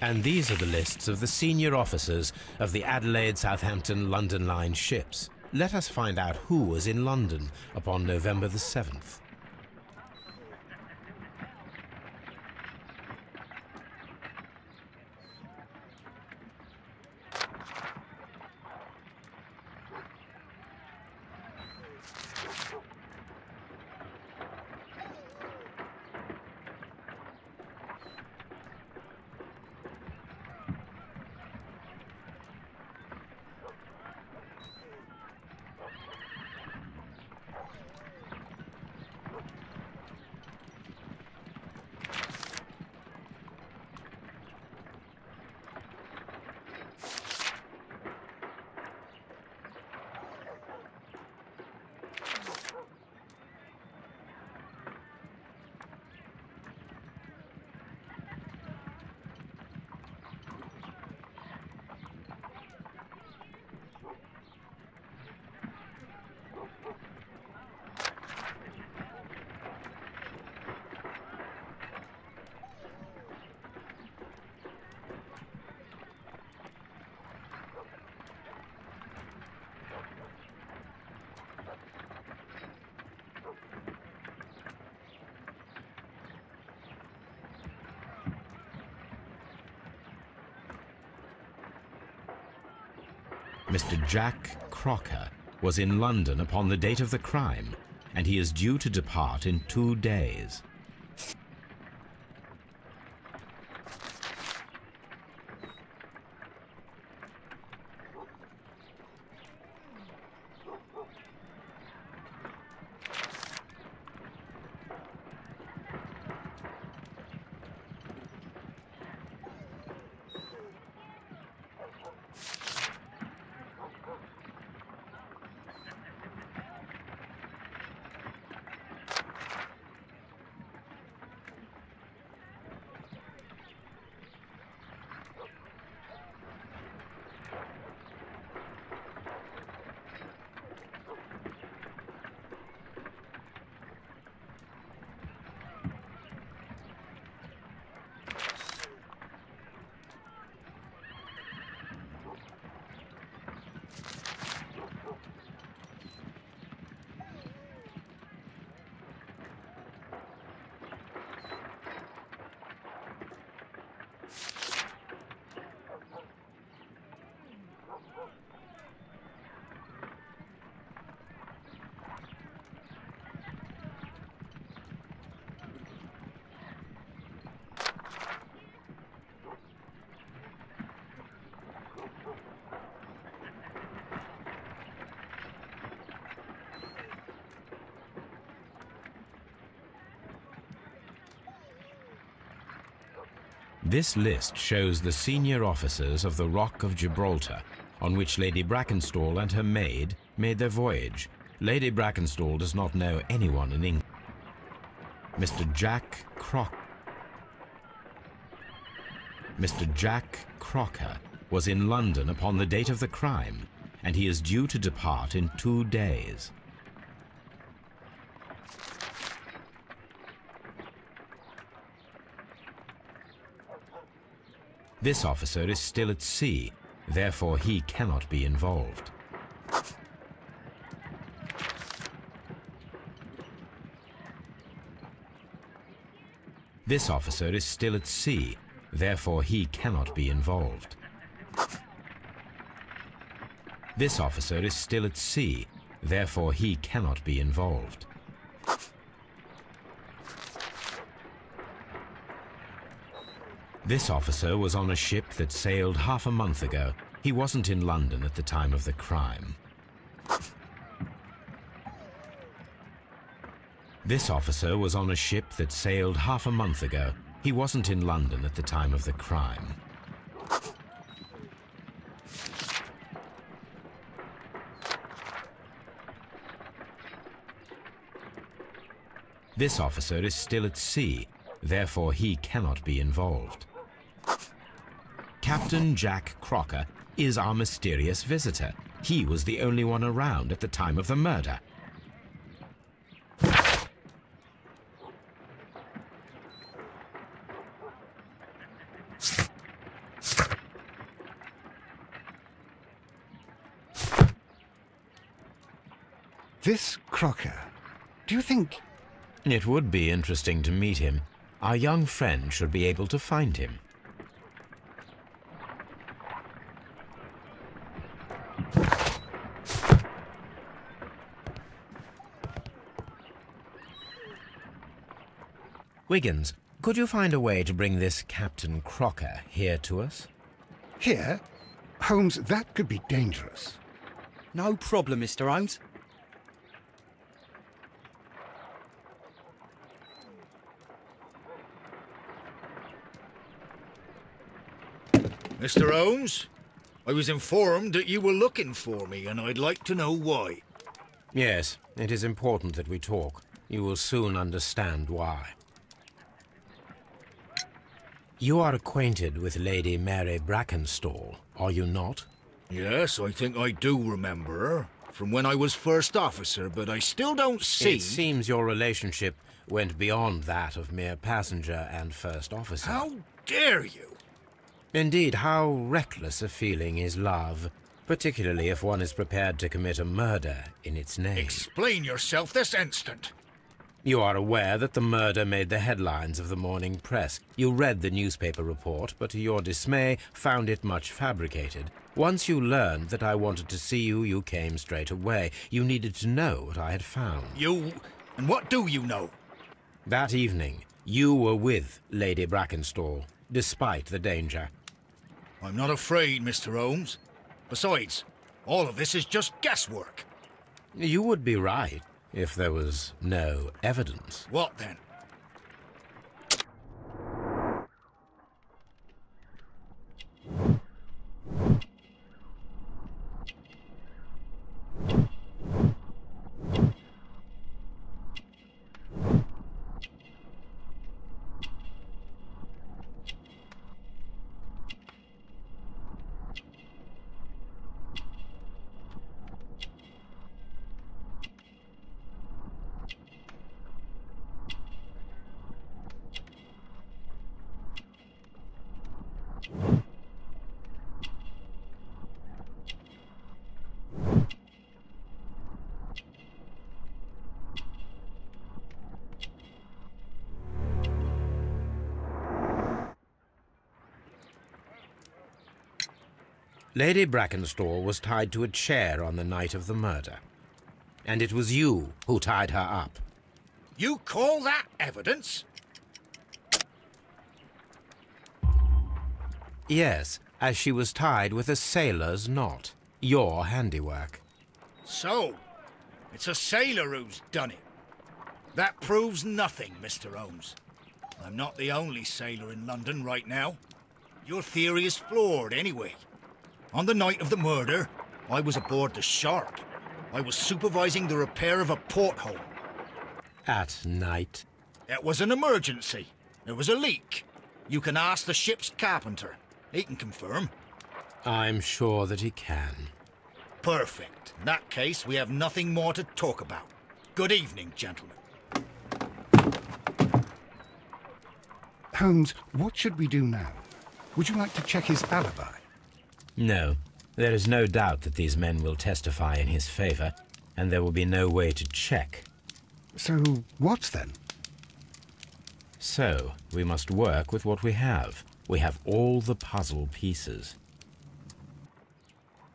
And these are the lists of the senior officers of the Adelaide, Southampton, London line ships. Let us find out who was in London upon November the 7th. Mr. Jack Crocker was in London upon the date of the crime, and he is due to depart in 2 days. This list shows the senior officers of the Rock of Gibraltar, on which Lady Brackenstall and her maid made their voyage. Lady Brackenstall does not know anyone in England. Mr. Jack Crocker was in London upon the date of the crime, and he is due to depart in 2 days. This officer is still at sea, therefore he cannot be involved. This officer is still at sea, therefore he cannot be involved. This officer is still at sea, therefore he cannot be involved. This officer was on a ship that sailed half a month ago. He wasn't in London at the time of the crime. This officer was on a ship that sailed half a month ago. He wasn't in London at the time of the crime. This officer is still at sea, therefore he cannot be involved. Captain Jack Crocker is our mysterious visitor. He was the only one around at the time of the murder. This Crocker, do you think... It would be interesting to meet him. Our young friend should be able to find him. Wiggins, could you find a way to bring this Captain Crocker here to us? Here? Holmes, that could be dangerous. No problem, Mr. Holmes. Mr. Holmes, I was informed that you were looking for me, and I'd like to know why. Yes, it is important that we talk. You will soon understand why. You are acquainted with Lady Mary Brackenstall, are you not? Yes, I think I do remember her, from when I was first officer, but I still don't see... It seems your relationship went beyond that of mere passenger and first officer. How dare you? Indeed, how reckless a feeling is love, particularly if one is prepared to commit a murder in its name. Explain yourself this instant. You are aware that the murder made the headlines of the morning press. You read the newspaper report, but to your dismay, found it much fabricated. Once you learned that I wanted to see you, you came straight away. You needed to know what I had found. You... and what do you know? That evening, you were with Lady Brackenstall, despite the danger. I'm not afraid, Mr. Holmes. Besides, all of this is just guesswork. You would be right if there was no evidence. What then? Lady Brackenstall was tied to a chair on the night of the murder. And it was you who tied her up. You call that evidence? Yes, as she was tied with a sailor's knot. Your handiwork. So, it's a sailor who's done it. That proves nothing, Mr. Holmes. I'm not the only sailor in London right now. Your theory is flawed anyway. On the night of the murder, I was aboard the Shark. I was supervising the repair of a porthole. At night? It was an emergency. There was a leak. You can ask the ship's carpenter. He can confirm. I'm sure that he can. Perfect. In that case, we have nothing more to talk about. Good evening, gentlemen. Holmes, what should we do now? Would you like to check his alibi? No. There is no doubt that these men will testify in his favor, and there will be no way to check. So, what then? So, we must work with what we have. We have all the puzzle pieces.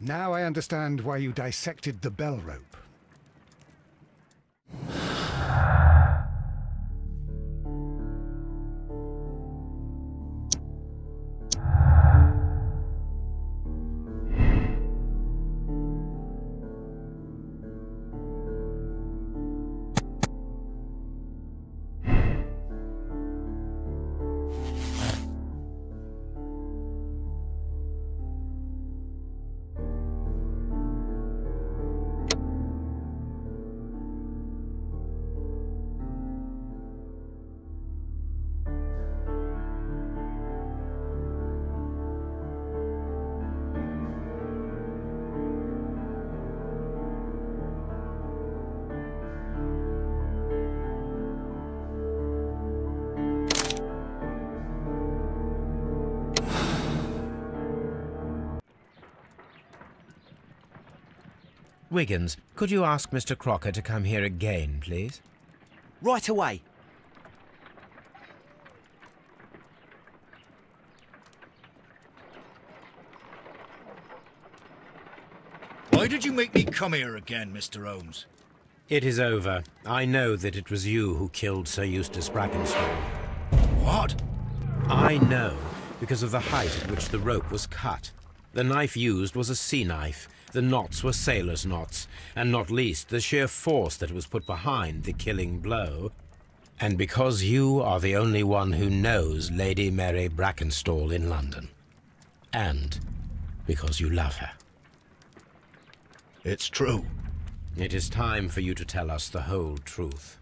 Now I understand why you dissected the bell rope. Wiggins, could you ask Mr. Crocker to come here again, please? Right away. Why did you make me come here again, Mr. Holmes? It is over. I know that it was you who killed Sir Eustace Brackenstall. What? I know, because of the height at which the rope was cut. The knife used was a sea knife. The knots were sailors' knots, and not least the sheer force that was put behind the killing blow. And because you are the only one who knows Lady Mary Brackenstall in London. And because you love her. It's true. It is time for you to tell us the whole truth.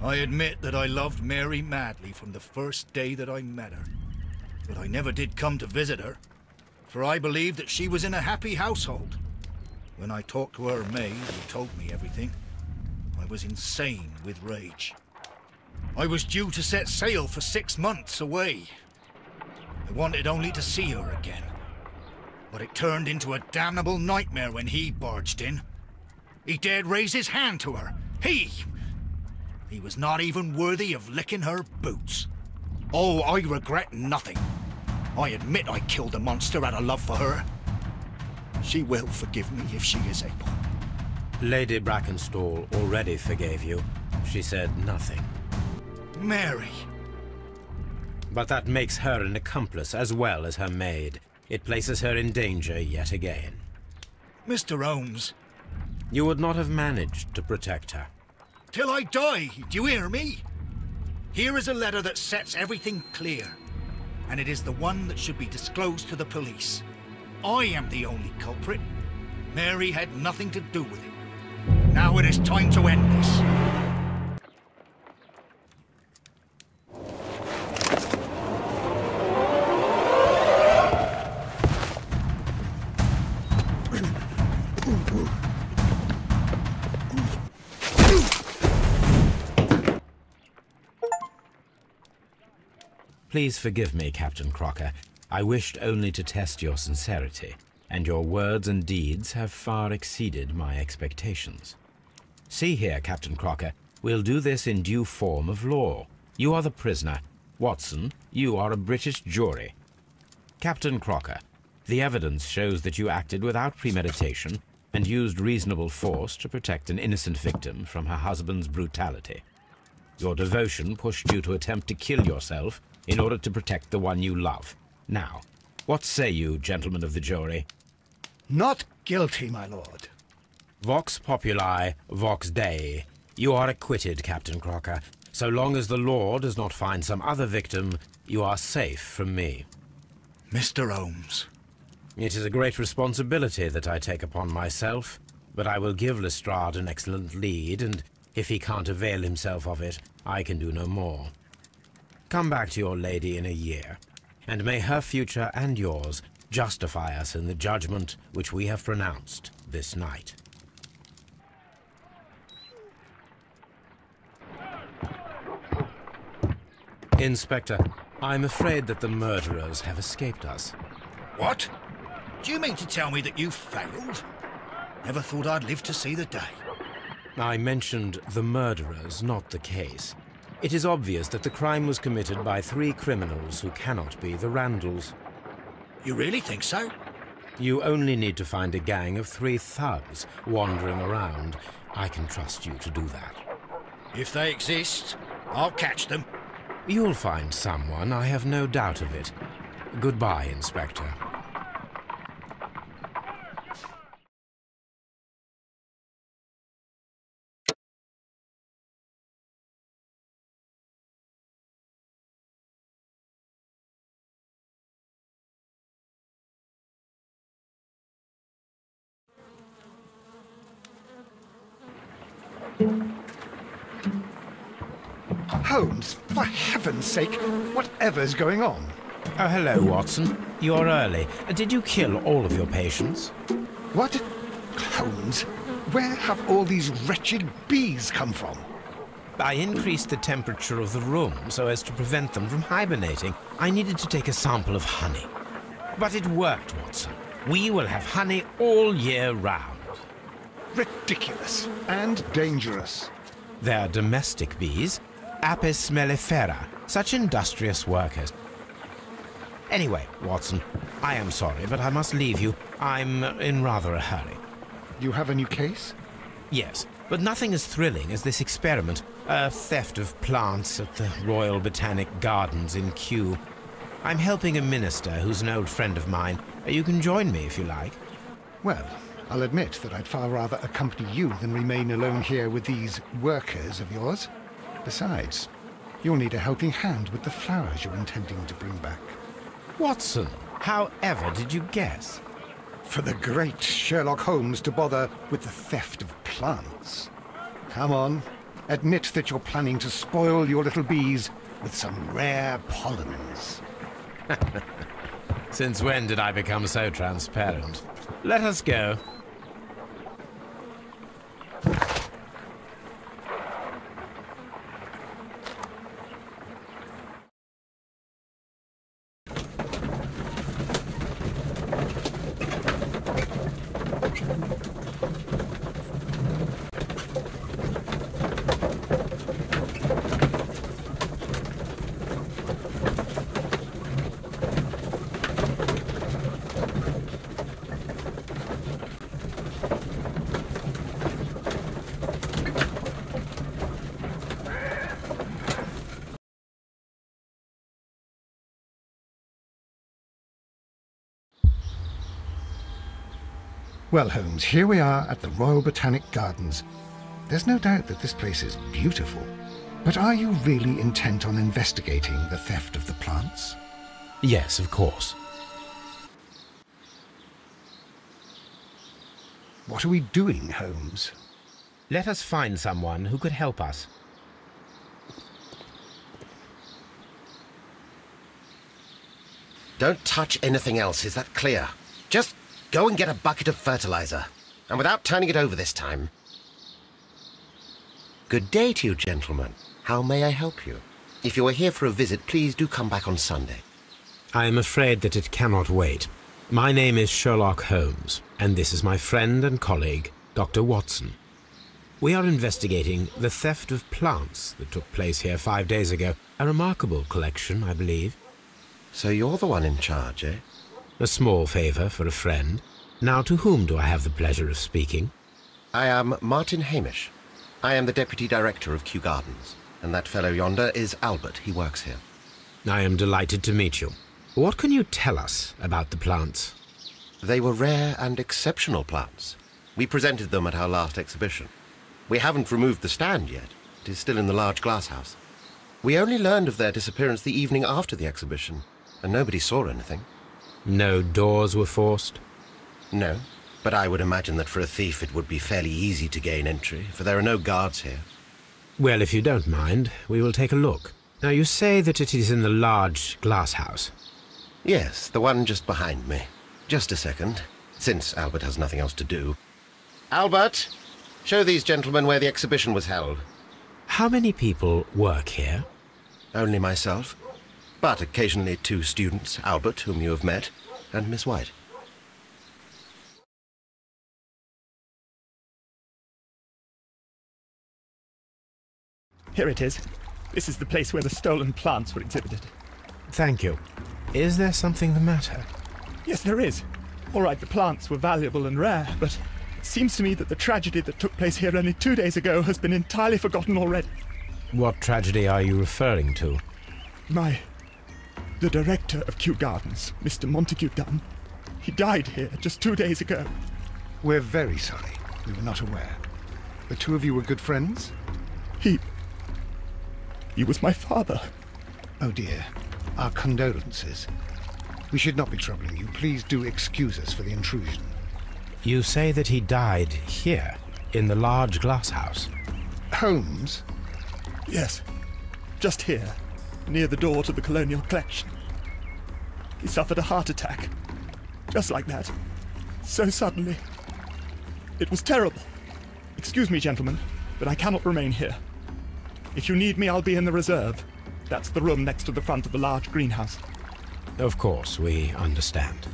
I admit that I loved Mary madly from the first day that I met her. But I never did come to visit her, for I believed that she was in a happy household. When I talked to her maid, who told me everything, I was insane with rage. I was due to set sail for 6 months away. I wanted only to see her again. But it turned into a damnable nightmare when he barged in. He dared raise his hand to her. He was not even worthy of licking her boots. Oh, I regret nothing. I admit I killed the monster out of love for her. She will forgive me if she is able. Lady Brackenstall already forgave you. She said nothing. Mary. But that makes her an accomplice as well as her maid. It places her in danger yet again. Mr. Holmes. You would not have managed to protect her. Till I die, do you hear me? Here is a letter that sets everything clear. And it is the one that should be disclosed to the police. I am the only culprit. Mary had nothing to do with it. Now it is time to end this. Please forgive me, Captain Crocker. I wished only to test your sincerity, and your words and deeds have far exceeded my expectations. See here, Captain Crocker, we'll do this in due form of law. You are the prisoner. Watson, you are a British jury. Captain Crocker, the evidence shows that you acted without premeditation and used reasonable force to protect an innocent victim from her husband's brutality. Your devotion pushed you to attempt to kill yourself in order to protect the one you love. Now, what say you, gentlemen of the jury? Not guilty, my lord. Vox populi, vox Dei. You are acquitted, Captain Crocker. So long as the law does not find some other victim, you are safe from me. Mr. Holmes. It is a great responsibility that I take upon myself, but I will give Lestrade an excellent lead, and if he can't avail himself of it, I can do no more. Come back to your lady in a year, and may her future and yours justify us in the judgment which we have pronounced this night. Inspector, I'm afraid that the murderers have escaped us. What? Do you mean to tell me that you failed? Never thought I'd live to see the day. I mentioned the murderers, not the case. It is obvious that the crime was committed by 3 criminals who cannot be the Randalls. You really think so? You only need to find a gang of 3 thugs wandering around. I can trust you to do that. If they exist, I'll catch them. You'll find someone, I have no doubt of it. Goodbye, Inspector. Holmes, for heaven's sake, whatever's going on? Oh, hello, Watson. You're early. Did you kill all of your patients? What? Holmes, where have all these wretched bees come from? I increased the temperature of the room so as to prevent them from hibernating. I needed to take a sample of honey. But it worked, Watson. We will have honey all year round. Ridiculous and dangerous. They're domestic bees, Apis mellifera, such industrious workers. Anyway, Watson, I am sorry, but I must leave you. I'm in rather a hurry. You have a new case? Yes, but nothing as thrilling as this experiment. A theft of plants at the Royal Botanic Gardens in Kew. I'm helping a minister who's an old friend of mine. You can join me if you like. Well, I'll admit that I'd far rather accompany you than remain alone here with these workers of yours. Besides, you'll need a helping hand with the flowers you're intending to bring back. Watson, however did you guess? For the great Sherlock Holmes to bother with the theft of plants. Come on, admit that you're planning to spoil your little bees with some rare pollens. Since when did I become so transparent? Let us go. Well, Holmes, here we are at the Royal Botanic Gardens. There's no doubt that this place is beautiful. But are you really intent on investigating the theft of the plants? Yes, of course. What are we doing, Holmes? Let us find someone who could help us. Don't touch anything else, is that clear? Just go and get a bucket of fertilizer, and without turning it over this time. Good day to you, gentlemen. How may I help you? If you are here for a visit, please do come back on Sunday. I am afraid that it cannot wait. My name is Sherlock Holmes, and this is my friend and colleague, Dr. Watson. We are investigating the theft of plants that took place here 5 days ago. A remarkable collection, I believe. So you're the one in charge, eh? A small favour for a friend. Now, to whom do I have the pleasure of speaking? I am Martin Hamish. I am the Deputy Director of Kew Gardens, and that fellow yonder is Albert. He works here. I am delighted to meet you. What can you tell us about the plants? They were rare and exceptional plants. We presented them at our last exhibition. We haven't removed the stand yet. It is still in the large glass house. We only learned of their disappearance the evening after the exhibition, and nobody saw anything. No doors were forced? No, but I would imagine that for a thief it would be fairly easy to gain entry, for there are no guards here. Well, if you don't mind, we will take a look. Now, you say that it is in the large glass house. Yes, the one just behind me. Just a second, since Albert has nothing else to do. Albert, show these gentlemen where the exhibition was held. How many people work here? Only myself, but occasionally 2 students, Albert, whom you have met, and Miss White. Here it is. This is the place where the stolen plants were exhibited. Thank you. Is there something the matter? Yes, there is. All right, the plants were valuable and rare, but it seems to me that the tragedy that took place here only 2 days ago has been entirely forgotten already. What tragedy are you referring to? The director of Kew Gardens, Mr. Montague Dunn, he died here just 2 days ago. We're very sorry. We were not aware. The 2 of you were good friends? He was my father. Oh dear. Our condolences. We should not be troubling you. Please do excuse us for the intrusion. You say that he died here, in the large glass house? Holmes? Yes. Just here, near the door to the Colonial Collection. He suffered a heart attack. Just like that. So suddenly. It was terrible. Excuse me, gentlemen, but I cannot remain here. If you need me, I'll be in the reserve. That's the room next to the front of the large greenhouse. Of course, we understand.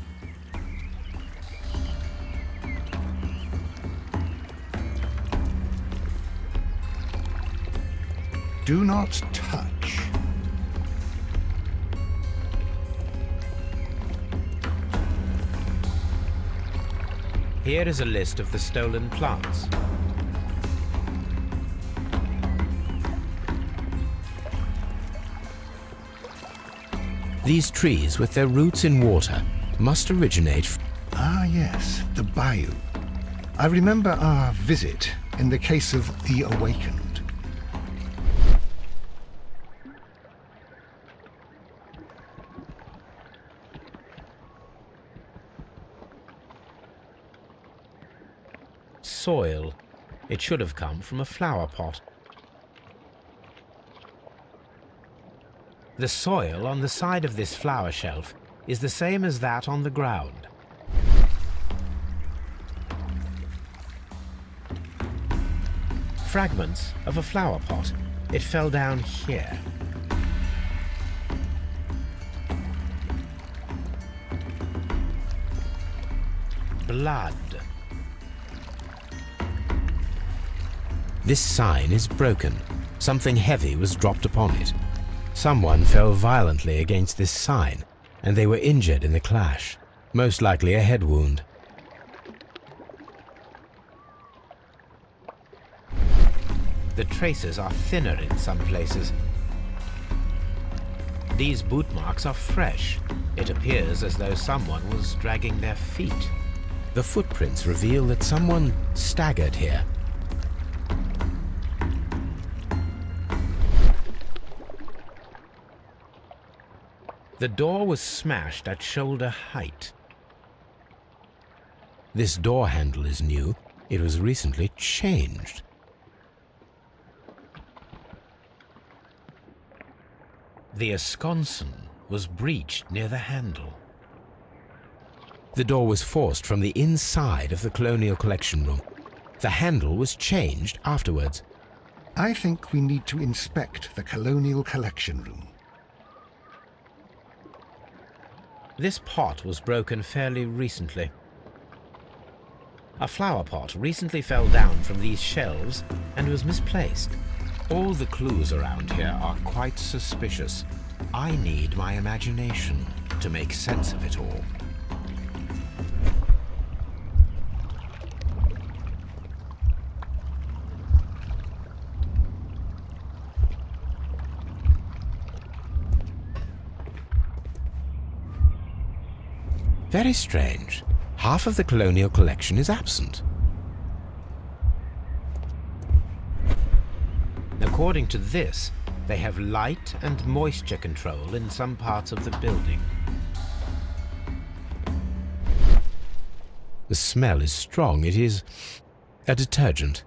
Do not touch. Here is a list of the stolen plants. These trees, with their roots in water, must originate... Ah, yes, the bayou. I remember our visit in the case of the Awakened. Soil. It should have come from a flower pot. The soil on the side of this flower shelf is the same as that on the ground. Fragments of a flower pot. It fell down here. Blood. This sign is broken. Something heavy was dropped upon it. Someone fell violently against this sign, and they were injured in the clash, most likely a head wound. The traces are thinner in some places. These boot marks are fresh. It appears as though someone was dragging their feet. The footprints reveal that someone staggered here. The door was smashed at shoulder height. This door handle is new. It was recently changed. The esconsson was breached near the handle. The door was forced from the inside of the Colonial Collection room. The handle was changed afterwards. I think we need to inspect the Colonial Collection room. This pot was broken fairly recently. A flower pot recently fell down from these shelves and was misplaced. All the clues around here are quite suspicious. I need my imagination to make sense of it all. Very strange. Half of the Colonial Collection is absent. According to this, They have light and moisture control in some parts of the building. The smell is strong. It is a detergent.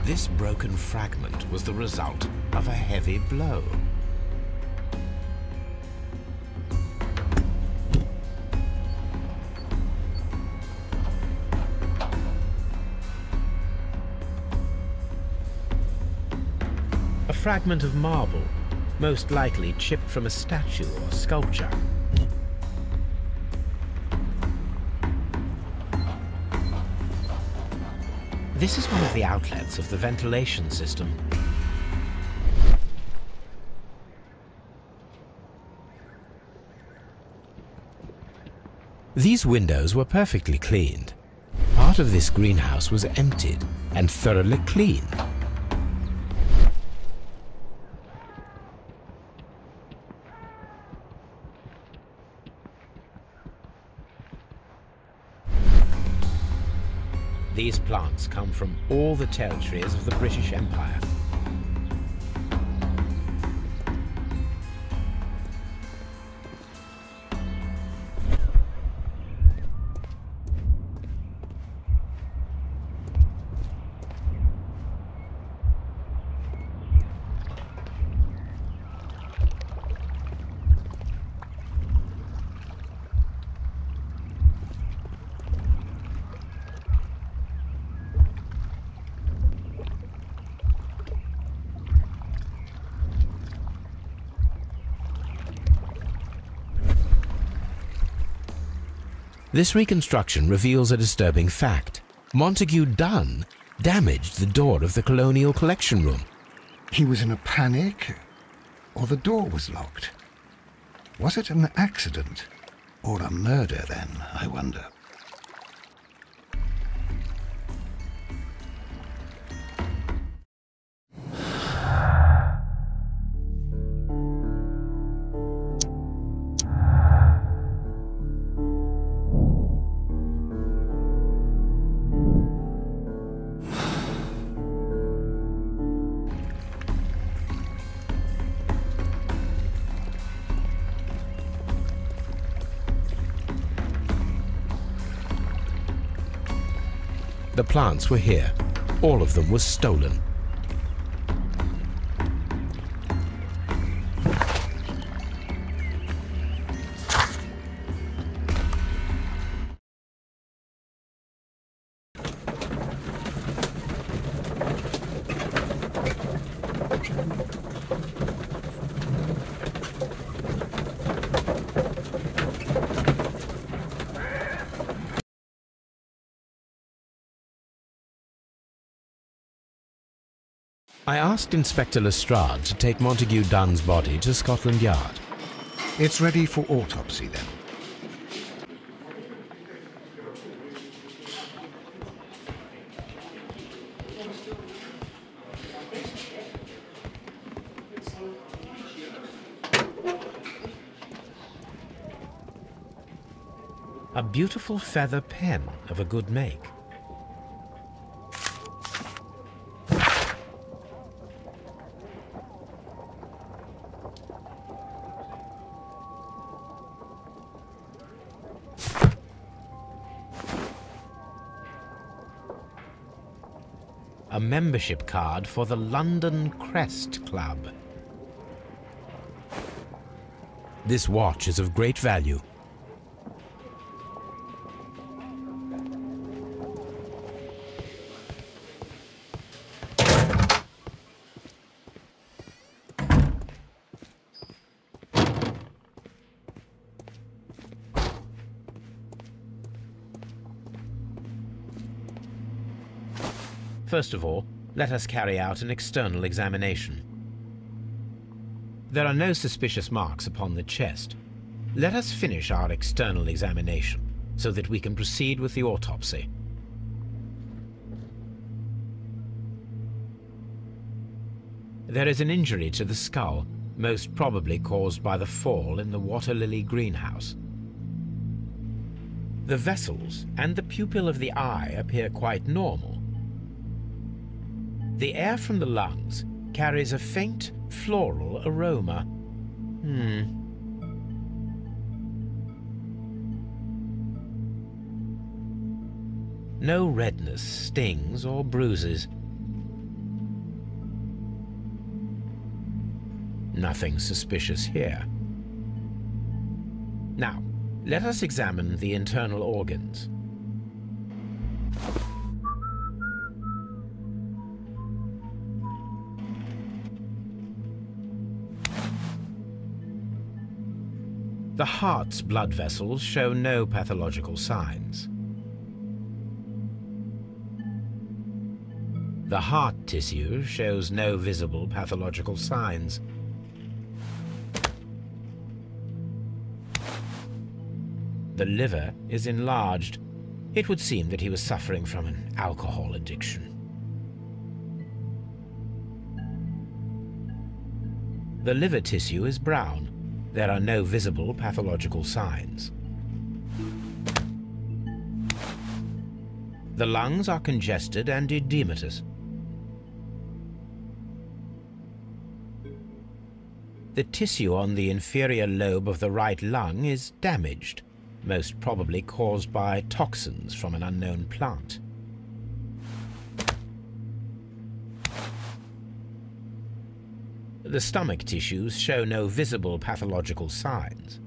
This broken fragment was the result of a heavy blow. A fragment of marble, most likely chipped from a statue or sculpture. This is one of the outlets of the ventilation system. These windows were perfectly cleaned. Part of this greenhouse was emptied and thoroughly cleaned. These plants come from all the territories of the British Empire. This reconstruction reveals a disturbing fact. Montague Dunn damaged the door of the Colonial Collection Room. He was in a panic, or the door was locked? Was it an accident, or a murder then, I wonder? The plants were here. All of them were stolen. I asked Inspector Lestrade to take Montague Dunn's body to Scotland Yard. It's ready for autopsy then. A beautiful feather pen of a good make. A membership card for the London Crest Club. This watch is of great value. First of all, let us carry out an external examination. There are no suspicious marks upon the chest. Let us finish our external examination so that we can proceed with the autopsy. There is an injury to the skull. most probably caused by the fall in the water lily greenhouse. The vessels and the pupil of the eye appear quite normal. The air from the lungs carries a faint floral aroma. No redness, stings, or bruises. Nothing suspicious here. Now, let us examine the internal organs. The heart's blood vessels show no pathological signs. The heart tissue shows no visible pathological signs. The liver is enlarged. It would seem that he was suffering from an alcohol addiction. The liver tissue is brown. There are no visible pathological signs. The lungs are congested and edematous. The tissue on the inferior lobe of the right lung is damaged, most probably caused by toxins from an unknown plant. The stomach tissues show no visible pathological signs.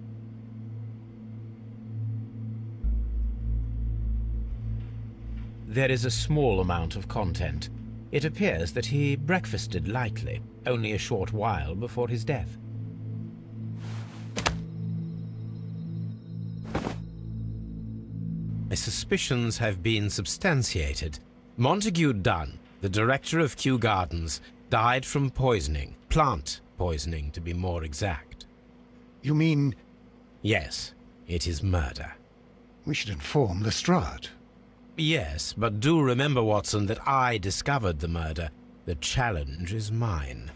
There is a small amount of content. It appears that he breakfasted lightly, only a short while before his death. My suspicions have been substantiated. Montague Dunn, the director of Kew Gardens, died from poisoning. Plant poisoning, to be more exact. You mean... Yes, it is murder. We should inform Lestrade. Yes, but do remember, Watson, that I discovered the murder. The challenge is mine.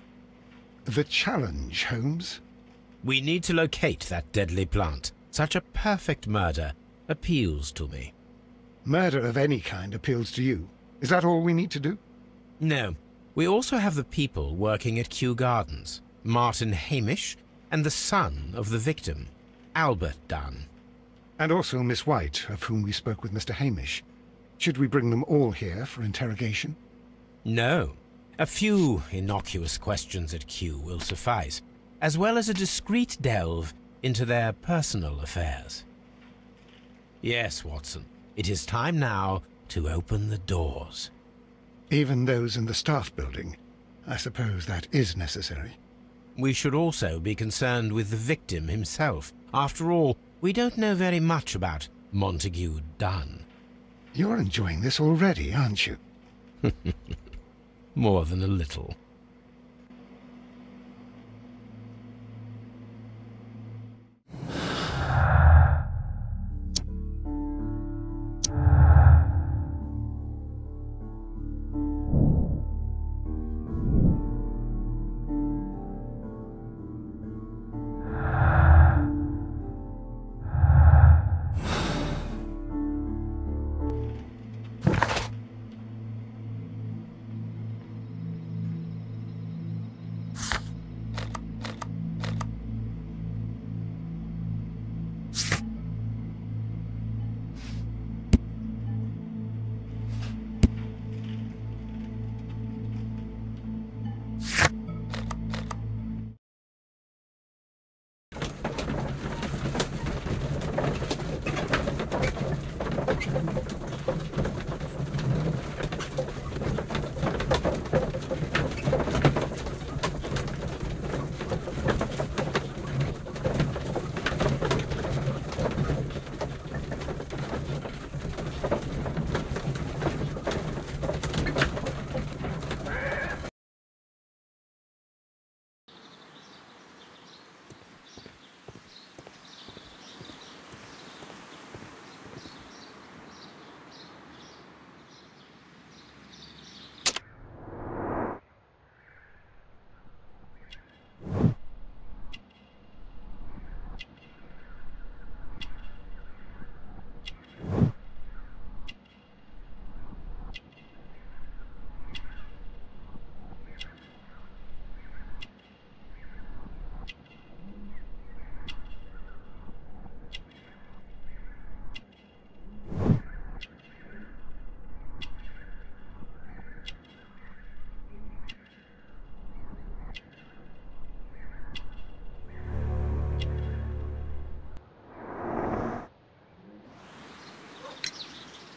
The challenge, Holmes? We need to locate that deadly plant. Such a perfect murder appeals to me. Murder of any kind appeals to you. Is that all we need to do? No. We also have the people working at Kew Gardens. Martin Hamish and the son of the victim, Albert Dunn. And also Miss White, of whom we spoke with Mr. Hamish. Should we bring them all here for interrogation? No. A few innocuous questions at Kew will suffice, as well as a discreet delve into their personal affairs. Yes, Watson, it is time now to open the doors. Even those in the staff building? I suppose that is necessary. We should also be concerned with the victim himself. After all, we don't know very much about Montague Dunn. You're enjoying this already, aren't you? More than a little.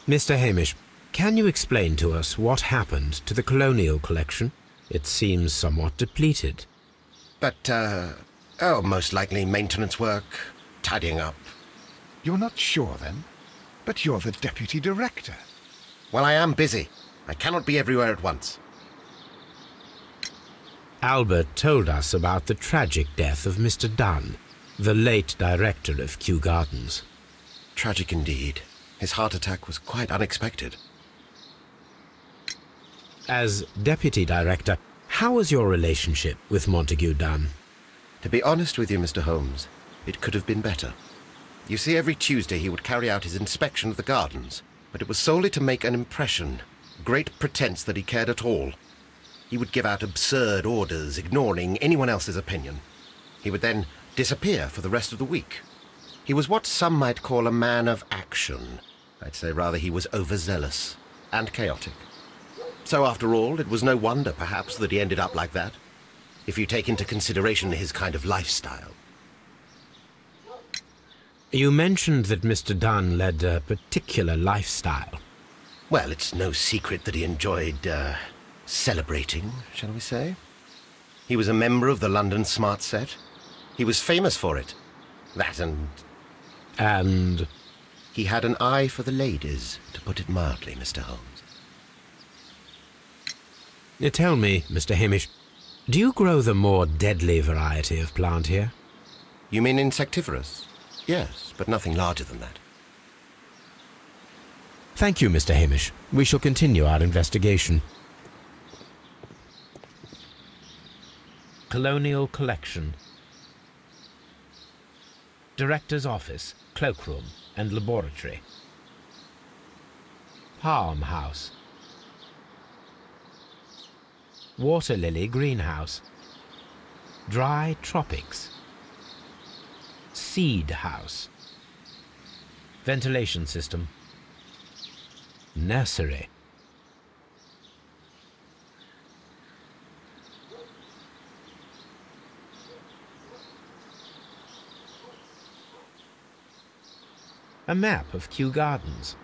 Mr. Hamish, can you explain to us what happened to the colonial collection? It seems somewhat depleted. But, oh, most likely maintenance work, tidying up. You're not sure, then? But you're the deputy director. Well, I am busy. I cannot be everywhere at once. Albert told us about the tragic death of Mr. Dunn, the late director of Kew Gardens. Tragic indeed. His heart attack was quite unexpected. As deputy director, how was your relationship with Montague Dunn? To be honest with you, Mr. Holmes, it could have been better. You see, every Tuesday he would carry out his inspection of the gardens, but it was solely to make an impression, great pretense that he cared at all. He would give out absurd orders, ignoring anyone else's opinion. He would then disappear for the rest of the week. He was what some might call a man of action. I'd say rather he was overzealous and chaotic. So after all, it was no wonder, perhaps, that he ended up like that, if you take into consideration his kind of lifestyle. You mentioned that Mr. Dunn led a particular lifestyle. Well, it's no secret that he enjoyed, celebrating, shall we say. He was a member of the London Smart Set. He was famous for it. That and... And? He had an eye for the ladies, to put it mildly, Mr. Holmes. Tell me, Mr. Hamish, do you grow the more deadly variety of plant here? You mean insectivorous? Yes, but nothing larger than that. Thank you, Mr. Hamish. We shall continue our investigation. Colonial Collection. Director's Office, Cloakroom and Laboratory. Palm House. Water Lily Greenhouse. Dry Tropics. Seed House. Ventilation System. Nursery. A map of Kew Gardens.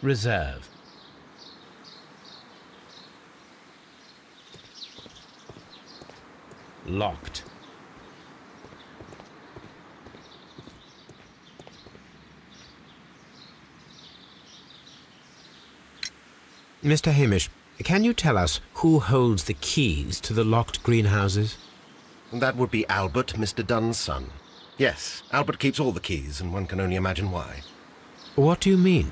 Reserve. Locked. Mr. Hamish, can you tell us who holds the keys to the locked greenhouses? That would be Albert, Mr. Dunn's son. Yes, Albert keeps all the keys, and one can only imagine why. What do you mean?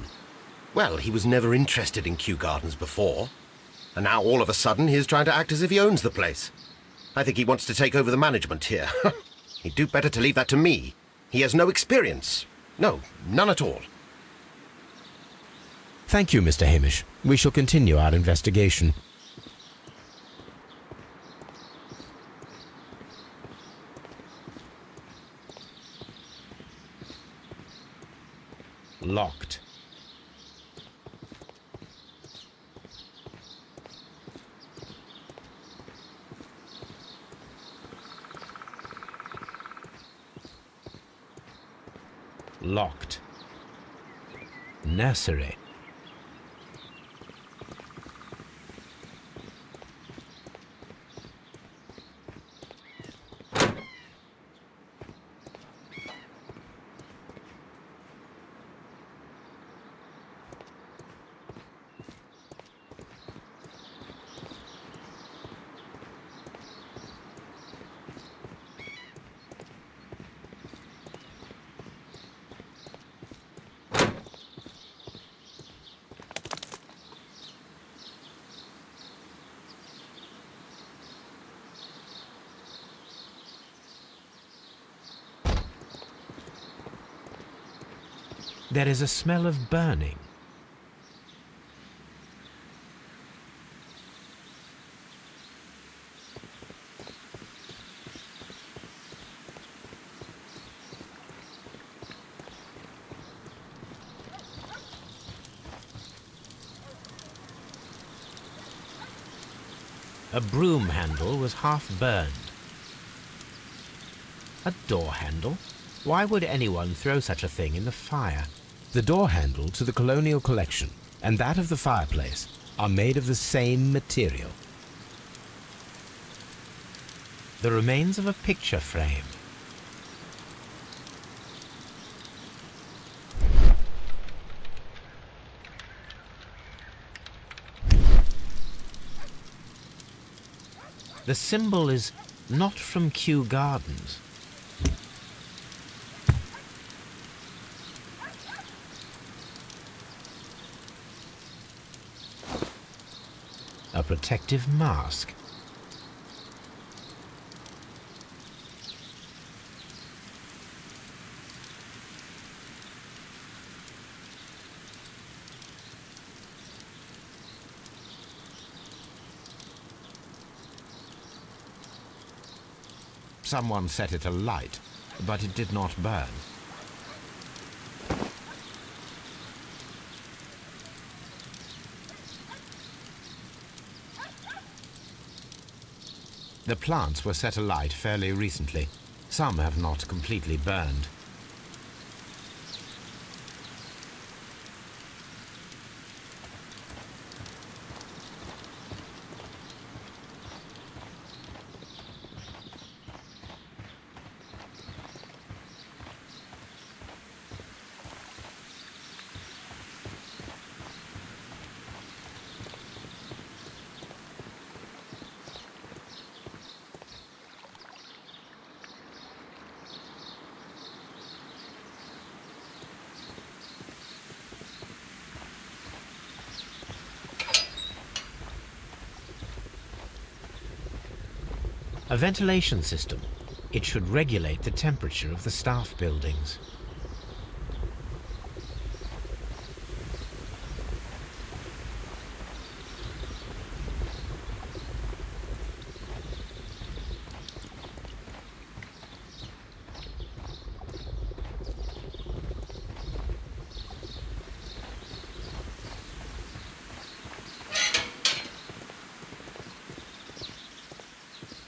Well, he was never interested in Kew Gardens before, and now all of a sudden he is trying to act as if he owns the place. I think he wants to take over the management here. He'd do better to leave that to me. He has no experience. No, none at all. Thank you, Mr. Hamish. We shall continue our investigation. Locked. Locked. Nursery. There is a smell of burning. A broom handle was half burned. A door handle? Why would anyone throw such a thing in the fire? The door handle to the colonial collection and that of the fireplace are made of the same material. The remains of a picture frame. The symbol is not from Kew Gardens. A protective mask. Someone set it alight, but it did not burn. The plants were set alight fairly recently. Some have not completely burned. A ventilation system. It should regulate the temperature of the staff buildings.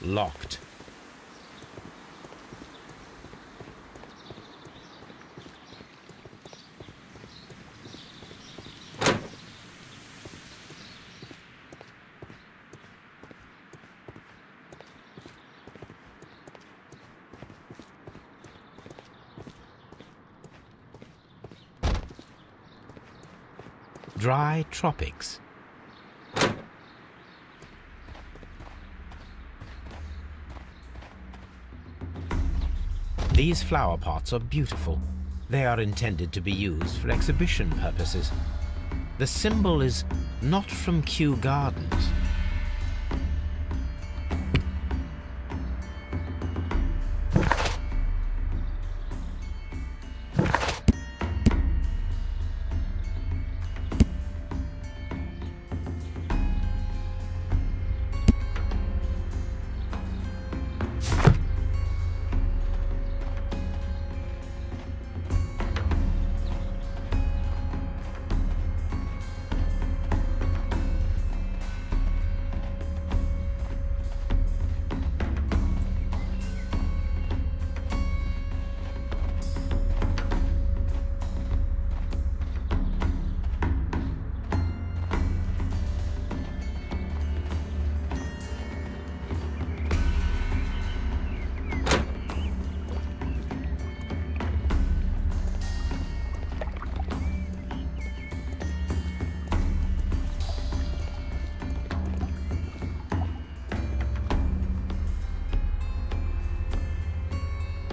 Locked. Dry tropics. These flower pots are beautiful. They are intended to be used for exhibition purposes. The symbol is not from Kew Gardens.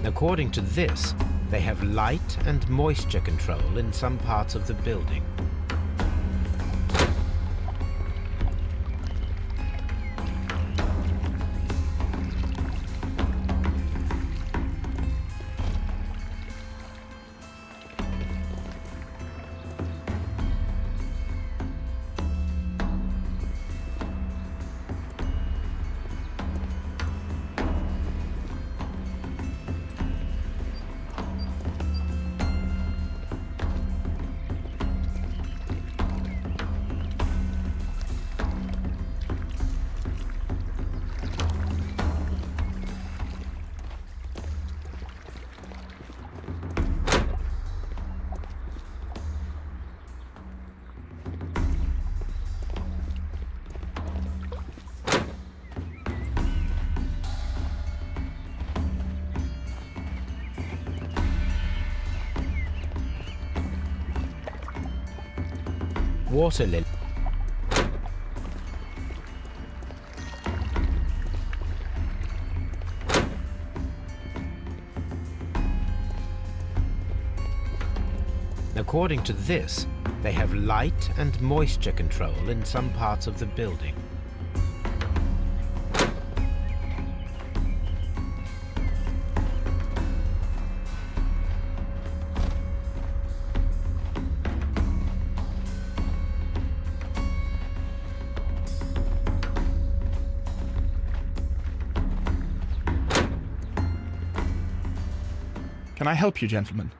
According to this, they have light and moisture control in some parts of the building. water lily. According to this, they have light and moisture control in some parts of the building. Can I help you, gentlemen?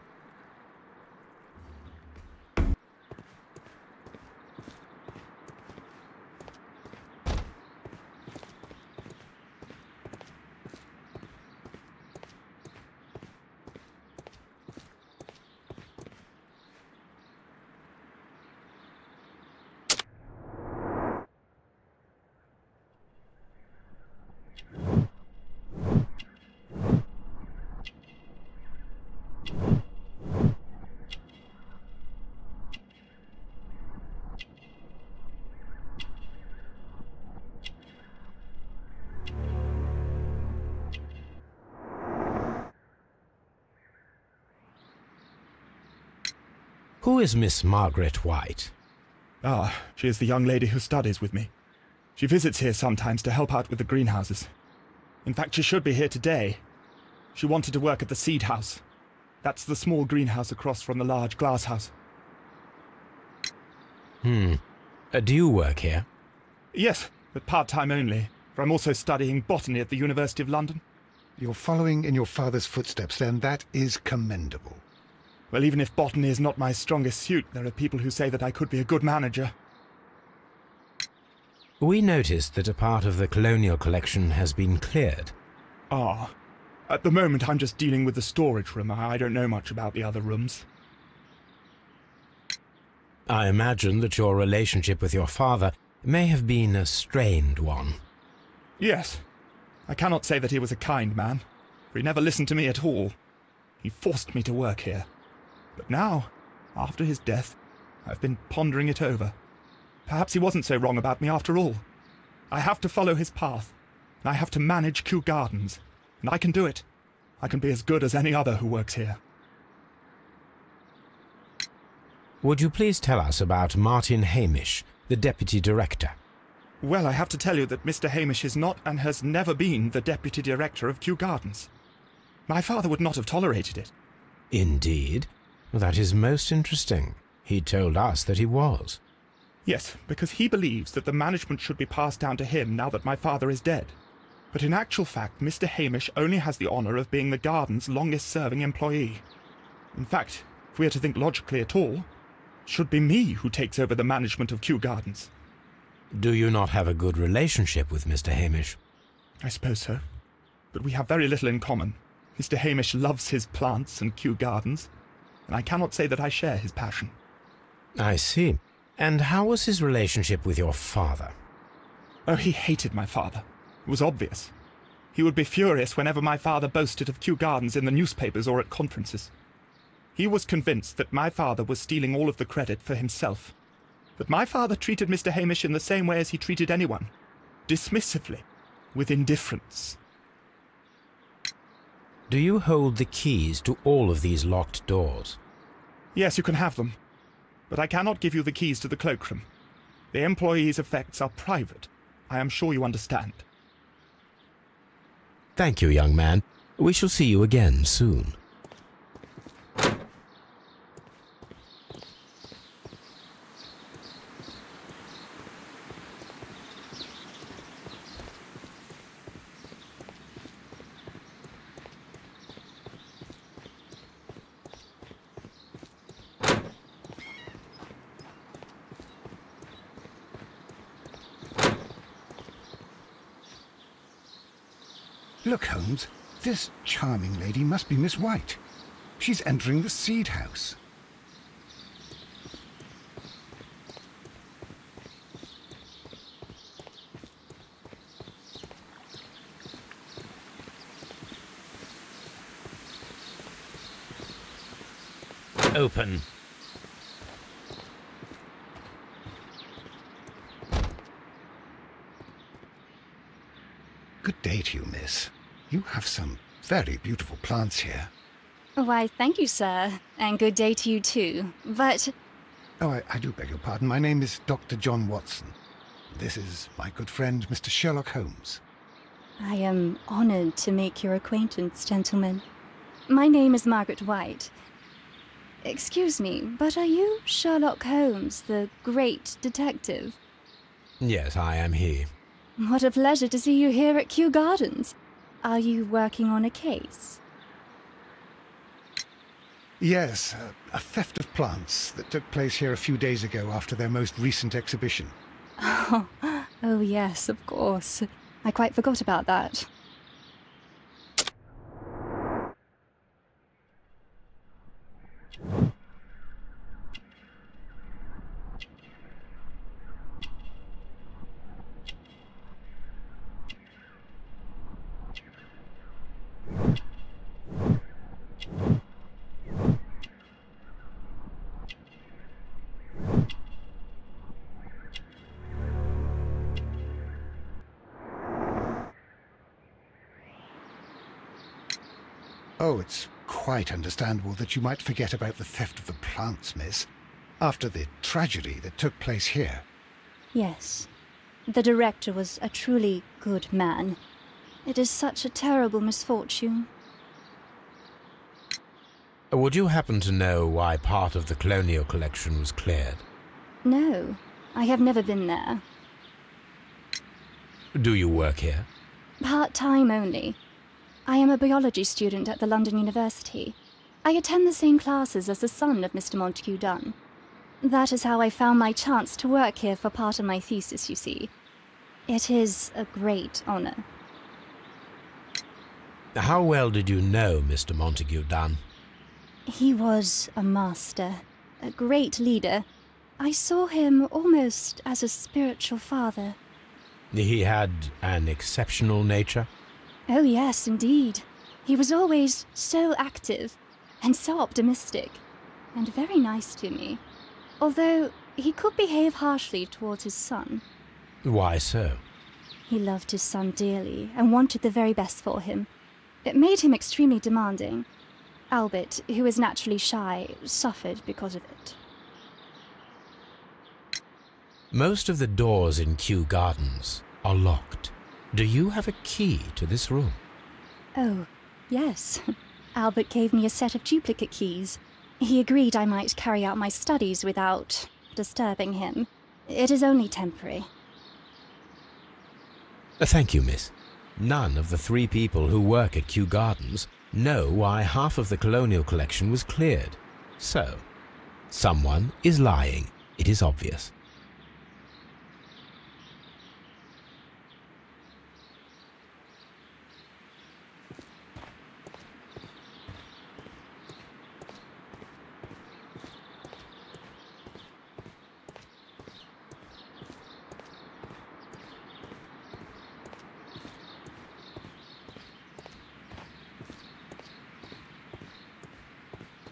Who is Miss Margaret White? Ah, she is the young lady who studies with me. She visits here sometimes to help out with the greenhouses. In fact, she should be here today. She wanted to work at the seed house. That's the small greenhouse across from the large glass house. Do you work here? Yes, but part-time only, for I'm also studying botany at the University of London. You're following in your father's footsteps, then. That is commendable. Well, even if botany is not my strongest suit, there are people who say that I could be a good manager. We noticed that a part of the colonial collection has been cleared. Ah. At the moment, I'm just dealing with the storage room. I don't know much about the other rooms. I imagine that your relationship with your father may have been a strained one. Yes. I cannot say that he was a kind man, for he never listened to me at all. He forced me to work here. But now, after his death, I've been pondering it over. Perhaps he wasn't so wrong about me after all. I have to follow his path, and I have to manage Kew Gardens, and I can do it. I can be as good as any other who works here. Would you please tell us about Martin Hamish, the Deputy Director? Well, I have to tell you that Mr. Hamish is not and has never been the Deputy Director of Kew Gardens. My father would not have tolerated it. Indeed? That is most interesting. He told us that he was. Yes, because he believes that the management should be passed down to him now that my father is dead. But in actual fact, Mr. Hamish only has the honour of being the garden's longest-serving employee. In fact, if we are to think logically at all, it should be me who takes over the management of Kew Gardens. Do you not have a good relationship with Mr. Hamish? I suppose so. But we have very little in common. Mr. Hamish loves his plants and Kew Gardens, and I cannot say that I share his passion. I see. And how was his relationship with your father? Oh, he hated my father. It was obvious. He would be furious whenever my father boasted of Kew Gardens in the newspapers or at conferences. He was convinced that my father was stealing all of the credit for himself. But my father treated Mr. Hamish in the same way as he treated anyone. Dismissively. With indifference. Do you hold the keys to all of these locked doors? Yes, you can have them. But I cannot give you the keys to the cloakroom. The employees' effects are private. I am sure you understand. Thank you, young man. We shall see you again soon. Look, Holmes, this charming lady must be Miss White. She's entering the seed house. Open. day to you, miss. You have some very beautiful plants here. Why, thank you, sir. And good day to you too. But... Oh, I do beg your pardon. My name is Dr. John Watson. This is my good friend, Mr. Sherlock Holmes. I am honored to make your acquaintance, gentlemen. My name is Margaret White. Excuse me, but are you Sherlock Holmes, the great detective? Yes, I am he. What a pleasure to see you here at Kew Gardens. Are you working on a case? Yes, a theft of plants that took place here a few days ago after their most recent exhibition. Oh yes, of course. I quite forgot about that. Oh, it's quite understandable that you might forget about the theft of the plants, miss, after the tragedy that took place here. Yes. The director was a truly good man. It is such a terrible misfortune. Would you happen to know why part of the colonial collection was cleared? No, I have never been there. Do you work here? Part-time only. I am a biology student at the London University. I attend the same classes as the son of Mr. Montague Dunn. That is how I found my chance to work here for part of my thesis, you see. It is a great honor. How well did you know Mr. Montague Dunn? He was a master, a great leader. I saw him almost as a spiritual father. He had an exceptional nature? Oh yes, indeed. He was always so active and so optimistic, and very nice to me. Although he could behave harshly towards his son. Why so? He loved his son dearly and wanted the very best for him. It made him extremely demanding. Albert, who is naturally shy, suffered because of it. Most of the doors in Kew Gardens are locked. Do you have a key to this room? Oh, yes. Albert gave me a set of duplicate keys. He agreed I might carry out my studies without disturbing him. It is only temporary. Thank you, miss. None of the 3 people who work at Kew Gardens know why half of the colonial collection was cleared. So, someone is lying. It is obvious.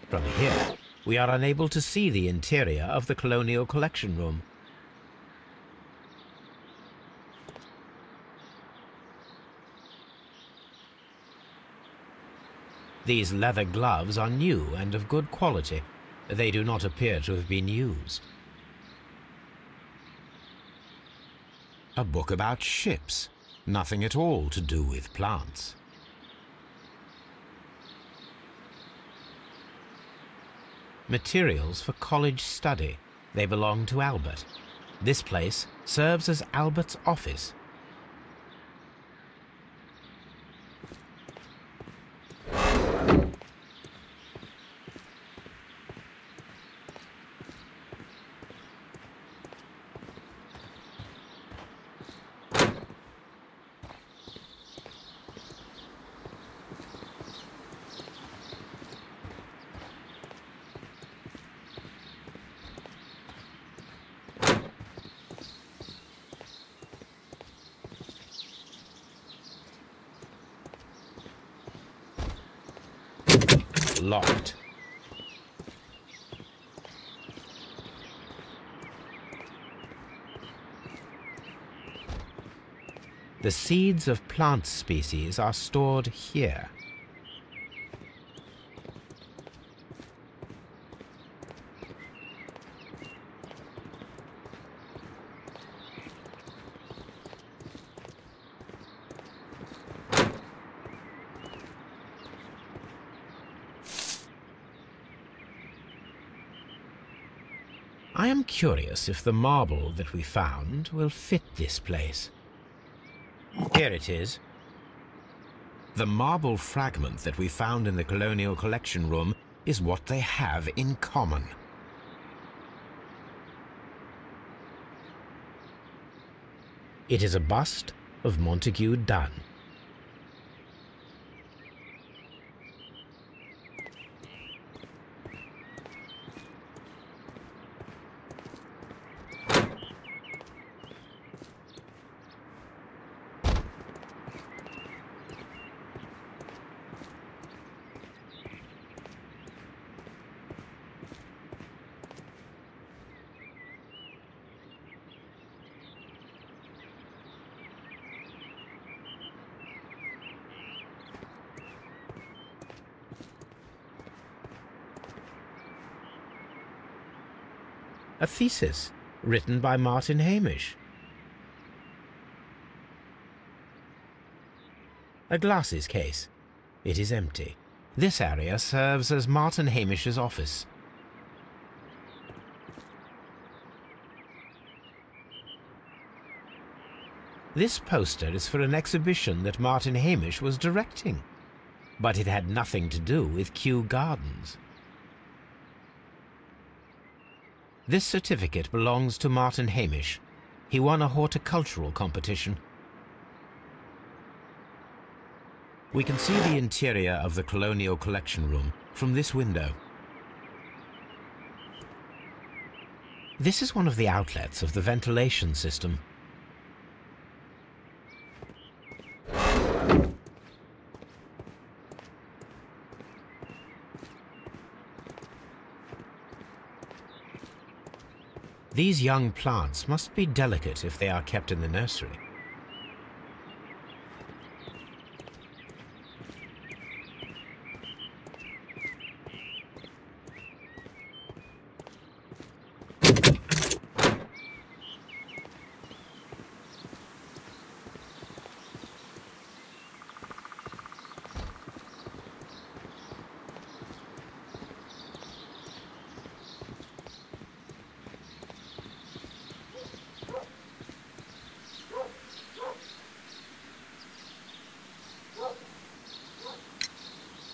From here, we are unable to see the interior of the colonial collection room. These leather gloves are new and of good quality. They do not appear to have been used. A book about ships. Nothing at all to do with plants. Materials for college study. They belong to Albert. This place serves as Albert's office. Locked. The The seeds of plant species are stored here. I am curious if the marble that we found will fit this place. Here it is. The marble fragment that we found in the Colonial Collection Room is what they have in common. It is a bust of Montague Dunn. A thesis written by Martin Hamish. A glasses case. It is empty. This area serves as Martin Hamish's office. This poster is for an exhibition that Martin Hamish was directing, but it had nothing to do with Kew Gardens. This certificate belongs to Martin Hamish. He won a horticultural competition. We can see the interior of the Colonial Collection Room from this window. This is one of the outlets of the ventilation system. These young plants must be delicate if they are kept in the nursery.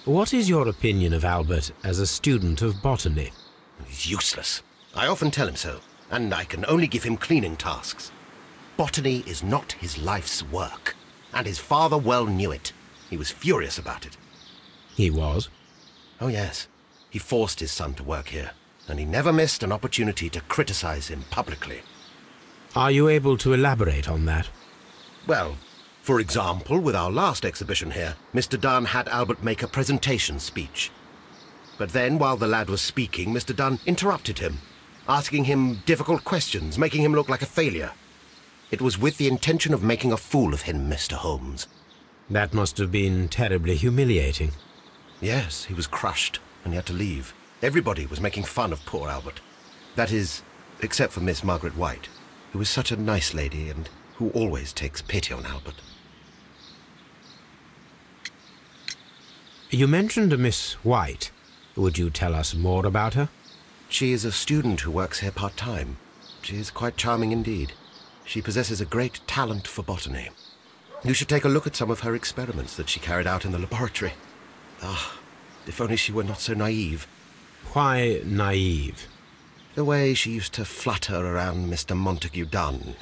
What is your opinion of Albert as a student of botany? He's useless. I often tell him so, and I can only give him cleaning tasks. Botany is not his life's work, and his father well knew it. He was furious about it. He was? Oh yes. He forced his son to work here, and he never missed an opportunity to criticize him publicly. Are you able to elaborate on that? Well, for example, with our last exhibition here, Mr. Dunn had Albert make a presentation speech. But then, while the lad was speaking, Mr. Dunn interrupted him, asking him difficult questions, making him look like a failure. It was with the intention of making a fool of him, Mr. Holmes. That must have been terribly humiliating. Yes, he was crushed, and he had to leave. Everybody was making fun of poor Albert. That is, except for Miss Margaret White, who is such a nice lady and who always takes pity on Albert. You mentioned a Miss White. Would you tell us more about her? She is a student who works here part-time. She is quite charming indeed. She possesses a great talent for botany. You should take a look at some of her experiments that she carried out in the laboratory. Ah, if only she were not so naive. Why naive? The way she used to flutter around Mr. Montague Dunn.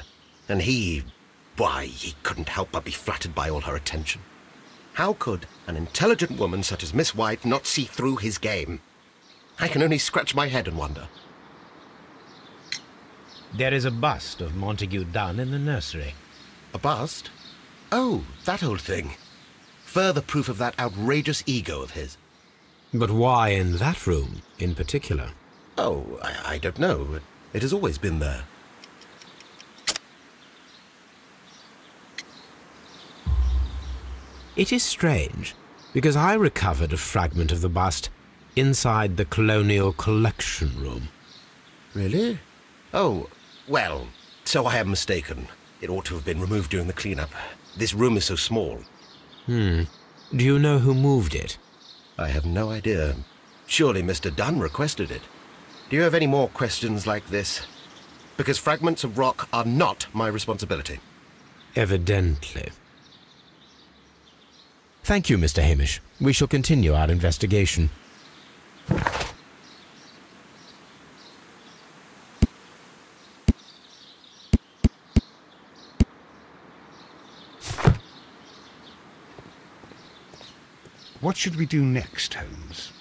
And he couldn't help but be flattered by all her attention. How could an intelligent woman such as Miss White not see through his game? I can only scratch my head and wonder. There is a bust of Montague Dunn in the nursery. A bust? Oh, that old thing. Further proof of that outrageous ego of his. But why in that room, in particular? Oh, I don't know. It has always been there. It is strange, because I recovered a fragment of the bust inside the Colonial Collection Room. Really? Oh, well, so I am mistaken. It ought to have been removed during the cleanup. This room is so small. Do you know who moved it? I have no idea. Surely Mr. Dunn requested it. Do you have any more questions like this? Because fragments of rock are not my responsibility. Evidently. Thank you, Mr. Hamish. We shall continue our investigation. What should we do next, Holmes?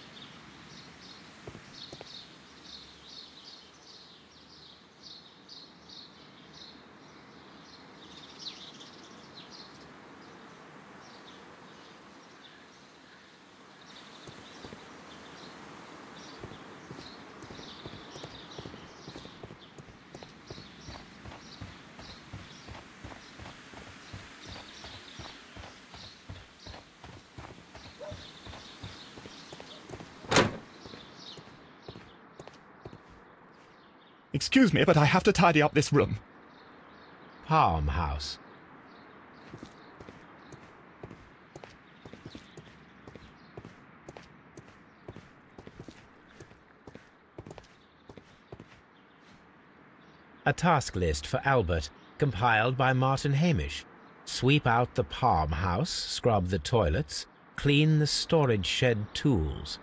Excuse me, but I have to tidy up this room. Palm House. A task list for Albert, compiled by Martin Hamish. Sweep out the Palm House, scrub the toilets, clean the storage shed tools.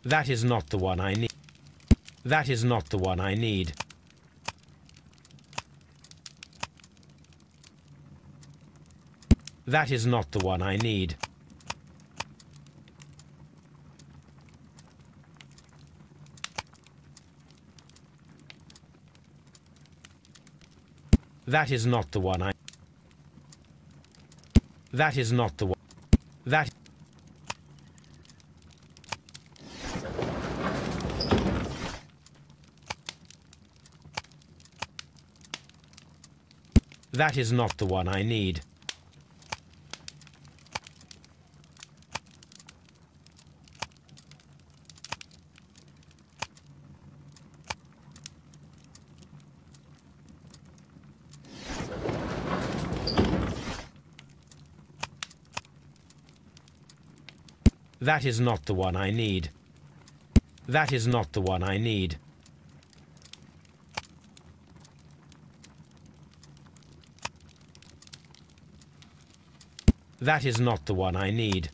That is not the one I need. That is not the one I need. That is not the one I need. That is not the one I... That is not the one... That... That is not the one I need. That is not the one I need. That is not the one I need. That is not the one I need.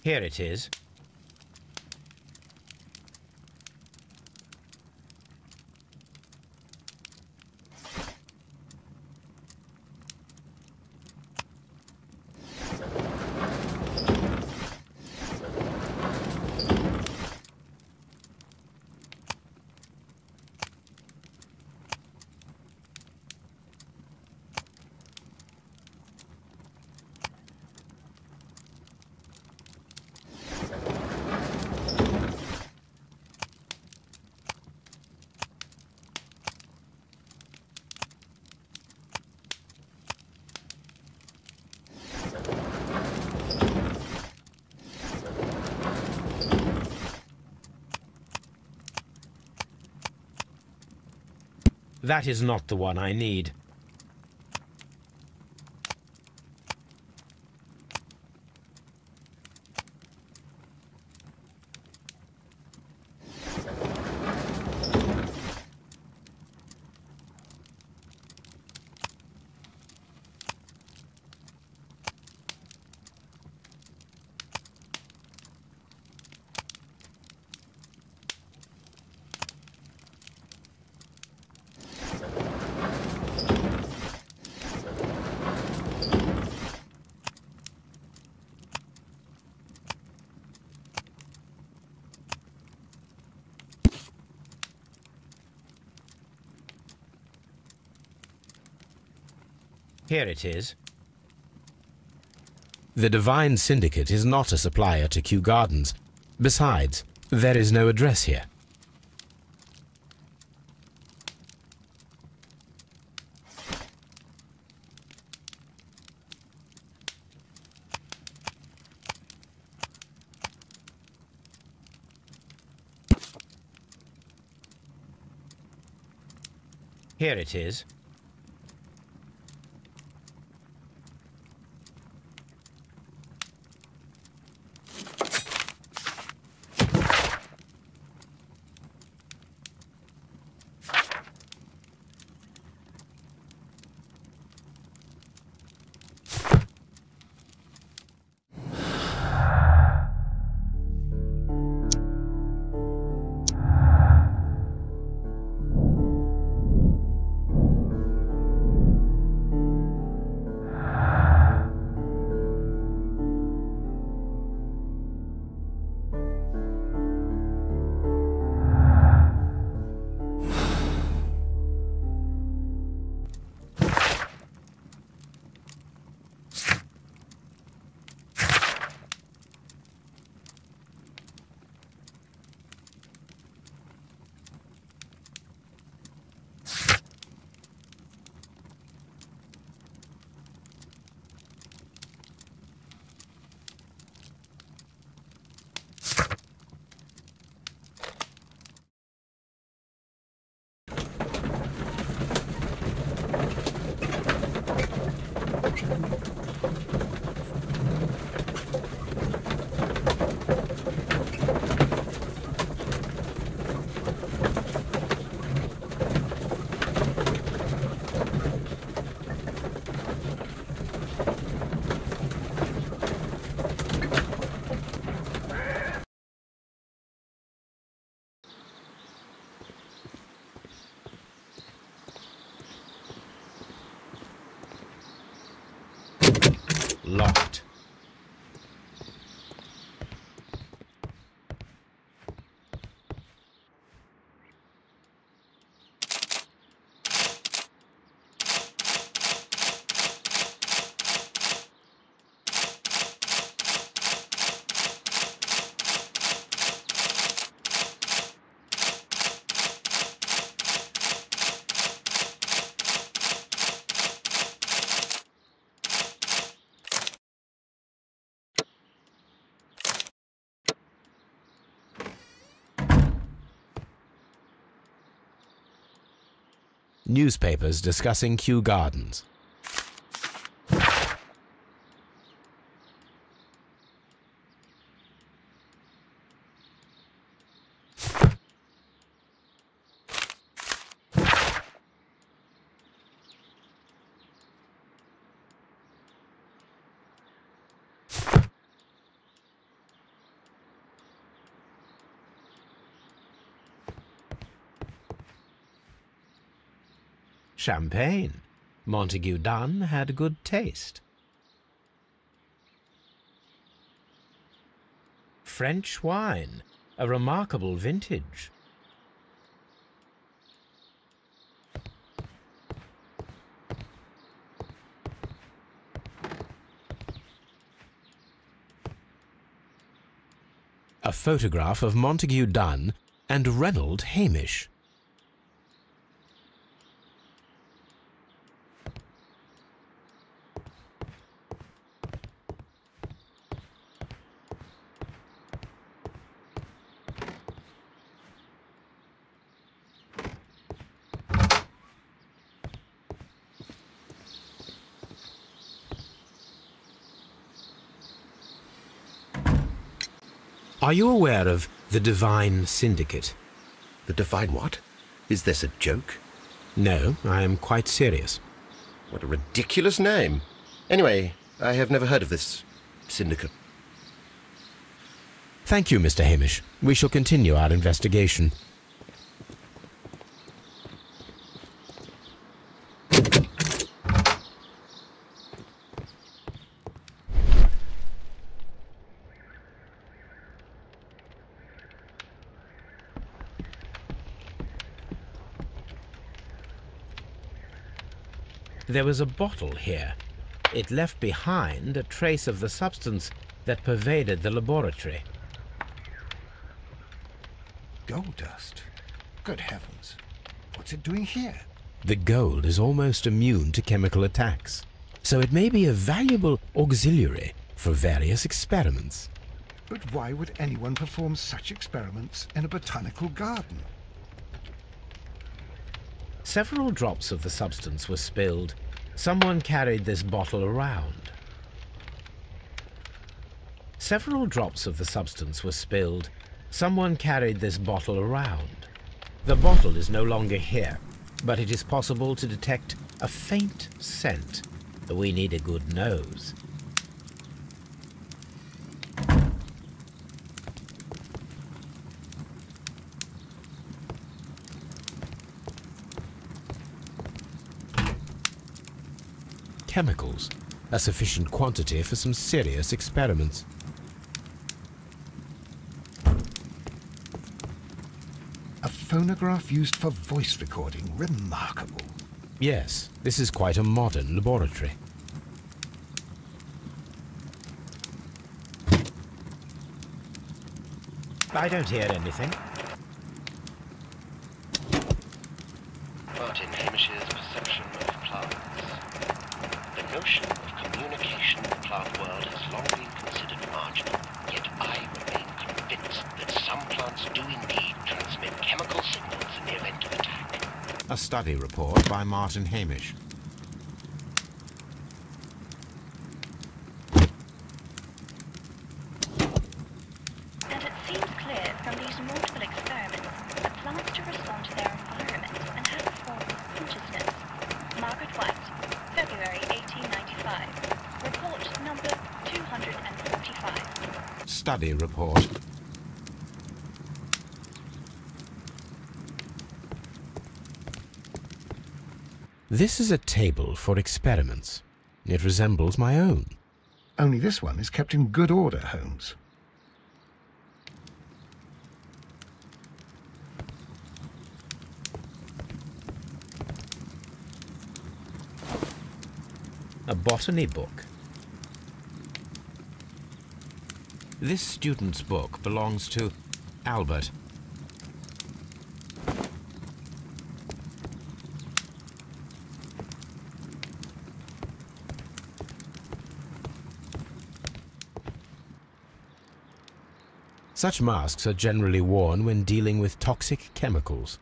Here it is. That is not the one I need. Here it is. The Divine Syndicate is not a supplier to Kew Gardens. Besides, there is no address here. Here it is. Locked. Newspapers discussing Kew Gardens. Champagne. Montague Dunn had good taste. French wine, a remarkable vintage. A photograph of Montague Dunn and Reynold Hamish. Are you aware of the Divine Syndicate? The Divine what? Is this a joke? No, I am quite serious. What a ridiculous name. Anyway, I have never heard of this syndicate. Thank you, Mr. Hamish. We shall continue our investigation. There was a bottle here. It left behind a trace of the substance that pervaded the laboratory. Gold dust? Good heavens. What's it doing here? The gold is almost immune to chemical attacks, so it may be a valuable auxiliary for various experiments. But why would anyone perform such experiments in a botanical garden? Several drops of the substance were spilled. Someone carried this bottle around. Several drops of the substance were spilled. Someone carried this bottle around. The bottle is no longer here, but it is possible to detect a faint scent. We need a good nose. Chemicals, a sufficient quantity for some serious experiments. A phonograph used for voice recording. Remarkable. Yes, this is quite a modern laboratory. I don't hear anything. Martin Hamish's perception of plants. The notion of communication in the plant world has long been considered marginal, yet I remain convinced that some plants do indeed transmit chemical signals in the event of attack. A study report by Martin Hamish. And it seems clear from these multiple experiments that plants do respond to their environment and have a form of consciousness. Margaret White, February 1895. Report number 245. Study report. This is a table for experiments. It resembles my own. Only this one is kept in good order, Holmes. A botany book. This student's book belongs to Albert. Such masks are generally worn when dealing with toxic chemicals.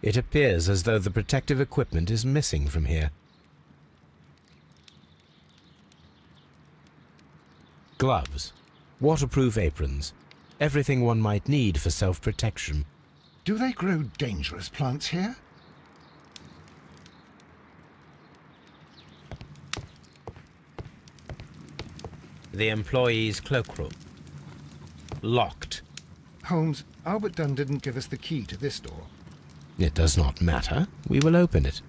It appears as though the protective equipment is missing from here. Gloves, waterproof aprons, everything one might need for self-protection. Do they grow dangerous plants here? The employee's cloakroom. Locked. Holmes, Albert Dunn didn't give us the key to this door. It does not matter. We will open it.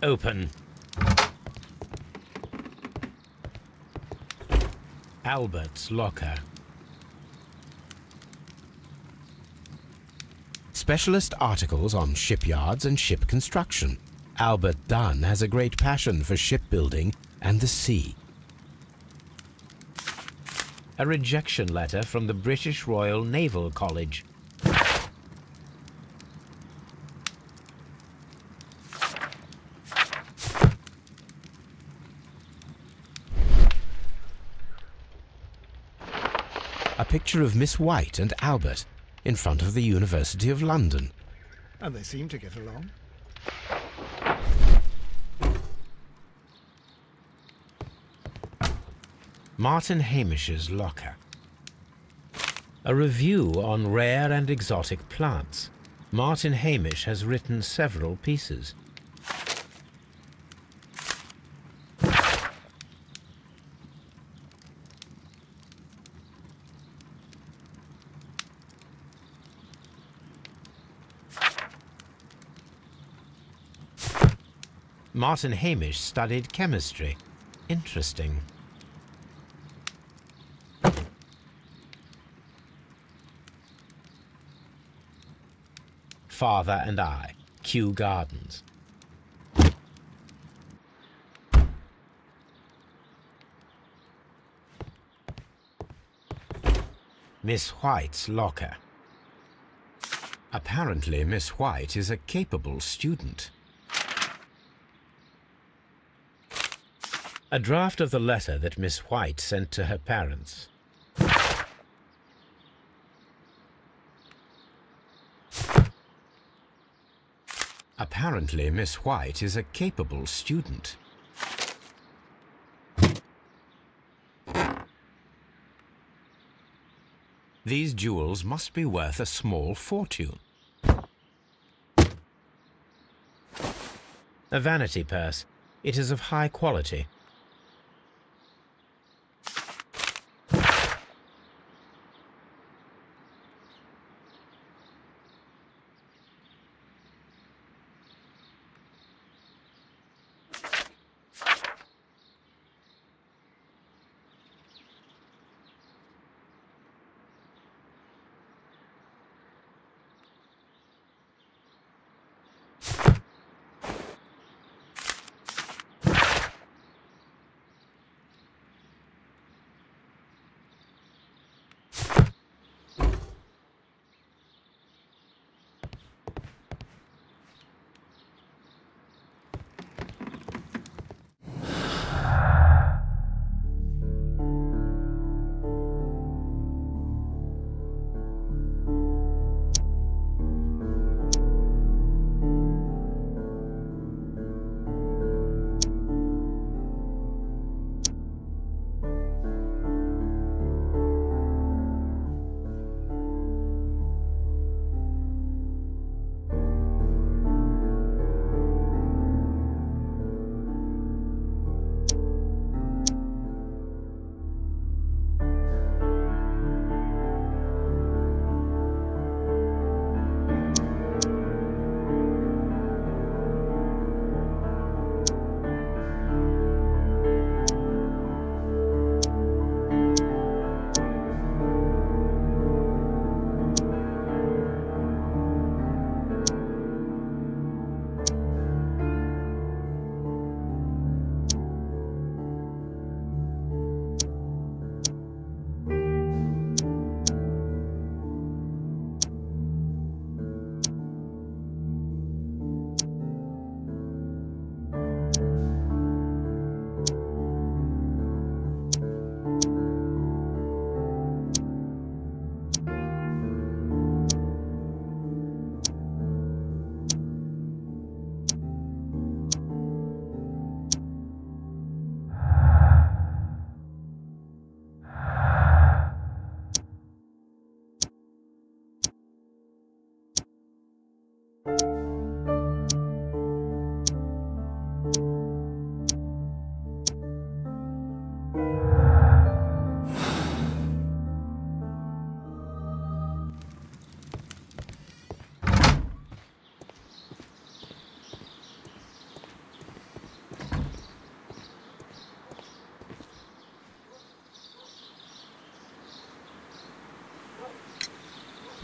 Open. Albert's locker. Specialist articles on shipyards and ship construction. Albert Dunn has a great passion for shipbuilding and the sea. A rejection letter from the British Royal Naval College. A picture of Miss White and Albert in front of the University of London. And they seem to get along. Martin Hamish's locker. A review on rare and exotic plants. Martin Hamish has written several pieces. Martin Hamish studied chemistry. Interesting. Father and I, Kew Gardens. Miss White's locker. Apparently, Miss White is a capable student. A draft of the letter that Miss White sent to her parents. Apparently, Miss White is a capable student. These jewels must be worth a small fortune. A vanity purse. It is of high quality.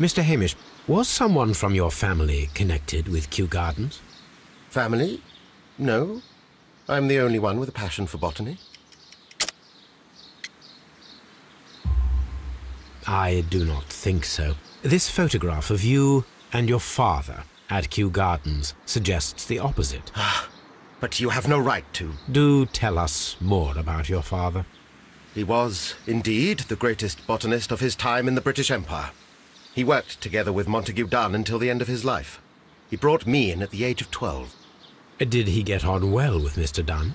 Mr. Hamish, was someone from your family connected with Kew Gardens? Family? No. I'm the only one with a passion for botany. I do not think so. This photograph of you and your father at Kew Gardens suggests the opposite. But you have no right to. Do tell us more about your father. He was, indeed, the greatest botanist of his time in the British Empire. He worked together with Montague Dunn until the end of his life. He brought me in at the age of 12. Did he get on well with Mr. Dunn?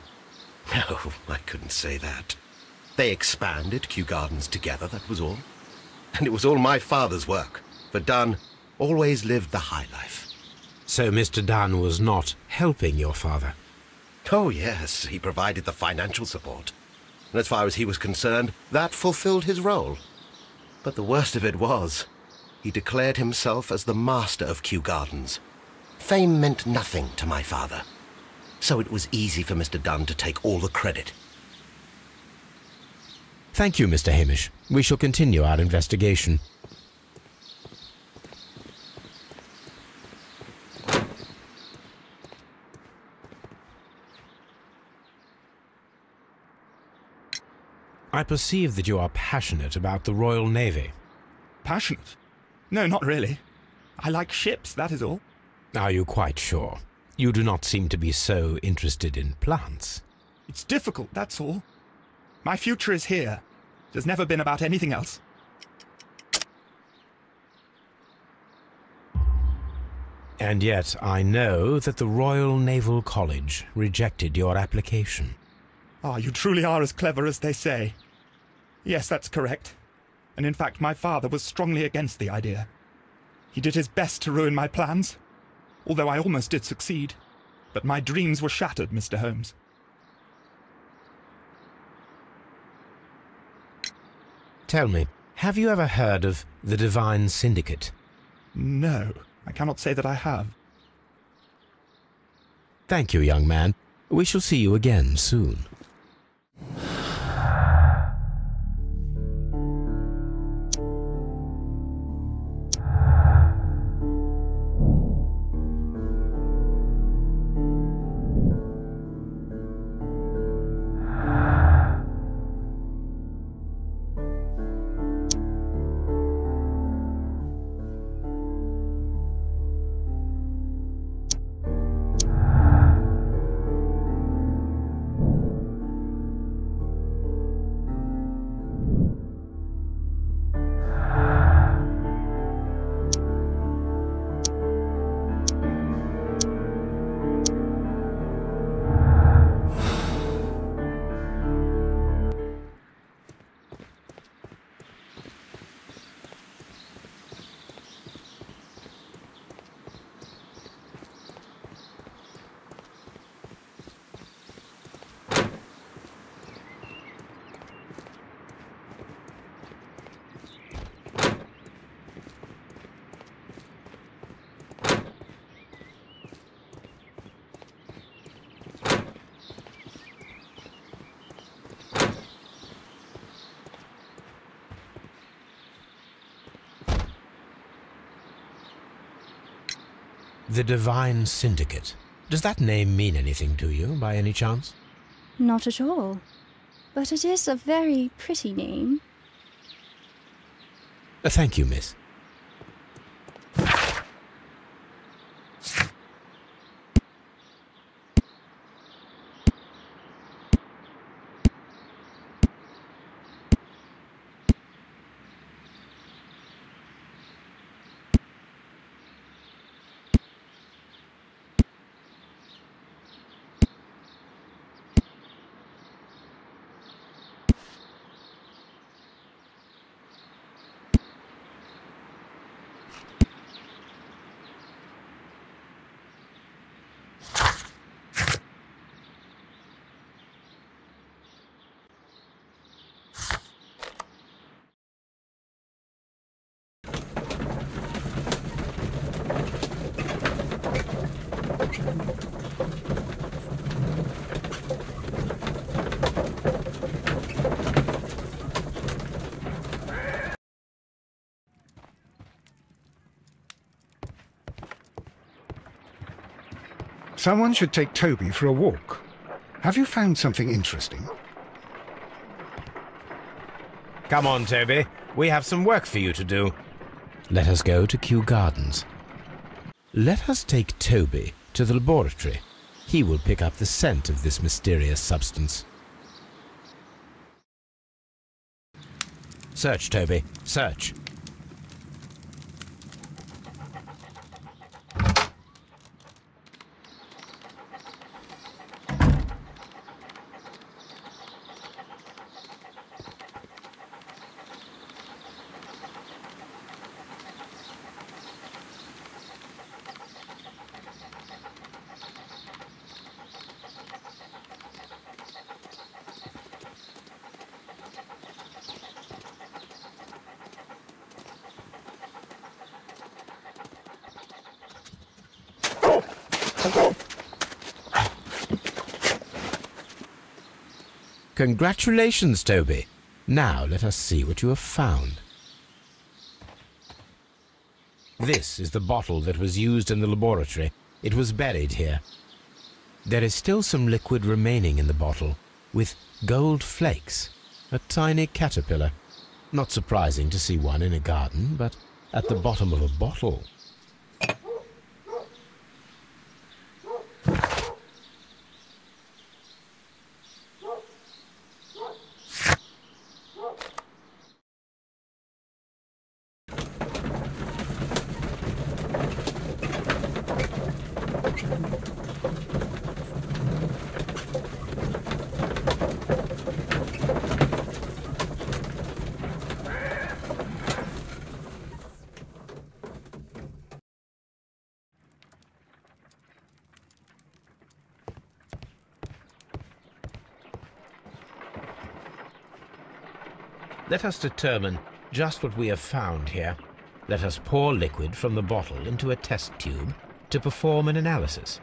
No, I couldn't say that. They expanded Kew Gardens together, that was all. And it was all my father's work, for Dunn always lived the high life. So Mr. Dunn was not helping your father? Oh, yes, he provided the financial support. And as far as he was concerned, that fulfilled his role. But the worst of it was, he declared himself as the master of Kew Gardens. Fame meant nothing to my father, so it was easy for Mr. Dunn to take all the credit. Thank you, Mr. Hamish. We shall continue our investigation. I perceive that you are passionate about the Royal Navy. Passionate? No, not really. I like ships, that is all. Are you quite sure? You do not seem to be so interested in plants. It's difficult, that's all. My future is here. It has never been about anything else. And yet I know that the Royal Naval College rejected your application. Ah, you truly are as clever as they say. Yes, that's correct. And in fact, my father was strongly against the idea. He did his best to ruin my plans, although I almost did succeed. But my dreams were shattered, Mr. Holmes. Tell me, have you ever heard of the Divine Syndicate? No, I cannot say that I have. Thank you, young man. We shall see you again soon. The Divine Syndicate. Does that name mean anything to you, by any chance? Not at all. But it is a very pretty name. Thank you, miss. Someone should take Toby for a walk. Have you found something interesting? Come on, Toby. We have some work for you to do. Let us go to Kew Gardens. Let us take Toby to the laboratory. He will pick up the scent of this mysterious substance. Search, Toby. Search. Congratulations, Toby. Now let us see what you have found. This is the bottle that was used in the laboratory. It was buried here. There is still some liquid remaining in the bottle, with gold flakes, a tiny caterpillar. Not surprising to see one in a garden, but at the bottom of a bottle. Let us determine just what we have found here. Let us pour liquid from the bottle into a test tube to perform an analysis.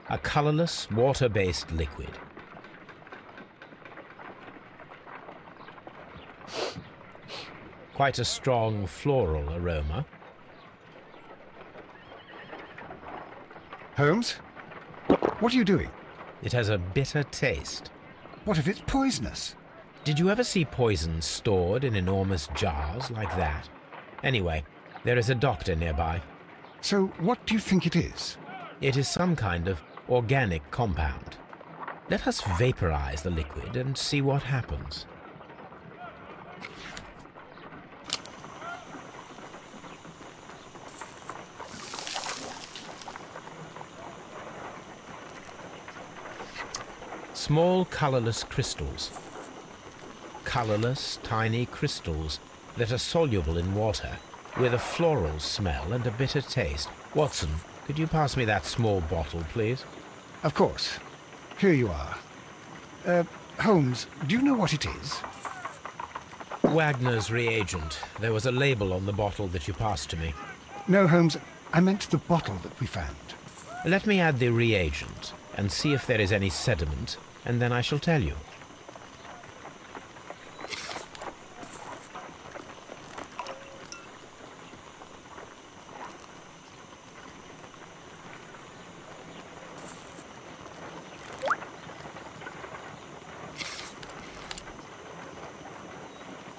A colorless, water-based liquid. Quite a strong floral aroma. Holmes? What are you doing? It has a bitter taste. What if it's poisonous? Did you ever see poison stored in enormous jars like that? Anyway, there is a doctor nearby. So what do you think it is? It is some kind of organic compound. Let us vaporize the liquid and see what happens. Small colorless crystals. Colorless, tiny crystals that are soluble in water, with a floral smell and a bitter taste. Watson, could you pass me that small bottle, please? Of course. Here you are. Holmes, do you know what it is? Wagner's reagent. There was a label on the bottle that you passed to me. No, Holmes, I meant the bottle that we found. Let me add the reagent and see if there is any sediment, and then I shall tell you.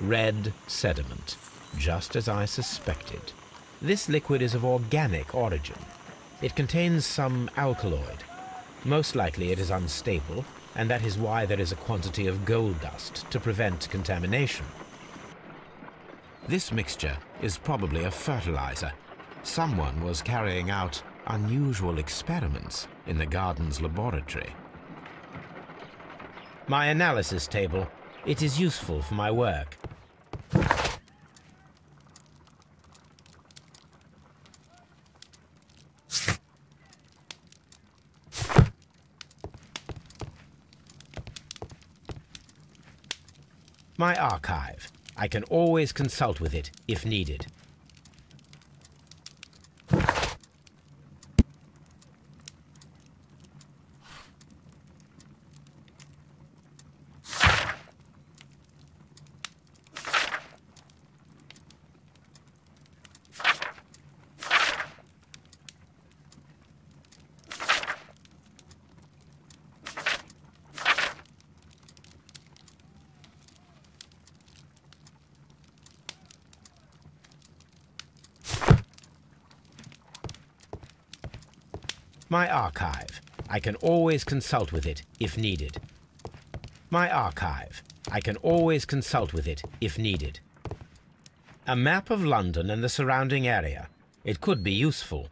Red sediment, just as I suspected. This liquid is of organic origin. It contains some alkaloid. Most likely it is unstable, and that is why there is a quantity of gold dust to prevent contamination. This mixture is probably a fertilizer. Someone was carrying out unusual experiments in the garden's laboratory. My analysis table. It is useful for my work. My archive. I can always consult with it if needed. My archive. I can always consult with it if needed. My archive. I can always consult with it if needed. A map of London and the surrounding area. It could be useful.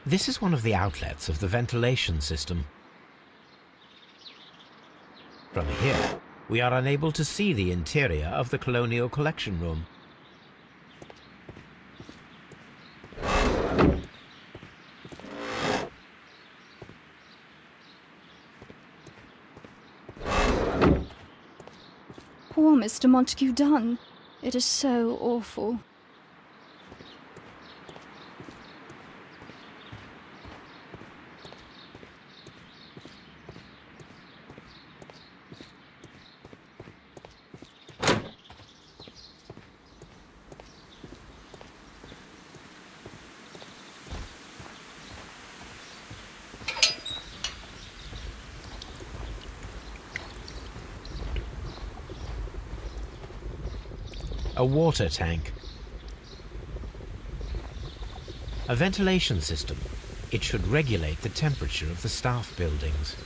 This is one of the outlets of the ventilation system. From here, we are unable to see the interior of the Colonial Collection Room. Poor Mr. Montague Dunn. It is so awful. A water tank. A ventilation system. It should regulate the temperature of the staff buildings.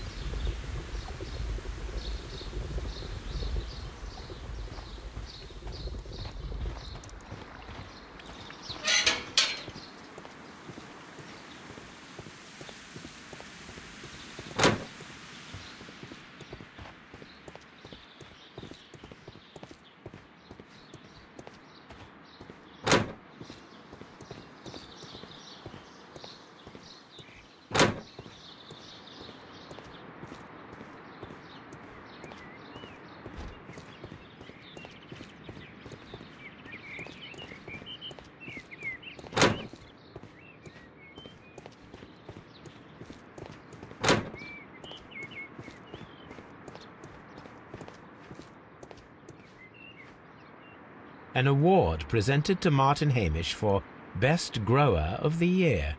An award presented to Martin Hamish for Best Grower of the Year.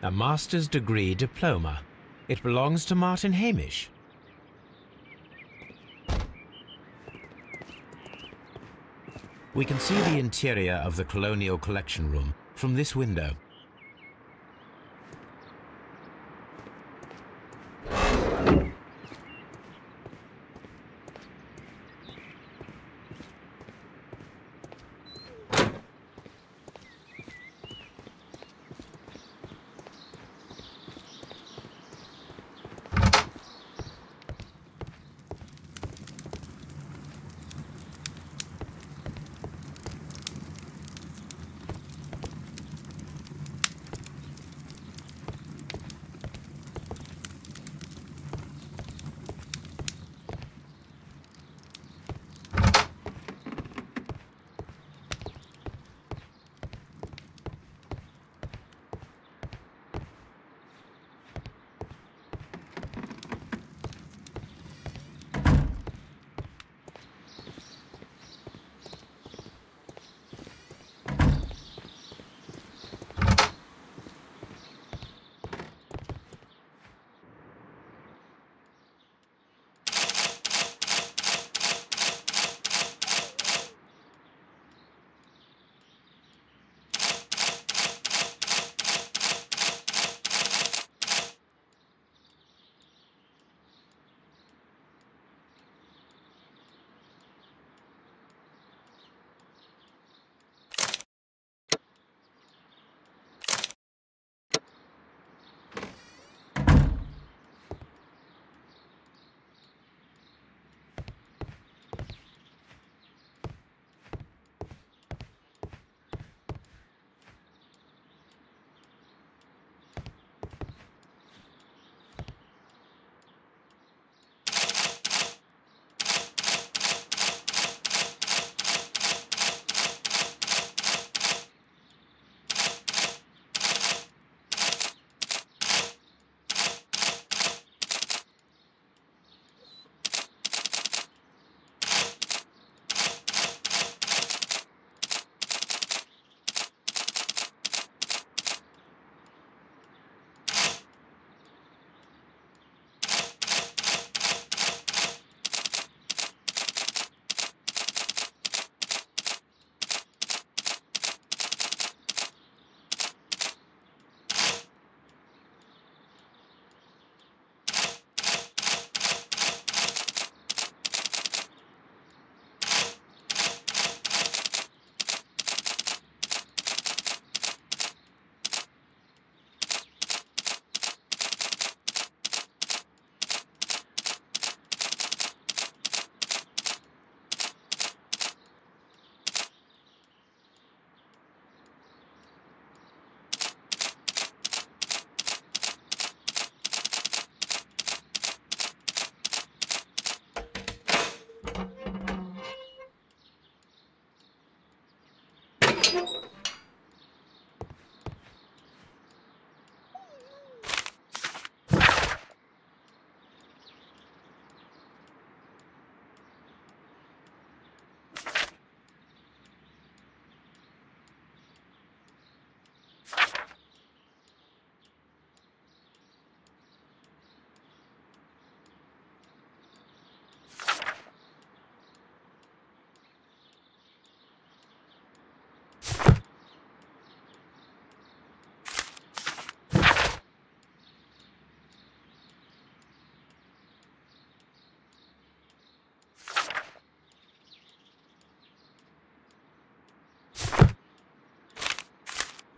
A master's degree diploma. It belongs to Martin Hamish. We can see the interior of the Colonial Collection Room from this window.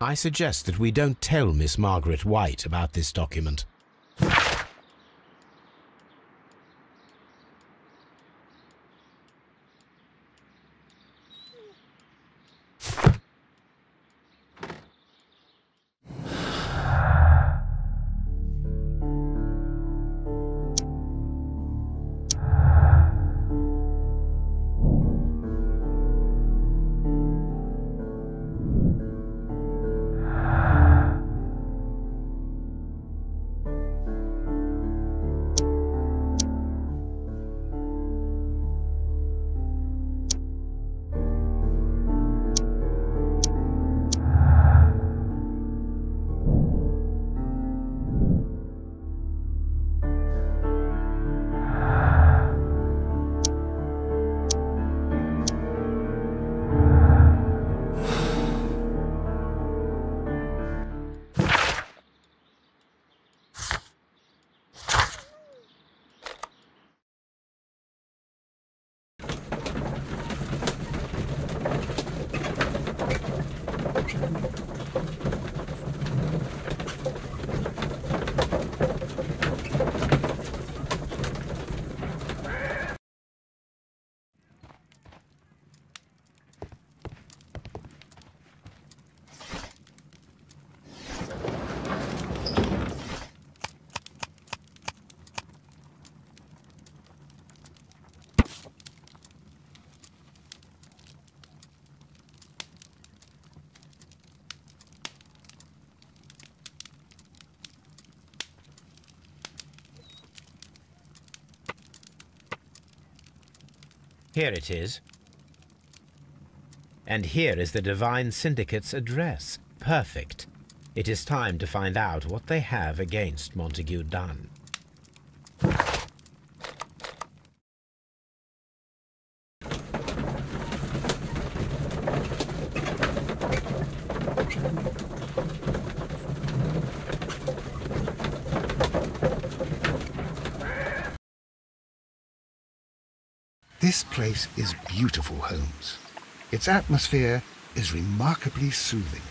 I suggest that we don't tell Miss Margaret White about this document. Here it is. And here is the Divine Syndicate's address. Perfect. It is time to find out what they have against Montague Dunn. This place is beautiful, Holmes. Its atmosphere is remarkably soothing.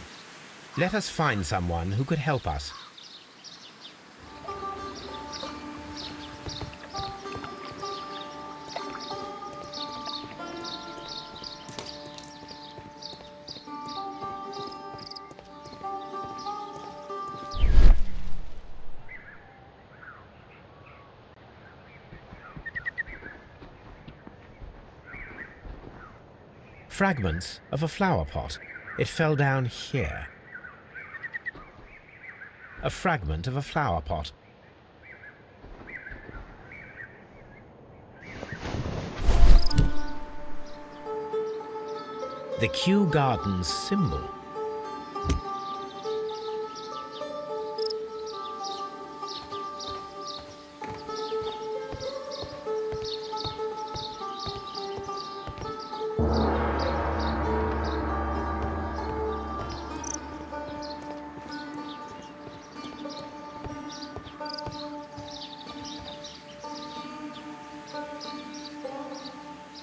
Let us find someone who could help us. Fragments of a flower pot. It fell down here. A fragment of a flower pot. The Kew Gardens symbol.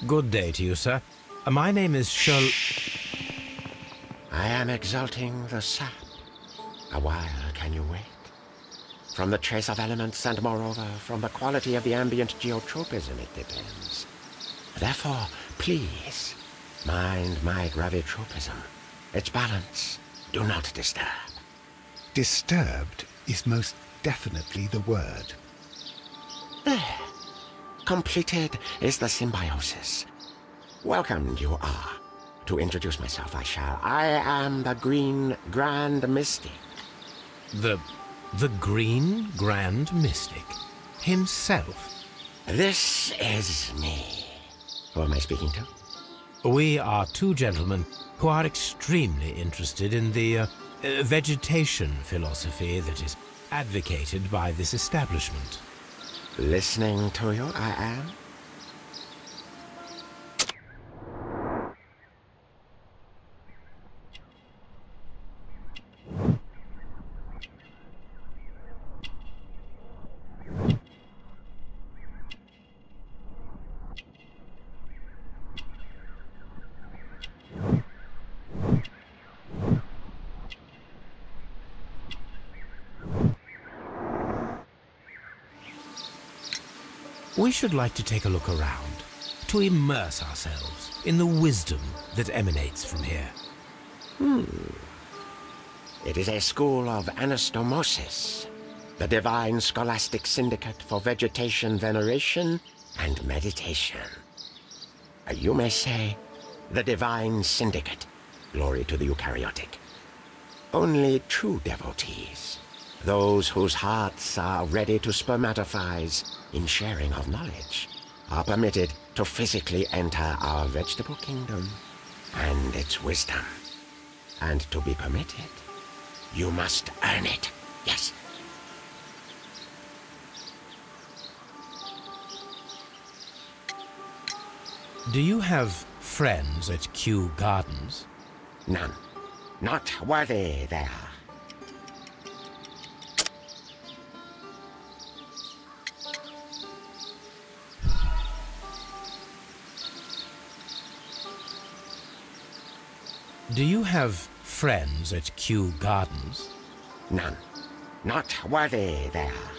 Good day to you, sir. My name is I am exalting the sap. A while can you wait? From the trace of elements and moreover from the quality of the ambient geotropism it depends. Therefore, please, mind my gravitropism. Its balance, do not disturb. Disturbed is most definitely the word. There. Completed is the symbiosis. Welcomed you are. To introduce myself, I shall. I am the Green Grand Mystic. The Green Grand Mystic? Himself? This is me. Who am I speaking to? We are two gentlemen who are extremely interested in the vegetation philosophy that is advocated by this establishment. Listening to you, I am. We should like to take a look around, to immerse ourselves in the wisdom that emanates from here. It is a school of anastomosis, the divine scholastic syndicate for vegetation veneration and meditation. You may say, the divine syndicate, glory to the eukaryotic. Only true devotees, those whose hearts are ready to spermatophize in sharing of knowledge, are permitted to physically enter our vegetable kingdom and its wisdom. And to be permitted, you must earn it. Yes. Do you have friends at Kew Gardens? None. Not worthy they are. Do you have friends at Kew Gardens? None. Not worthy they are.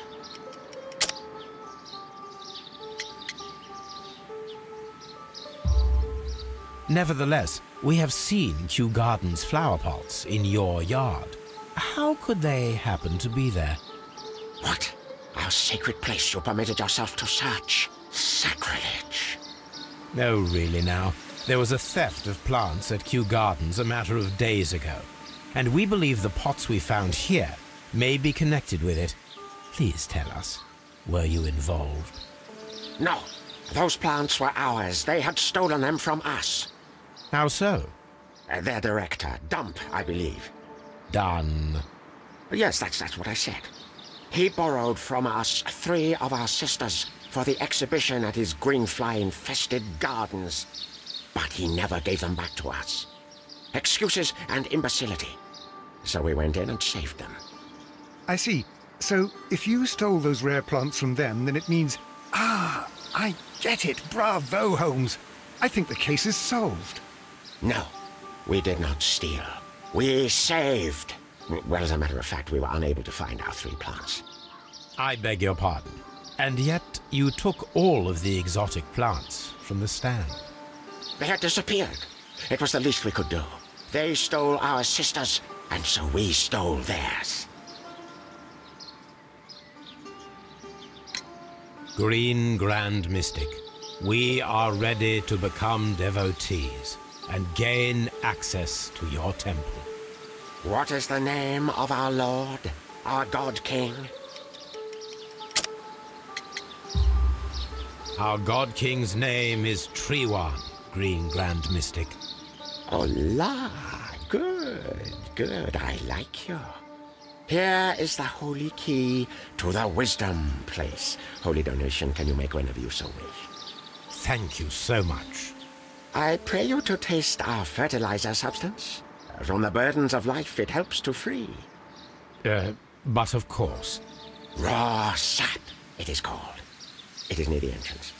Nevertheless, we have seen Kew Gardens flower pots in your yard. How could they happen to be there? What? Our sacred place you permitted yourself to search? Sacrilege. No, really now. There was a theft of plants at Kew Gardens a matter of days ago, and we believe the pots we found here may be connected with it. Please tell us, were you involved? No. Those plants were ours. They had stolen them from us. How so? Their director, Dump, I believe. Done. Yes, that's what I said. He borrowed from us 3 of our sisters for the exhibition at his green fly-infested gardens. But he never gave them back to us. Excuses and imbecility. So we went in and saved them. I see. So, if you stole those rare plants from them, then it means... Ah, I get it. Bravo, Holmes. I think the case is solved. No, we did not steal. We saved. Well, as a matter of fact, we were unable to find our 3 plants. I beg your pardon. And yet, you took all of the exotic plants from the stand. They had disappeared. It was the least we could do. They stole our sisters, and so we stole theirs. Green Grand Mystic, we are ready to become devotees and gain access to your temple. What is the name of our Lord, our God King? Our God King's name is Treewan, Green Grand Mystic. Oh la, good, good, I like you. Here is the holy key to the wisdom place. Holy donation can you make whenever you so wish. Thank you so much. I pray you to taste our fertilizer substance. From the burdens of life it helps to free. But of course. Raw sap, it is called. It is near the entrance.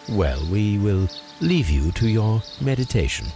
Well, we will leave you to your meditation.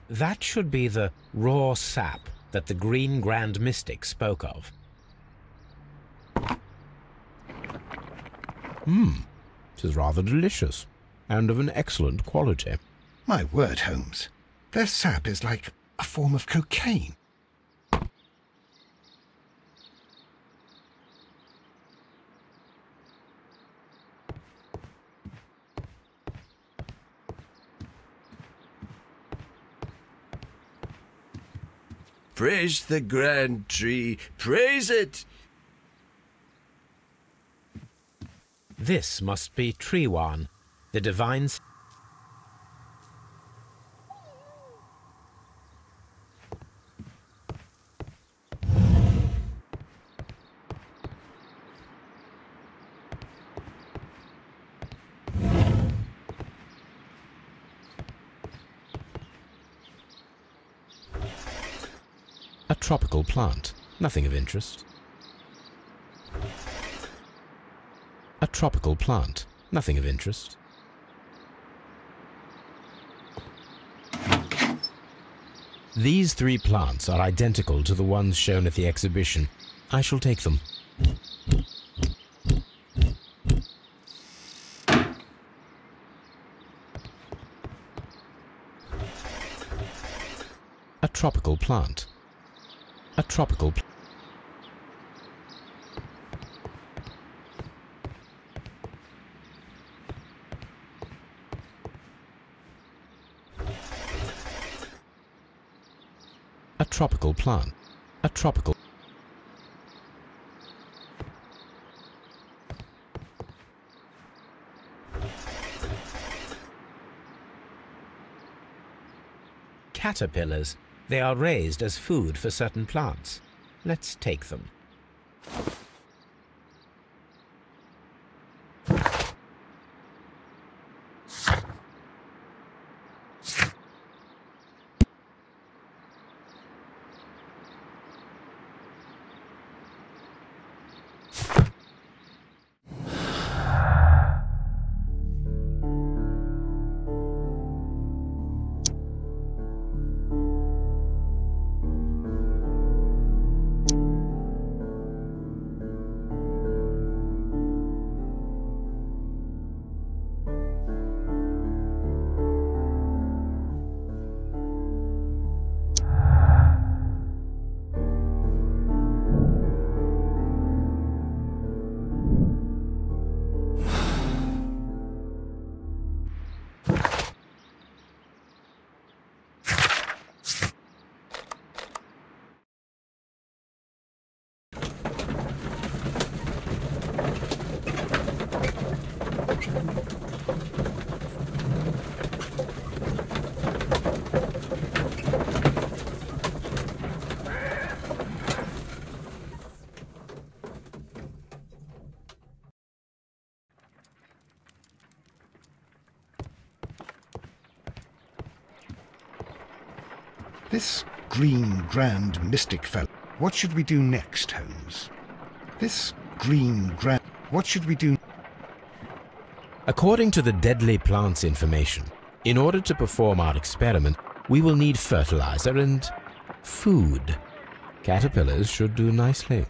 That should be the raw sap that the Green Grand Mystic spoke of. Tis rather delicious, and of an excellent quality. My word, Holmes. Their sap is like a form of cocaine. Praise the grand tree, praise it! This must be Treewan, the divine... A tropical plant, nothing of interest. A tropical plant, nothing of interest. These 3 plants are identical to the ones shown at the exhibition. I shall take them. A tropical plant. A tropical plant. A tropical plant. A tropical... Caterpillars. They are raised as food for certain plants. Let's take them. This Green Grand Mystic fellow. What should we do next, Holmes? This Green Grand... What should we do... According to the deadly plants information, in order to perform our experiment, we will need fertilizer and food. Caterpillars should do nicely.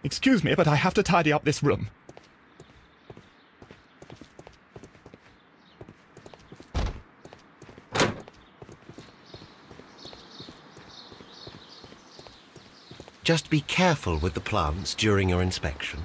Excuse me, but I have to tidy up this room. Just be careful with the plants during your inspection.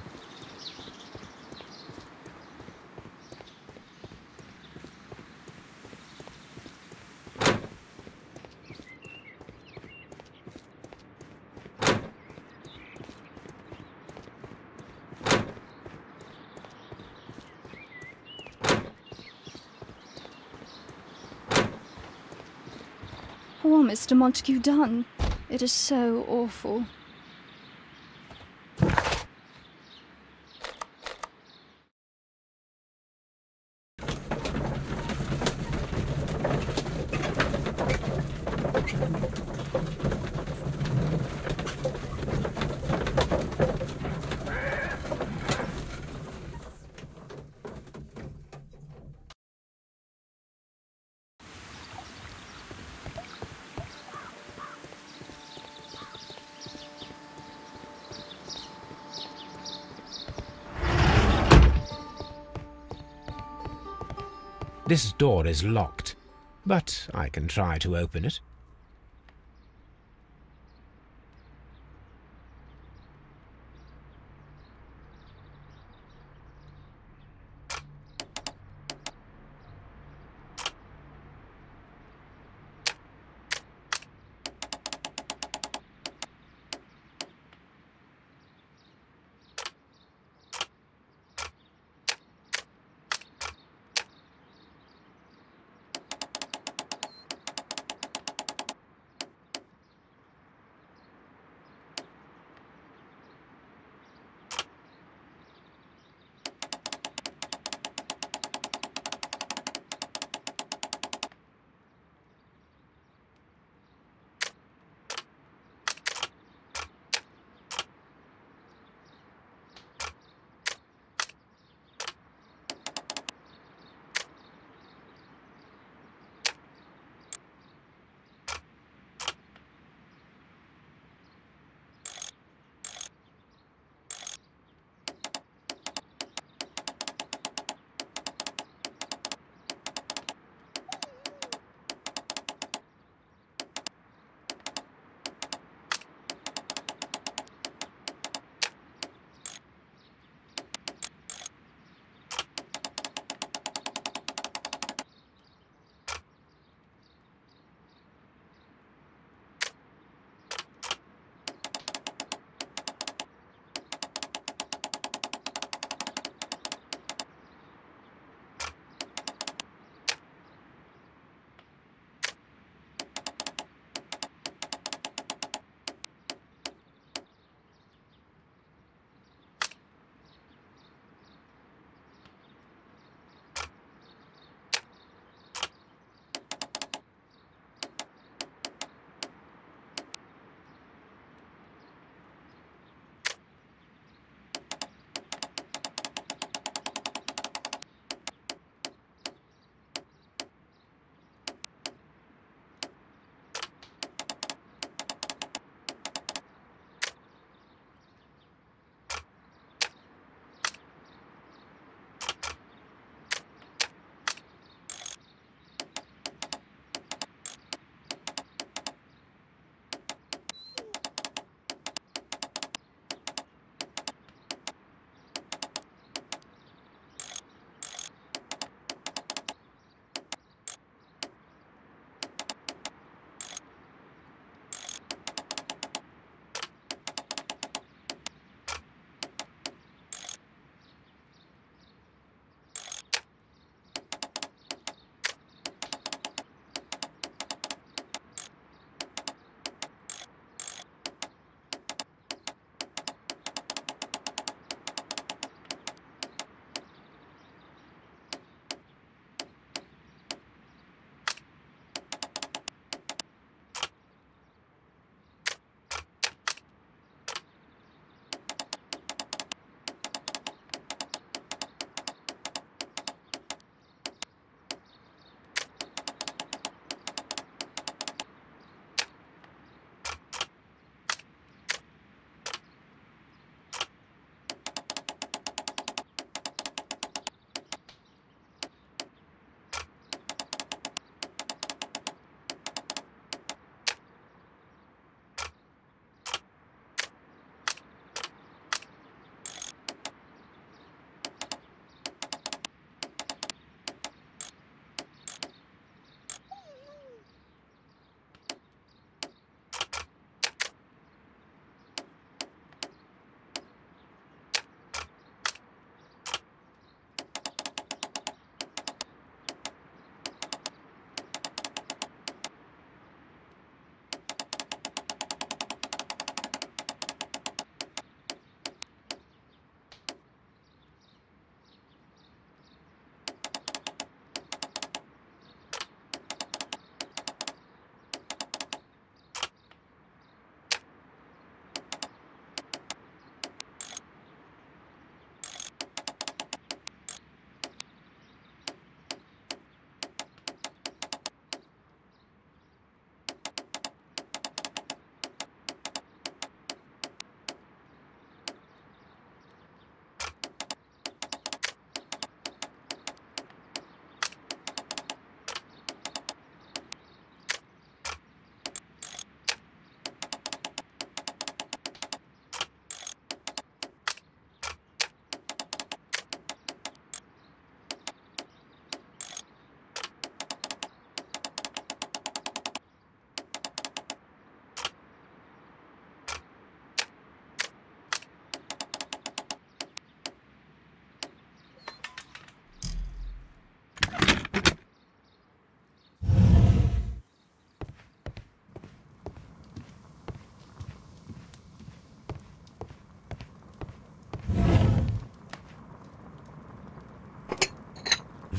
poor Mr. Montague done? It is so awful. This door is locked, but I can try to open it.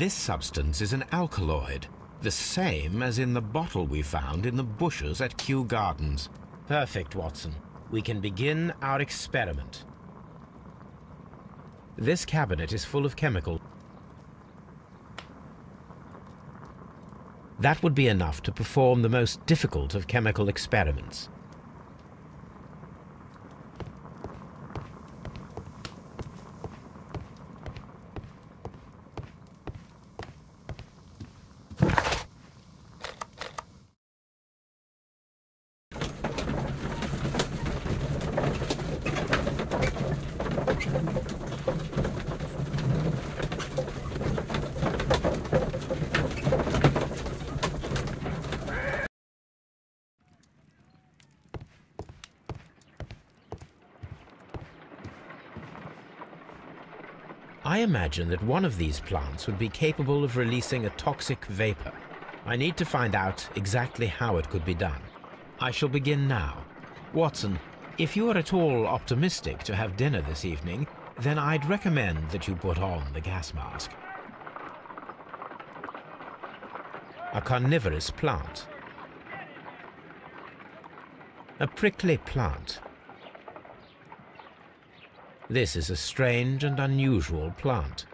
This substance is an alkaloid, the same as in the bottle we found in the bushes at Kew Gardens. Perfect, Watson. We can begin our experiment. This cabinet is full of chemical. That would be enough to perform the most difficult of chemical experiments. I imagine that one of these plants would be capable of releasing a toxic vapor. I need to find out exactly how it could be done. I shall begin now. Watson, if you are at all optimistic to have dinner this evening, then I'd recommend that you put on the gas mask. A carnivorous plant. A prickly plant. This is a strange and unusual plant.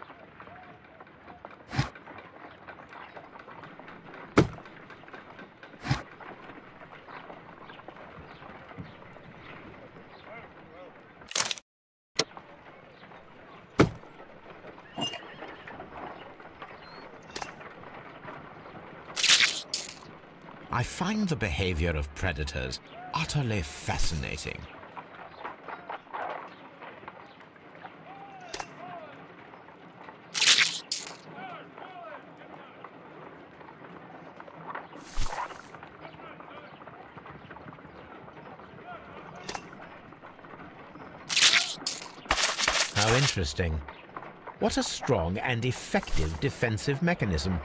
I find the behavior of predators utterly fascinating. How interesting. What a strong and effective defensive mechanism.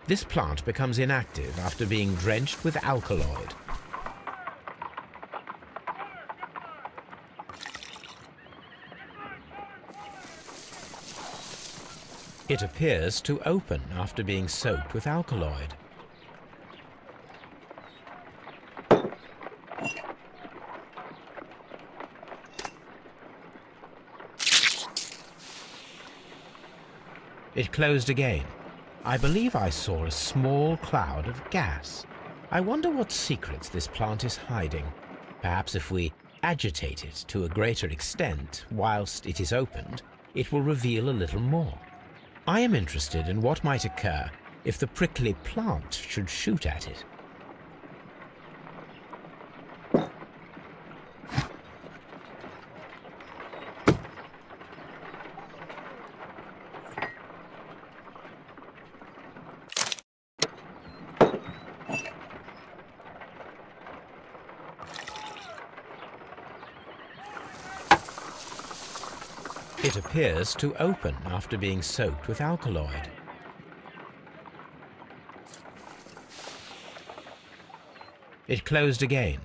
This plant becomes inactive after being drenched with alkaloid. It appears to open after being soaked with alkaloid. It closed again. I believe I saw a small cloud of gas. I wonder what secrets this plant is hiding. Perhaps if we agitate it to a greater extent whilst it is opened, it will reveal a little more. I am interested in what might occur if the prickly plant should shoot at it. It appears to open after being soaked with alkaloid. It closed again.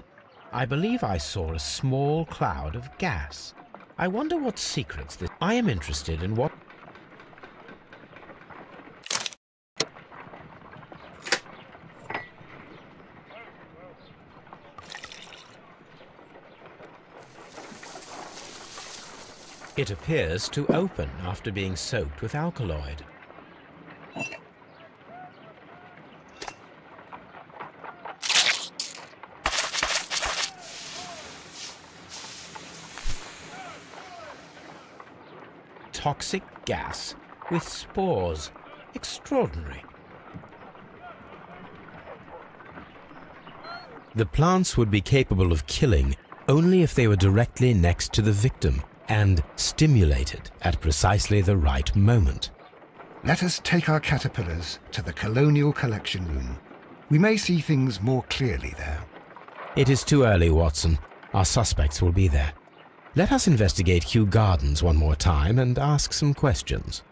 I believe I saw a small cloud of gas. I wonder what secrets this... I am interested in what... It appears to open after being soaked with alkaloid. Toxic gas with spores. Extraordinary. The plants would be capable of killing only if they were directly next to the victim and stimulated at precisely the right moment. Let us take our caterpillars to the Colonial Collection Room. We may see things more clearly there. It is too early, Watson. Our suspects will be there. Let us investigate Kew Gardens one more time and ask some questions.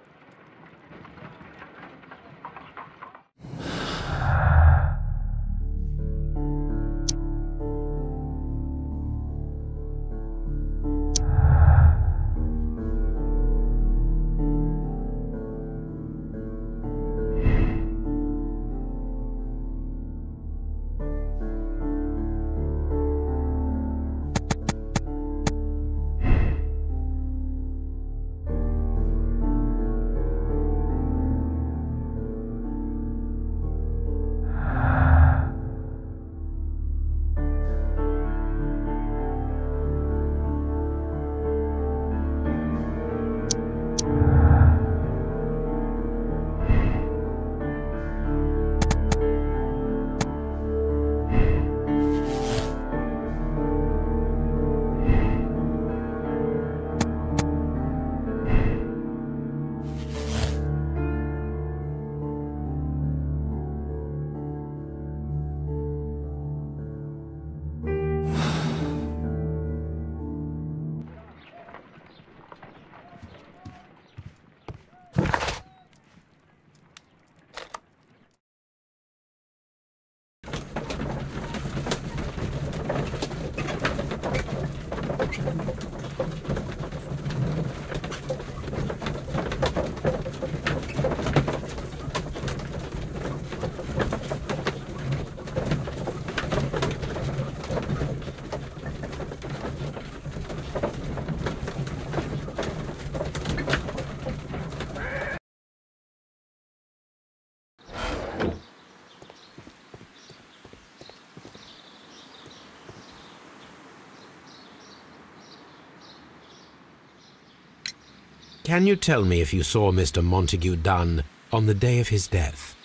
Can you tell me if you saw Mr. Montague Dunn on the day of his death?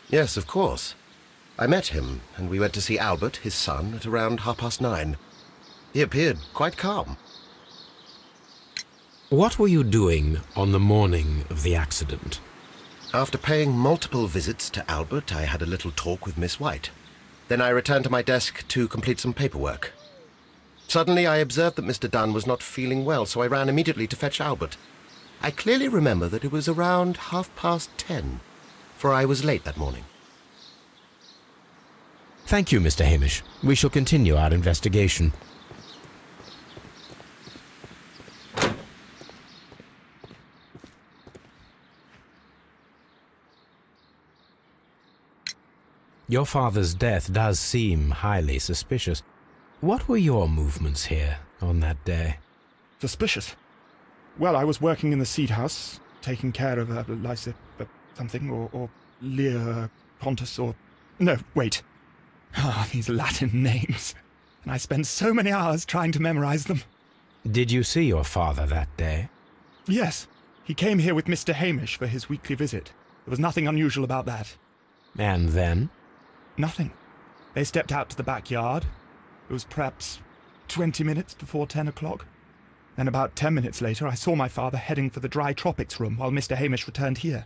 Yes, of course. I met him, and we went to see Albert, his son, at around 9:30. He appeared quite calm. What were you doing on the morning of the accident? After paying multiple visits to Albert, I had a little talk with Miss White. Then I returned to my desk to complete some paperwork. Suddenly I observed that Mr. Dunn was not feeling well, so I ran immediately to fetch Albert. I clearly remember that it was around 10:30, for I was late that morning. Thank you, Mr. Hamish. We shall continue our investigation. Your father's death does seem highly suspicious. What were your movements here on that day? Suspicious? Well, I was working in the seed house, taking care of Lysa something, or Lear Pontus, or... No, wait. Ah, these Latin names. And I spent so many hours trying to memorize them. Did you see your father that day? Yes. He came here with Mr. Hamish for his weekly visit. There was nothing unusual about that. And then? Nothing. They stepped out to the backyard. It was perhaps 20 minutes before 10 o'clock. Then about 10 minutes later, I saw my father heading for the dry tropics room while Mr. Hamish returned here.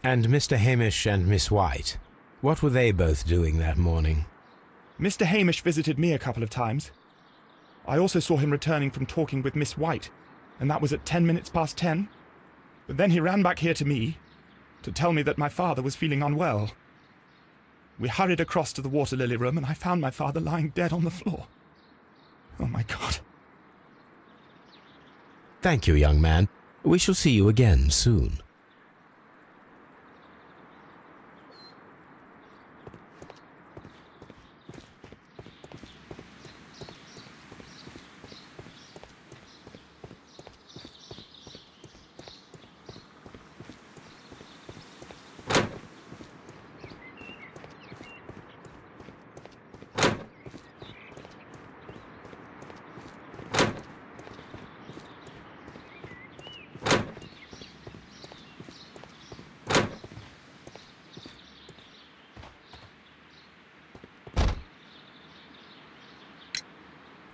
And Mr. Hamish and Miss White, what were they both doing that morning? Mr. Hamish visited me a couple of times. I also saw him returning from talking with Miss White, and that was at 10 minutes past 10. But then he ran back here to me to tell me that my father was feeling unwell. We hurried across to the water lily room, and I found my father lying dead on the floor. Oh, my God. Thank you, young man. We shall see you again soon.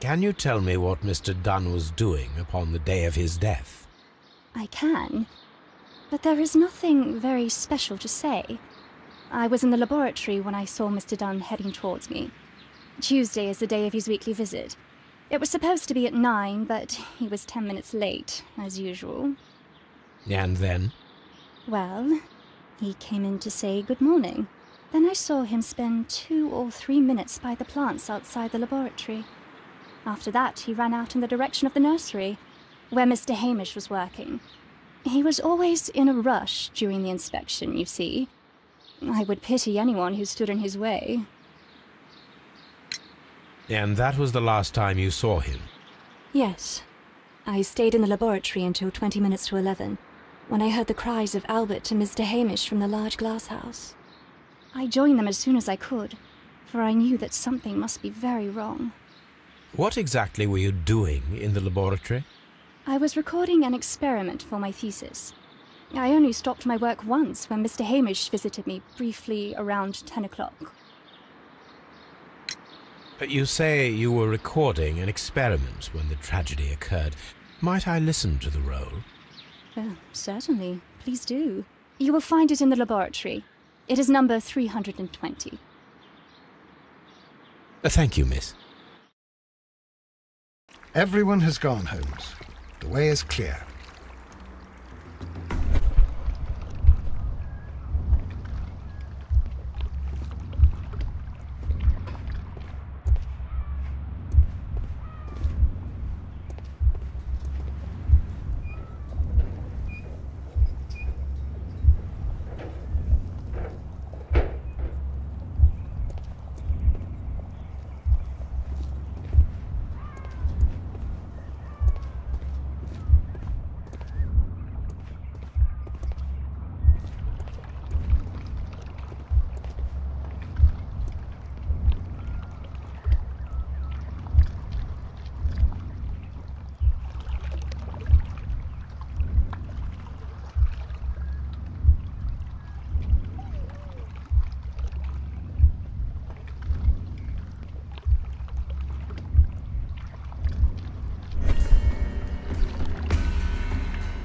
Can you tell me what Mr. Dunn was doing upon the day of his death? I can, but there is nothing very special to say. I was in the laboratory when I saw Mr. Dunn heading towards me. Tuesday is the day of his weekly visit. It was supposed to be at 9, but he was 10 minutes late, as usual. And then? Well, he came in to say good morning. Then I saw him spend 2 or 3 minutes by the plants outside the laboratory. After that, he ran out in the direction of the nursery, where Mr. Hamish was working. He was always in a rush during the inspection, you see. I would pity anyone who stood in his way. And that was the last time you saw him? Yes. I stayed in the laboratory until 20 minutes to 11, when I heard the cries of Albert and Mr. Hamish from the large glass house. I joined them as soon as I could, for I knew that something must be very wrong. What exactly were you doing in the laboratory? I was recording an experiment for my thesis. I only stopped my work once when Mr. Hamish visited me briefly around 10 o'clock. You say you were recording an experiment when the tragedy occurred. Might I listen to the roll? Certainly. Please do. You will find it in the laboratory. It is number 320. Thank you, miss. Everyone has gone, Holmes. The way is clear.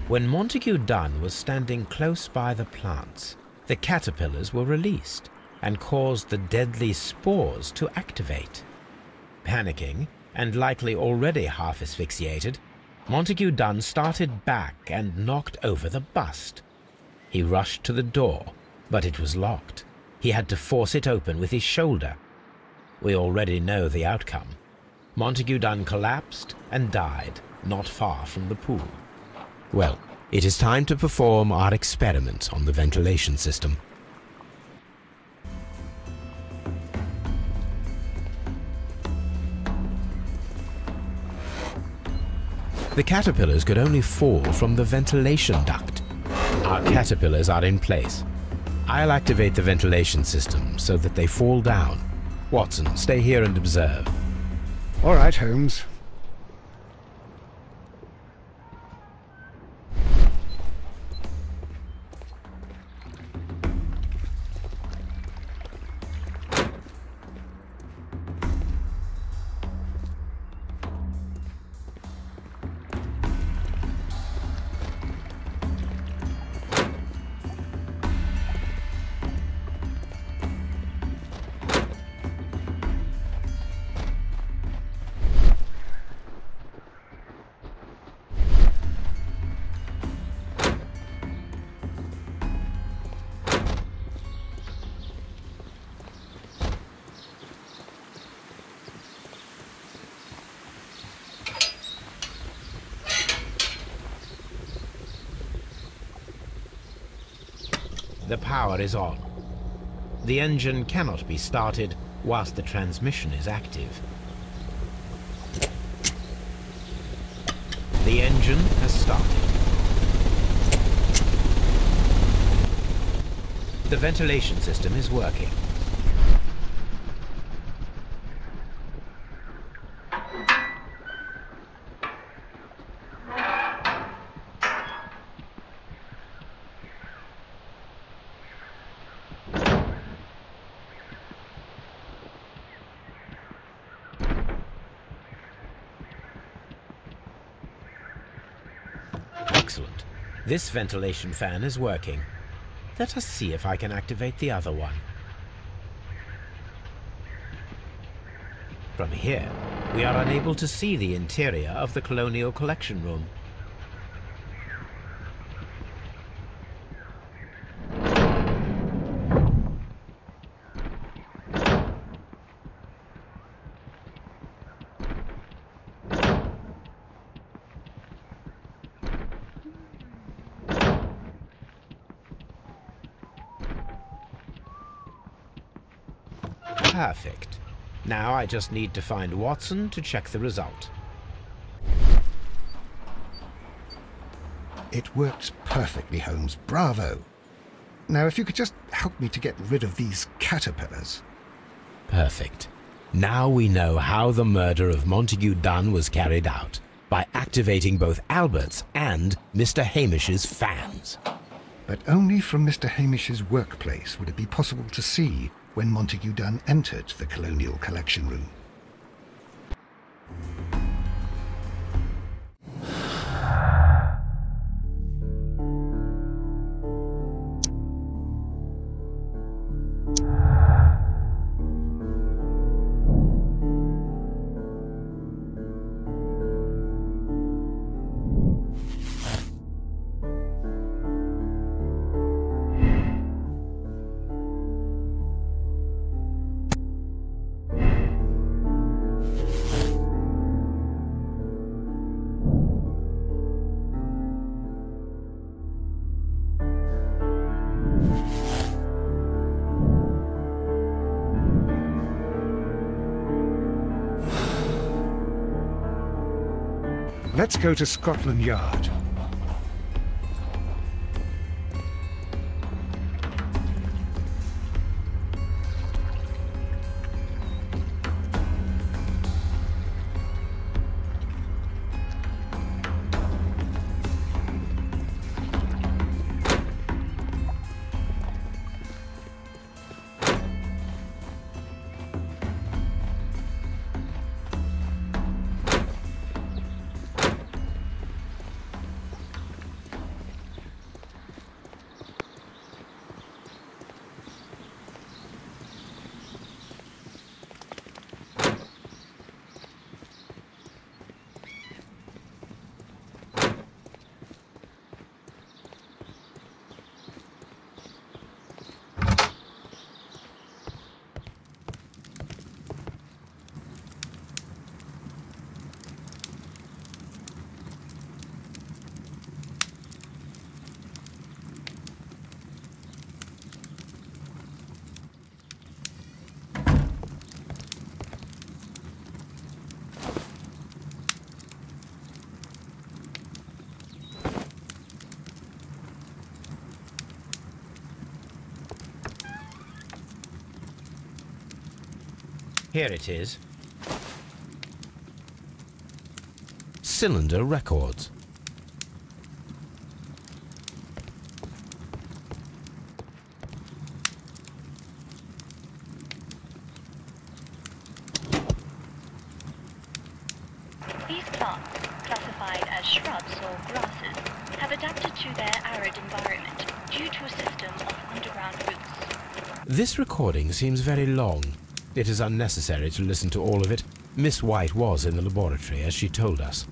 When Montague Dunn was standing close by the plants, the caterpillars were released and caused the deadly spores to activate. Panicking, and likely already half asphyxiated, Montague Dunn started back and knocked over the bust. He rushed to the door, but it was locked. He had to force it open with his shoulder. We already know the outcome. Montague Dunn collapsed and died not far from the pool. Well, it is time to perform our experiment on the ventilation system. The caterpillars could only fall from the ventilation duct. Our caterpillars are in place. I'll activate the ventilation system so that they fall down. Watson, stay here and observe. All right, Holmes. The power is on. The engine cannot be started whilst the transmission is active. The engine has started. The ventilation system is working. Excellent. This ventilation fan is working. Let us see if I can activate the other one. From here, we are unable to see the interior of the Colonial Collection Room. Perfect. Now I just need to find Watson to check the result. It works perfectly, Holmes. Bravo. Now, if you could just help me to get rid of these caterpillars. Perfect. Now we know how the murder of Montague Dunn was carried out, by activating both Albert's and Mr. Hamish's fans. But only from Mr. Hamish's workplace would it be possible to see when Montague Dunn entered the Colonial Collection Room. Let's go to Scotland Yard. Here it is. Cylinder records. These plants, classified as shrubs or grasses, have adapted to their arid environment due to a system of underground roots. This recording seems very long. It is unnecessary to listen to all of it. Miss White was in the laboratory, as she told us.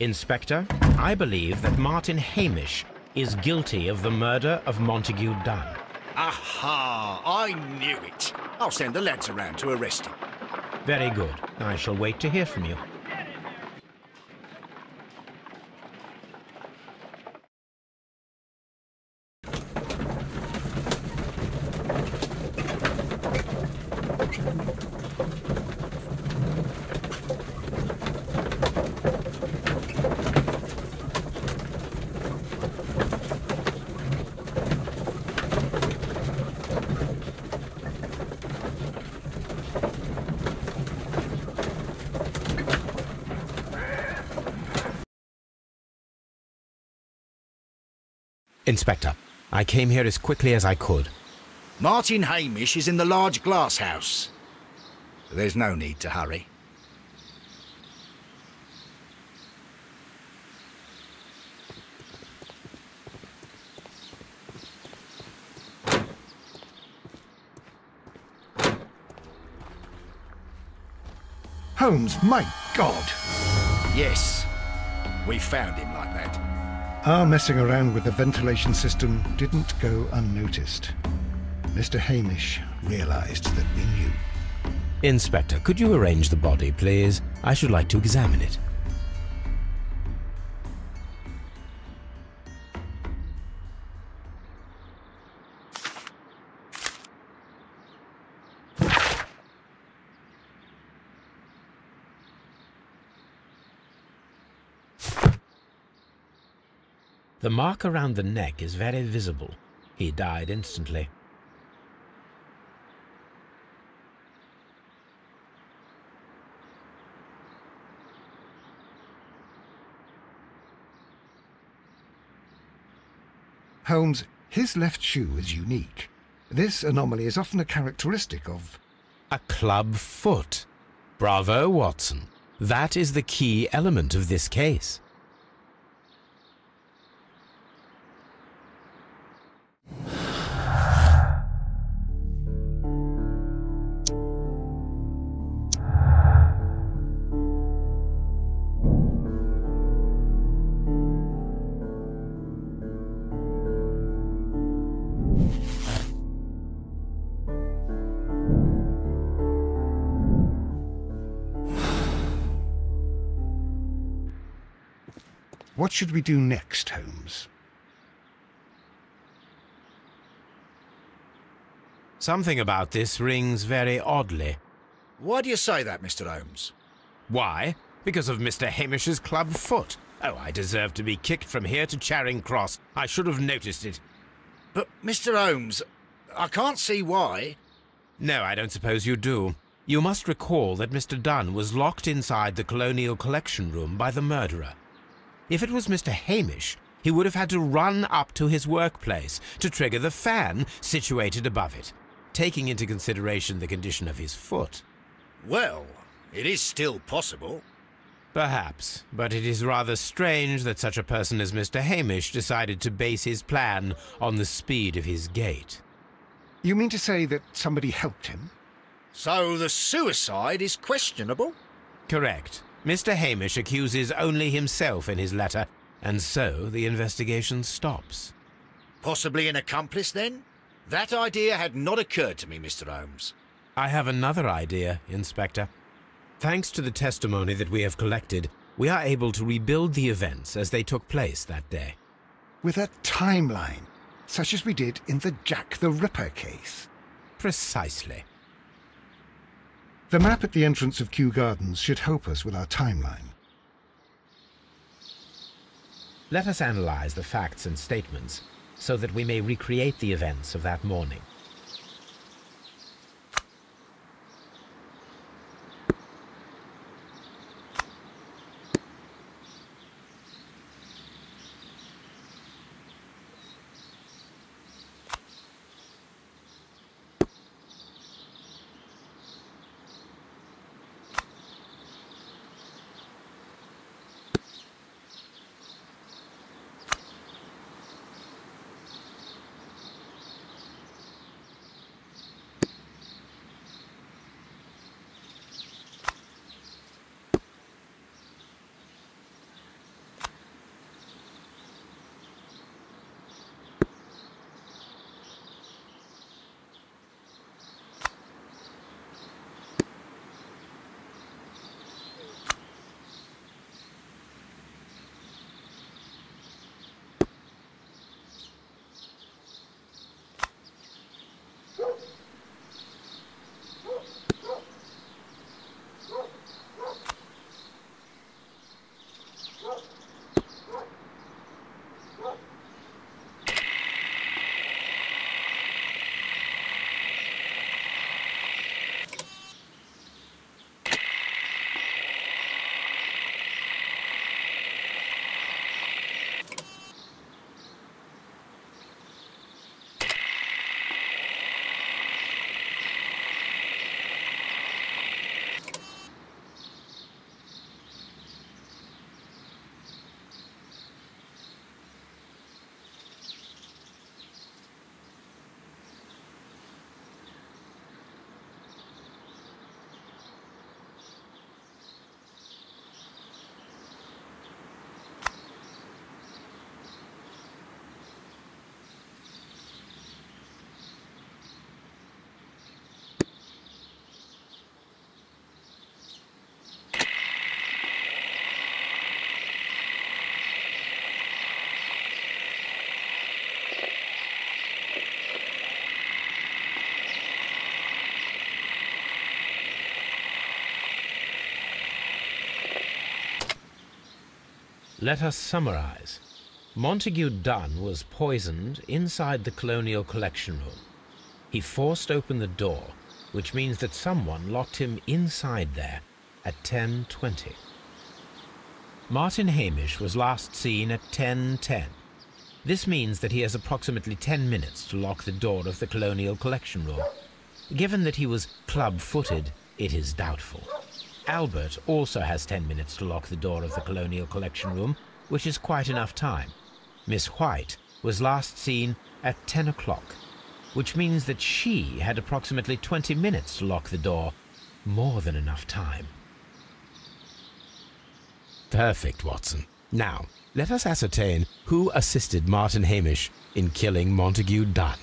Inspector, I believe that Martin Hamish is guilty of the murder of Montague Dunn. Aha! I knew it. I'll send the lads around to arrest him. Very good. I shall wait to hear from you. Inspector, I came here as quickly as I could. Martin Hamish is in the large glass house. There's no need to hurry. Holmes, my God! Yes, we found him like that. Our messing around with the ventilation system didn't go unnoticed. Mr. Hamish realized that we knew. Inspector, could you arrange the body, please? I should like to examine it. The mark around the neck is very visible. He died instantly. Holmes, his left shoe is unique. This anomaly is often a characteristic of... a club foot. Bravo, Watson. That is the key element of this case. What should we do next, Holmes? Something about this rings very oddly. Why do you say that, Mr. Holmes? Why? Because of Mr. Hamish's club foot. Oh, I deserve to be kicked from here to Charing Cross. I should have noticed it. But, Mr. Holmes, I can't see why. No, I don't suppose you do. You must recall that Mr. Dunn was locked inside the Colonial Collection Room by the murderer. If it was Mr. Hamish, he would have had to run up to his workplace to trigger the fan situated above it, taking into consideration the condition of his foot. Well, it is still possible. Perhaps, but it is rather strange that such a person as Mr. Hamish decided to base his plan on the speed of his gait. You mean to say that somebody helped him? So the suicide is questionable? Correct. Mr. Hamish accuses only himself in his letter, and so the investigation stops. Possibly an accomplice, then? That idea had not occurred to me, Mr. Holmes. I have another idea, Inspector. Thanks to the testimony that we have collected, we are able to rebuild the events as they took place that day. With a timeline, such as we did in the Jack the Ripper case? Precisely. The map at the entrance of Kew Gardens should help us with our timeline. Let us analyze the facts and statements so that we may recreate the events of that morning. Let us summarize. Montague Dunn was poisoned inside the Colonial Collection Room. He forced open the door, which means that someone locked him inside there at 10:20. Martin Hamish was last seen at 10:10. This means that he has approximately 10 minutes to lock the door of the Colonial Collection Room. Given that he was club-footed, it is doubtful. Albert also has 10 minutes to lock the door of the Colonial Collection Room, which is quite enough time. Miss White was last seen at 10 o'clock, which means that she had approximately 20 minutes to lock the door. More than enough time. Perfect, Watson. Now, let us ascertain who assisted Martin Hamish in killing Montague Dunn.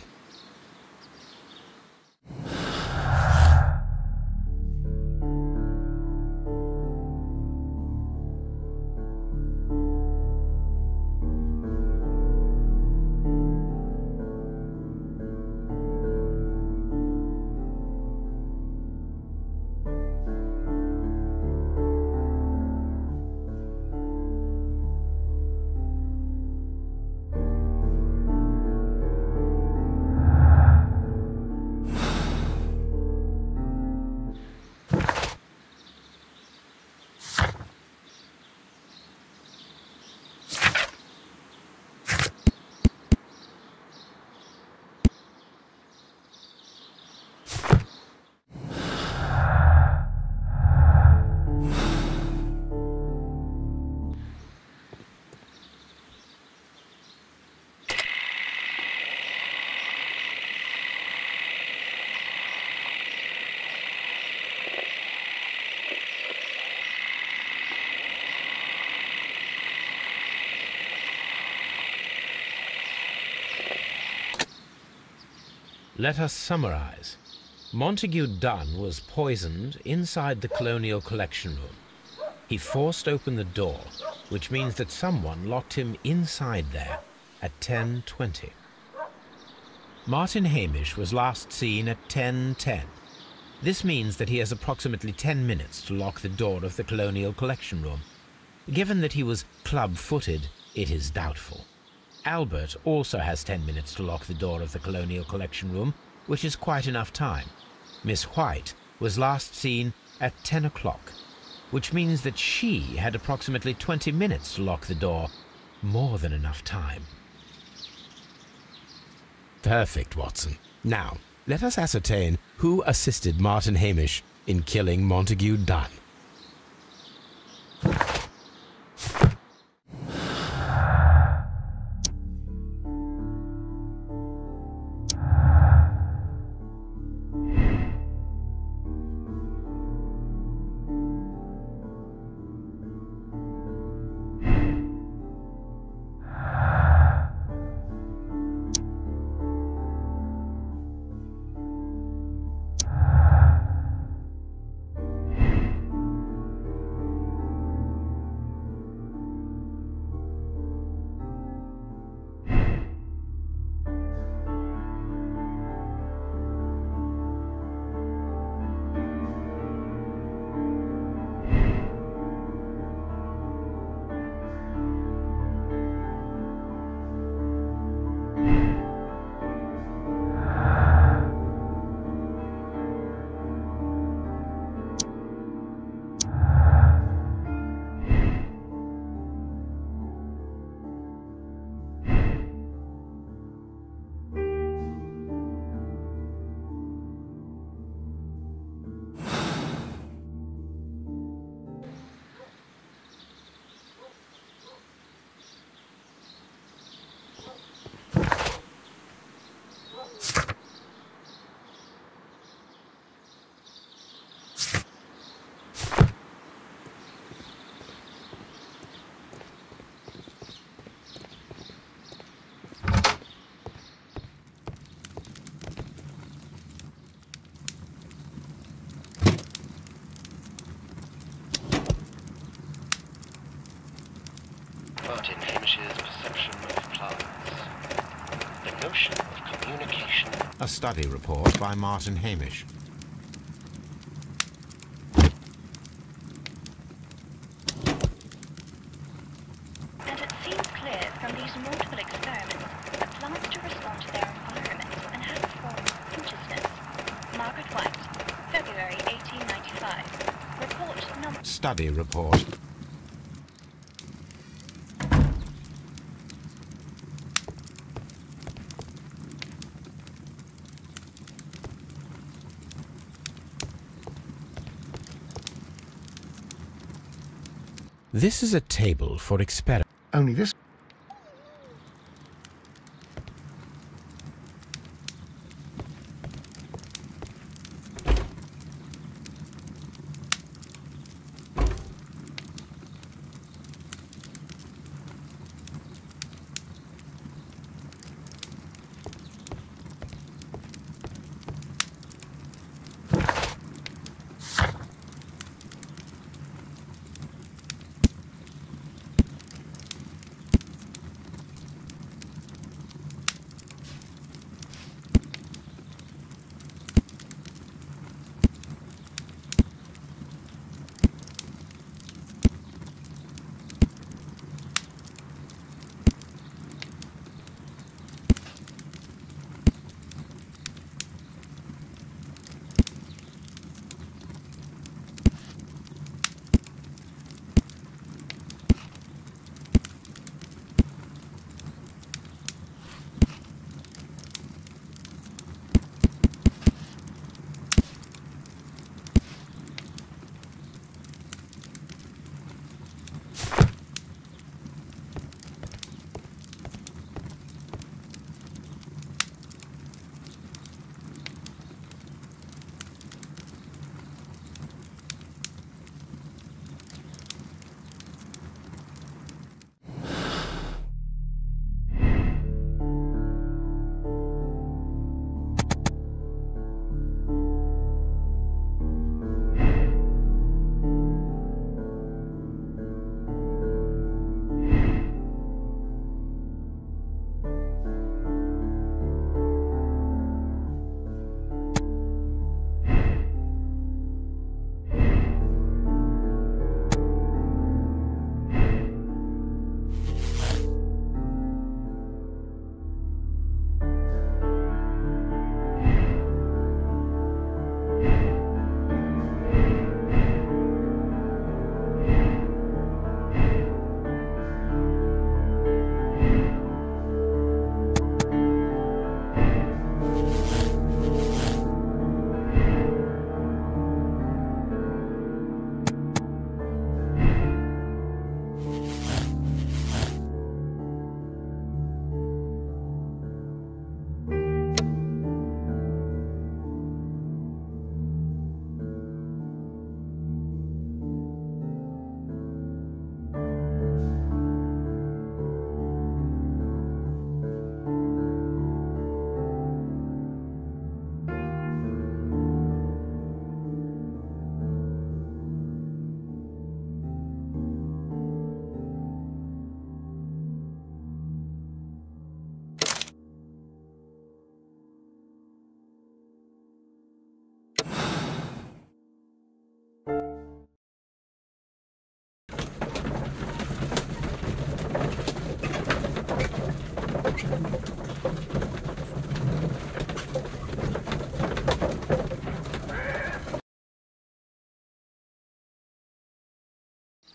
Let us summarize. Montague Dunn was poisoned inside the Colonial Collection Room. He forced open the door, which means that someone locked him inside there at 10:20. Martin Hamish was last seen at 10:10. This means that he has approximately 10 minutes to lock the door of the Colonial Collection Room. Given that he was club-footed, it is doubtful. Albert also has 10 minutes to lock the door of the Colonial Collection Room, which is quite enough time. Miss White was last seen at 10 o'clock, which means that she had approximately 20 minutes to lock the door. More than enough time. Perfect, Watson. Now, let us ascertain who assisted Martin Hamish in killing Montague Dunn. Martin Hamish's perception of plants. The notion of communication. A study report by Martin Hamish. And it seems clear from these multiple experiments that plants do respond to their environment and have a form of consciousness. Margaret White, February 1895. Report number... Study report. This is a table for experiment. Only this...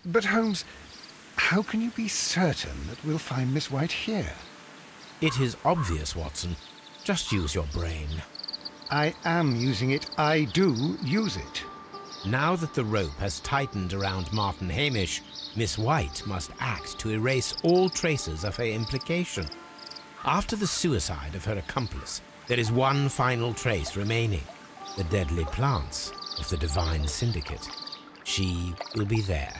But Holmes, how can you be certain that we'll find Miss White here? It is obvious, Watson. Just use your brain. I am using it. I do use it. Now that the rope has tightened around Martin Hamish, Miss White must act to erase all traces of her implication. After the suicide of her accomplice, there is one final trace remaining, the deadly plants of the Divine Syndicate. She will be there.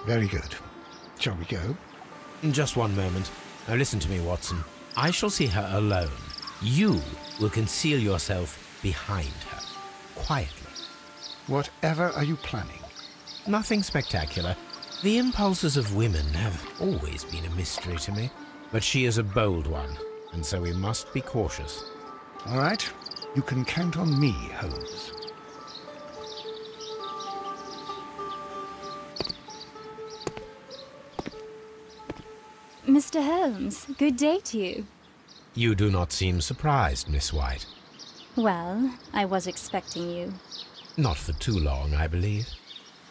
Very good. Shall we go? Just one moment. Now listen to me, Watson. I shall see her alone. You will conceal yourself behind her, quietly. Whatever are you planning? Nothing spectacular. The impulses of women have always been a mystery to me. But she is a bold one, and so we must be cautious. All right. You can count on me, Holmes. Mr. Holmes, good day to you. You do not seem surprised, Miss White. Well, I was expecting you. Not for too long, I believe.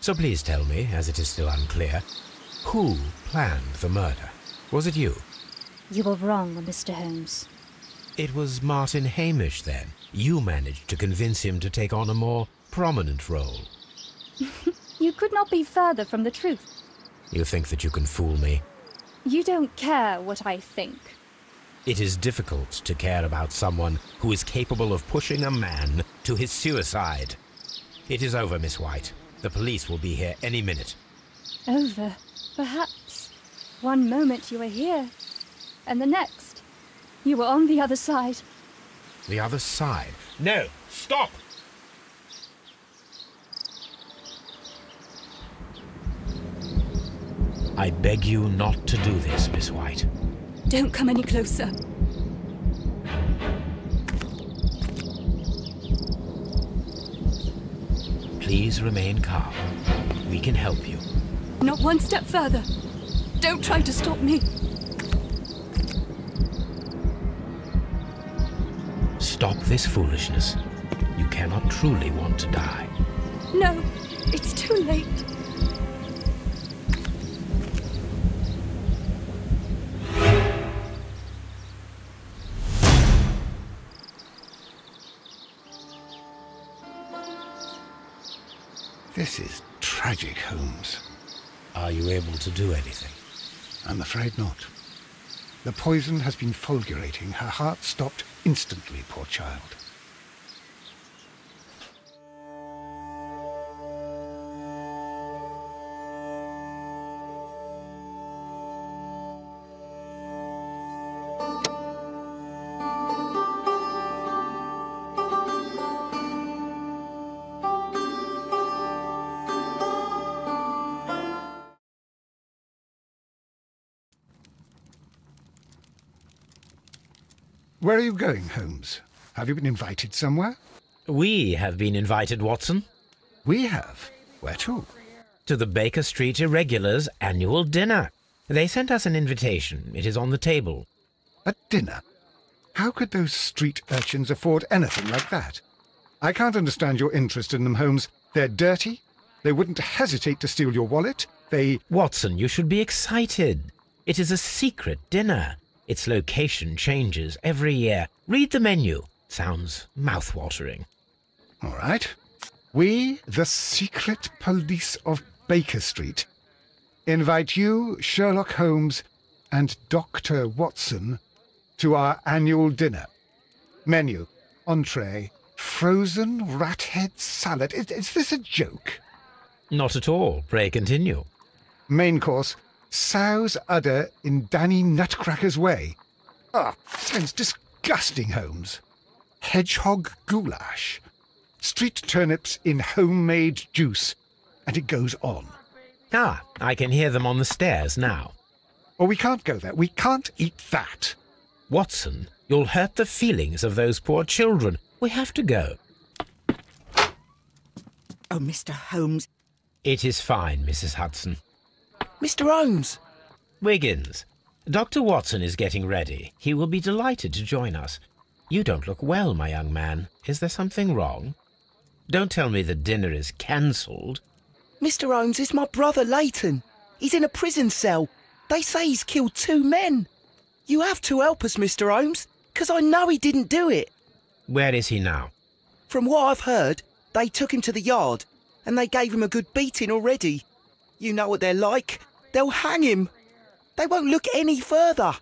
So please tell me, as it is still unclear, who planned the murder? Was it you? You were wrong, Mr. Holmes. It was Martin Hamish, then. You managed to convince him to take on a more prominent role. You could not be further from the truth. You think that you can fool me? You don't care what I think. It is difficult to care about someone who is capable of pushing a man to his suicide. It is over, Miss White. The police will be here any minute. Over, perhaps. One moment you were here, and the next, you were on the other side. The other side? No! Stop! I beg you not to do this, Miss White. Don't come any closer. Please remain calm. We can help you. Not one step further. Don't try to stop me. Stop this foolishness. You cannot truly want to die. No, it's too late. This is tragic, Holmes. Are you able to do anything? I'm afraid not. The poison has been fulgurating. Her heart stopped instantly, poor child. Where are you going, Holmes? Have you been invited somewhere? We have been invited, Watson. We have? Where to? To the Baker Street Irregulars' annual dinner. They sent us an invitation. It is on the table. A dinner? How could those street urchins afford anything like that? I can't understand your interest in them, Holmes. They're dirty. They wouldn't hesitate to steal your wallet. Watson, you should be excited. It is a secret dinner. Its location changes every year. Read the menu. Sounds mouth-watering. All right. We, the secret police of Baker Street, invite you, Sherlock Holmes, and Dr. Watson to our annual dinner. Menu, entree, frozen rat-head salad. Is this a joke? Not at all. Pray continue. Main course, sow's udder in Danny Nutcracker's way. Sounds disgusting, Holmes. Hedgehog goulash. Street turnips in homemade juice. And it goes on. I can hear them on the stairs now. Oh, we can't go there. We can't eat that. Watson, you'll hurt the feelings of those poor children. We have to go. Oh, Mr. Holmes. It is fine, Mrs. Hudson. Mr. Holmes! Wiggins, Dr. Watson is getting ready. He will be delighted to join us. You don't look well, my young man. Is there something wrong? Don't tell me the dinner is cancelled. Mr. Holmes, it's my brother Leighton. He's in a prison cell. They say he's killed 2 men. You have to help us, Mr. Holmes, because I know he didn't do it. Where is he now? From what I've heard, they took him to the yard, and they gave him a good beating already. You know what they're like. They'll hang him. They won't look any further.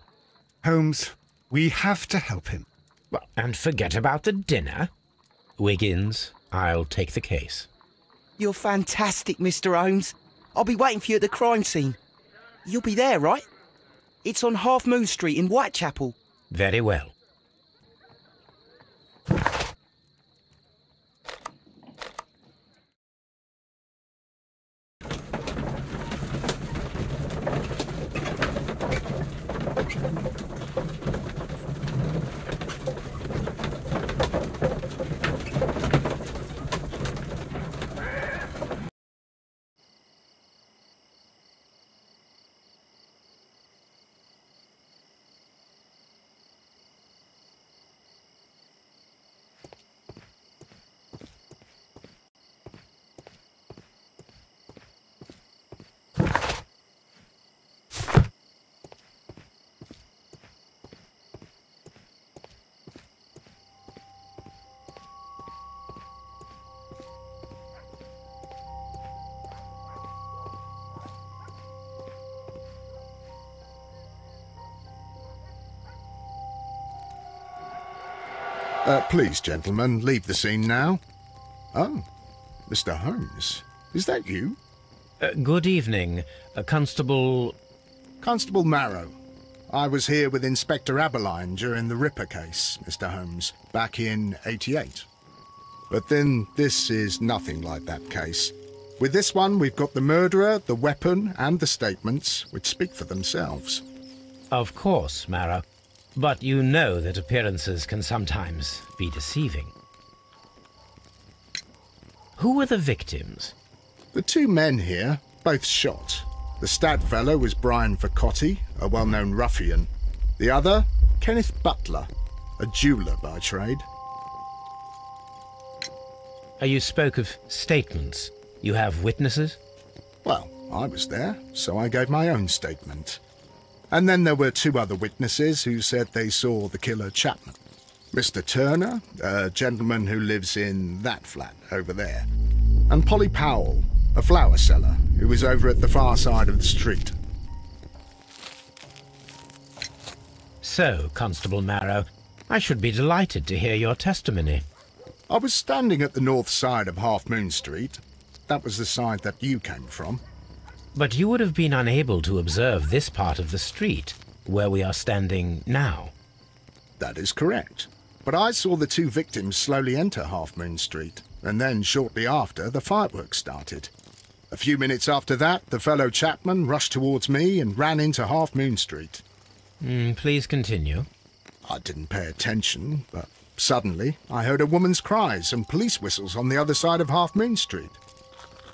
Holmes, we have to help him. Well, and forget about the dinner. Wiggins, I'll take the case. You're fantastic, Mr. Holmes. I'll be waiting for you at the crime scene. You'll be there, right? It's on Half Moon Street in Whitechapel. Very well. Please, gentlemen, leave the scene now. Oh, Mr. Holmes, is that you? Good evening, Constable... Constable Marrow. I was here with Inspector Aberline during the Ripper case, Mr. Holmes, back in '88. But then this is nothing like that case. With this one, we've got the murderer, the weapon, and the statements, which speak for themselves. Of course, Marrow. But you know that appearances can sometimes be deceiving. Who were the victims? The 2 men here, both shot. The stat fellow was Brian Vercotti, a well-known ruffian. The other, Kenneth Butler, a jeweller by trade. You spoke of statements. You have witnesses? Well, I was there, so I gave my own statement. And then there were 2 other witnesses who said they saw the killer Chapman. Mr. Turner, a gentleman who lives in that flat over there. And Polly Powell, a flower seller, who was over at the far side of the street. So, Constable Marrow, I should be delighted to hear your testimony. I was standing at the north side of Half Moon Street. That was the side that you came from. But you would have been unable to observe this part of the street, where we are standing now. That is correct. But I saw the 2 victims slowly enter Half Moon Street, and then shortly after, the fireworks started. A few minutes after that, the fellow Chapman rushed towards me and ran into Half Moon Street. Please continue. I didn't pay attention, but suddenly I heard a woman's cries and police whistles on the other side of Half Moon Street.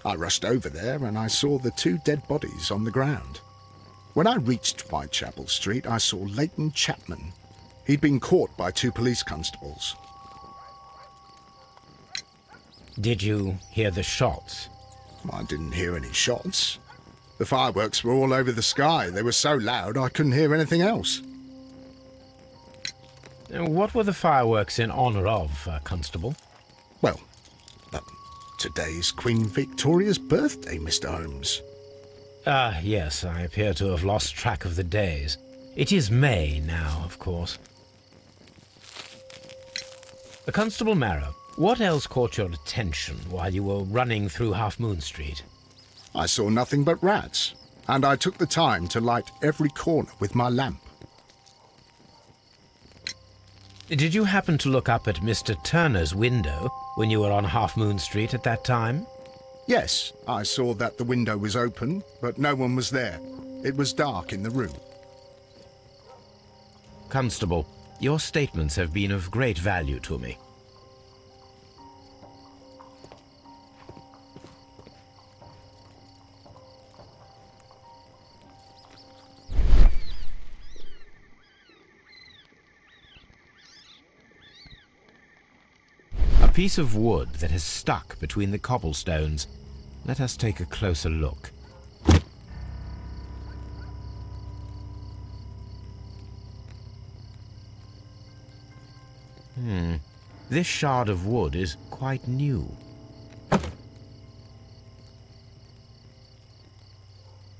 I rushed over there and I saw the 2 dead bodies on the ground. When I reached Whitechapel Street, I saw Leighton Chapman. He'd been caught by 2 police constables. Did you hear the shots? I didn't hear any shots. The fireworks were all over the sky. They were so loud I couldn't hear anything else. What were the fireworks in honour of, Constable? Well, today's Queen Victoria's birthday, Mr. Holmes. Yes, I appear to have lost track of the days. It is May now, of course. Constable Marrow, what else caught your attention while you were running through Half Moon Street? I saw nothing but rats, and I took the time to light every corner with my lamp. Did you happen to look up at Mr. Turner's window when you were on Half Moon Street at that time? Yes, I saw that the window was open, but no one was there. It was dark in the room. Constable, your statements have been of great value to me. A piece of wood that has stuck between the cobblestones. Let us take a closer look. This shard of wood is quite new.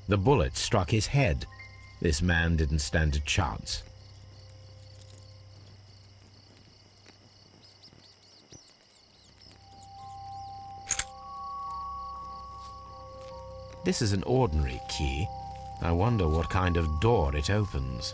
The bullet struck his head. This man didn't stand a chance. This is an ordinary key. I wonder what kind of door it opens.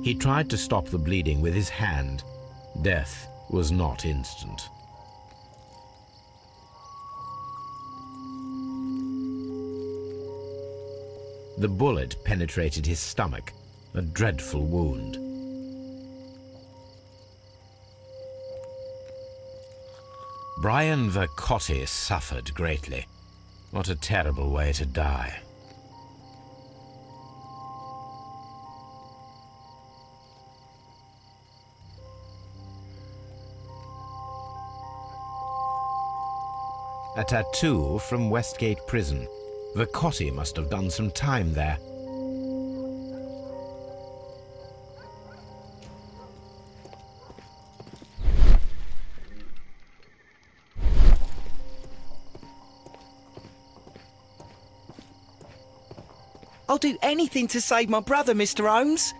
He tried to stop the bleeding with his hand. Death was not instant. The bullet penetrated his stomach, a dreadful wound. Brian Vercotti suffered greatly. What a terrible way to die. A tattoo from Westgate Prison. Vercotti must have done some time there. I'll do anything to save my brother, Mr. Holmes.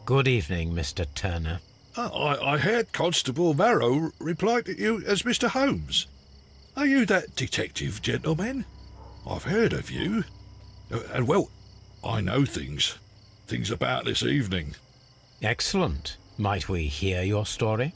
Good evening, Mr. Turner. I heard Constable Marrow reply to you as Mr. Holmes. Are you that detective gentleman? I've heard of you. And, well, I know things about this evening. Excellent. Might we hear your story?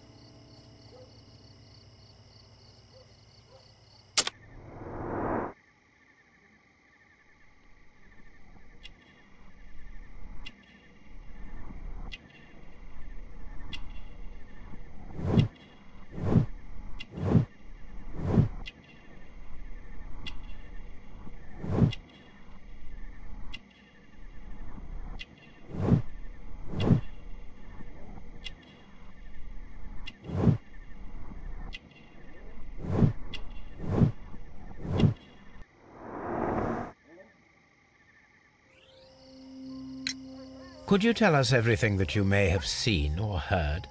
Could you tell us everything that you may have seen or heard?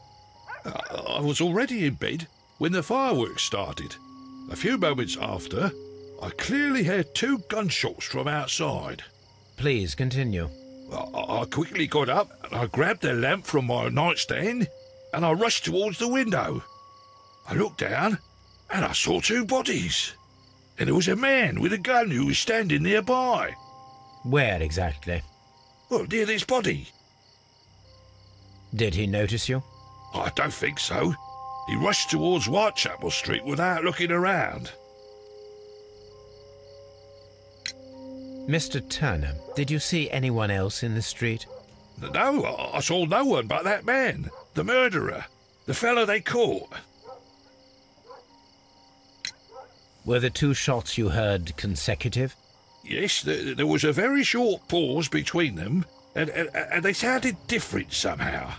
I was already in bed when the fireworks started. A few moments after, I clearly heard 2 gunshots from outside. Please continue. I quickly got up and I grabbed the lamp from my nightstand and I rushed towards the window. I looked down and I saw 2 bodies. And there was a man with a gun who was standing nearby. Where exactly? Well, near this body. Did he notice you? I don't think so. He rushed towards Whitechapel Street without looking around. Mr. Turner, did you see anyone else in the street? No, I saw no one but that man, the murderer, the fellow they caught. Were the 2 shots you heard consecutive? Yes, there was a very short pause between them, and they sounded different somehow.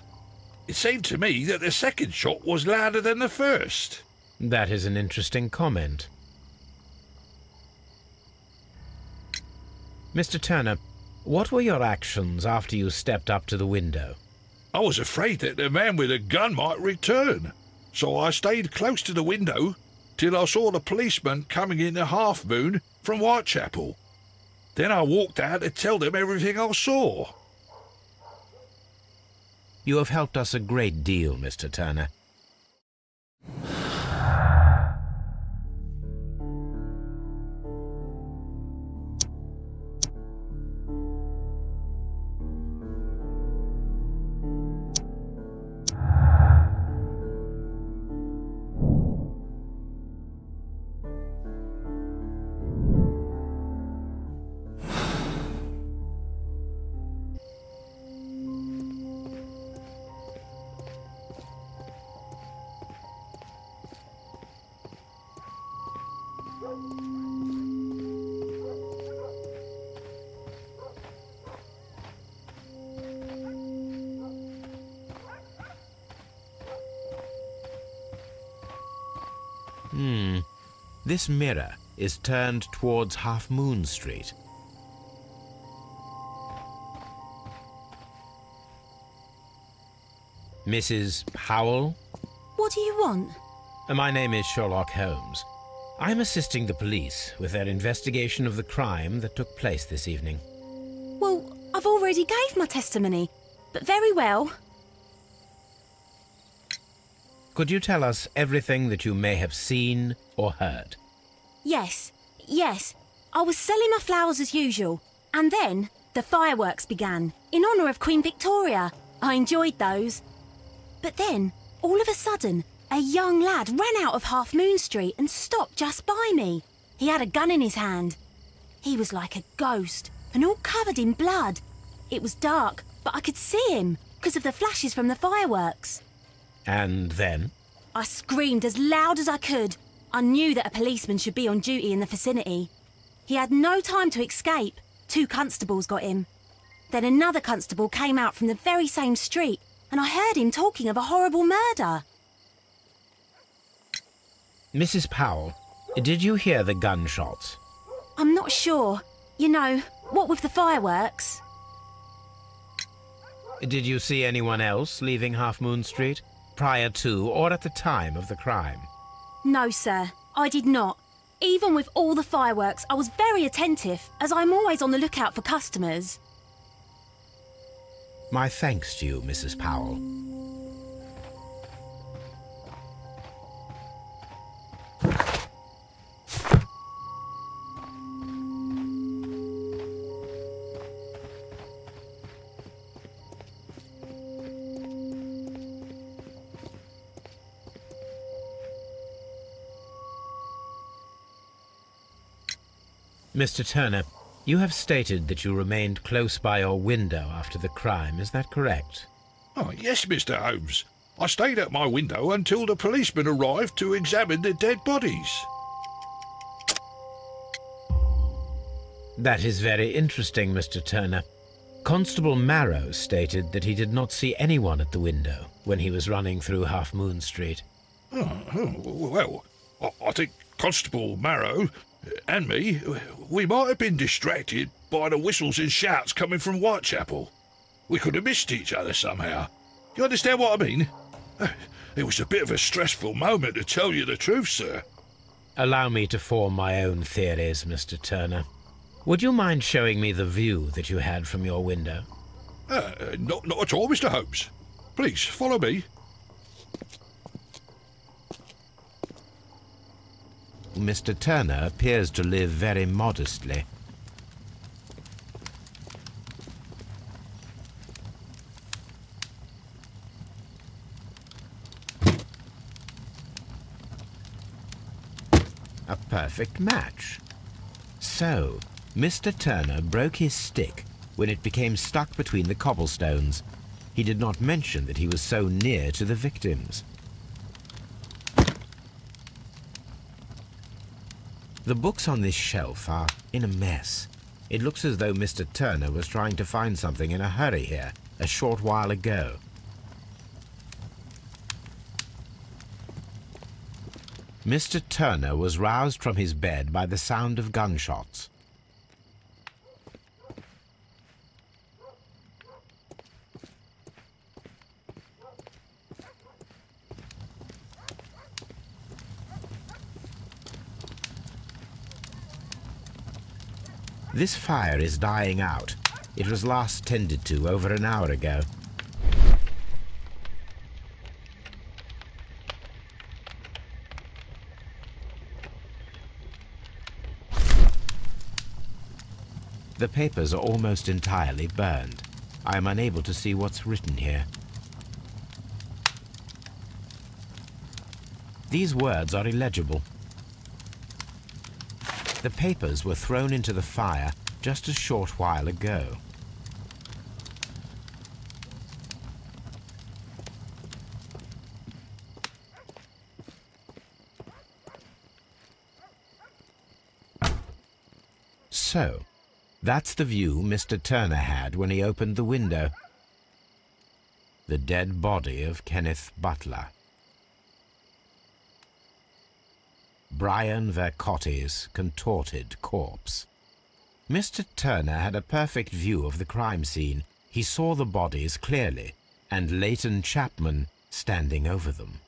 It seemed to me that the second shot was louder than the first. That is an interesting comment. Mr. Turner, what were your actions after you stepped up to the window? I was afraid that the man with a gun might return, so I stayed close to the window till I saw the policeman coming in the Half Moon from Whitechapel. Then I walked out to tell them everything I saw. You have helped us a great deal, Mr. Turner. This mirror is turned towards Half Moon Street. Mrs. Powell? What do you want? My name is Sherlock Holmes. I'm assisting the police with their investigation of the crime that took place this evening. Well, I've already gave my testimony, but very well. Could you tell us everything that you may have seen or heard? Yes. I was selling my flowers as usual, and then the fireworks began, in honour of Queen Victoria. I enjoyed those. But then, all of a sudden, a young lad ran out of Half Moon Street and stopped just by me. He had a gun in his hand. He was like a ghost, and all covered in blood. It was dark, but I could see him, because of the flashes from the fireworks. And then? I screamed as loud as I could. I knew that a policeman should be on duty in the vicinity. He had no time to escape. 2 constables got him. Then another constable came out from the very same street, and I heard him talking of a horrible murder. Mrs. Powell, did you hear the gunshots? I'm not sure. You know, what with the fireworks. Did you see anyone else leaving Half Moon Street, prior to or at the time of the crime? No, sir, I did not. Even with all the fireworks, I was very attentive, as I'm always on the lookout for customers. My thanks to you, Mrs. Powell. Mr. Turner, you have stated that you remained close by your window after the crime, is that correct? Oh, yes, Mr. Holmes. I stayed at my window until the policeman arrived to examine the dead bodies. That is very interesting, Mr. Turner. Constable Marrow stated that he did not see anyone at the window when he was running through Half Moon Street. Well, I think Constable Marrow and me, we might have been distracted by the whistles and shouts coming from Whitechapel. We could have missed each other somehow. Do you understand what I mean? It was a bit of a stressful moment, to tell you the truth, sir. Allow me to form my own theories, Mr. Turner. Would you mind showing me the view that you had from your window? Not at all, Mr. Holmes. Please, follow me. Mr. Turner appears to live very modestly. A perfect match. So, Mr. Turner broke his stick when it became stuck between the cobblestones. He did not mention that he was so near to the victims. The books on this shelf are in a mess. It looks as though Mr. Turner was trying to find something in a hurry here a short while ago. Mr. Turner was roused from his bed by the sound of gunshots. This fire is dying out. It was last tended to over an hour ago. The papers are almost entirely burned. I am unable to see what's written here. These words are illegible. The papers were thrown into the fire just a short while ago. so. That's the view Mr. Turner had when he opened the window. The dead body of Kenneth Butler. Brian Vercotti's contorted corpse. Mr. Turner had a perfect view of the crime scene. He saw the bodies clearly, and Leighton Chapman standing over them.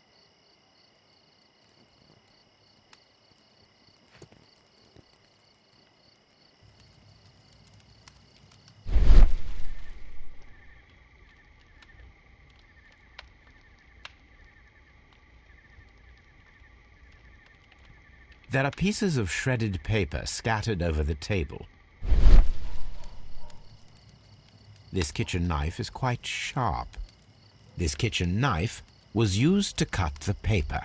There are pieces of shredded paper scattered over the table. This kitchen knife is quite sharp. This kitchen knife was used to cut the paper.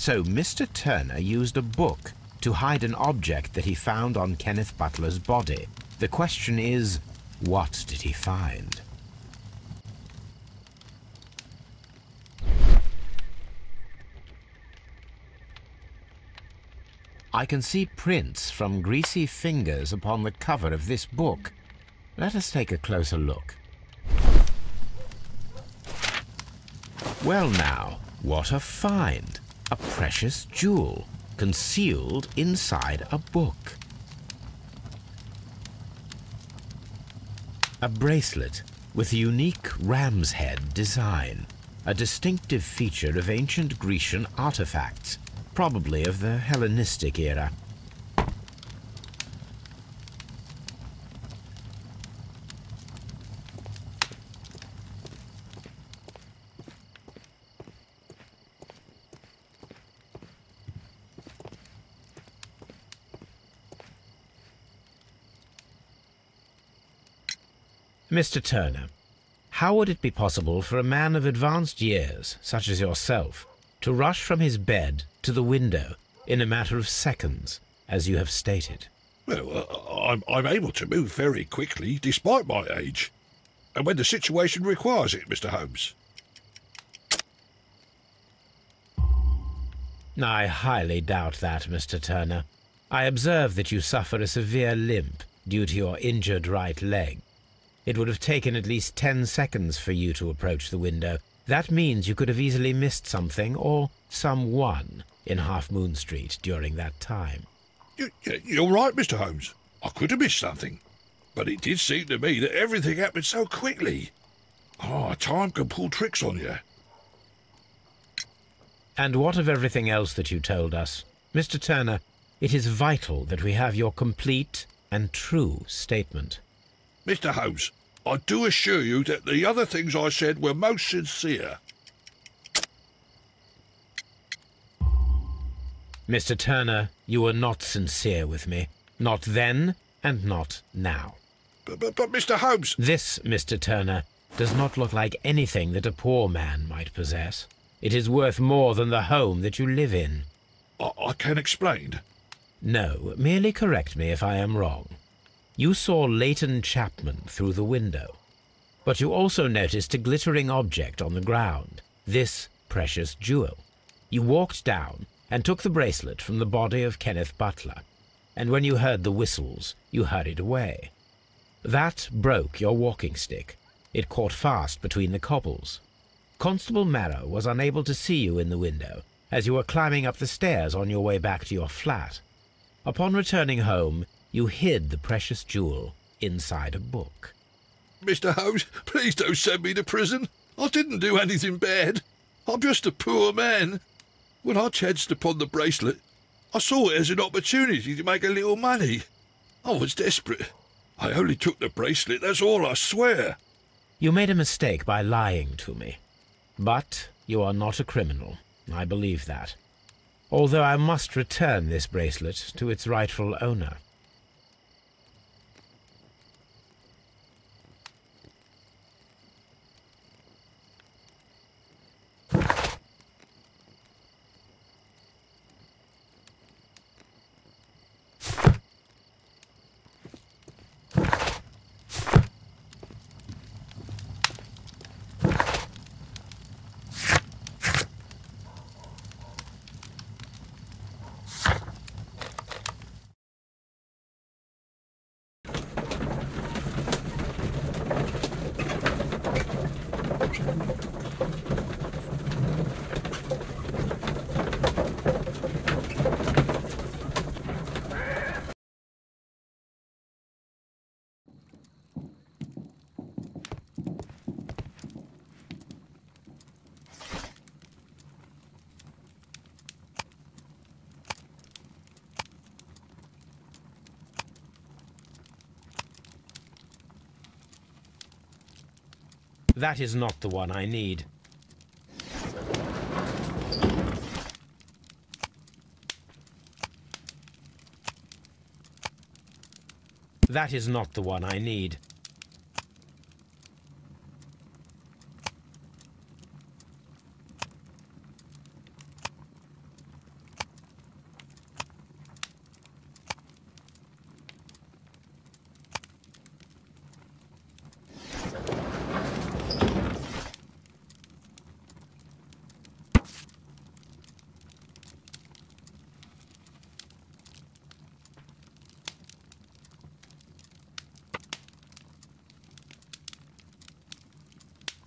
So Mr. Turner used a book to hide an object that he found on Kenneth Butler's body. The question is, what did he find? I can see prints from greasy fingers upon the cover of this book. Let us take a closer look. Well now, what a find! A precious jewel concealed inside a book. A bracelet with a unique ram's head design, a distinctive feature of ancient Grecian artifacts, probably of the Hellenistic era. Mr. Turner, how would it be possible for a man of advanced years, such as yourself, to rush from his bed to the window in a matter of seconds, as you have stated? Well, I'm able to move very quickly, despite my age. And when the situation requires it, Mr. Holmes. I highly doubt that, Mr. Turner. I observe that you suffer a severe limp due to your injured right leg. It would have taken at least 10 seconds for you to approach the window. That means you could have easily missed something or someone in Half Moon Street during that time. You're right, Mr. Holmes. I could have missed something. But it did seem to me that everything happened so quickly. Time can pull tricks on you. And what of everything else that you told us? Mr. Turner, it is vital that we have your complete and true statement. Mr. Holmes, I do assure you that the other things I said were most sincere. Mr. Turner, you were not sincere with me. Not then, and not now. But Mr. Holmes... This, Mr. Turner, does not look like anything that a poor man might possess. It is worth more than the home that you live in. I can explain. No, merely correct me if I am wrong. You saw Leighton Chapman through the window, but you also noticed a glittering object on the ground, this precious jewel. You walked down and took the bracelet from the body of Kenneth Butler, and when you heard the whistles, you hurried away. That broke your walking stick. It caught fast between the cobbles. Constable Marrow was unable to see you in the window as you were climbing up the stairs on your way back to your flat. Upon returning home, you hid the precious jewel inside a book. Mr. Holmes, please don't send me to prison. I didn't do anything bad. I'm just a poor man. When I chanced upon the bracelet, I saw it as an opportunity to make a little money. I was desperate. I only took the bracelet, that's all, I swear. You made a mistake by lying to me. But you are not a criminal. I believe that. Although I must return this bracelet to its rightful owner. That is not the one I need. That is not the one I need.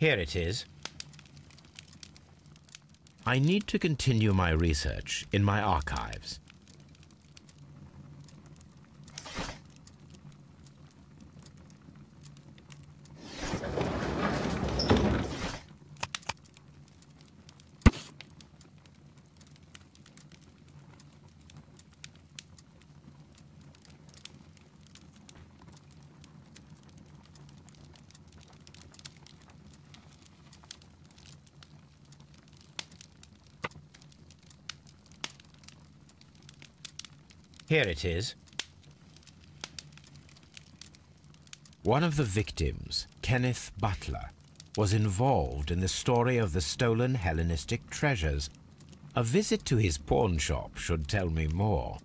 Here it is. I need to continue my research in my archives. Here it is. One of the victims, Kenneth Butler, was involved in the story of the stolen Hellenistic treasures. A visit to his pawn shop should tell me more.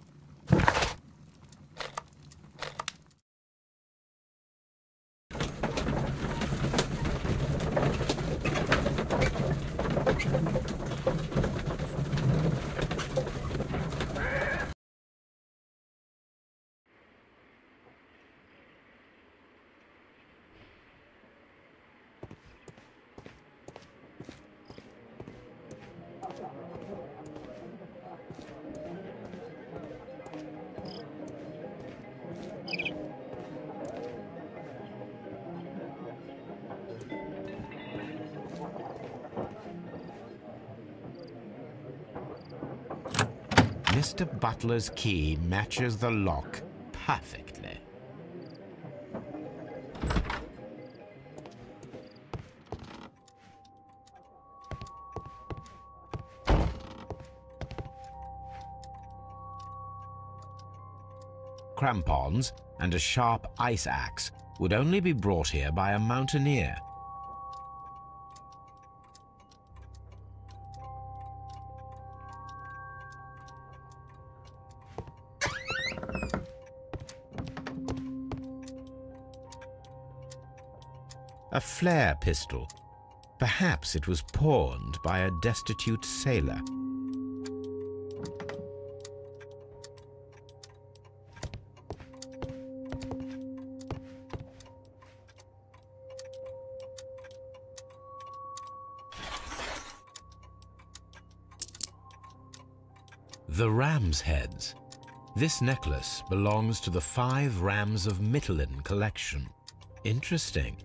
Mr. Butler's key matches the lock perfectly. Crampons and a sharp ice axe would only be brought here by a mountaineer. A flare pistol. Perhaps it was pawned by a destitute sailor. The ram's heads. This necklace belongs to the 5 Rams of Mittelin collection. Interesting.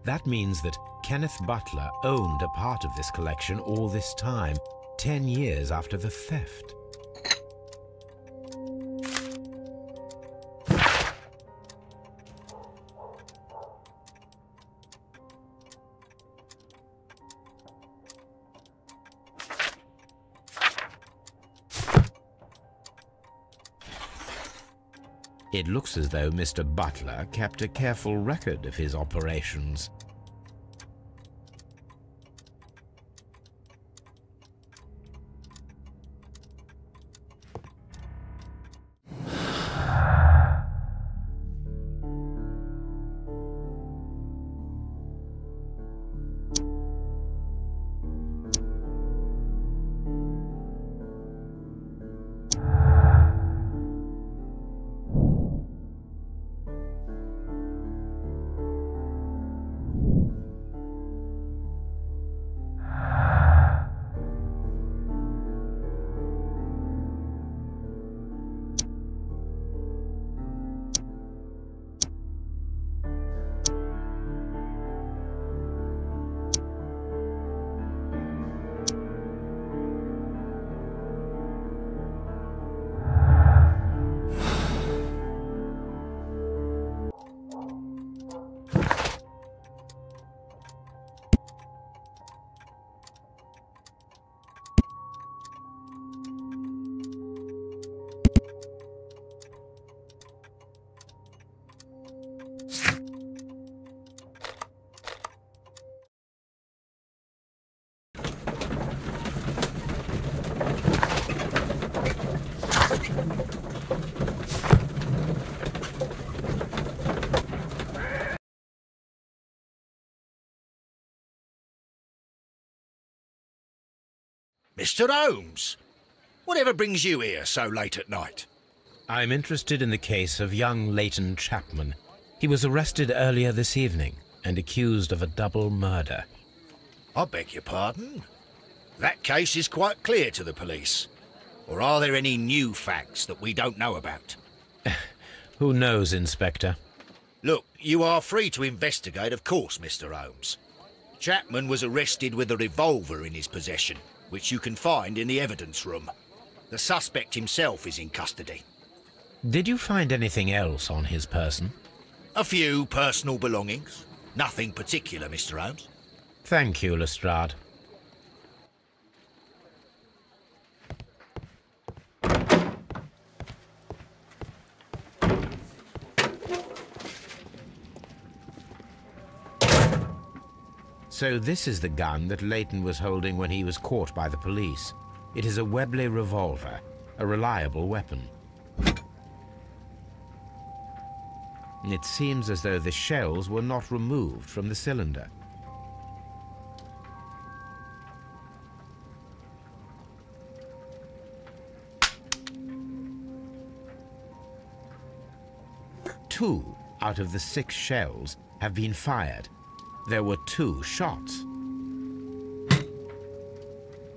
That means that Kenneth Butler owned a part of this collection all this time, 10 years after the theft. It looks as though Mr. Butler kept a careful record of his operations. Mr. Holmes, whatever brings you here so late at night? I'm interested in the case of young Leighton Chapman. He was arrested earlier this evening and accused of a double murder. I beg your pardon? That case is quite clear to the police. Or are there any new facts that we don't know about? Who knows, Inspector? Look, you are free to investigate, of course, Mr. Holmes. Chapman was arrested with a revolver in his possession, which you can find in the evidence room. The suspect himself is in custody. Did you find anything else on his person? A few personal belongings. Nothing particular, Mr. Holmes. Thank you, Lestrade. So this is the gun that Leighton was holding when he was caught by the police. It is a Webley revolver, a reliable weapon. It seems as though the shells were not removed from the cylinder. Two out of the 6 shells have been fired. There were 2 shots.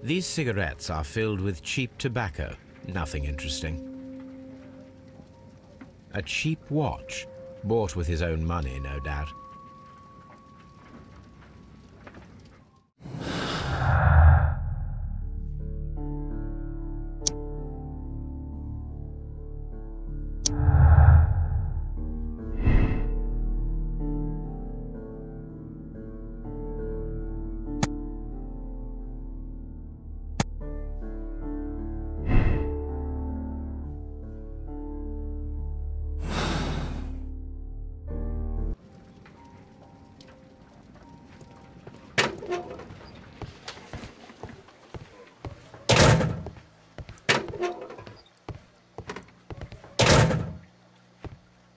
These cigarettes are filled with cheap tobacco. Nothing interesting. A cheap watch, bought with his own money, no doubt.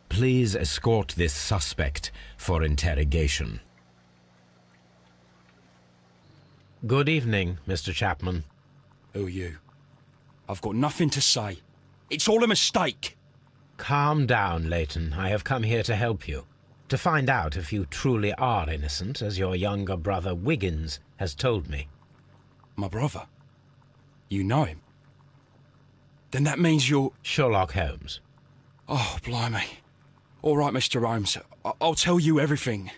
Please escort this suspect for interrogation. Good evening, Mr. Chapman. Who are you? I've got nothing to say. It's all a mistake. Calm down, Leighton. I have come here to help you. To find out if you truly are innocent, as your younger brother Wiggins has told me. My brother? You know him? Then that means you're... Sherlock Holmes. Oh, blimey. All right, Mr. Holmes. I'll tell you everything.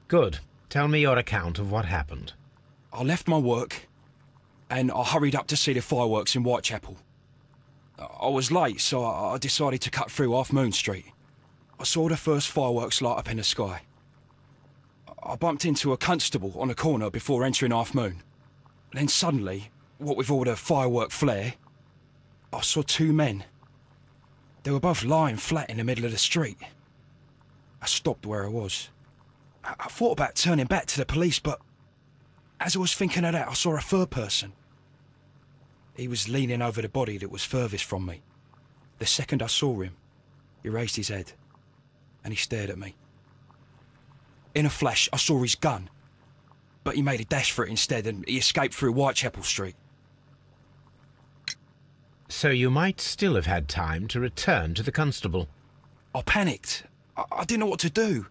Good. Tell me your account of what happened. I left my work, and I hurried up to see the fireworks in Whitechapel. I was late, so I decided to cut through Half Moon Street. I saw the first fireworks light up in the sky. I bumped into a constable on a corner before entering Half Moon. Then suddenly, what with all the firework flare, I saw two men. They were both lying flat in the middle of the street. I stopped where I was. I thought about turning back to the police, but as I was thinking of that, I saw a third person. He was leaning over the body that was furthest from me. The second I saw him, he raised his head, and he stared at me. In a flash, I saw his gun, but he made a dash for it instead, and he escaped through Whitechapel Street. So you might still have had time to return to the constable. I panicked. I didn't know what to do.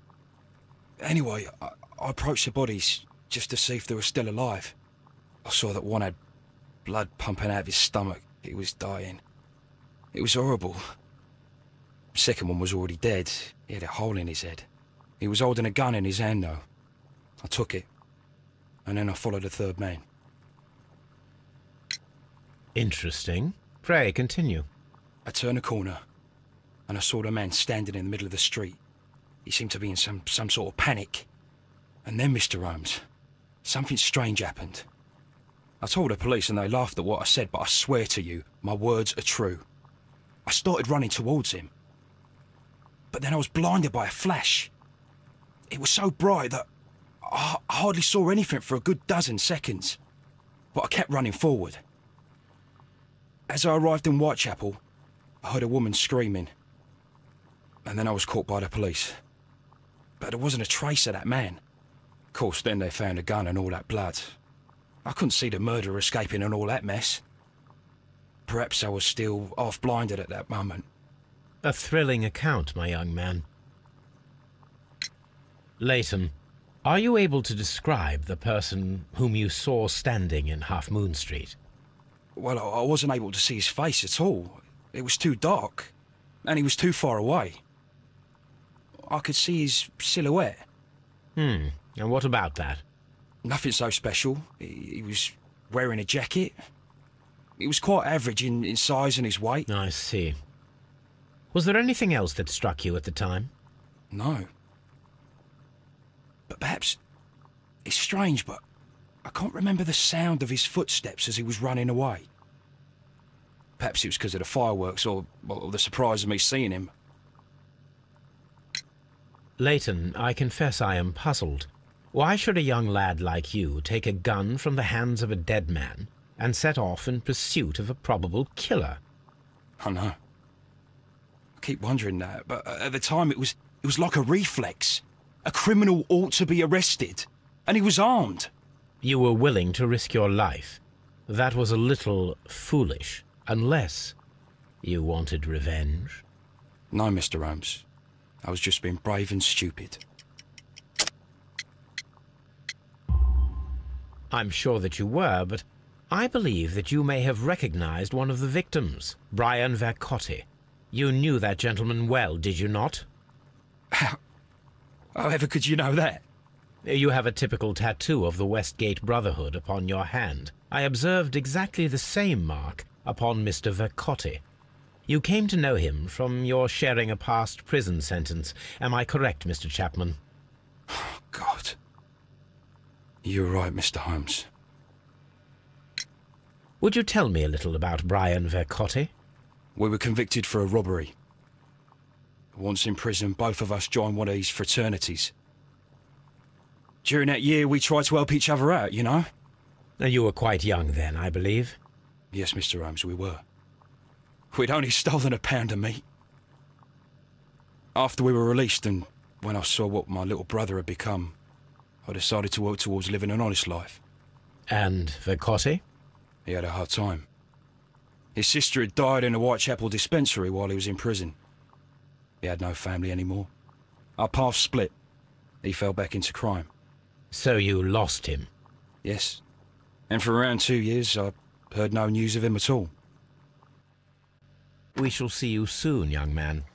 Anyway, I approached the bodies just to see if they were still alive. I saw that one had blood pumping out of his stomach. He was dying. It was horrible. The second one was already dead. He had a hole in his head. He was holding a gun in his hand, though. I took it, and then I followed the third man. Interesting. Pray, continue. I turned a corner, and I saw the man standing in the middle of the street. He seemed to be in some sort of panic. And then, Mr. Holmes, something strange happened. I told the police and they laughed at what I said, but I swear to you, my words are true. I started running towards him. But then I was blinded by a flash. It was so bright that I hardly saw anything for a good dozen seconds. But I kept running forward. As I arrived in Whitechapel, I heard a woman screaming. And then I was caught by the police. But there wasn't a trace of that man. Of course, then they found a gun and all that blood. I couldn't see the murderer escaping and all that mess. Perhaps I was still half-blinded at that moment. A thrilling account, my young man. Leighton, are you able to describe the person whom you saw standing in Half Moon Street? Well, I wasn't able to see his face at all. It was too dark, and he was too far away. I could see his silhouette. And what about that? Nothing so special. He was wearing a jacket. He was quite average in size and his weight. I see. Was there anything else that struck you at the time? No. But perhaps... It's strange, but I can't remember the sound of his footsteps as he was running away. Perhaps it was because of the fireworks or the surprise of me seeing him. Leighton, I confess I am puzzled. Why should a young lad like you take a gun from the hands of a dead man and set off in pursuit of a probable killer? I know. I keep wondering that, but at the time it was like a reflex. A criminal ought to be arrested, and he was armed. You were willing to risk your life. That was a little foolish, unless you wanted revenge. No, Mr. Holmes. I was just being brave and stupid. I'm sure that you were, but I believe that you may have recognized one of the victims, Brian Vercotti. You knew that gentleman well, did you not? However could you know that? You have a typical tattoo of the Westgate Brotherhood upon your hand. I observed exactly the same mark upon Mr. Vercotti. You came to know him from your sharing a past prison sentence. Am I correct, Mr. Chapman? God. You're right, Mr. Holmes. Would you tell me a little about Brian Vercotti? We were convicted for a robbery. Once in prison, both of us joined one of these fraternities. During that year, we tried to help each other out, you know? You were quite young then, I believe. Yes, Mr. Holmes, we were. We'd only stolen a pound of meat. After we were released, and when I saw what my little brother had become, I decided to work towards living an honest life. And Vercotti? He had a hard time. His sister had died in a Whitechapel dispensary while he was in prison. He had no family anymore. Our paths split. He fell back into crime. So you lost him? Yes. And for around 2 years, I heard no news of him at all. We shall see you soon, young man.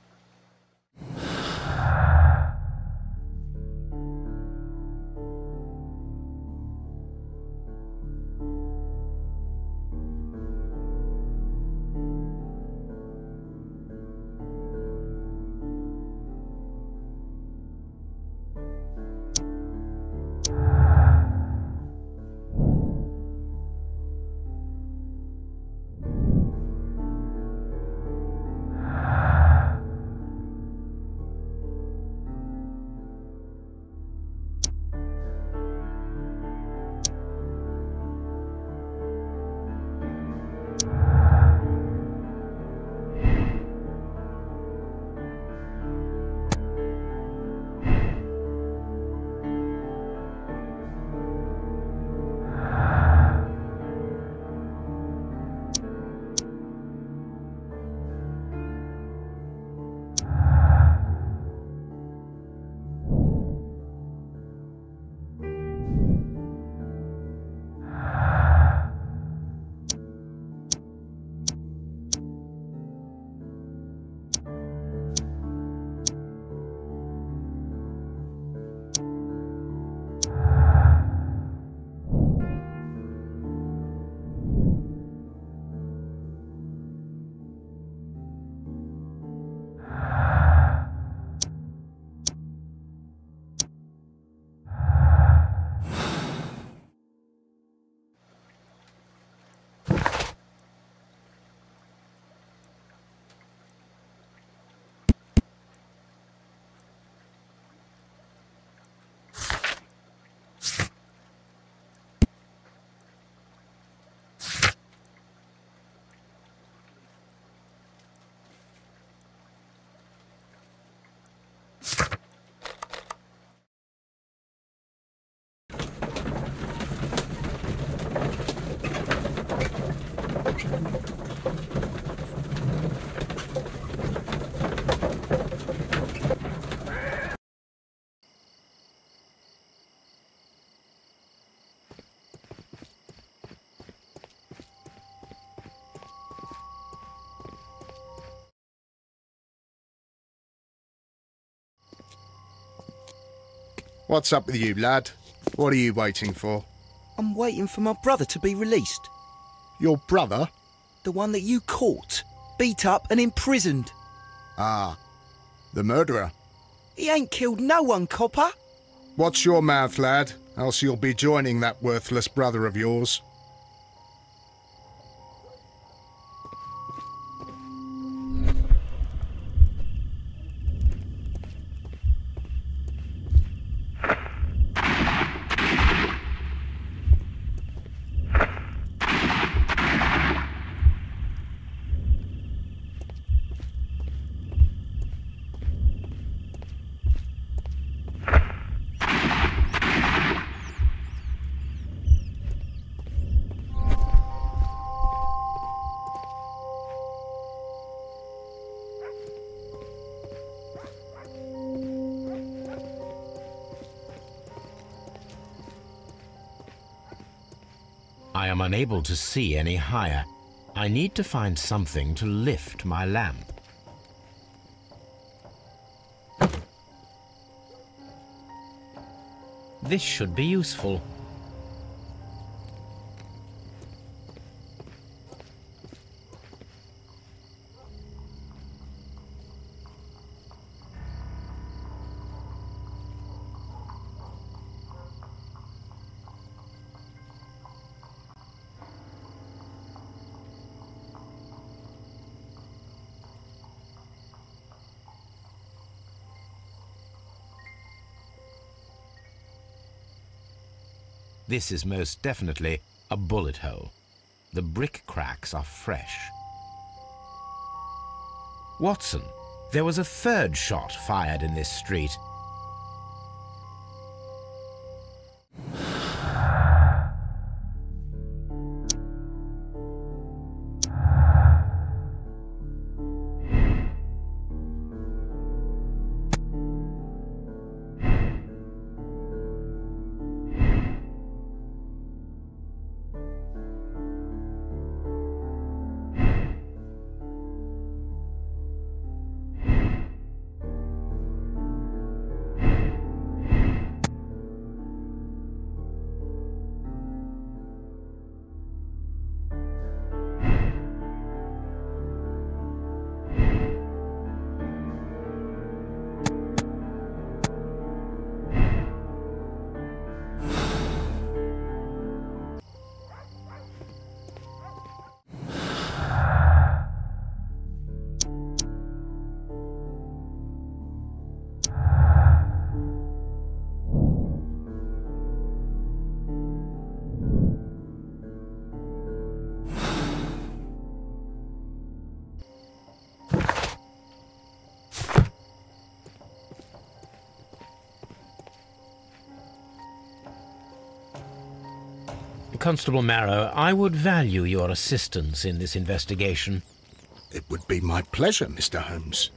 What's up with you, lad? What are you waiting for? I'm waiting for my brother to be released. Your brother? The one that you caught, beat up and imprisoned. Ah, the murderer. He ain't killed no one, copper. Watch your mouth, lad, else you'll be joining that worthless brother of yours. I am unable to see any higher. I need to find something to lift my lamp. This should be useful. This is most definitely a bullet hole. The brick cracks are fresh. Watson, there was a third shot fired in this street. Constable Marrow, I would value your assistance in this investigation. It would be my pleasure, Mr. Holmes.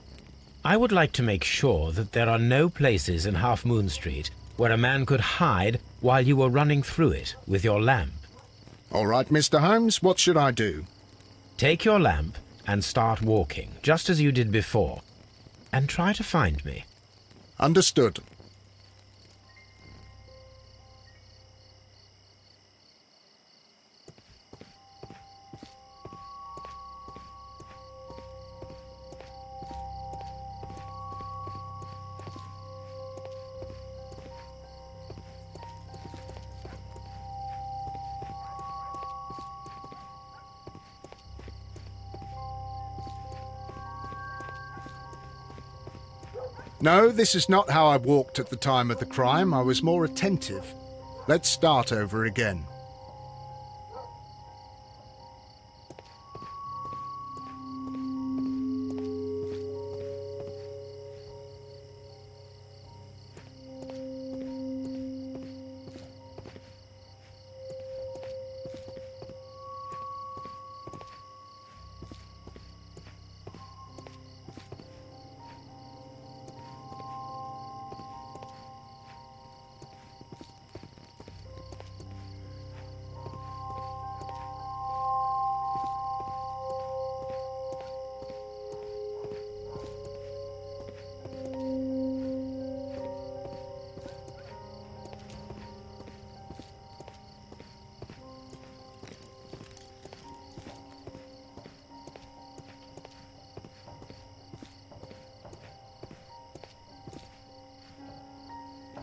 I would like to make sure that there are no places in Half Moon Street where a man could hide while you were running through it with your lamp. All right, Mr. Holmes, what should I do? Take your lamp and start walking, just as you did before, and try to find me. Understood. No, this is not how I walked at the time of the crime. I was more attentive. Let's start over again.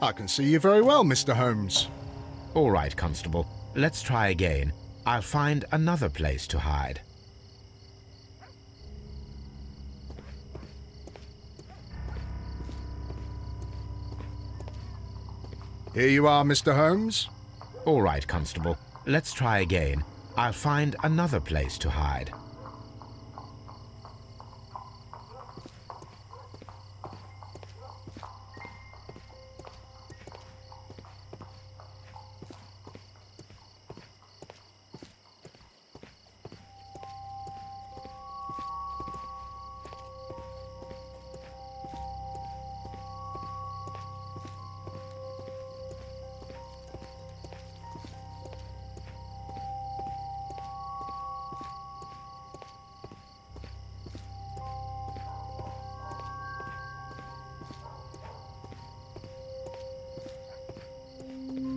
I can see you very well, Mr. Holmes. All right, Constable. Let's try again. I'll find another place to hide. Here you are, Mr. Holmes. All right, Constable. Let's try again. I'll find another place to hide.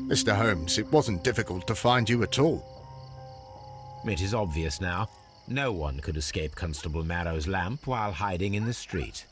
Mr. Holmes, it wasn't difficult to find you at all. It is obvious now. No one could escape Constable Marrow's lamp while hiding in the street.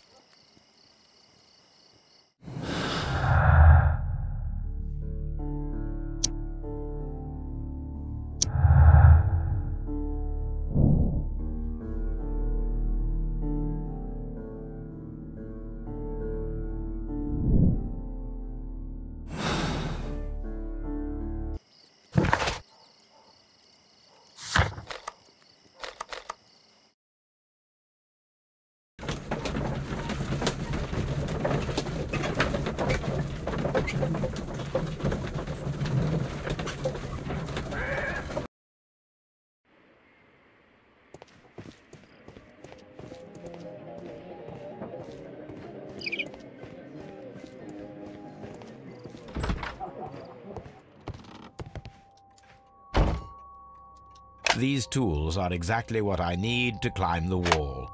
These tools are exactly what I need to climb the wall.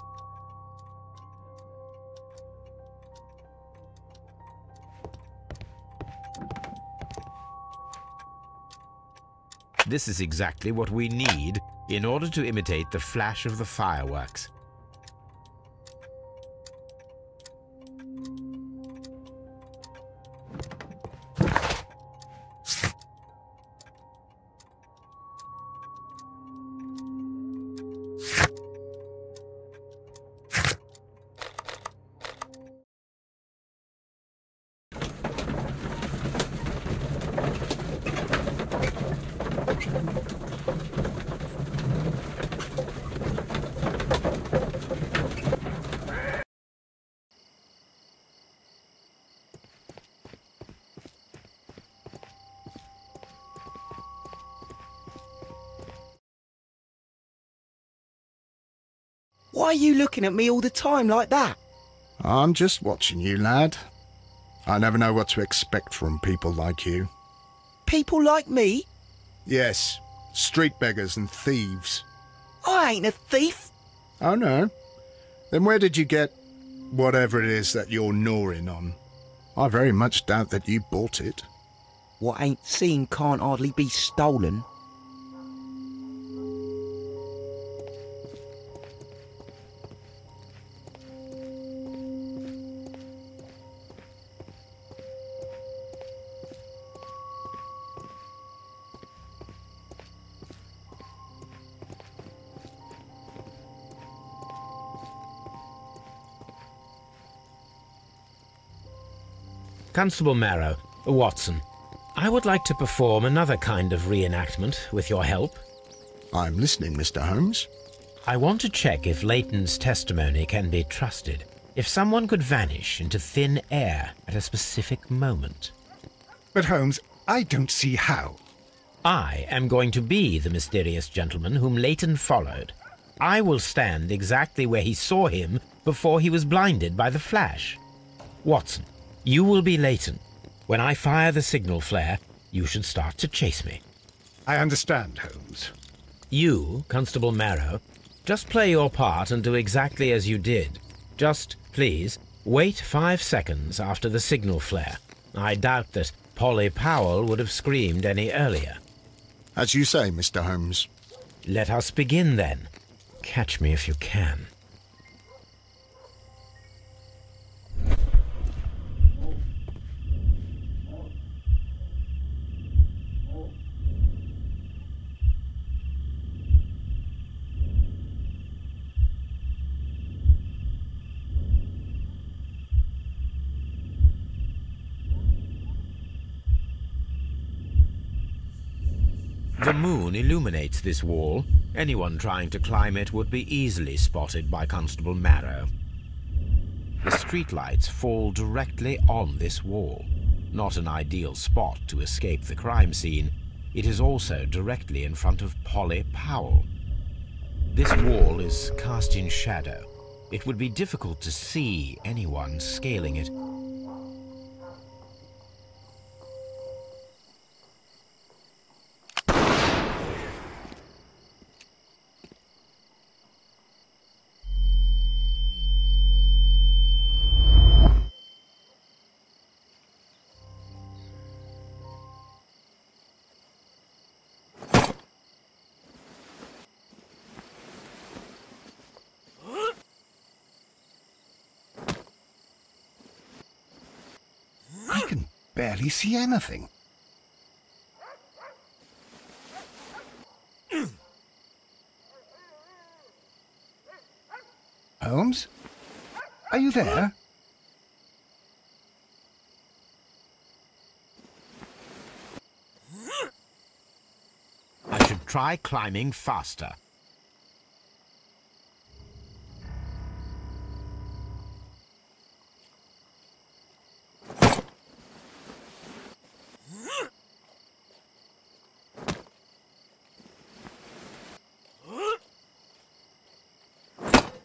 This is exactly what we need in order to imitate the flash of the fireworks. Why are you looking at me all the time like that? I'm just watching you, lad. I never know what to expect from people like you. People like me? Yes, street beggars and thieves. I ain't a thief. Oh, no? Then where did you get whatever it is that you're gnawing on? I very much doubt that you bought it. What ain't seen can't hardly be stolen. Constable Marrow, Watson, I would like to perform another kind of reenactment with your help. I'm listening, Mr. Holmes. I want to check if Leighton's testimony can be trusted. If someone could vanish into thin air at a specific moment. But Holmes, I don't see how. I am going to be the mysterious gentleman whom Leighton followed. I will stand exactly where he saw him before he was blinded by the flash. Watson, you will be Leighton. When I fire the signal flare, you should start to chase me. I understand, Holmes. You, Constable Marrow, just play your part and do exactly as you did. Just, please, wait 5 seconds after the signal flare. I doubt that Polly Powell would have screamed any earlier. As you say, Mr. Holmes. Let us begin, then. Catch me if you can. The moon illuminates this wall. Anyone trying to climb it would be easily spotted by Constable Marrow. The streetlights fall directly on this wall. Not an ideal spot to escape the crime scene. It is also directly in front of Polly Powell. This wall is cast in shadow. It would be difficult to see anyone scaling it. Barely see anything. Holmes? Are you there? I should try climbing faster.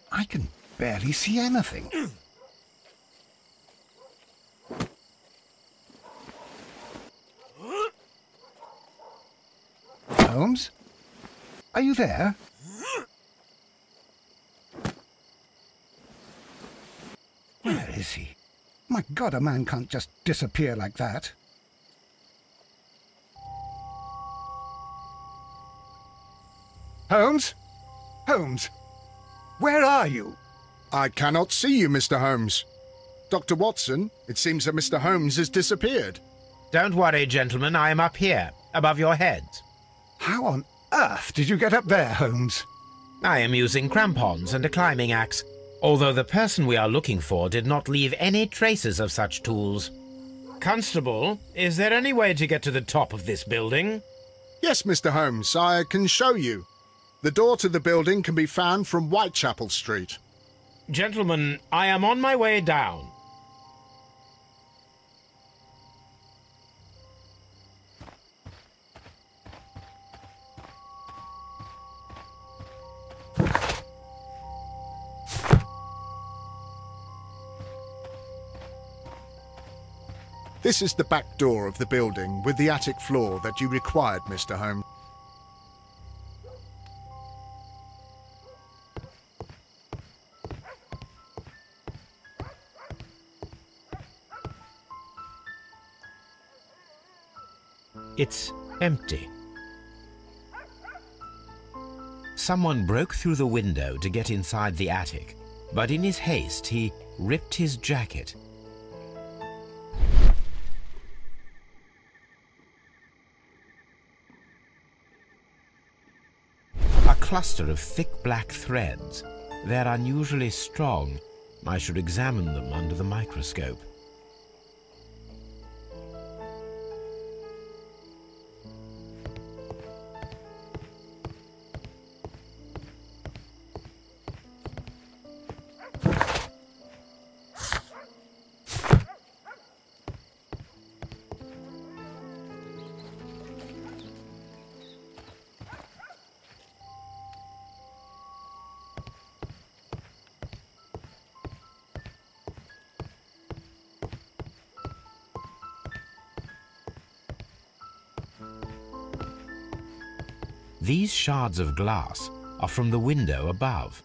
I can barely see anything. Are you there? Where is he? My God, a man can't just disappear like that. Holmes? Holmes? Where are you? I cannot see you, Mr. Holmes. Dr. Watson, it seems that Mr. Holmes has disappeared. Don't worry, gentlemen. I am up here, above your heads. How on earth did you get up there, Holmes? I am using crampons and a climbing axe, although the person we are looking for did not leave any traces of such tools. Constable, is there any way to get to the top of this building? Yes, Mr. Holmes, I can show you. The door to the building can be found from Whitechapel Street. Gentlemen, I am on my way down. This is the back door of the building with the attic floor that you required, Mr. Holmes. It's empty. Someone broke through the window to get inside the attic, but in his haste he ripped his jacket. A cluster of thick black threads. They're unusually strong. I should examine them under the microscope. These shards of glass are from the window above.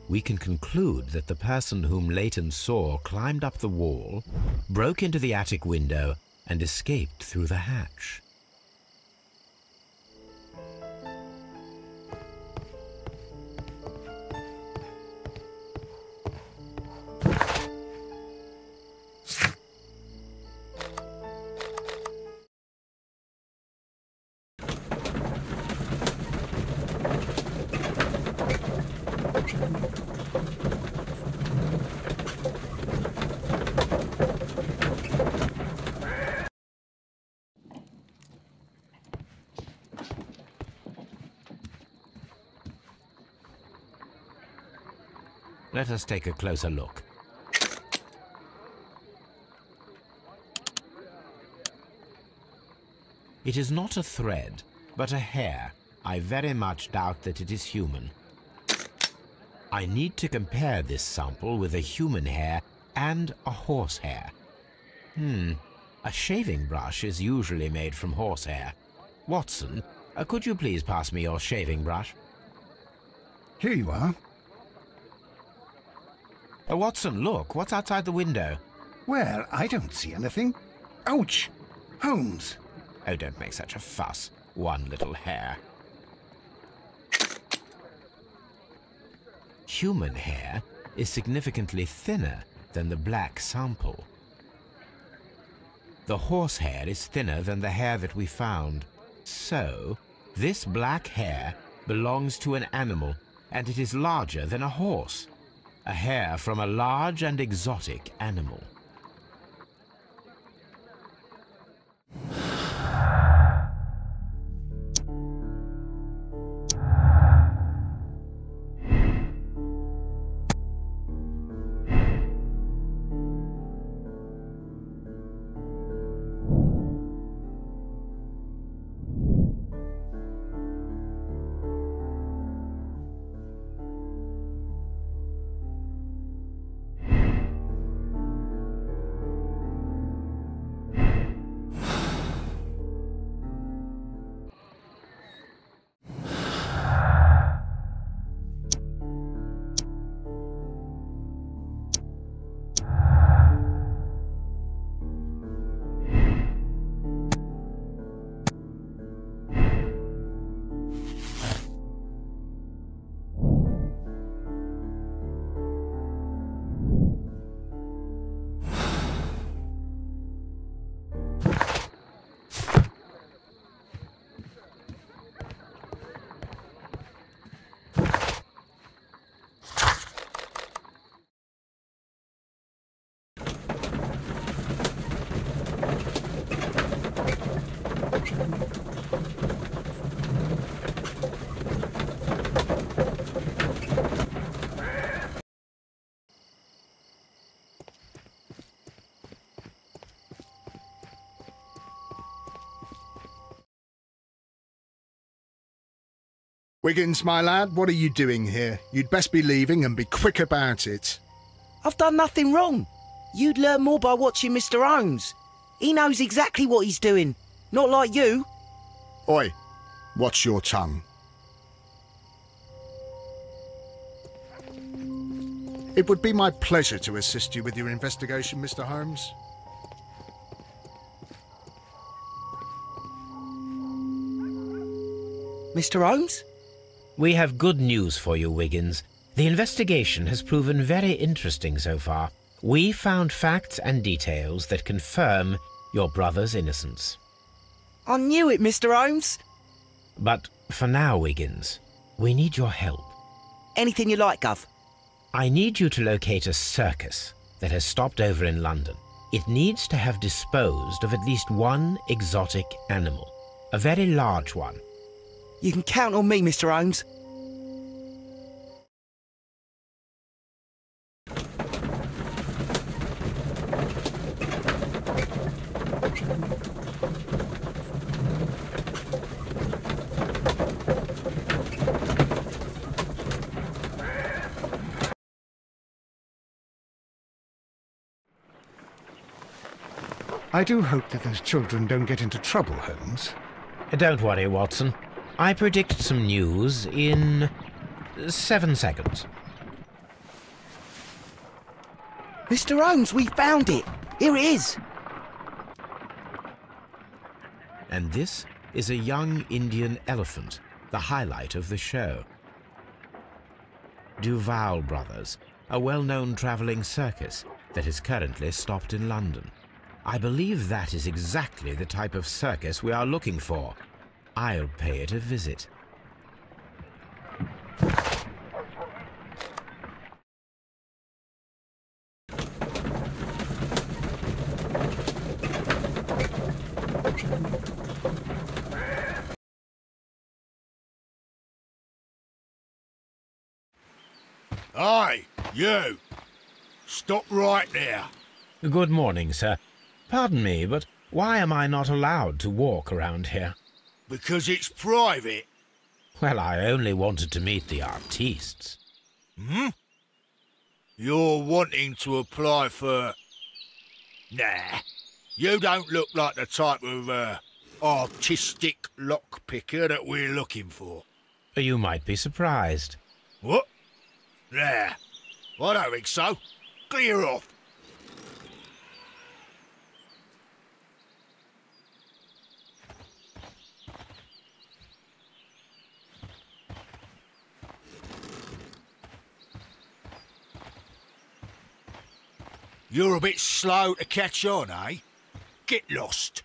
We can conclude that the person whom Leighton saw climbed up the wall, broke into the attic window, and escaped through the hatch. Let us take a closer look. It is not a thread, but a hair. I very much doubt that it is human. I need to compare this sample with a human hair and a horse hair. A shaving brush is usually made from horsehair. Watson, could you please pass me your shaving brush? Here you are. Watson, look, what's outside the window? Well, I don't see anything. Ouch! Holmes! Oh, don't make such a fuss. One little hair. Human hair is significantly thinner than the black sample. The horse hair is thinner than the hair that we found. So, this black hair belongs to an animal, and it is larger than a horse. A hair from a large and exotic animal. Wiggins, my lad, what are you doing here? You'd best be leaving and be quick about it. I've done nothing wrong. You'd learn more by watching Mr. Holmes. He knows exactly what he's doing. Not like you. Oi, watch your tongue. It would be my pleasure to assist you with your investigation, Mr. Holmes. Mr. Holmes? We have good news for you, Wiggins. The investigation has proven very interesting so far. We found facts and details that confirm your brother's innocence. I knew it, Mr. Holmes. But for now, Wiggins, we need your help. Anything you like, Gov. I need you to locate a circus that has stopped over in London. It needs to have disposed of at least one exotic animal, a very large one. You can count on me, Mr. Holmes. I do hope that those children don't get into trouble, Holmes. Don't worry, Watson. I predict some news in 7 seconds. Mr. Holmes, we found it. Here it is. And this is a young Indian elephant, the highlight of the show. Duval Brothers, a well-known travelling circus that is currently stopped in London. I believe that is exactly the type of circus we are looking for. I'll pay it a visit. Aye, you! Stop right there. Good morning, sir. Pardon me, but why am I not allowed to walk around here? Because it's private. Well, I only wanted to meet the artistes. Hmm? You're wanting to apply for... Nah, you don't look like the type of, artistic lockpicker that we're looking for. You might be surprised. What? Nah, I don't think so. Clear off. You're a bit slow to catch on, eh? Get lost.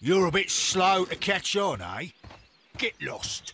You're a bit slow to catch on, eh? Get lost.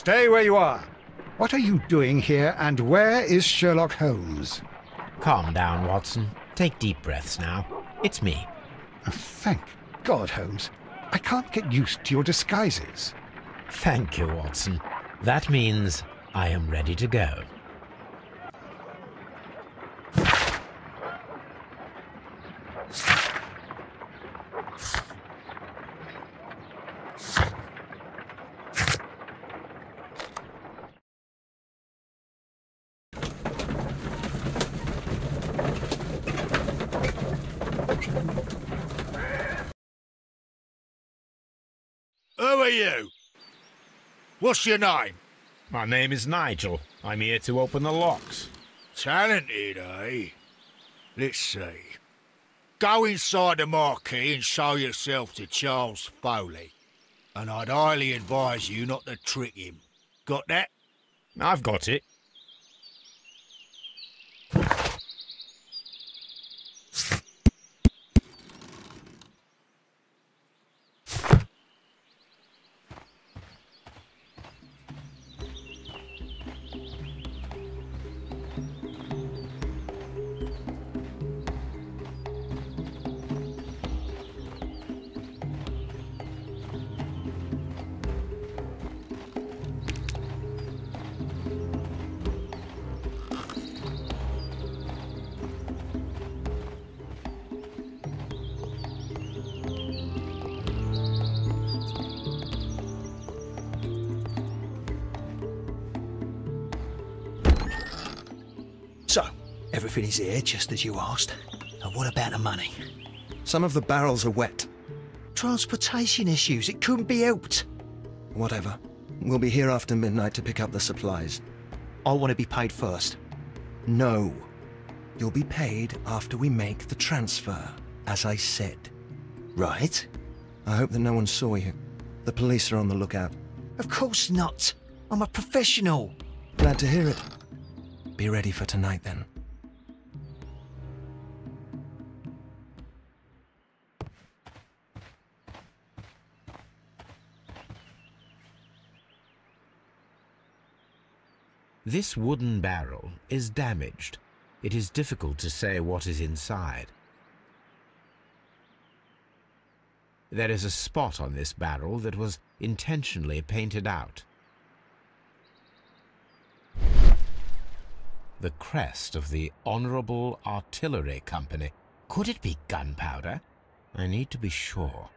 Stay where you are. What are you doing here, and where is Sherlock Holmes? Calm down, Watson. Take deep breaths now. It's me. Thank God, Holmes. I can't get used to your disguises. Thank you, Watson. That means I am ready to go. Who are you? What's your name? My name is Nigel. I'm here to open the locks. Talented, eh? Let's see. Go inside the marquee and show yourself to Charles Foley. And I'd highly advise you not to trick him. Got that? I've got it. So, everything is here just as you asked. And what about the money? Some of the barrels are wet. Transportation issues, it couldn't be helped. Whatever. We'll be here after midnight to pick up the supplies. I want to be paid first. No. You'll be paid after we make the transfer, as I said. Right. I hope that no one saw you. The police are on the lookout. Of course not. I'm a professional. Glad to hear it. Be ready for tonight, then. This wooden barrel is damaged. It is difficult to say what is inside. There is a spot on this barrel that was intentionally painted out. The crest of the Honourable Artillery Company. Could it be gunpowder? I need to be sure.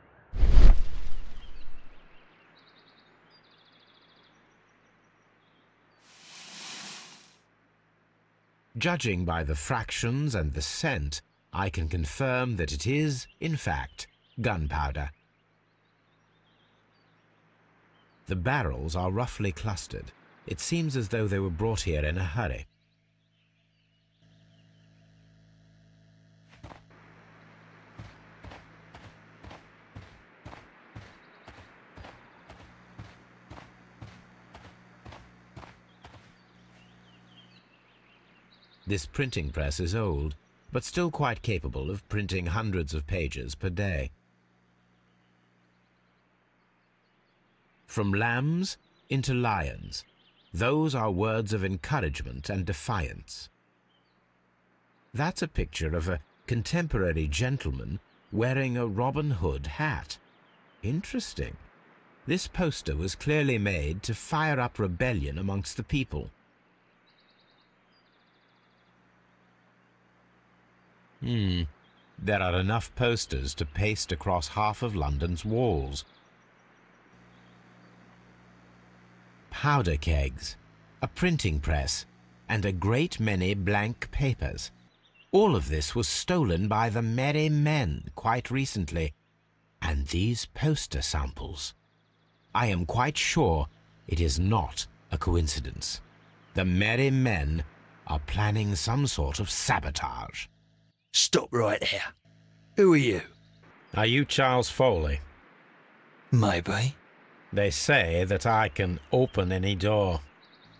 Judging by the fractions and the scent, I can confirm that it is, in fact, gunpowder. The barrels are roughly clustered. It seems as though they were brought here in a hurry. This printing press is old, but still quite capable of printing hundreds of pages per day. From lambs into lions, those are words of encouragement and defiance. That's a picture of a contemporary gentleman wearing a Robin Hood hat. Interesting. This poster was clearly made to fire up rebellion amongst the people. There are enough posters to paste across half of London's walls. Powder kegs, a printing press, and a great many blank papers. All of this was stolen by the Merry Men quite recently. And these poster samples. I am quite sure it is not a coincidence. The Merry Men are planning some sort of sabotage. Stop right there. Who are you? Are you Charles Foley? Maybe. They say that I can open any door.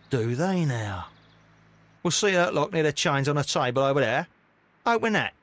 Do they now? We'll see that lock near the chains on the table over there. Open that.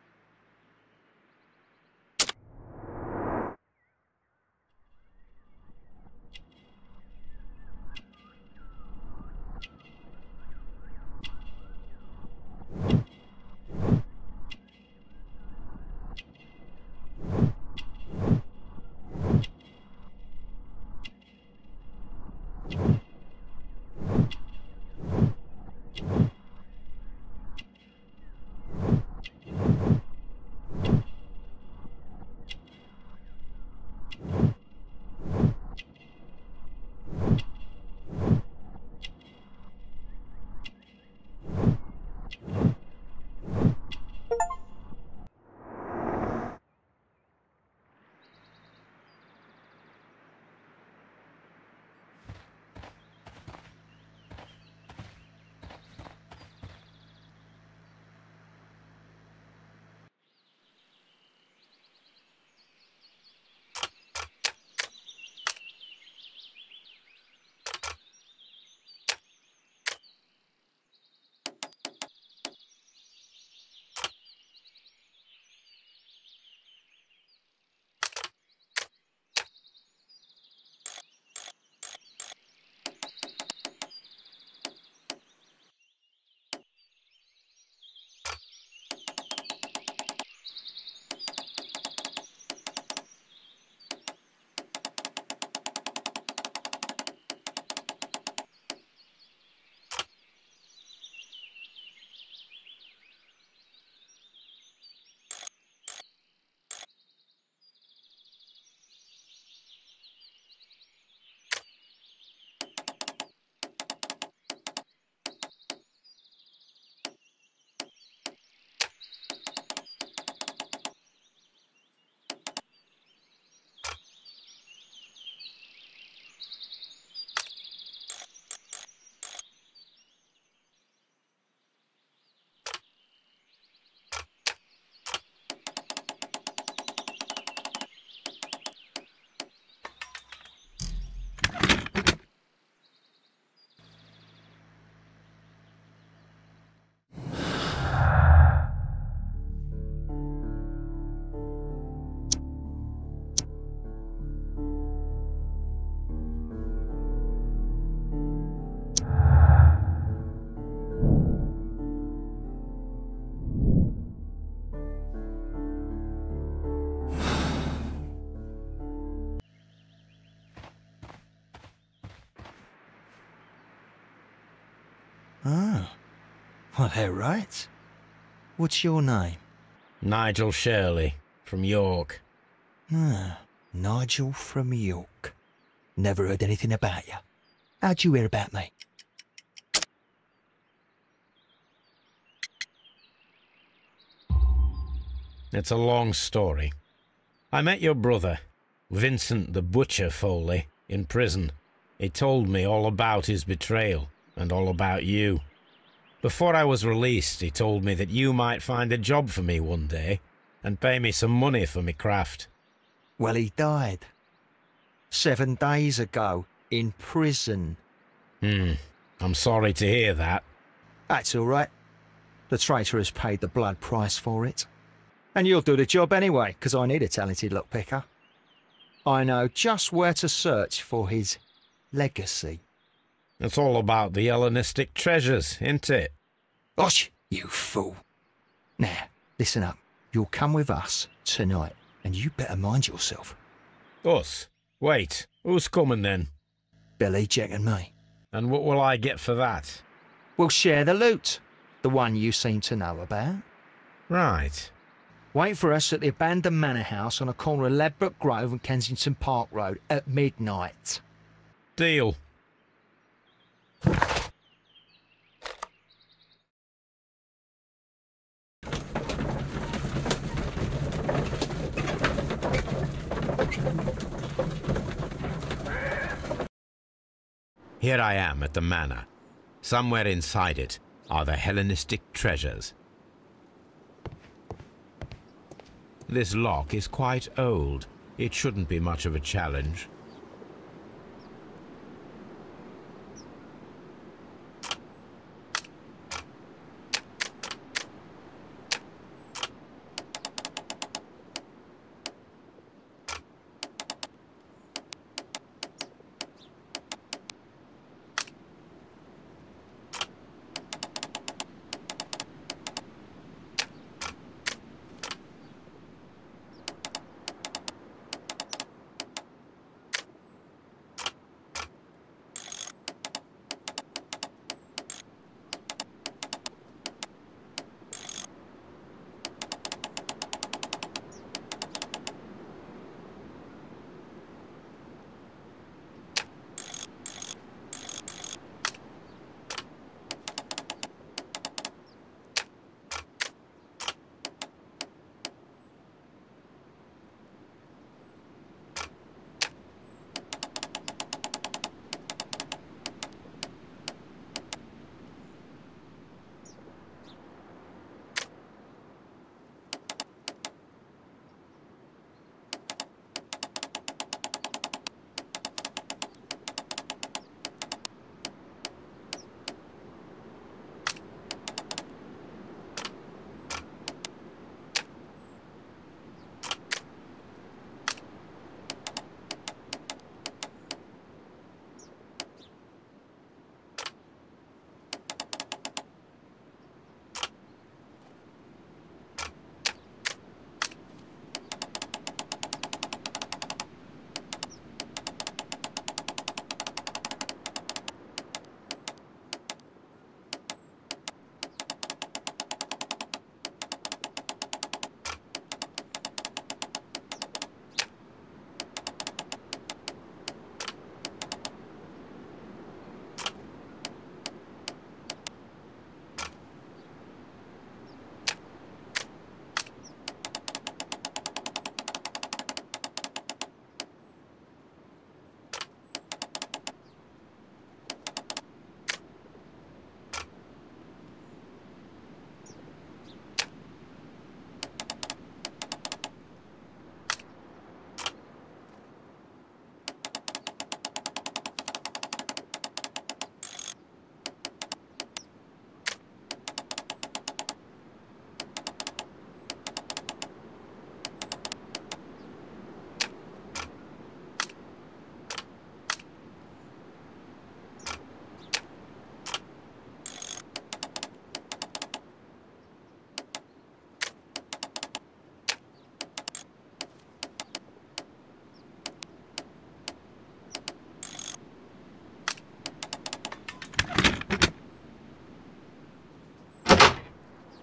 Oh. Well, they're right. What's your name? Nigel Shirley, from York. Ah, Nigel from York. Never heard anything about you. How'd you hear about me? It's a long story. I met your brother, Vincent the Butcher Foley, in prison. He told me all about his betrayal and all about you. Before I was released, he told me that you might find a job for me one day and pay me some money for me craft. Well, he died. 7 days ago, in prison. I'm sorry to hear that. That's all right. The traitor has paid the blood price for it. And you'll do the job anyway, because I need a talented lockpicker. I know just where to search for his legacy. It's all about the Hellenistic treasures, isn't it? Osh, you fool. Now, listen up. You'll come with us tonight, and you better mind yourself. Us? Wait, who's coming then? Billy, Jack and me. And what will I get for that? We'll share the loot. The one you seem to know about. Right. Wait for us at the abandoned manor house on the corner of Ladbroke Grove and Kensington Park Road at midnight. Deal. Here I am at the manor. Somewhere inside it are the Hellenistic treasures. This lock is quite old. It shouldn't be much of a challenge.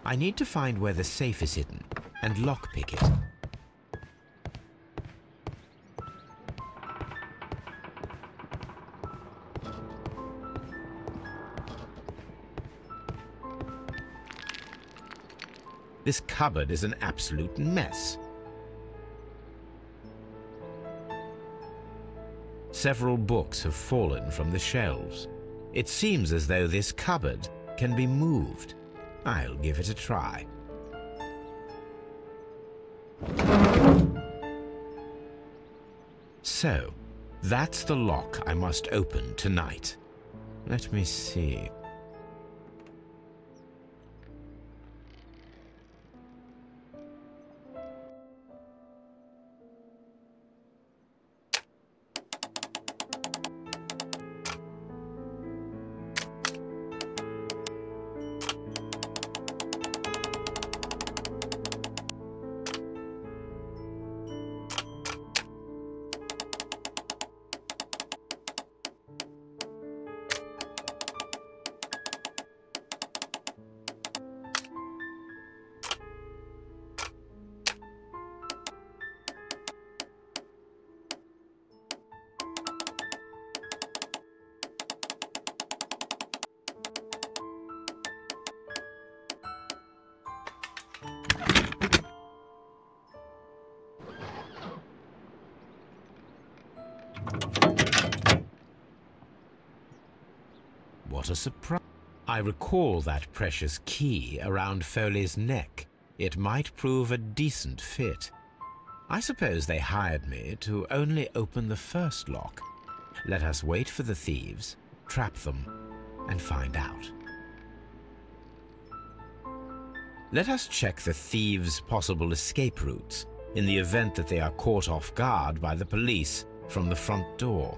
I need to find where the safe is hidden and lockpick it. This cupboard is an absolute mess. Several books have fallen from the shelves. It seems as though this cupboard can be moved. I'll give it a try. So, that's the lock I must open tonight. Let me see. What a surprise. I recall that precious key around Foley's neck. It might prove a decent fit. I suppose they hired me to only open the first lock. Let us wait for the thieves, trap them, and find out. Let us check the thieves' possible escape routes in the event that they are caught off guard by the police from the front door.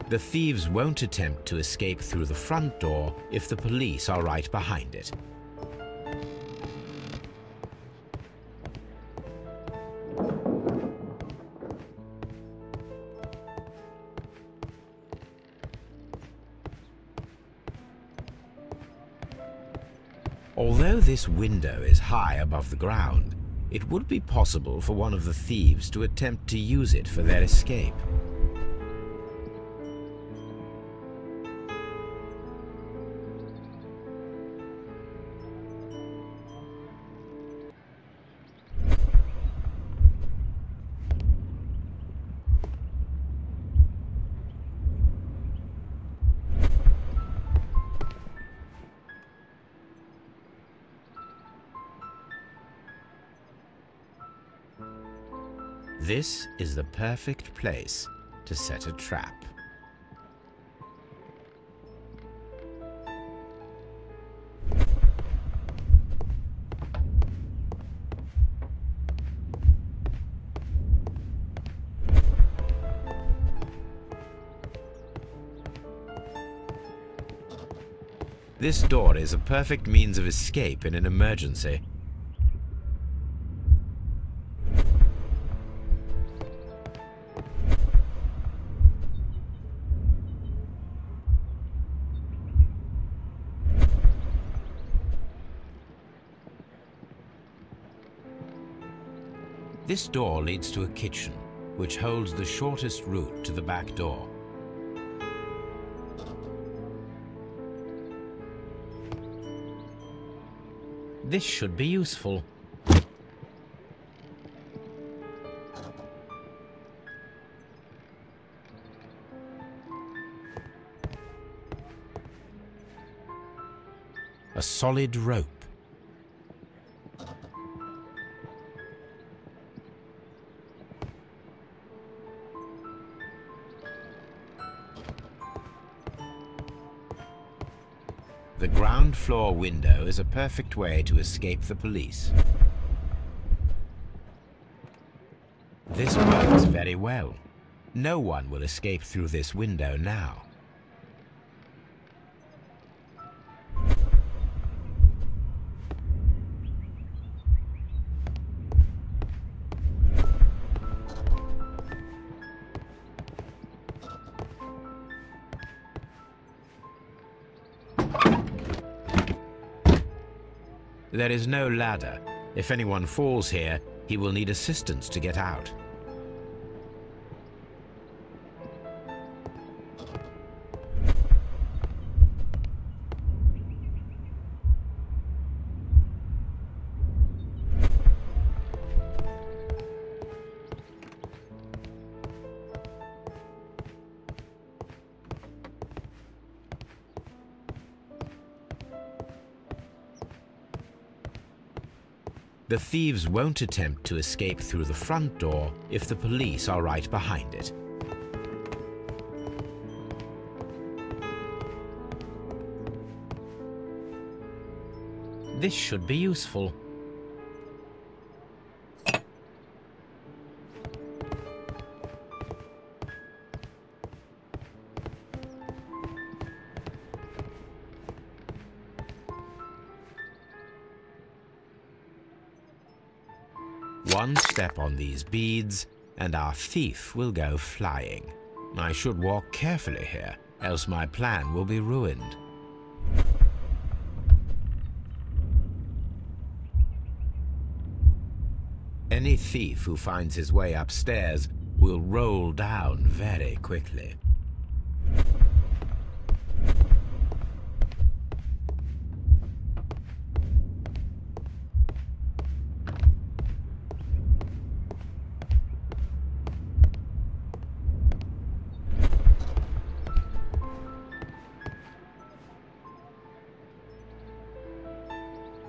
The thieves won't attempt to escape through the front door if the police are right behind it. Although this window is high above the ground, it would be possible for one of the thieves to attempt to use it for their escape. This is the perfect place to set a trap. This door is a perfect means of escape in an emergency. This door leads to a kitchen, which holds the shortest route to the back door. This should be useful. A solid rope. The ground floor window is a perfect way to escape the police. This works very well. No one will escape through this window now. There is no ladder. If anyone falls here, he will need assistance to get out. The thieves won't attempt to escape through the front door if the police are right behind it. This should be useful. One step on these beads, and our thief will go flying. I should walk carefully here, else my plan will be ruined. Any thief who finds his way upstairs will roll down very quickly.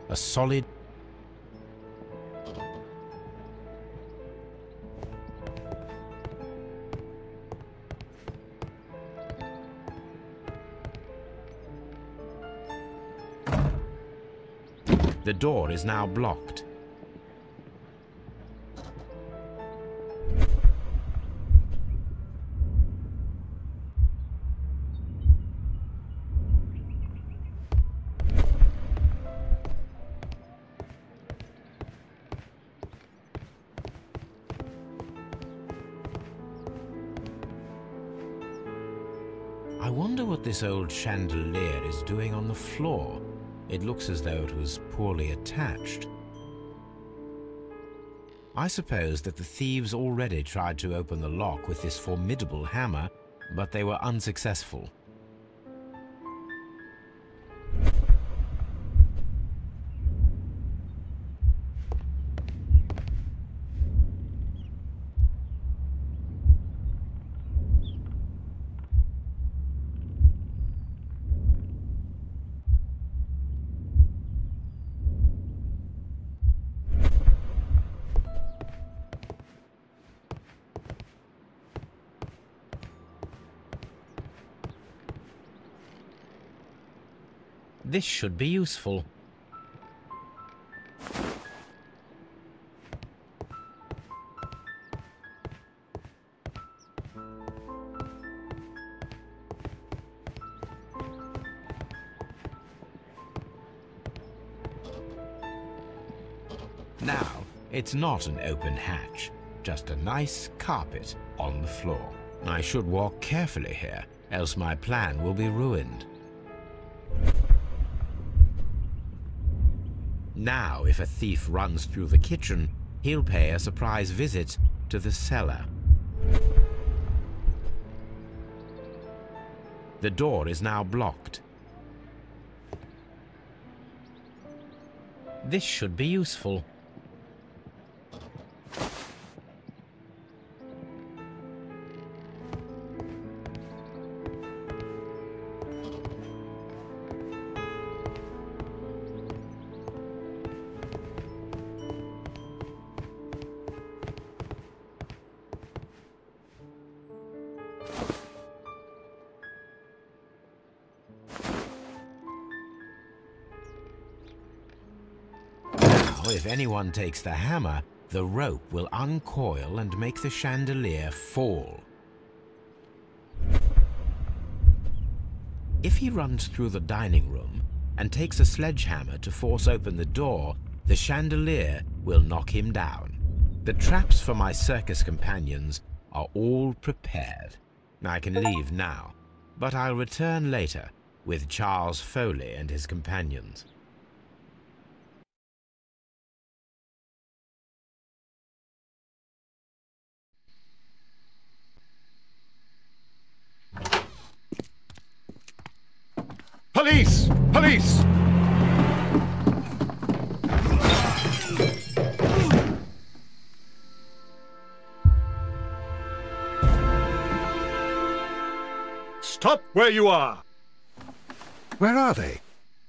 A solid The door is now blocked. I wonder what this old chandelier is doing on the floor. It looks as though it was poorly attached. I suppose that the thieves already tried to open the lock with this formidable hammer, but they were unsuccessful. This should be useful. Now, it's not an open hatch, just a nice carpet on the floor. I should walk carefully here, else my plan will be ruined. Now, if a thief runs through the kitchen, he'll pay a surprise visit to the cellar. The door is now blocked. This should be useful. If anyone takes the hammer, the rope will uncoil and make the chandelier fall. If he runs through the dining room and takes a sledgehammer to force open the door, the chandelier will knock him down. The traps for my circus companions are all prepared. I can leave now, but I'll return later with Charles Foley and his companions. Stop where you are! Where are they?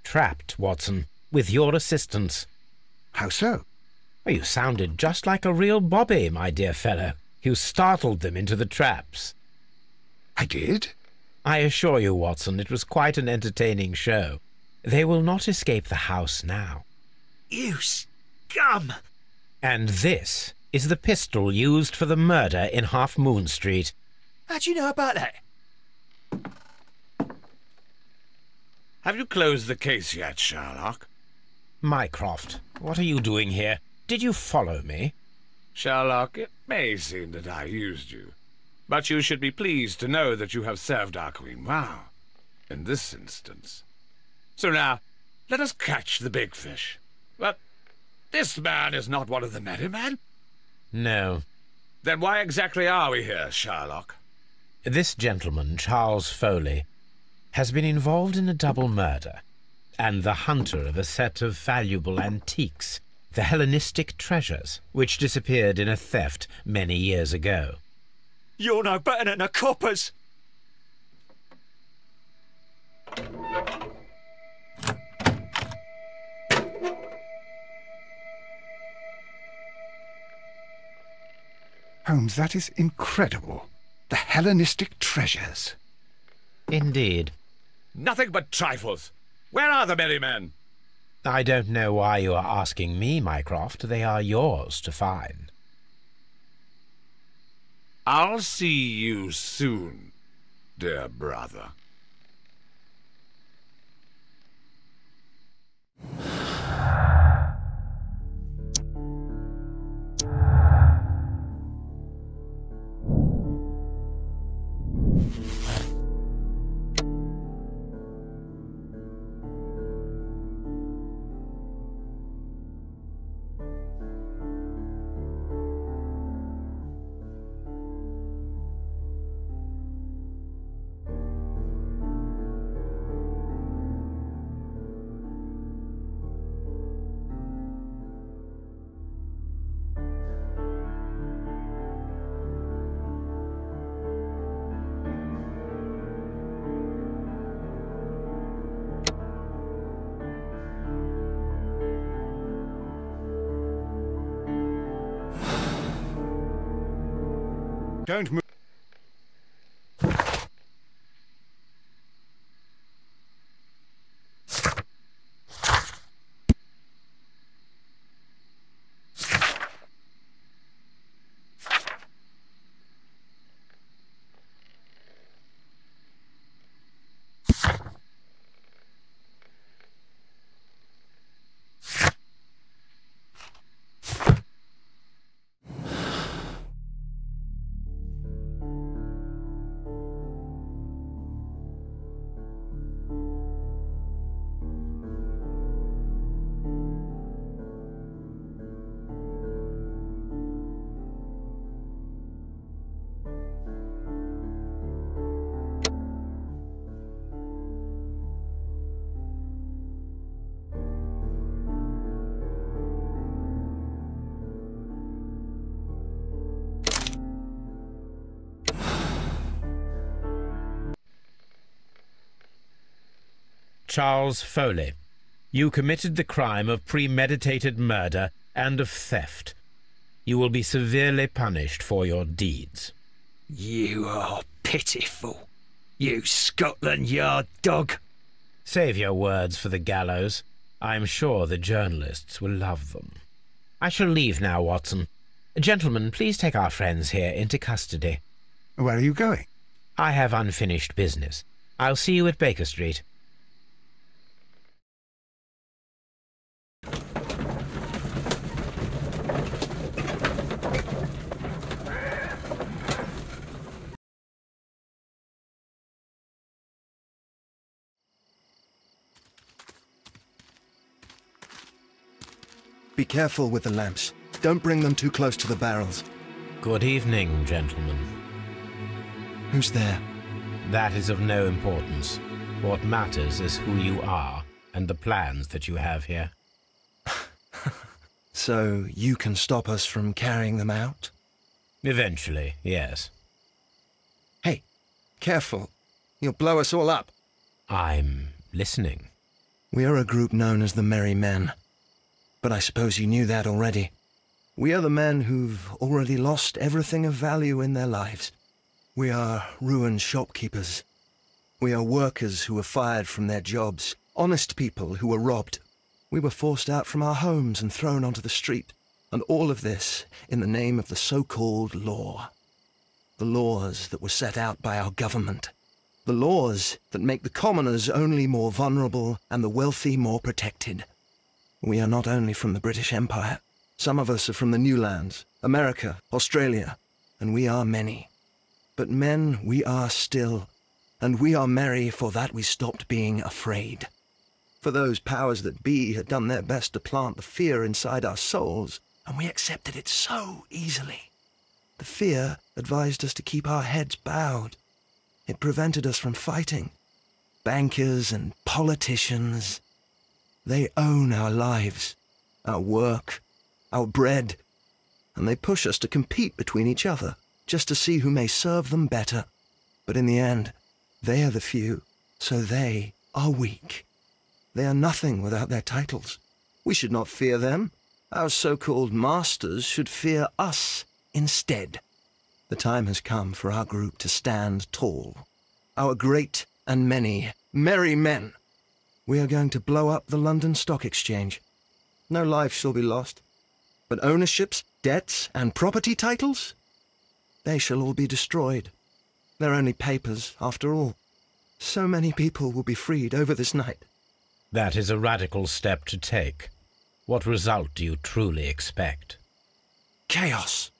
Trapped, Watson, with your assistance. How so? Well, you sounded just like a real bobby, my dear fellow. You startled them into the traps. I did? I assure you, Watson, it was quite an entertaining show. They will not escape the house now. You scum! And this is the pistol used for the murder in Half Moon Street. How do you know about that? Have you closed the case yet, Sherlock? Mycroft, what are you doing here? Did you follow me? Sherlock, it may seem that I used you, but you should be pleased to know that you have served our Queen well, in this instance. So now, let us catch the big fish. But this man is not one of the merry men? No. Then why exactly are we here, Sherlock? This gentleman, Charles Foley, has been involved in a double murder, and the hunter of a set of valuable antiques, the Hellenistic treasures, which disappeared in a theft many years ago. You're no better than the coppers! Holmes, that is incredible. The Hellenistic treasures. Indeed. Nothing but trifles. Where are the merry men? I don't know why you are asking me, Mycroft. They are yours to find. I'll see you soon, dear brother. Don't move. Charles Foley, you committed the crime of premeditated murder and of theft. You will be severely punished for your deeds. You are pitiful, you Scotland Yard dog. Save your words for the gallows. I'm sure the journalists will love them. I shall leave now, Watson. Gentlemen, please take our friends here into custody. Where are you going? I have unfinished business. I'll see you at Baker Street. Be careful with the lamps. Don't bring them too close to the barrels. Good evening, gentlemen. Who's there? That is of no importance. What matters is who you are and the plans that you have here. So you can stop us from carrying them out? Eventually, yes. Hey, careful. You'll blow us all up. I'm listening. We are a group known as the Merry Men. But I suppose you knew that already. We are the men who've already lost everything of value in their lives. We are ruined shopkeepers. We are workers who were fired from their jobs. Honest people who were robbed. We were forced out from our homes and thrown onto the street. And all of this in the name of the so-called law. The laws that were set out by our government. The laws that make the commoners only more vulnerable and the wealthy more protected. We are not only from the British Empire. Some of us are from the New Lands, America, Australia, and we are many. But men we are still, and we are merry for that we stopped being afraid. For those powers that be had done their best to plant the fear inside our souls, and we accepted it so easily. The fear advised us to keep our heads bowed. It prevented us from fighting. Bankers and politicians, they own our lives, our work, our bread, and they push us to compete between each other, just to see who may serve them better. But in the end, they are the few, so they are weak. They are nothing without their titles. We should not fear them. Our so-called masters should fear us instead. The time has come for our group to stand tall. Our great and many merry men. We are going to blow up the London Stock Exchange. No life shall be lost. But ownerships, debts, and property titles? They shall all be destroyed. They're only papers, after all. So many people will be freed over this night. That is a radical step to take. What result do you truly expect? Chaos.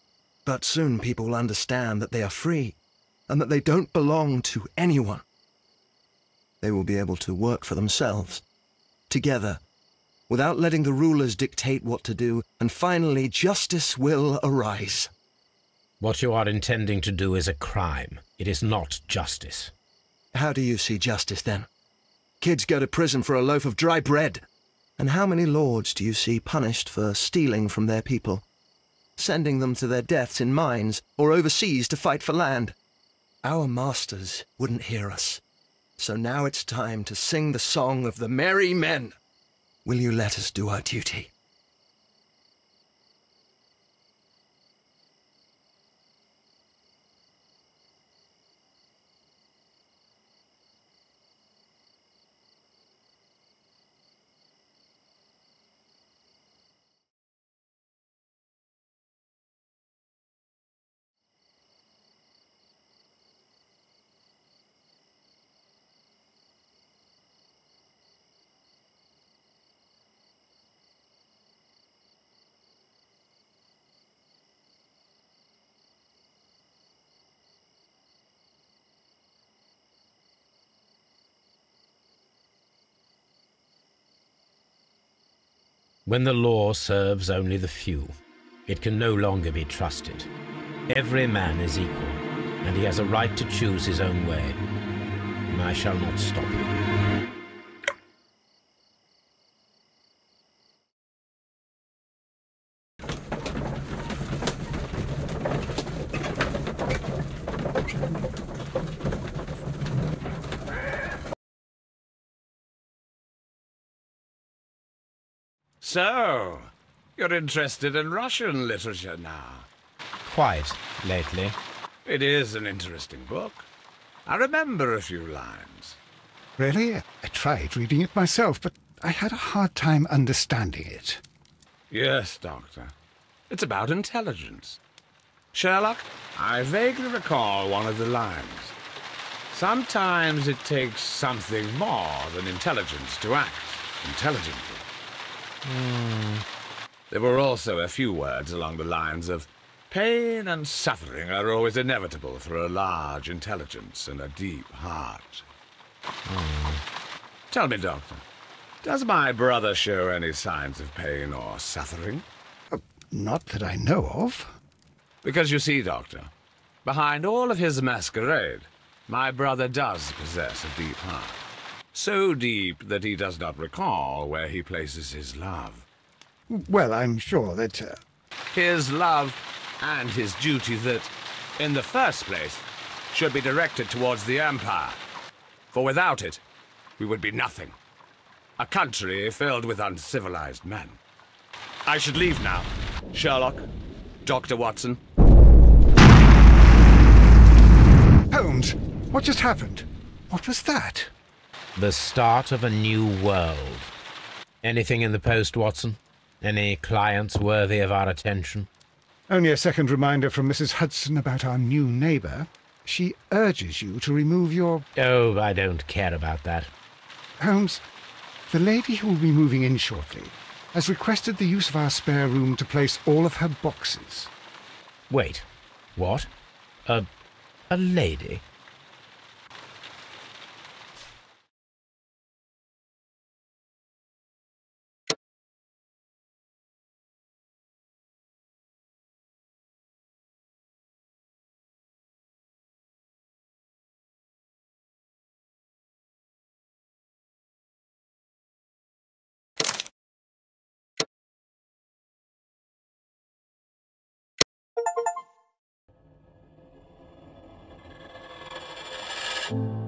But soon people will understand that they are free, and that they don't belong to anyone. They will be able to work for themselves, together, without letting the rulers dictate what to do, and finally justice will arise. What you are intending to do is a crime. It is not justice. How do you see justice, then? Kids go to prison for a loaf of dry bread. And how many lords do you see punished for stealing from their people, sending them to their deaths in mines or overseas to fight for land? Our masters wouldn't hear us. So now it's time to sing the song of the merry men. Will you let us do our duty? When the law serves only the few, it can no longer be trusted. Every man is equal, and he has a right to choose his own way. And I shall not stop you. So, you're interested in Russian literature now? Quite, lately. It is an interesting book. I remember a few lines. Really? I tried reading it myself, but I had a hard time understanding it. Yes, Doctor. It's about intelligence. Sherlock, I vaguely recall one of the lines. Sometimes it takes something more than intelligence to act intelligently. There were also a few words along the lines of, pain and suffering are always inevitable for a large intelligence and a deep heart. Tell me, Doctor, does my brother show any signs of pain or suffering? Not that I know of. Because you see, Doctor, behind all of his masquerade, my brother does possess a deep heart. So deep that he does not recall where he places his love. Well, I'm sure that... His love and his duty that, in the first place, should be directed towards the Empire, For without it, we would be nothing. A country filled with uncivilized men. I should leave now. Sherlock, Dr. Watson. Holmes, what just happened? What was that? The start of a new world. Anything in the post, Watson? Any clients worthy of our attention? Only a second reminder from Mrs. Hudson about our new neighbour. She urges you to remove your... Oh, I don't care about that. Holmes, the lady who will be moving in shortly has requested the use of our spare room to place all of her boxes. Wait, what? A lady? you